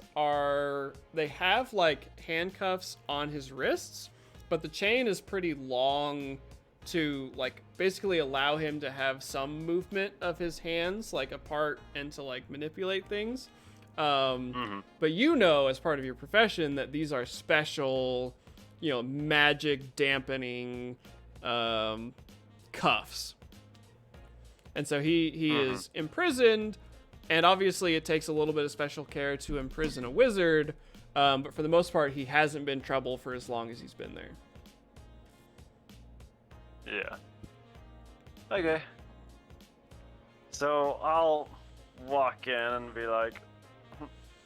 S1: they have like handcuffs on his wrists, but the chain is pretty long to like basically allow him to have some movement of his hands like apart and to like manipulate things. But as part of your profession that these are special, magic dampening cuffs. And so he is imprisoned, and obviously it takes a little bit of special care to imprison a wizard, but for the most part he hasn't been trouble for as long as he's been there.
S4: Yeah. Okay. So I'll walk in and be like,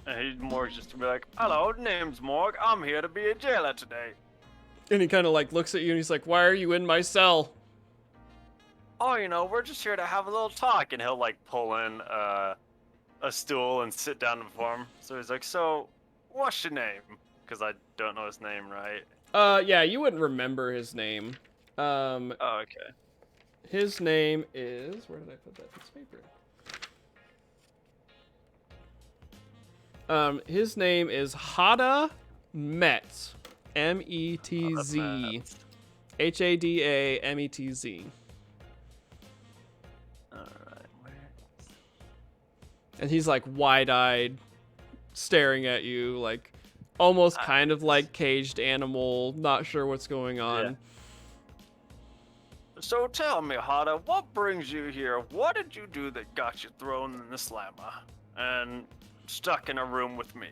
S2: And Morg's just to be like, hello, name's Morg. I'm here to be a jailer today.
S1: And he kind of like looks at you and he's like, why are you in my cell?
S2: Oh, we're just here to have a little talk. And he'll like pull in a stool and sit down before him. So he's like, so what's your name? Because I don't know his name, right?
S1: Yeah, you wouldn't remember his name.
S2: Oh, okay.
S1: His name is, where did I put that piece of paper? His name is Hada Metz. M-E-T-Z. H-A-D-A-M-E-T-Z.
S2: Alright, where?
S1: And he's like wide-eyed, staring at you, like almost kind of like caged animal, not sure what's going on.
S2: Yeah. So tell me, Hada, what brings you here? What did you do that got you thrown in the slammer and stuck in a room with me?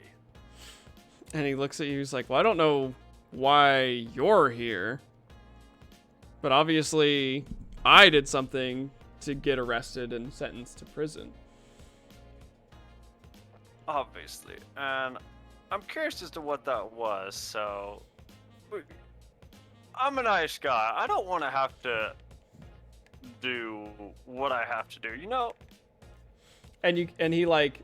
S1: And he looks at you, he's like, well, I don't know why you're here, but obviously I did something to get arrested and sentenced to prison.
S2: Obviously, and I'm curious as to what that was, so... I'm a nice guy. I don't want to have to do what I have to do,
S1: And he like...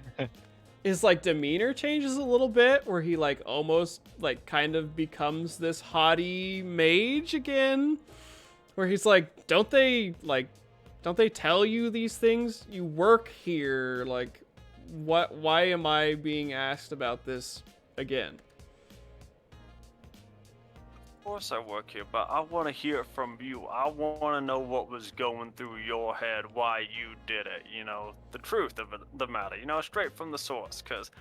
S1: his like demeanor changes a little bit, where he like almost like kind of becomes this haughty mage again, where he's like, don't they tell you these things? You work here, like why am I being asked about this again?
S2: Of course I work here, but I want to hear it from you. I want to know what was going through your head, why you did it, the truth of the matter, straight from the source, because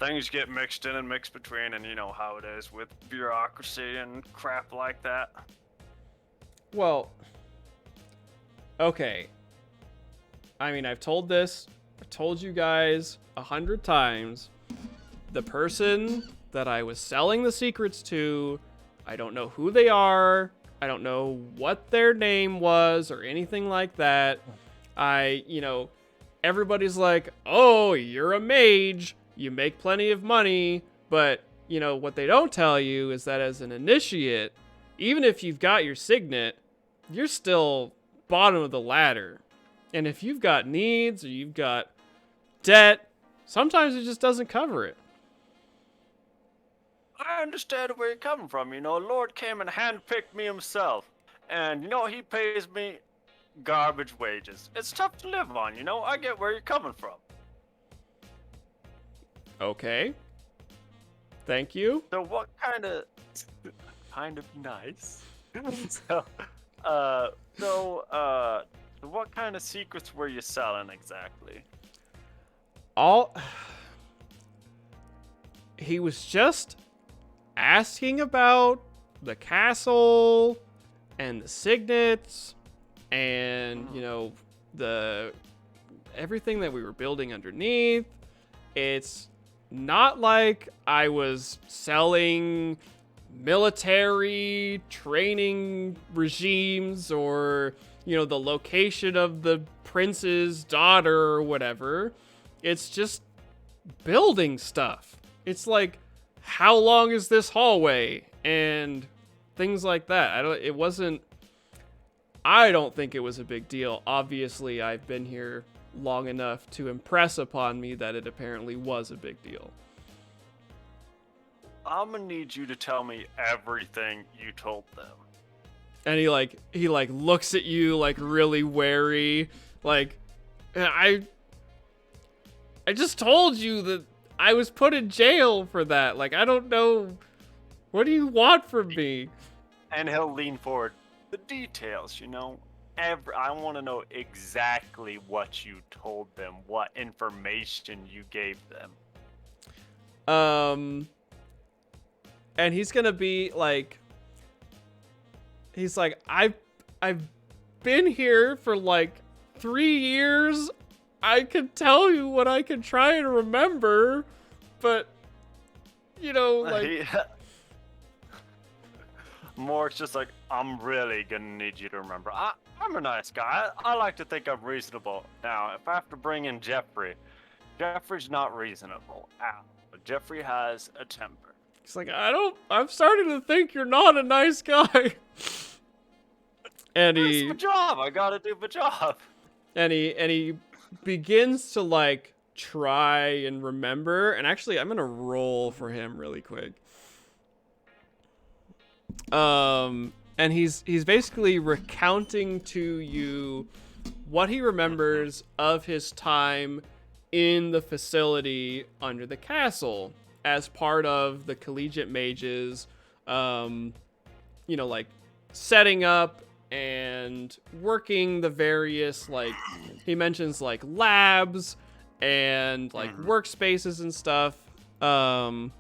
S2: things get mixed in and mixed between, and you know how it is with bureaucracy and crap like that.
S1: Well, okay. I mean, I've told you guys 100 times. The person that I was selling the secrets to, I don't know who they are. I don't know what their name was or anything like that. Everybody's like, oh, you're a mage. You make plenty of money. But, what they don't tell you is that as an initiate, even if you've got your signet, you're still bottom of the ladder. And if you've got needs or you've got debt, sometimes it just doesn't cover it.
S2: I understand where you're coming from, Lord came and handpicked me himself. And, he pays me garbage wages. It's tough to live on, I get where you're coming from.
S1: Okay. Thank you.
S2: So what kind of... kind of nice. What kind of secrets were you selling exactly?
S1: He was just asking about the castle and the signets and the everything that we were building underneath. It's not like I was selling military training regimes or the location of the prince's daughter or whatever. It's just building stuff. It's like, how long is this hallway? And things like that. I don't think it was a big deal. Obviously, I've been here long enough to impress upon me that it apparently was a big deal.
S2: I'm gonna need you to tell me everything you told them.
S1: And he looks at you like really wary. Like, I just told you that I was put in jail for that. Like, I don't know. What do you want from me?
S2: And he'll lean forward. The details, I want to know exactly what you told them, what information you gave them.
S1: And he's gonna be like, I've been here for like 3 years. I could tell you what I can try and remember, but
S2: Mork's just like, I'm really gonna need you to remember. I'm a nice guy. I like to think I'm reasonable. Now, if I have to bring in Jeffrey, Jeffrey's not reasonable. Jeffrey has a temper.
S1: He's like, I'm starting to think you're not a nice guy. And
S2: That's my job. I gotta do my job.
S1: And he begins to like try and remember. And actually, I'm gonna roll for him really quick. And he's basically recounting to you what he remembers of his time in the facility under the castle as part of the collegiate mages, like setting up and working the various, like, he mentions like labs and like workspaces and stuff.
S4: I'm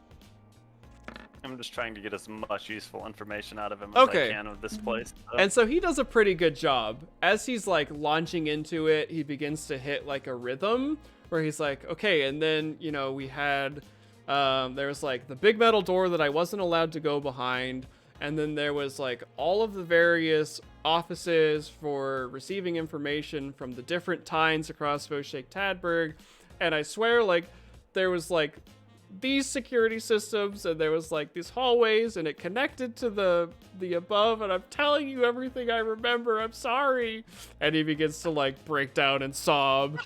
S4: just trying to get as much useful information out of him
S1: as I
S4: can of this place.
S1: And so he does a pretty good job. As he's like launching into it, he begins to hit like a rhythm where he's like, okay, and then, we had, there was like the big metal door that I wasn't allowed to go behind. And then there was like all of the various offices for receiving information from the different tines across Voshek Tadberg. And I swear, like, there was like these security systems and there was like these hallways and it connected to the above, and I'm telling you everything I remember. I'm sorry. And he begins to like break down and sob.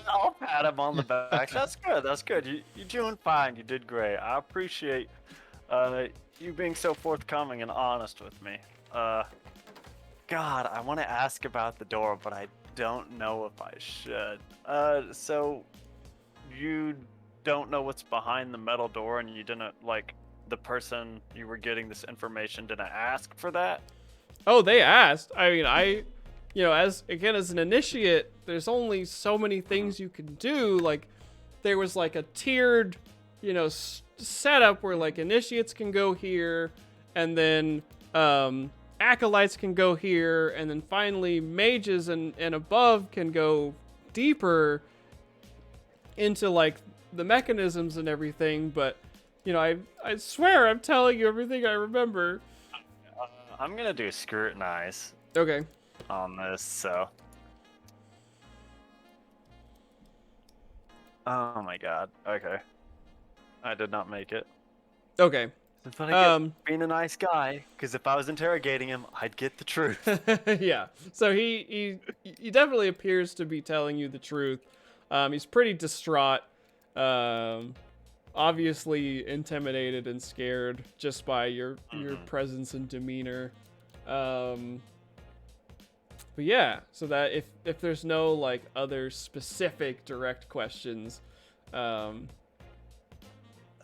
S4: I'll pat him on the back. That's good. That's good. You're doing fine. You did great. I appreciate you being so forthcoming and honest with me. God, I want to ask about the door, but I don't know if I should. So you don't know what's behind the metal door, and you didn't, like, the person you were getting this information didn't ask for that?
S1: Oh, they asked. I mean, as an initiate, there's only so many things you can do. Like, there was like a tiered, setup where like initiates can go here, and then acolytes can go here, and then finally mages and above can go deeper into like the mechanisms and everything. But I swear I'm telling you everything I remember.
S4: I'm gonna do scrutinize.
S1: Okay.
S4: On this, so. Oh my god. Okay. I did not make it.
S1: Okay.
S4: That's what I get being a nice guy, because if I was interrogating him, I'd get the truth.
S1: Yeah. So he definitely appears to be telling you the truth. He's pretty distraught. Obviously intimidated and scared just by your presence and demeanor. But yeah, so that if there's no like other specific direct questions,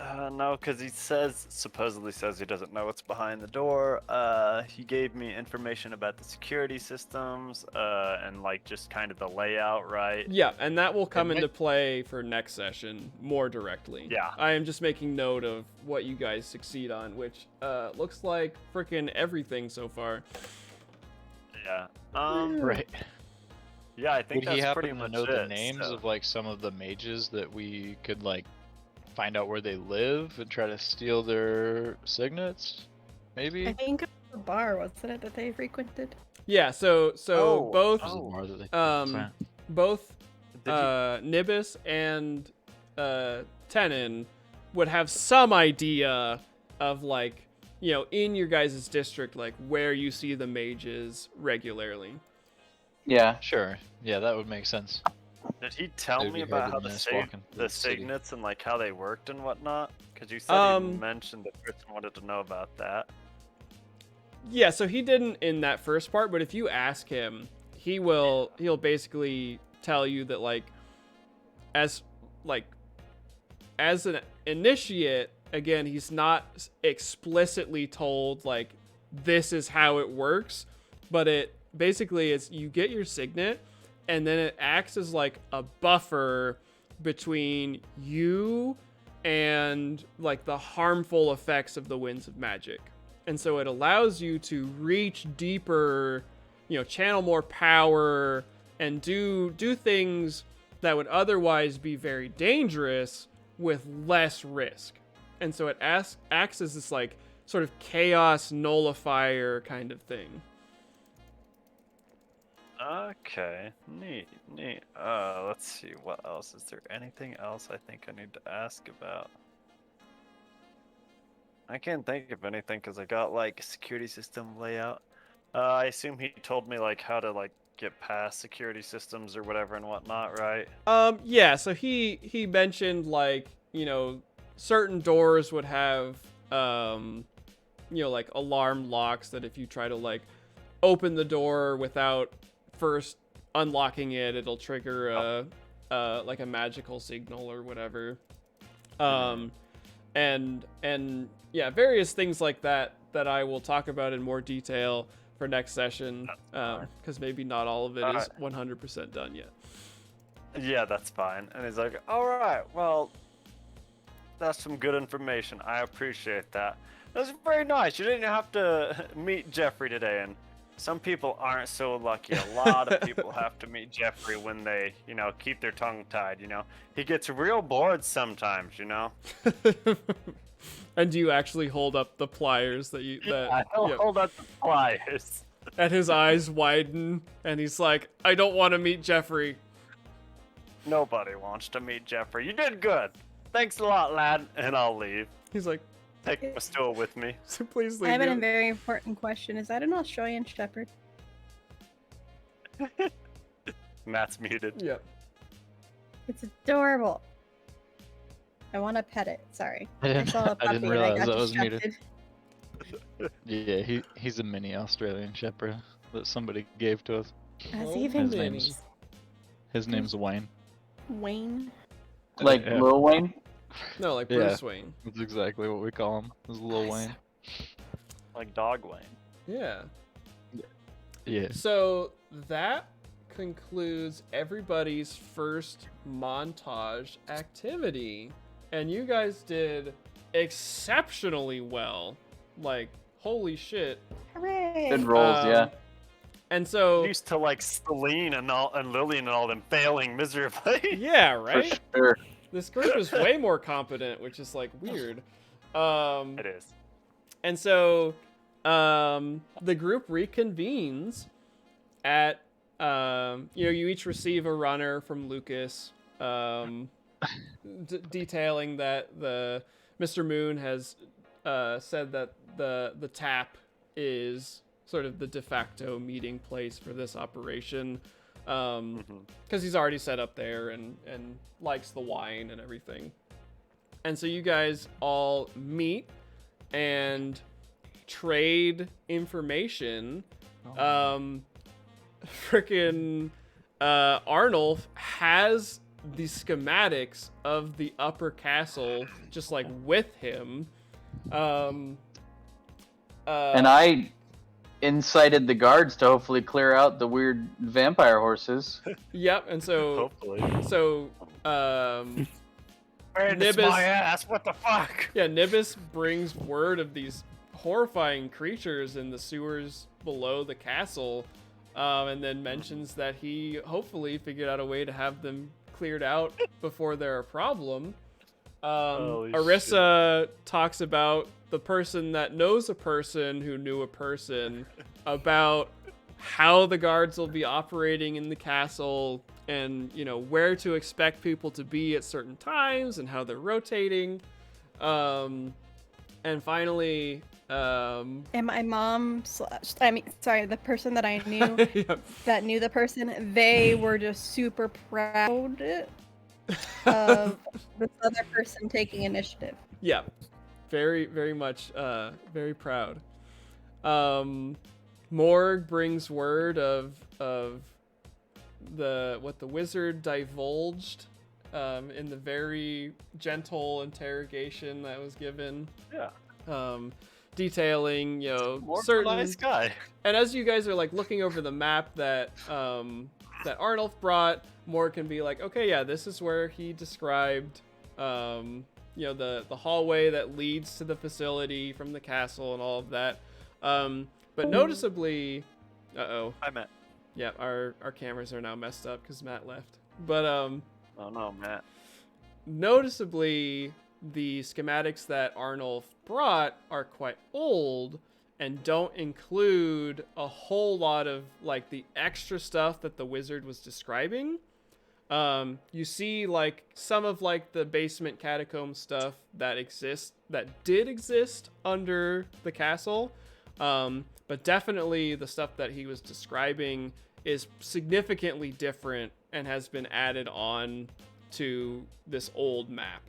S4: no, because he supposedly says he doesn't know what's behind the door. He gave me information about the security systems, and like just kind of the layout, right?
S1: Yeah, and that will come into play for next session more directly.
S4: Yeah.
S1: I am just making note of what you guys succeed on, which looks like freaking everything so far.
S4: Yeah.
S6: Right.
S4: Yeah, I think
S6: Would he
S4: that's
S6: happen
S4: pretty
S6: to
S4: much
S6: know
S4: it.
S6: the names of like some of the mages that we could like find out where they live and try to steal their signets? Maybe.
S5: I think it was the bar, wasn't it, that they frequented?
S1: Yeah. So both Nibis and Tenon would have some idea of like, in your guys' district, like where you see the mages regularly.
S3: Yeah.
S6: Sure. Yeah, that would make sense.
S4: Did he tell
S6: It'd
S4: me
S6: be hard
S4: about how
S6: to
S4: the
S6: miss walking through the city.
S4: signets and like how they worked and whatnot? Because you said you mentioned that person wanted to know about that.
S1: Yeah, so he didn't in that first part, but if you ask him, he'll basically tell you that like as an initiate, again, he's not explicitly told like this is how it works, but it basically is you get your signet and then it acts as like a buffer between you and like the harmful effects of the winds of magic. And so it allows you to reach deeper, channel more power and do things that would otherwise be very dangerous with less risk. And so it acts as this like sort of chaos nullifier kind of thing.
S4: Okay, neat. Let's see, what else? Is there anything else I think I need to ask about? I can't think of anything because I got like security system layout. I assume he told me like how to like get past security systems or whatever and whatnot, right?
S1: Yeah, so he mentioned like, certain doors would have like alarm locks that if you try to like open the door without first unlocking it, it'll trigger like a magical signal or whatever. And yeah, various things like that I will talk about in more detail for next session, because maybe not all of it is 100% done yet.
S4: Yeah, that's fine. And he's like, all right, well, that's some good information. I appreciate that. That's very nice. You didn't have to meet Jeffrey today, and some people aren't so lucky. A lot of people have to meet Jeffrey when they, keep their tongue tied, He gets real bored sometimes,
S1: And do you actually hold up the pliers that you
S4: I don't hold up the pliers.
S1: And his eyes widen, and he's like, I don't want to meet Jeffrey.
S4: Nobody wants to meet Jeffrey. You did good. Thanks a lot, lad. And I'll leave.
S1: He's like,
S4: take my stool with me.
S1: So please leave.
S5: I have a very important question. Is that an Australian Shepherd?
S4: Matt's muted.
S1: Yep.
S5: It's adorable. I want to pet it. Sorry.
S6: I
S5: saw a puppy
S6: didn't
S5: and I
S6: realize
S5: got
S6: I was muted.
S5: distracted.
S6: Yeah, he's a mini Australian Shepherd that somebody gave to us.
S5: Has
S1: Oh,
S5: he even
S6: his name's Wayne.
S5: Wayne?
S3: Like
S6: Yeah.
S3: Lil Wayne?
S1: No, like
S6: Yeah.
S1: Bruce Wayne.
S6: That's exactly what we call him. Is Lil Wayne.
S4: Like Dog Wayne.
S1: Yeah.
S6: Yeah.
S1: So that concludes everybody's first montage activity. And you guys did exceptionally well. Like, holy shit.
S5: Hooray!
S3: Good rolls, yeah.
S1: And so,
S4: Used to like Celine and Lillian and all them failing miserably.
S1: yeah,
S3: For
S1: right?
S3: sure.
S1: This group is way more competent, which is like weird.
S4: It is.
S1: And so the group reconvenes at you each receive a runner from Lucas detailing that the Mr. Moon has said that the tap is sort of the de facto meeting place for this operation, because he's already set up there and likes the wine and everything. And so you guys all meet and trade information. Frickin' Arnulf has the schematics of the upper castle just like with him.
S3: And I incited the guards to hopefully clear out the weird vampire horses.
S1: Yep, and so
S4: Hopefully.
S2: Man, it's
S1: Nibis-
S2: my ass. What the fuck?
S1: Yeah, Nibis brings word of these horrifying creatures in the sewers below the castle, and then mentions that he hopefully figured out a way to have them cleared out before they're a problem.
S4: Holy
S1: Arissa talks about the person that knows a person who knew a person about how the guards will be operating in the castle and, where to expect people to be at certain times and how they're rotating. And finally,
S5: And my mom the person that I knew
S1: yep.
S5: that knew the person, they were just super proud of this other person taking initiative.
S1: Yeah, very, very much, very proud. Morg brings word of what the wizard divulged in the very gentle interrogation that was given.
S4: Yeah.
S1: Detailing,
S4: More
S1: certain
S4: nice guy.
S1: And as you guys are like looking over the map that Arnulf brought, Morg can be like, okay, yeah, this is where he described, the hallway that leads to the facility from the castle and all of that. But noticeably,
S4: Hi, Matt.
S1: yeah, our cameras are now messed up because Matt left. But
S4: Oh no, Matt.
S1: noticeably, the schematics that Arnulf brought are quite old, and don't include a whole lot of like the extra stuff that the wizard was describing. You see like some of like the basement catacomb stuff that did exist under the castle. But definitely the stuff that he was describing is significantly different and has been added on to this old map.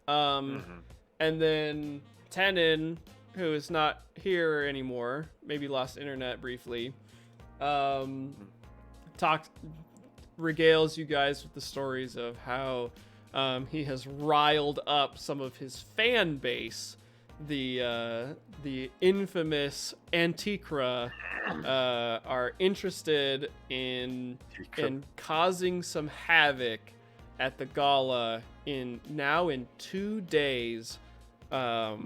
S1: And then Tenon, who is not here anymore, maybe lost internet briefly, regales you guys with the stories of how he has riled up some of his fan base. The infamous Antiqua are interested in causing some havoc at the gala in 2 days, or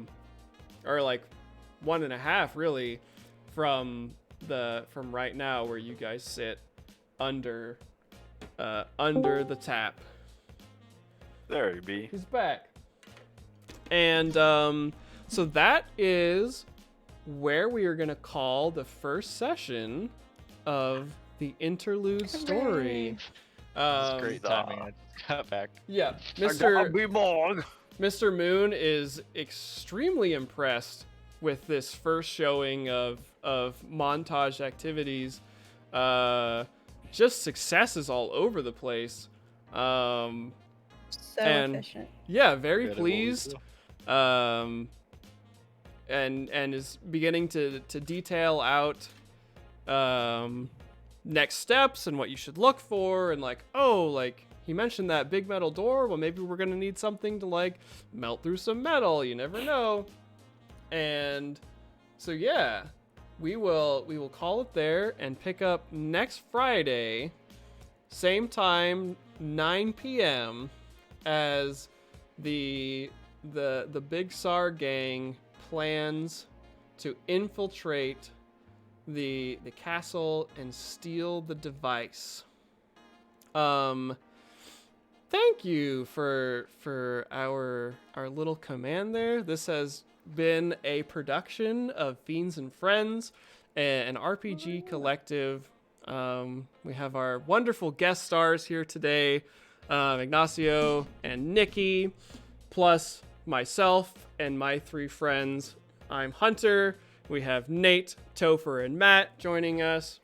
S1: like 1.5 really, from right now where you guys sit under the tap.
S4: There you be.
S1: He's back. And so that is where we are going to call the first session of the Interlude story.
S6: It's great timing. I just got back.
S1: Yeah, Mr. Moon is extremely impressed with this first showing of montage activities. Just successes all over the place.
S5: So efficient.
S1: Yeah, very pleased. And is beginning to detail out next steps and what you should look for, and like, oh, like he mentioned that big metal door, well maybe we're gonna need something to like melt through some metal, you never know. And so yeah, we will call it there and pick up next Friday, same time, 9 p.m. as the Big Sar gang plans to infiltrate the castle and steal the device. Thank you for our little command there. This has been a production of Fiends and Friends, an RPG collective. We have our wonderful guest stars here today, Ignacio and Nikki, plus myself and my 3 friends. I'm Hunter. We have Nate, Topher, and Matt joining us.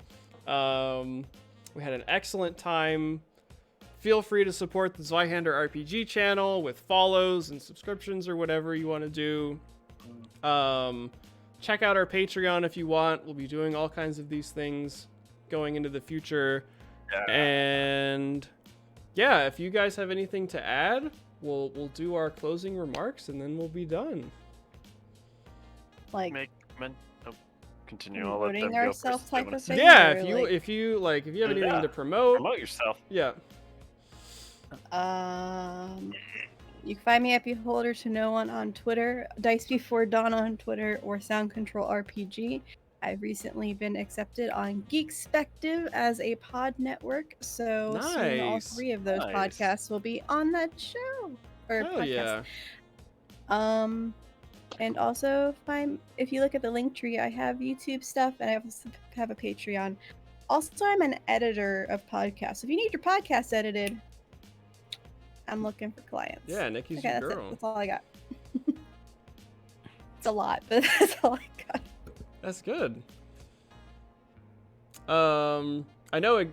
S1: We had an excellent time. Feel free to support the Zweihander RPG channel with follows and subscriptions or whatever you want to do. Check out our Patreon if you want. We'll be doing all kinds of these things going into the future. Yeah. And yeah, if you guys have anything to add, we'll do our closing remarks and then we'll be done.
S5: Like
S4: continue. I'll let them
S5: promoting
S4: go
S5: ourselves
S4: first.
S5: type of thing.
S1: Yeah,
S5: or,
S1: if you have anything to promote
S4: yourself.
S1: Yeah.
S5: You can find me at Beholder to No One on Twitter, Dice Before Dawn on Twitter, or Sound Control RPG. I've recently been accepted on Geekspective as a pod network, so soon all 3 of those podcasts will be on that show. Or
S1: Hell
S5: podcast.
S1: Yeah.
S5: And also, if you look at the link tree, I have YouTube stuff, and I also have a Patreon. Also, I'm an editor of podcasts. If you need your podcast edited, I'm looking for clients.
S1: Yeah, Nikki's
S5: okay,
S1: your
S5: that's
S1: girl.
S5: It. That's all I got. It's a lot, but that's all I got.
S1: That's good. I know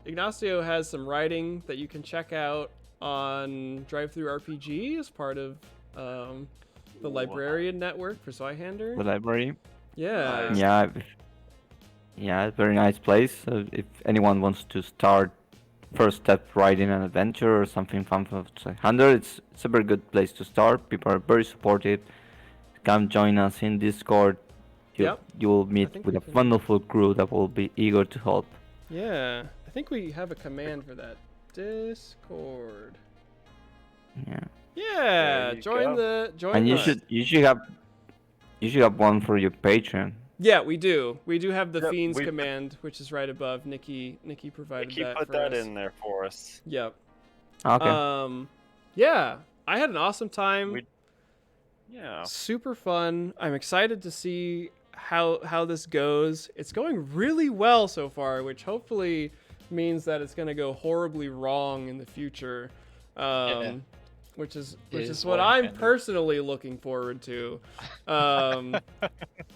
S1: Ignacio has some writing that you can check out on DriveThruRPG as part of the Librarian Network for Zweihander.
S7: The library.
S1: Yeah.
S7: Yeah, very nice place. So if anyone wants to start first step writing an adventure or something fun for Zweihander, it's a very good place to start. People are very supportive. Come join us in Discord. You will meet with a wonderful crew that will be eager to help.
S1: Yeah, I think we have a command for that. Discord. Yeah, join the.
S7: And you should have one for your Patreon.
S1: Yeah, we do. We do have the fiends command, which is right above. Nikki provided that.
S4: Put that in there for us.
S1: Yep.
S7: Okay.
S1: Yeah, I had an awesome time.
S2: Yeah.
S1: Super fun. I'm excited to see how this goes. It's going really well so far, which hopefully means that it's going to go horribly wrong in the future. Which is what I'm
S6: Zweihander.
S1: personally looking forward to.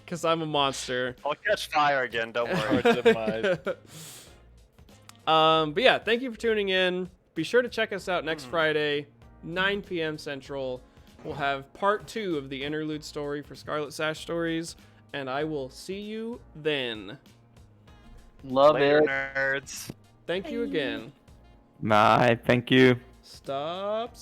S1: Cuz I'm a monster.
S2: I'll catch fire again, don't worry.
S6: Hard demise.
S1: But yeah, thank you for tuning in. Be sure to check us out next Friday, 9 p.m. Central. We'll have part 2 of the interlude story for Scarlet Sash Stories, and I will see you then.
S3: Love
S2: Later,
S3: it.
S2: nerds.
S1: Thank you
S5: Bye.
S1: again.
S7: Bye. Thank you.
S1: Stop